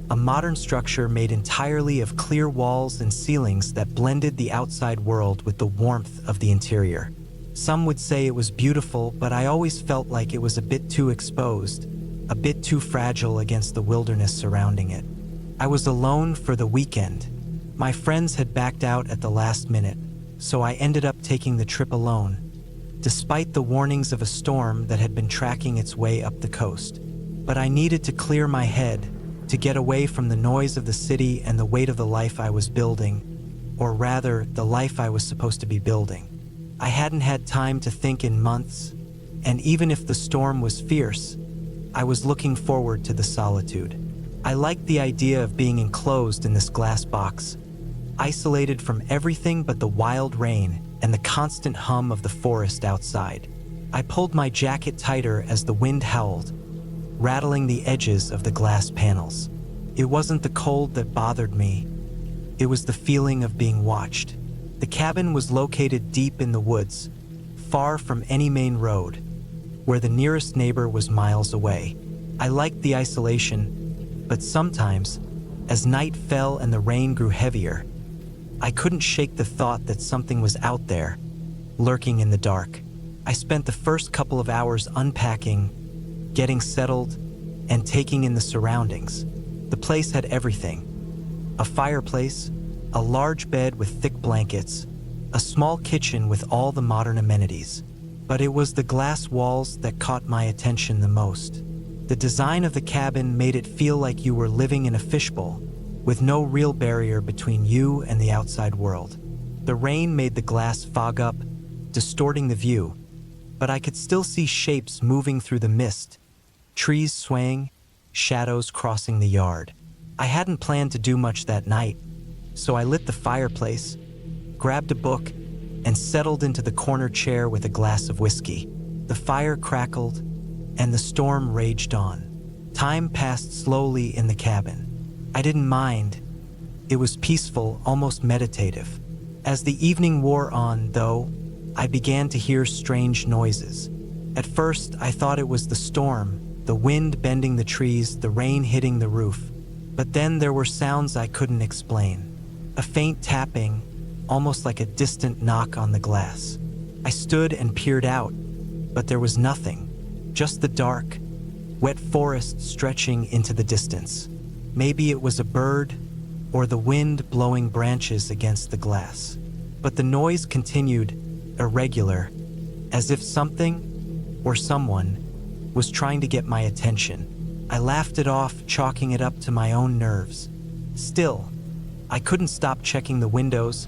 A modern structure made entirely of clear walls and ceilings that blended the outside world with the warmth of the interior. Some would say it was beautiful, but I always felt like it was a bit too exposed, a bit too fragile against the wilderness surrounding it. I was alone for the weekend. My friends had backed out at the last minute, so I ended up taking the trip alone, despite the warnings of a storm that had been tracking its way up the coast. But I needed to clear my head, to get away from the noise of the city and the weight of the life I was building, or rather, the life I was supposed to be building. I hadn't had time to think in months, and even if the storm was fierce, I was looking forward to the solitude. I liked the idea of being enclosed in this glass box, isolated from everything but the wild rain and the constant hum of the forest outside. I pulled my jacket tighter as the wind howled, rattling the edges of the glass panels. It wasn't the cold that bothered me. It was the feeling of being watched. The cabin was located deep in the woods, far from any main road, where the nearest neighbor was miles away. I liked the isolation, but sometimes, as night fell and the rain grew heavier, I couldn't shake the thought that something was out there, lurking in the dark. I spent the first couple of hours unpacking, getting settled, and taking in the surroundings. The place had everything. A fireplace, a large bed with thick blankets, a small kitchen with all the modern amenities. But it was the glass walls that caught my attention the most. The design of the cabin made it feel like you were living in a fishbowl, with no real barrier between you and the outside world. The rain made the glass fog up, distorting the view, but I could still see shapes moving through the mist, trees swaying, shadows crossing the yard. I hadn't planned to do much that night, so I lit the fireplace, grabbed a book, and settled into the corner chair with a glass of whiskey. The fire crackled, and the storm raged on. Time passed slowly in the cabin. I didn't mind. It was peaceful, almost meditative. As the evening wore on, though, I began to hear strange noises. At first, I thought it was the storm, the wind bending the trees, the rain hitting the roof. But then there were sounds I couldn't explain. A faint tapping, almost like a distant knock on the glass. I stood and peered out, but there was nothing. Just the dark, wet forest stretching into the distance. Maybe it was a bird, or the wind blowing branches against the glass. But the noise continued, irregular, as if something, or someone, was trying to get my attention. I laughed it off, chalking it up to my own nerves. Still, I couldn't stop checking the windows,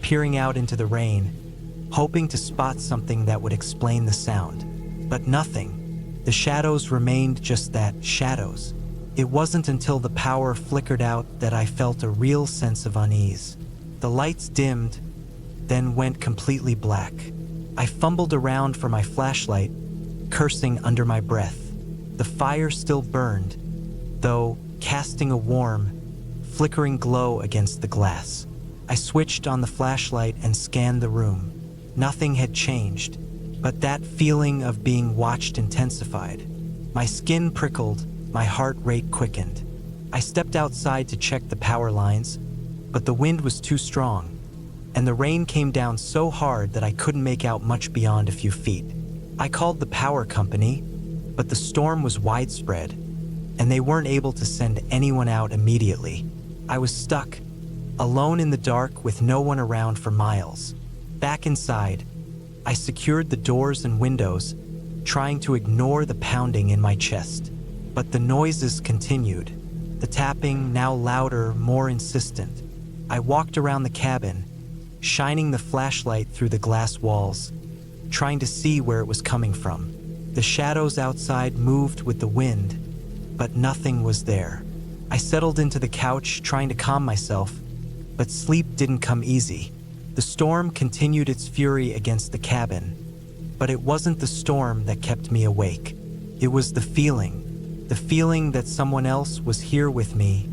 peering out into the rain, hoping to spot something that would explain the sound. But nothing. The shadows remained just that, shadows. It wasn't until the power flickered out that I felt a real sense of unease. The lights dimmed, then went completely black. I fumbled around for my flashlight, cursing under my breath. The fire still burned, though casting a warm, flickering glow against the glass. I switched on the flashlight and scanned the room. Nothing had changed, but that feeling of being watched intensified. My skin prickled, my heart rate quickened. I stepped outside to check the power lines, but the wind was too strong, and the rain came down so hard that I couldn't make out much beyond a few feet. I called the power company, but the storm was widespread, and they weren't able to send anyone out immediately. I was stuck, alone in the dark with no one around for miles. Back inside, I secured the doors and windows, trying to ignore the pounding in my chest. But the noises continued, the tapping now louder, more insistent. I walked around the cabin, shining the flashlight through the glass walls, trying to see where it was coming from. The shadows outside moved with the wind, but nothing was there. I settled into the couch, trying to calm myself, but sleep didn't come easy. The storm continued its fury against the cabin, but it wasn't the storm that kept me awake. It was the feeling that someone else was here with me,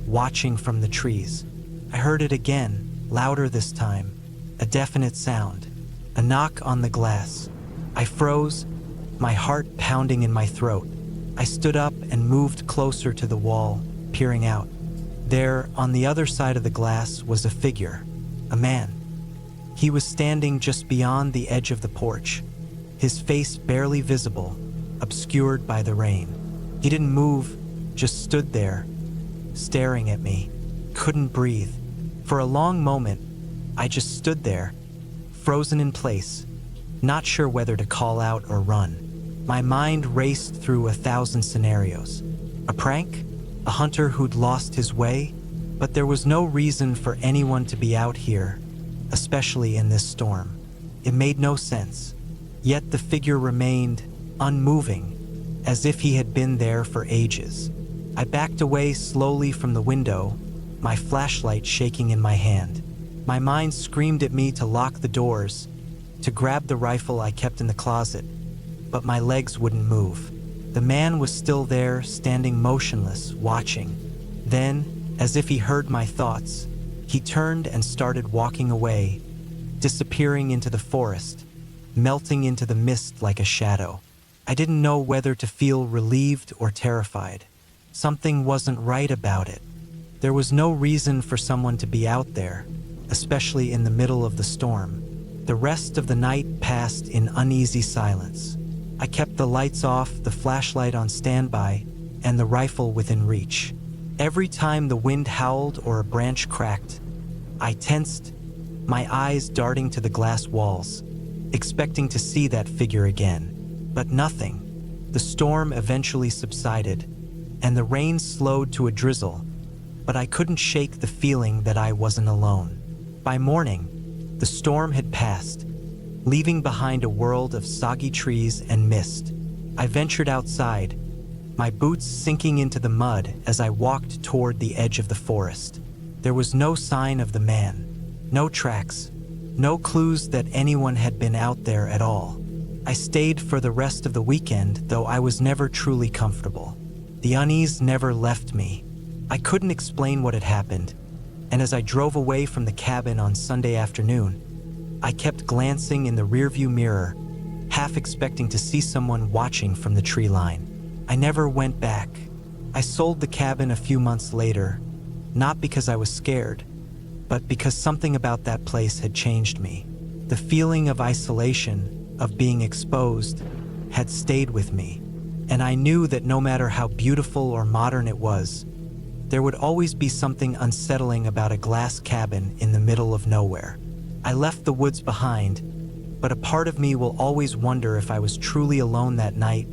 watching from the trees. I heard it again, louder this time, a definite sound, a knock on the glass. I froze, my heart pounding in my throat. I stood up and moved closer to the wall, peering out. There, on the other side of the glass, was a figure, a man. He was standing just beyond the edge of the porch, his face barely visible, obscured by the rain. He didn't move, just stood there, staring at me. Couldn't breathe. For a long moment, I just stood there, frozen in place, not sure whether to call out or run. My mind raced through 1,000 scenarios. A prank? A hunter who'd lost his way? But there was no reason for anyone to be out here, especially in this storm. It made no sense. Yet the figure remained unmoving, as if he had been there for ages. I backed away slowly from the window, my flashlight shaking in my hand. My mind screamed at me to lock the doors, to grab the rifle I kept in the closet, but my legs wouldn't move. The man was still there, standing motionless, watching. Then, as if he heard my thoughts, he turned and started walking away, disappearing into the forest, melting into the mist like a shadow. I didn't know whether to feel relieved or terrified. Something wasn't right about it. There was no reason for someone to be out there, especially in the middle of the storm. The rest of the night passed in uneasy silence. I kept the lights off, the flashlight on standby, and the rifle within reach. Every time the wind howled or a branch cracked, I tensed, my eyes darting to the glass walls, expecting to see that figure again. But nothing. The storm eventually subsided, and the rain slowed to a drizzle, but I couldn't shake the feeling that I wasn't alone. By morning, the storm had passed, leaving behind a world of soggy trees and mist. I ventured outside, my boots sinking into the mud as I walked toward the edge of the forest. There was no sign of the man, no tracks, no clues that anyone had been out there at all. I stayed for the rest of the weekend, though I was never truly comfortable. The unease never left me. I couldn't explain what had happened, and as I drove away from the cabin on Sunday afternoon, I kept glancing in the rearview mirror, half expecting to see someone watching from the tree line. I never went back. I sold the cabin a few months later, not because I was scared, but because something about that place had changed me. The feeling of isolation, of being exposed, had stayed with me, and I knew that no matter how beautiful or modern it was, there would always be something unsettling about a glass cabin in the middle of nowhere. I left the woods behind, but a part of me will always wonder if I was truly alone that night,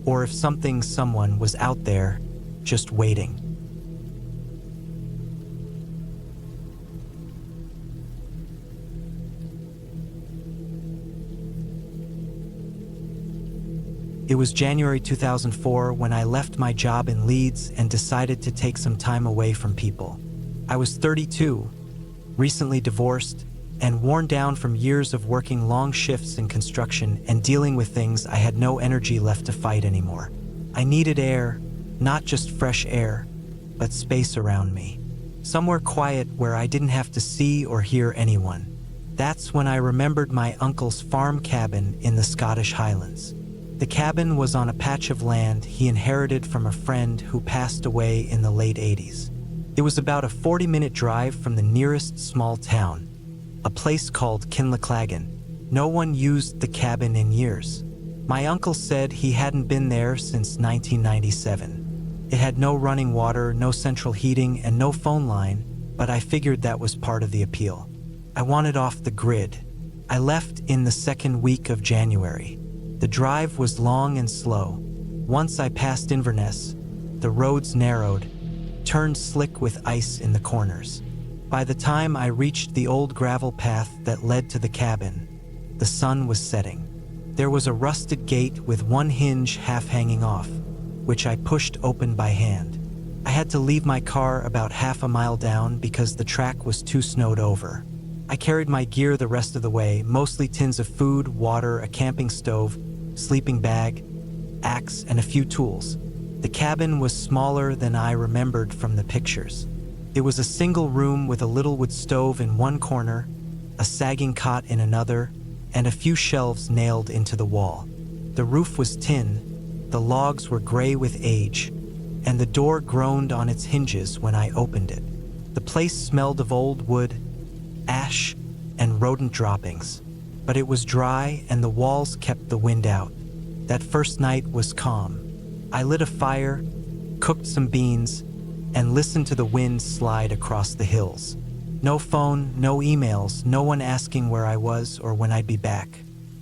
or if someone was out there, just waiting. It was January 2004 when I left my job in Leeds and decided to take some time away from people. I was 32, recently divorced, and worn down from years of working long shifts in construction and dealing with things I had no energy left to fight anymore. I needed air, not just fresh air, but space around me. Somewhere quiet where I didn't have to see or hear anyone. That's when I remembered my uncle's farm cabin in the Scottish Highlands. The cabin was on a patch of land he inherited from a friend who passed away in the late 80s. It was about a 40-minute drive from the nearest small town, a place called Kinlochnagan. No one used the cabin in years. My uncle said he hadn't been there since 1997. It had no running water, no central heating, and no phone line, but I figured that was part of the appeal. I wanted off the grid. I left in the second week of January. The drive was long and slow. Once I passed Inverness, the roads narrowed, turned slick with ice in the corners. By the time I reached the old gravel path that led to the cabin, the sun was setting. There was a rusted gate with one hinge half hanging off, which I pushed open by hand. I had to leave my car about half a mile down because the track was too snowed over. I carried my gear the rest of the way, mostly tins of food, water, a camping stove, sleeping bag, axe, and a few tools. The cabin was smaller than I remembered from the pictures. It was a single room with a little wood stove in one corner, a sagging cot in another, and a few shelves nailed into the wall. The roof was tin, the logs were gray with age, and the door groaned on its hinges when I opened it. The place smelled of old wood, ash, and rodent droppings, but it was dry and the walls kept the wind out. That first night was calm. I lit a fire, cooked some beans, and listened to the wind slide across the hills. No phone, no emails, no one asking where I was or when I'd be back.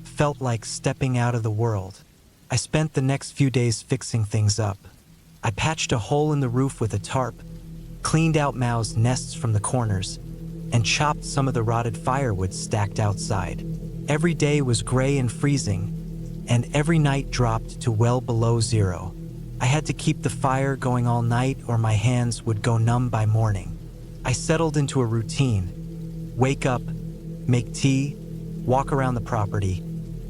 Felt like stepping out of the world. I spent the next few days fixing things up. I patched a hole in the roof with a tarp, cleaned out mouse nests from the corners, and chopped some of the rotted firewood stacked outside. Every day was gray and freezing, and every night dropped to well below zero. I had to keep the fire going all night or my hands would go numb by morning. I settled into a routine. Wake up, make tea, walk around the property,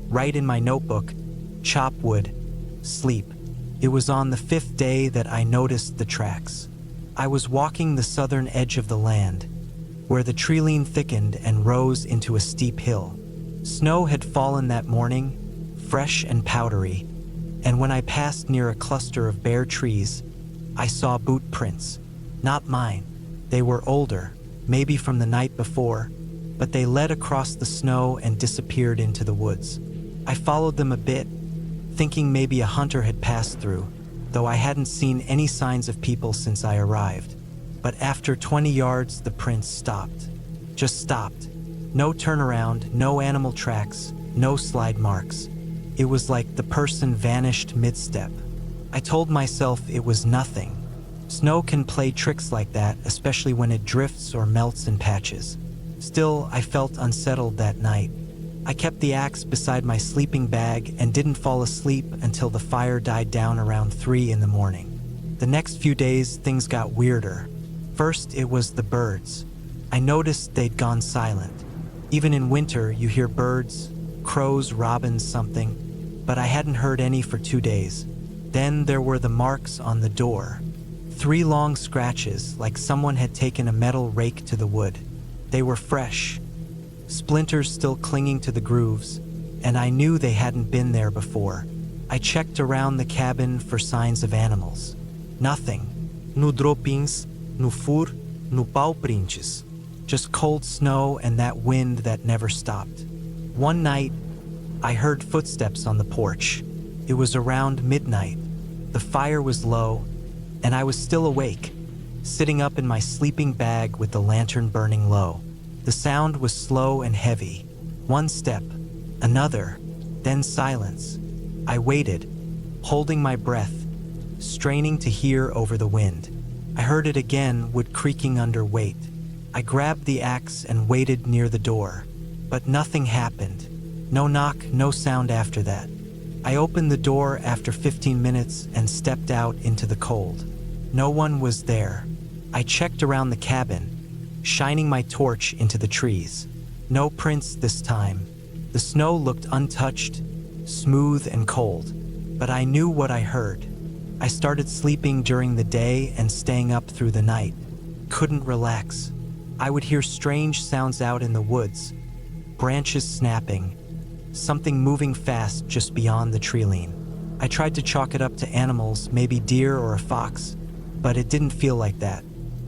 write in my notebook, chop wood, sleep. It was on the fifth day that I noticed the tracks. I was walking the southern edge of the land, where the treeline thickened and rose into a steep hill. Snow had fallen that morning, fresh and powdery, and when I passed near a cluster of bare trees, I saw boot prints. Not mine. They were older, maybe from the night before, but they led across the snow and disappeared into the woods. I followed them a bit, thinking maybe a hunter had passed through, though I hadn't seen any signs of people since I arrived. But after 20 yards, the prints stopped. Just stopped. No turnaround, no animal tracks, no slide marks. It was like the person vanished mid-step. I told myself it was nothing. Snow can play tricks like that, especially when it drifts or melts in patches. Still, I felt unsettled that night. I kept the axe beside my sleeping bag and didn't fall asleep until the fire died down around 3 in the morning. The next few days, things got weirder. First, it was the birds. I noticed they'd gone silent. Even in winter, you hear birds, crows, robins, something, but I hadn't heard any for 2 days. Then there were the marks on the door. 3 long scratches, like someone had taken a metal rake to the wood. They were fresh, splinters still clinging to the grooves, and I knew they hadn't been there before. I checked around the cabin for signs of animals. Nothing. No droppings, no fur, no paw prints. Just cold snow and that wind that never stopped. One night, I heard footsteps on the porch. It was around midnight. The fire was low, and I was still awake, sitting up in my sleeping bag with the lantern burning low. The sound was slow and heavy. One step, another, then silence. I waited, holding my breath, straining to hear over the wind. I heard it again, wood creaking under weight. I grabbed the axe and waited near the door, but nothing happened. No knock, no sound after that. I opened the door after 15 minutes and stepped out into the cold. No one was there. I checked around the cabin, shining my torch into the trees. No prints this time. The snow looked untouched, smooth and cold, but I knew what I heard. I started sleeping during the day and staying up through the night. Couldn't relax. I would hear strange sounds out in the woods, branches snapping, something moving fast just beyond the tree line. I tried to chalk it up to animals, maybe deer or a fox, but it didn't feel like that.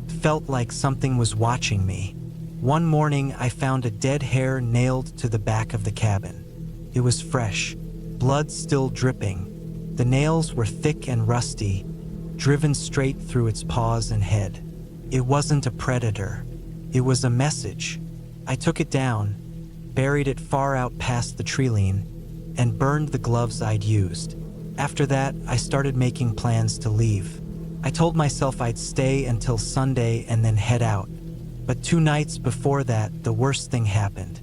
It felt like something was watching me. One morning, I found a dead hare nailed to the back of the cabin. It was fresh, blood still dripping. The nails were thick and rusty, driven straight through its paws and head. It wasn't a predator. It was a message. I took it down, buried it far out past the tree line, and burned the gloves I'd used. After that, I started making plans to leave. I told myself I'd stay until Sunday and then head out. But 2 nights before that, the worst thing happened.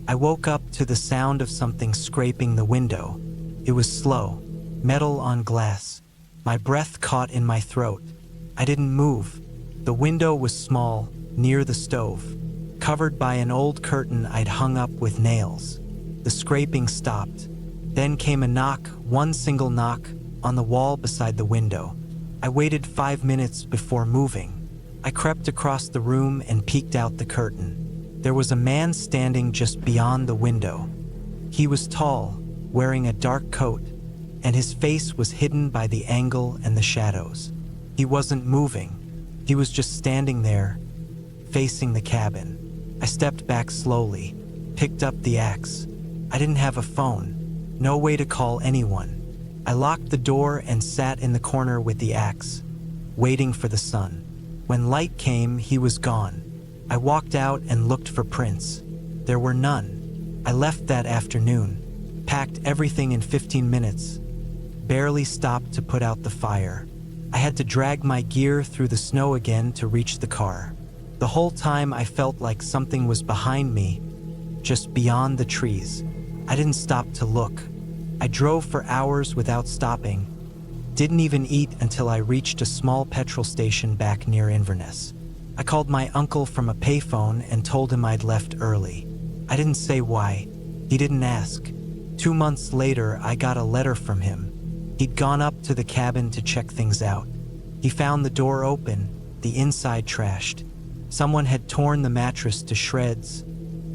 I woke up to the sound of something scraping the window. It was slow, metal on glass. My breath caught in my throat. I didn't move. The window was small, near the stove, covered by an old curtain I'd hung up with nails. The scraping stopped. Then came a knock, one single knock, on the wall beside the window. I waited 5 minutes before moving. I crept across the room and peeked out the curtain. There was a man standing just beyond the window. He was tall, wearing a dark coat, and his face was hidden by the angle and the shadows. He wasn't moving. He was just standing there, facing the cabin. I stepped back slowly, picked up the axe. I didn't have a phone, no way to call anyone. I locked the door and sat in the corner with the axe, waiting for the sun. When light came, he was gone. I walked out and looked for prints. There were none. I left that afternoon, packed everything in 15 minutes, barely stopped to put out the fire. I had to drag my gear through the snow again to reach the car. The whole time I felt like something was behind me, just beyond the trees. I didn't stop to look. I drove for hours without stopping. Didn't even eat until I reached a small petrol station back near Inverness. I called my uncle from a payphone and told him I'd left early. I didn't say why. He didn't ask. 2 months later, I got a letter from him. He'd gone up to the cabin to check things out. He found the door open, the inside trashed. Someone had torn the mattress to shreds,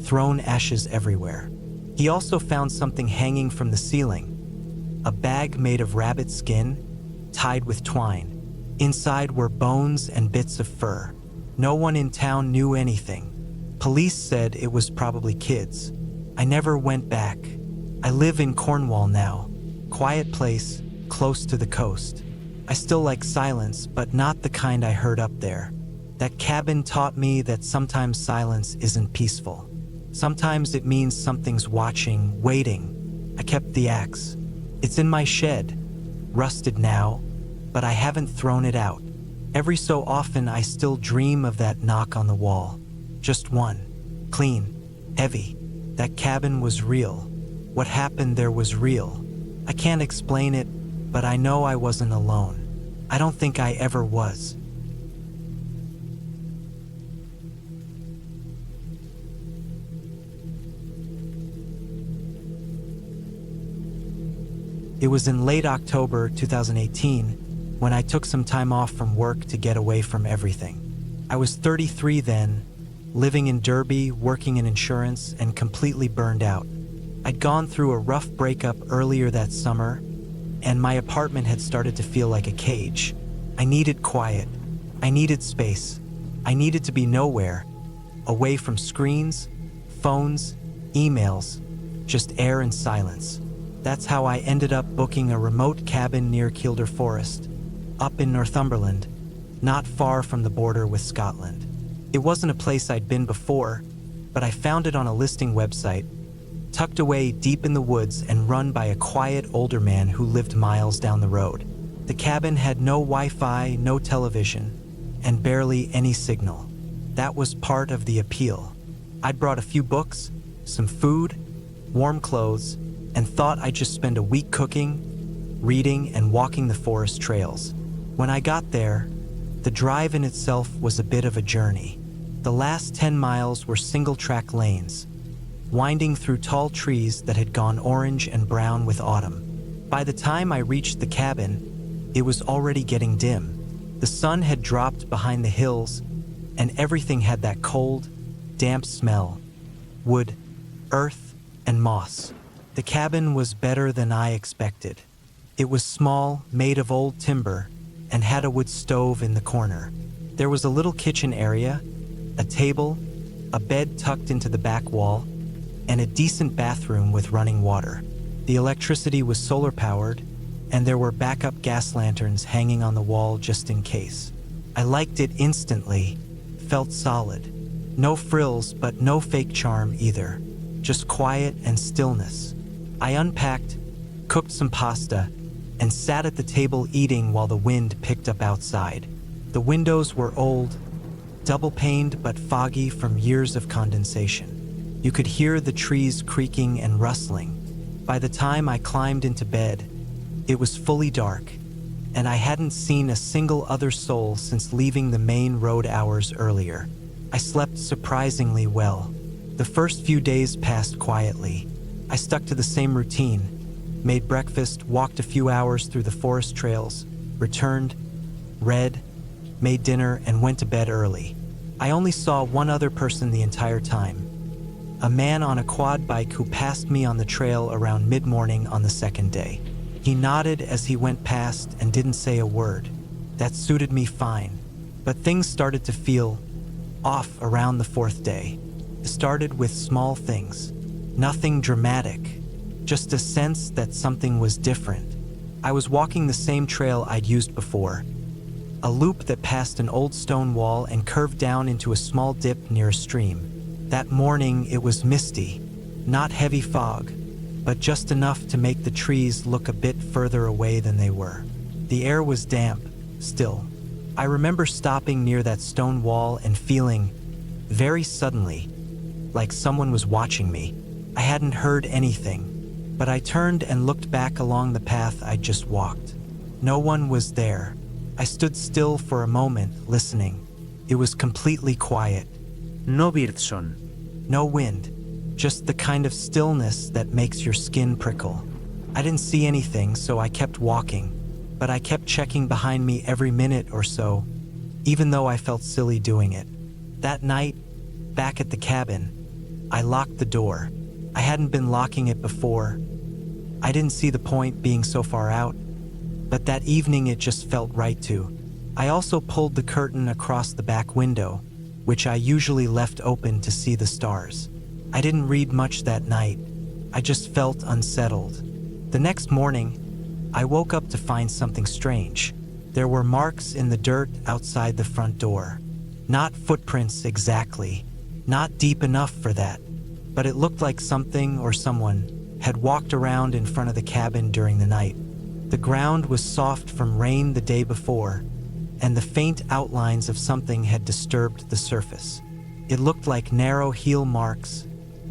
thrown ashes everywhere. He also found something hanging from the ceiling, a bag made of rabbit skin, tied with twine. Inside were bones and bits of fur. No one in town knew anything. Police said it was probably kids. I never went back. I live in Cornwall now. Quiet place, close to the coast. I still like silence, but not the kind I heard up there. That cabin taught me that sometimes silence isn't peaceful. Sometimes it means something's watching, waiting. I kept the axe. It's in my shed, rusted now, but I haven't thrown it out. Every so often I still dream of that knock on the wall. Just one. Clean. Heavy. That cabin was real. What happened there was real. I can't explain it, but I know I wasn't alone. I don't think I ever was. It was in late October 2018 when I took some time off from work to get away from everything. I was 33 then, living in Derby, working in insurance, and completely burned out. I'd gone through a rough breakup earlier that summer, and my apartment had started to feel like a cage. I needed quiet. I needed space. I needed to be nowhere, away from screens, phones, emails, just air and silence. That's how I ended up booking a remote cabin near Kielder Forest, up in Northumberland, not far from the border with Scotland. It wasn't a place I'd been before, but I found it on a listing website, tucked away deep in the woods and run by a quiet older man who lived miles down the road. The cabin had no Wi-Fi, no television, and barely any signal. That was part of the appeal. I'd brought a few books, some food, warm clothes, and thought I'd just spend a week cooking, reading, and walking the forest trails. When I got there, the drive in itself was a bit of a journey. The last 10 miles were single-track lanes, winding through tall trees that had gone orange and brown with autumn. By the time I reached the cabin, it was already getting dim. The sun had dropped behind the hills, and everything had that cold, damp smell: wood, earth, and moss. The cabin was better than I expected. It was small, made of old timber, and had a wood stove in the corner. There was a little kitchen area, a table, a bed tucked into the back wall, and a decent bathroom with running water. The electricity was solar-powered, and there were backup gas lanterns hanging on the wall just in case. I liked it instantly, felt solid. No frills, but no fake charm either. Just quiet and stillness. I unpacked, cooked some pasta, and sat at the table eating while the wind picked up outside. The windows were old, double-paned but foggy from years of condensation. You could hear the trees creaking and rustling. By the time I climbed into bed, it was fully dark, and I hadn't seen a single other soul since leaving the main road hours earlier. I slept surprisingly well. The first few days passed quietly. I stuck to the same routine, made breakfast, walked a few hours through the forest trails, returned, read, made dinner, and went to bed early. I only saw one other person the entire time, a man on a quad bike who passed me on the trail around mid-morning on the second day. He nodded as he went past and didn't say a word. That suited me fine, but things started to feel off around the fourth day. It started with small things. Nothing dramatic, just a sense that something was different. I was walking the same trail I'd used before, a loop that passed an old stone wall and curved down into a small dip near a stream. That morning it was misty, not heavy fog, but just enough to make the trees look a bit further away than they were. The air was damp, still. I remember stopping near that stone wall and feeling, very suddenly, like someone was watching me. I hadn't heard anything, but I turned and looked back along the path I'd just walked. No one was there. I stood still for a moment, listening. It was completely quiet. No birdsong. No wind, just the kind of stillness that makes your skin prickle. I didn't see anything, so I kept walking, but I kept checking behind me every minute or so, even though I felt silly doing it. That night, back at the cabin, I locked the door. I hadn't been locking it before. I didn't see the point being so far out, but that evening it just felt right to. I also pulled the curtain across the back window, which I usually left open to see the stars. I didn't read much that night. I just felt unsettled. The next morning, I woke up to find something strange. There were marks in the dirt outside the front door. Not footprints exactly, not deep enough for that, but it looked like something or someone had walked around in front of the cabin during the night. The ground was soft from rain the day before, and the faint outlines of something had disturbed the surface. It looked like narrow heel marks,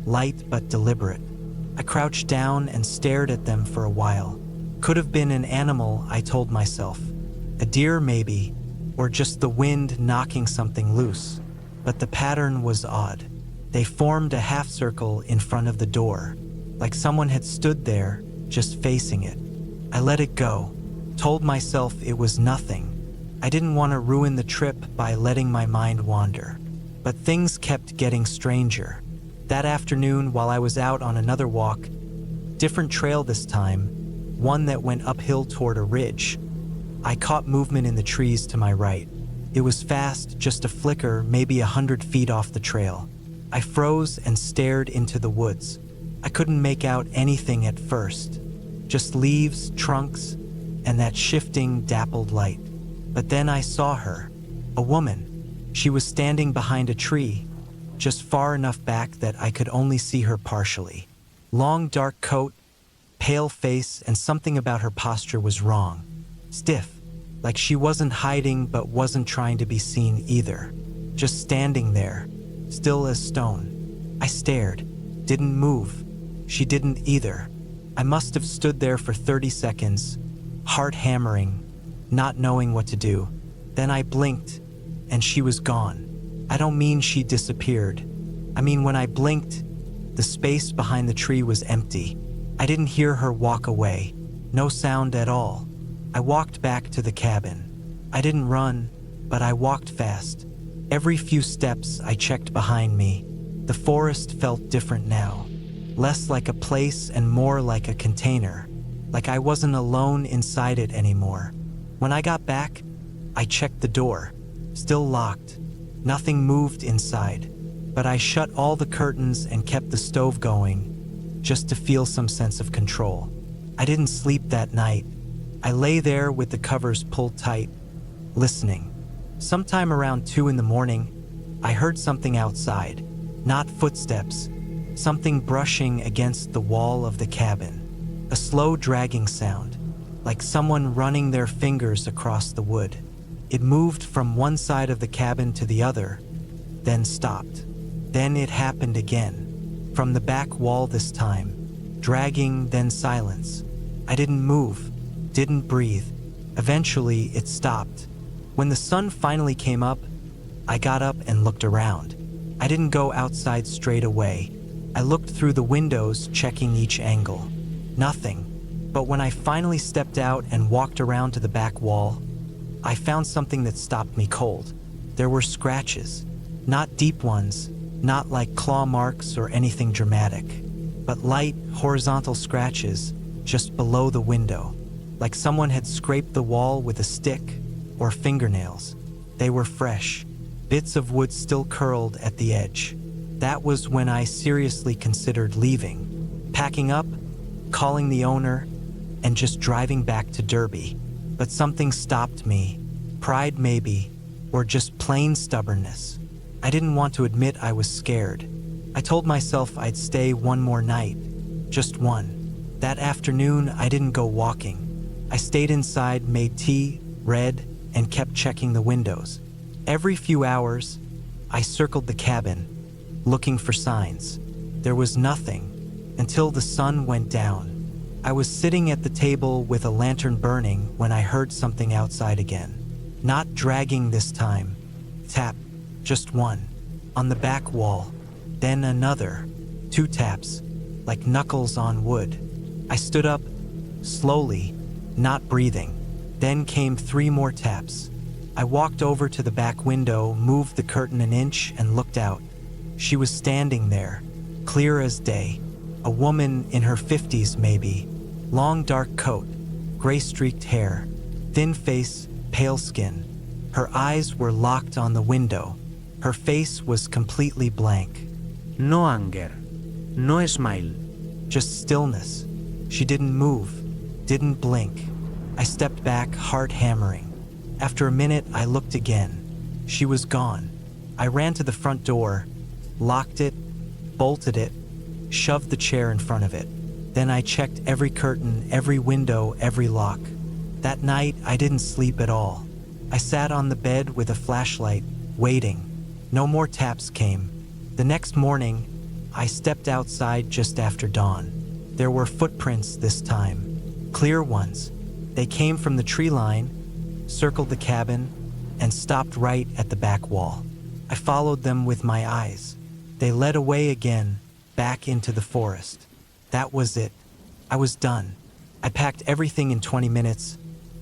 light but deliberate. I crouched down and stared at them for a while. Could have been an animal, I told myself. A deer maybe, or just the wind knocking something loose. But the pattern was odd. They formed a half circle in front of the door, like someone had stood there, just facing it. I let it go, told myself it was nothing. I didn't want to ruin the trip by letting my mind wander. But things kept getting stranger. That afternoon, while I was out on another walk, different trail this time, one that went uphill toward a ridge, I caught movement in the trees to my right. It was fast, just a flicker, maybe 100 feet off the trail. I froze and stared into the woods. I couldn't make out anything at first, just leaves, trunks, and that shifting, dappled light. But then I saw her, a woman. She was standing behind a tree, just far enough back that I could only see her partially. Long dark coat, pale face, and something about her posture was wrong. Stiff, like she wasn't hiding but wasn't trying to be seen either. Just standing there, still as stone. I stared, didn't move. She didn't either. I must have stood there for 30 seconds, heart hammering, not knowing what to do. Then I blinked, and she was gone. I don't mean she disappeared. I mean when I blinked, the space behind the tree was empty. I didn't hear her walk away. No sound at all. I walked back to the cabin. I didn't run, but I walked fast. Every few steps I checked behind me. The forest felt different now. Less like a place and more like a container. Like I wasn't alone inside it anymore. When I got back, I checked the door. Still locked. Nothing moved inside. But I shut all the curtains and kept the stove going, just to feel some sense of control. I didn't sleep that night. I lay there with the covers pulled tight, listening. Sometime around 2 in the morning, I heard something outside. Not footsteps, something brushing against the wall of the cabin. A slow dragging sound, like someone running their fingers across the wood. It moved from one side of the cabin to the other, then stopped. Then it happened again, from the back wall this time, dragging, then silence. I didn't move, didn't breathe. Eventually, it stopped. When the sun finally came up, I got up and looked around. I didn't go outside straight away. I looked through the windows, checking each angle. Nothing. But when I finally stepped out and walked around to the back wall, I found something that stopped me cold. There were scratches. Not deep ones, not like claw marks or anything dramatic, but light, horizontal scratches just below the window, like someone had scraped the wall with a stick or fingernails. They were fresh, bits of wood still curled at the edge. That was when I seriously considered leaving, packing up, calling the owner, and just driving back to Derby. But something stopped me. Pride maybe, or just plain stubbornness. I didn't want to admit I was scared. I told myself I'd stay one more night, just one. That afternoon, I didn't go walking. I stayed inside, made tea, read, and kept checking the windows. Every few hours, I circled the cabin, looking for signs. There was nothing, until the sun went down. I was sitting at the table with a lantern burning when I heard something outside again. Not dragging this time. Tap, just one, on the back wall. Then another, 2 taps, like knuckles on wood. I stood up, slowly, not breathing. Then came 3 more taps. I walked over to the back window, moved the curtain an inch, and looked out. She was standing there, clear as day. A woman in her 50s maybe. Long dark coat, gray-streaked hair, thin face, pale skin. Her eyes were locked on the window. Her face was completely blank. No anger, no smile. Just stillness. She didn't move, didn't blink. I stepped back, heart hammering. After a minute, I looked again. She was gone. I ran to the front door, locked it, bolted it, shoved the chair in front of it. Then I checked every curtain, every window, every lock. That night, I didn't sleep at all. I sat on the bed with a flashlight, waiting. No more taps came. The next morning, I stepped outside just after dawn. There were footprints this time, clear ones. They came from the tree line, circled the cabin, and stopped right at the back wall. I followed them with my eyes. They led away again, back into the forest. That was it. I was done. I packed everything in 20 minutes,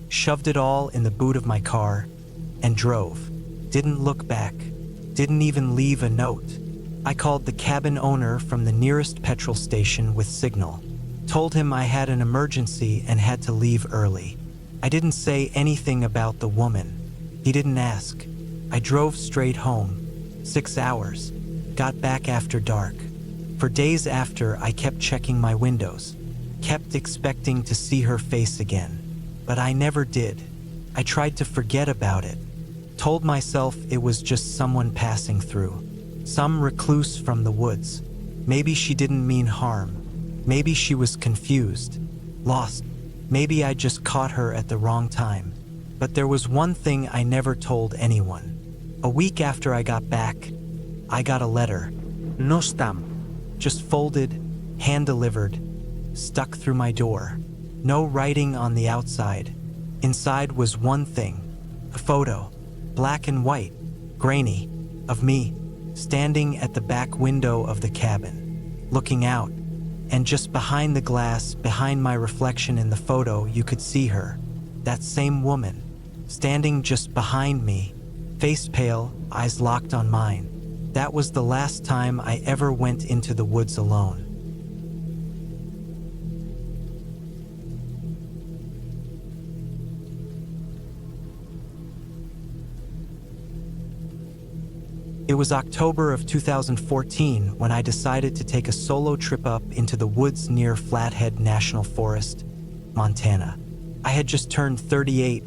shoved it all in the boot of my car, and drove. Didn't look back. Didn't even leave a note. I called the cabin owner from the nearest petrol station with signal. Told him I had an emergency and had to leave early. I didn't say anything about the woman. He didn't ask. I drove straight home. 6 hours. Got back after dark. For days after, I kept checking my windows. Kept expecting to see her face again. But I never did. I tried to forget about it. Told myself it was just someone passing through. Some recluse from the woods. Maybe she didn't mean harm. Maybe she was confused, lost. Maybe I just caught her at the wrong time. But there was one thing I never told anyone. A week after I got back, I got a letter. No stamp. Just folded, hand-delivered, stuck through my door. No writing on the outside. Inside was one thing. A photo, black and white, grainy, of me, standing at the back window of the cabin, looking out, and just behind the glass, behind my reflection in the photo, you could see her, that same woman, standing just behind me, face pale, eyes locked on mine. That was the last time I ever went into the woods alone. It was October of 2014 when I decided to take a solo trip up into the woods near Flathead National Forest, Montana. I had just turned 38,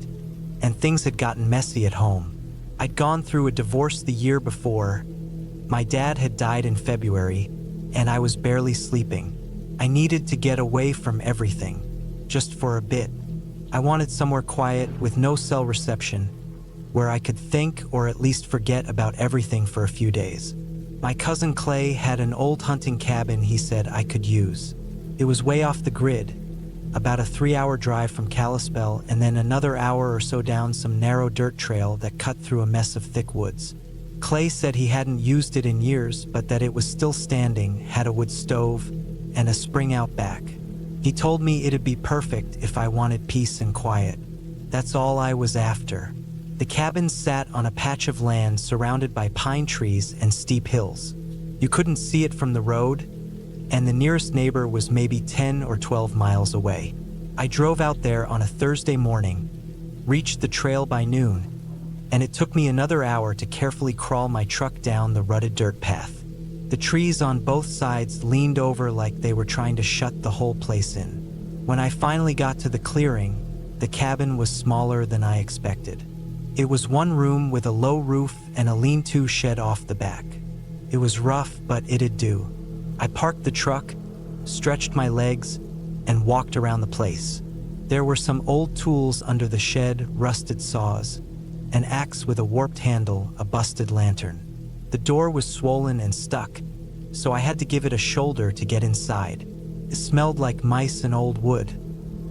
and things had gotten messy at home. I'd gone through a divorce the year before. My dad had died in February, and I was barely sleeping. I needed to get away from everything, just for a bit. I wanted somewhere quiet with no cell reception, where I could think or at least forget about everything for a few days. My cousin Clay had an old hunting cabin he said I could use. It was way off the grid, about a 3-hour drive from Kalispell and then another hour or so down some narrow dirt trail that cut through a mess of thick woods. Clay said he hadn't used it in years, but that it was still standing, had a wood stove, and a spring out back. He told me it'd be perfect if I wanted peace and quiet. That's all I was after. The cabin sat on a patch of land surrounded by pine trees and steep hills. You couldn't see it from the road, and the nearest neighbor was maybe 10 or 12 miles away. I drove out there on a Thursday morning, reached the trail by noon, and it took me another hour to carefully crawl my truck down the rutted dirt path. The trees on both sides leaned over like they were trying to shut the whole place in. When I finally got to the clearing, the cabin was smaller than I expected. It was one room with a low roof and a lean-to shed off the back. It was rough, but it'd do. I parked the truck, stretched my legs, and walked around the place. There were some old tools under the shed, rusted saws, an axe with a warped handle, a busted lantern. The door was swollen and stuck, so I had to give it a shoulder to get inside. It smelled like mice and old wood,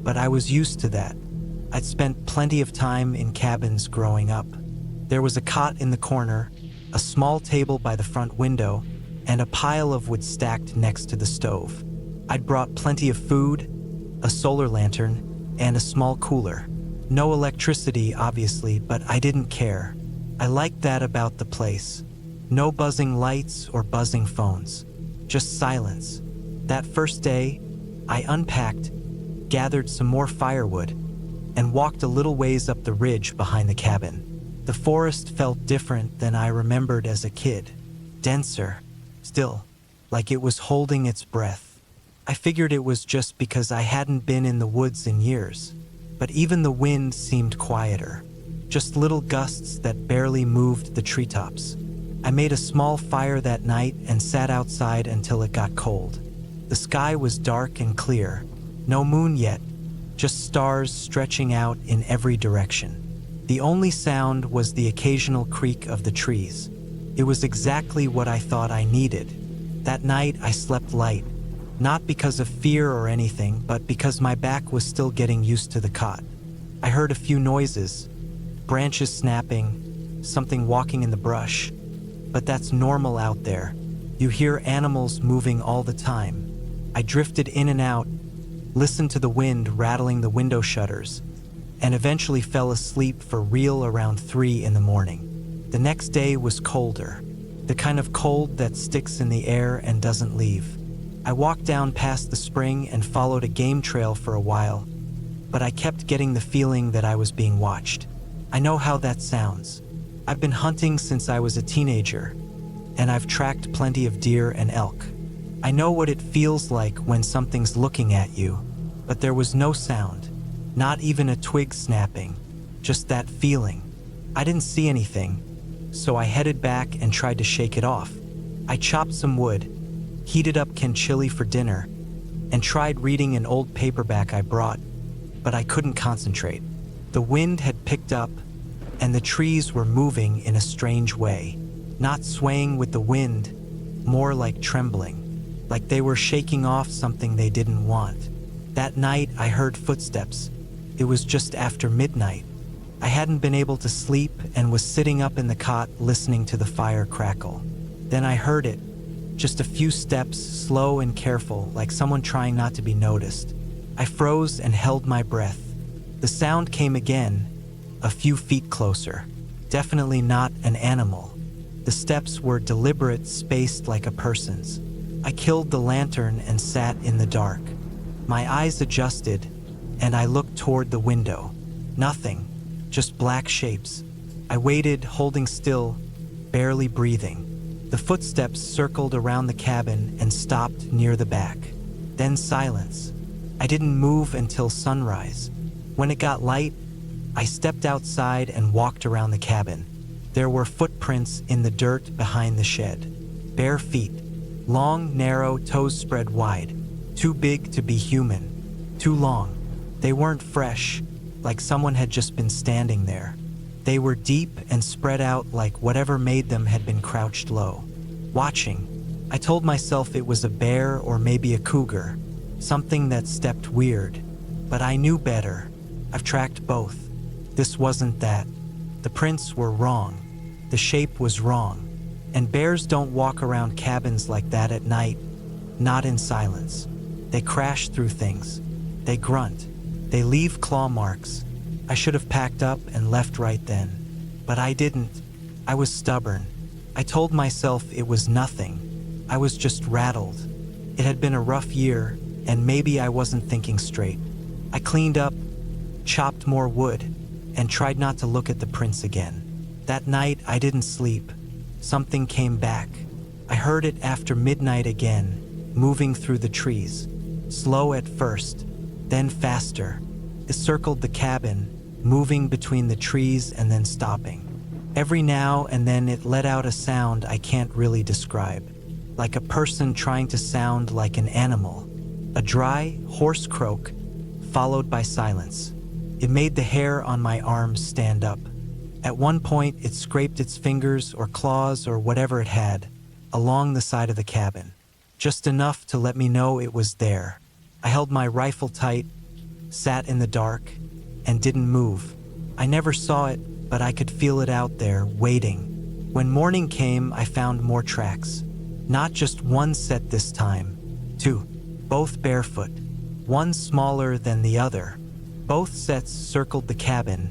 but I was used to that. I'd spent plenty of time in cabins growing up. There was a cot in the corner, a small table by the front window, and a pile of wood stacked next to the stove. I'd brought plenty of food, a solar lantern, and a small cooler. No electricity, obviously, but I didn't care. I liked that about the place. No buzzing lights or buzzing phones, just silence. That first day, I unpacked, gathered some more firewood, and walked a little ways up the ridge behind the cabin. The forest felt different than I remembered as a kid. Denser, still, like it was holding its breath. I figured it was just because I hadn't been in the woods in years. But even the wind seemed quieter, just little gusts that barely moved the treetops. I made a small fire that night and sat outside until it got cold. The sky was dark and clear, no moon yet, just stars stretching out in every direction. The only sound was the occasional creak of the trees. It was exactly what I thought I needed. That night, I slept light, not because of fear or anything, but because my back was still getting used to the cot. I heard a few noises, branches snapping, something walking in the brush. But that's normal out there. You hear animals moving all the time. I drifted in and out, listened to the wind rattling the window shutters, and eventually fell asleep for real around 3 in the morning. The next day was colder, the kind of cold that sticks in the air and doesn't leave. I walked down past the spring and followed a game trail for a while, but I kept getting the feeling that I was being watched. I know how that sounds. I've been hunting since I was a teenager, and I've tracked plenty of deer and elk. I know what it feels like when something's looking at you, but there was no sound, not even a twig snapping, just that feeling. I didn't see anything, so I headed back and tried to shake it off. I chopped some wood, heated up chili for dinner, and tried reading an old paperback I brought, but I couldn't concentrate. The wind had picked up, and the trees were moving in a strange way, not swaying with the wind, more like trembling, like they were shaking off something they didn't want. That night, I heard footsteps. It was just after midnight. I hadn't been able to sleep and was sitting up in the cot listening to the fire crackle. Then I heard it, just a few steps, slow and careful, like someone trying not to be noticed. I froze and held my breath. The sound came again, a few feet closer. Definitely not an animal. The steps were deliberate, spaced like a person's. I killed the lantern and sat in the dark. My eyes adjusted, and I looked toward the window. Nothing, just black shapes. I waited, holding still, barely breathing. The footsteps circled around the cabin and stopped near the back. Then silence. I didn't move until sunrise. When it got light, I stepped outside and walked around the cabin. There were footprints in the dirt behind the shed. Bare feet, long, narrow, toes spread wide, too big to be human, too long. They weren't fresh, like someone had just been standing there. They were deep and spread out like whatever made them had been crouched low. Watching, I told myself it was a bear or maybe a cougar, something that stepped weird. But I knew better. I've tracked both. This wasn't that. The prints were wrong. The shape was wrong. And bears don't walk around cabins like that at night, not in silence. They crash through things. They grunt. They leave claw marks. I should have packed up and left right then. But I didn't. I was stubborn. I told myself it was nothing. I was just rattled. It had been a rough year, and maybe I wasn't thinking straight. I cleaned up, chopped more wood, and tried not to look at the prints again. That night, I didn't sleep. Something came back. I heard it after midnight again, moving through the trees. Slow at first, then faster. It circled the cabin, moving between the trees and then stopping. Every now and then it let out a sound I can't really describe, like a person trying to sound like an animal. A dry, hoarse croak, followed by silence. It made the hair on my arms stand up. At one point, it scraped its fingers or claws or whatever it had along the side of the cabin, just enough to let me know it was there. I held my rifle tight, sat in the dark, and didn't move. I never saw it, but I could feel it out there, waiting. When morning came, I found more tracks. Not just one set this time, two, both barefoot, one smaller than the other. Both sets circled the cabin,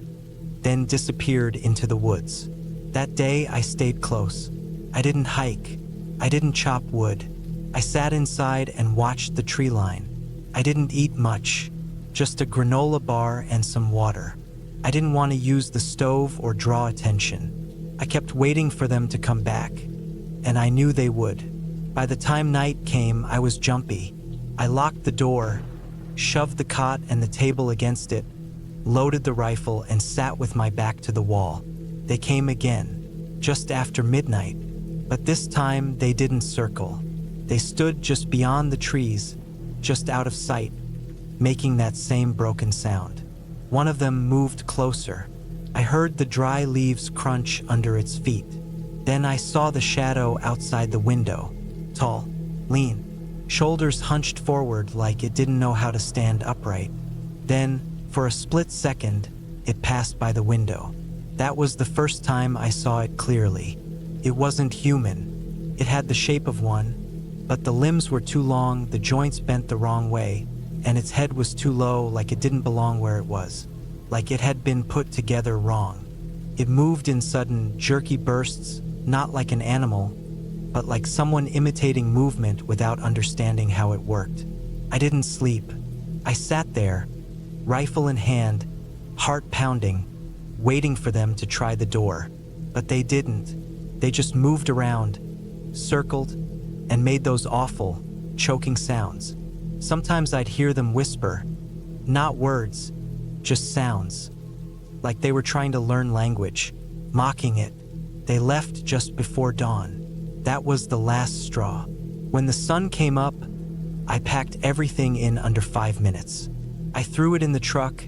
then disappeared into the woods. That day, I stayed close. I didn't hike. I didn't chop wood. I sat inside and watched the tree line. I didn't eat much, just a granola bar and some water. I didn't want to use the stove or draw attention. I kept waiting for them to come back, and I knew they would. By the time night came, I was jumpy. I locked the door, shoved the cot and the table against it, loaded the rifle, and sat with my back to the wall. They came again, just after midnight, but this time they didn't circle. They stood just beyond the trees, just out of sight, making that same broken sound. One of them moved closer. I heard the dry leaves crunch under its feet. Then I saw the shadow outside the window, tall, lean, shoulders hunched forward like it didn't know how to stand upright. Then, for a split second, it passed by the window. That was the first time I saw it clearly. It wasn't human. It had the shape of one, but the limbs were too long, the joints bent the wrong way, and its head was too low, like it didn't belong where it was, like it had been put together wrong. It moved in sudden, jerky bursts, not like an animal, but like someone imitating movement without understanding how it worked. I didn't sleep. I sat there, rifle in hand, heart pounding, waiting for them to try the door. But they didn't. They just moved around, circled, and made those awful, choking sounds. Sometimes I'd hear them whisper, not words, just sounds, like they were trying to learn language, mocking it. They left just before dawn. That was the last straw. When the sun came up, I packed everything in under 5 minutes. I threw it in the truck,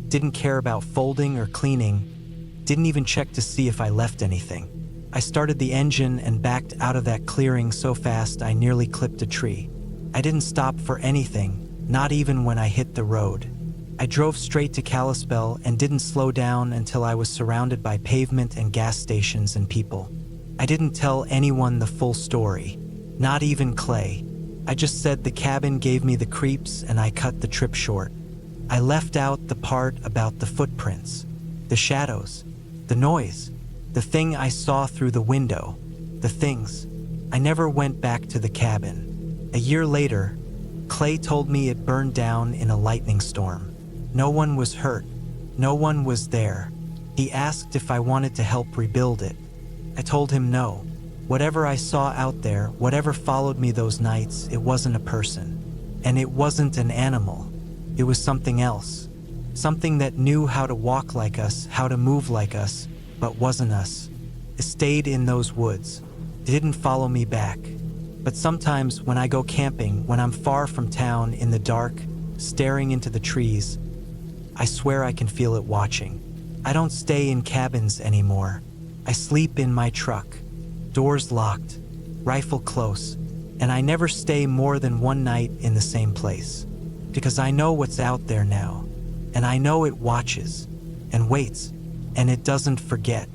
didn't care about folding or cleaning, didn't even check to see if I left anything. I started the engine and backed out of that clearing so fast I nearly clipped a tree. I didn't stop for anything, not even when I hit the road. I drove straight to Kalispell and didn't slow down until I was surrounded by pavement and gas stations and people. I didn't tell anyone the full story, not even Clay. I just said the cabin gave me the creeps and I cut the trip short. I left out the part about the footprints, the shadows, the noise, the thing I saw through the window, the things. I never went back to the cabin. A year later, Clay told me it burned down in a lightning storm. No one was hurt. No one was there. He asked if I wanted to help rebuild it. I told him no. Whatever I saw out there, whatever followed me those nights, it wasn't a person. And it wasn't an animal. It was something else. Something that knew how to walk like us, how to move like us, but wasn't us. It stayed in those woods. It didn't follow me back. But sometimes when I go camping, when I'm far from town in the dark, staring into the trees, I swear I can feel it watching. I don't stay in cabins anymore. I sleep in my truck, doors locked, rifle close, and I never stay more than one night in the same place. Because I know what's out there now, and I know it watches, and waits, and it doesn't forget.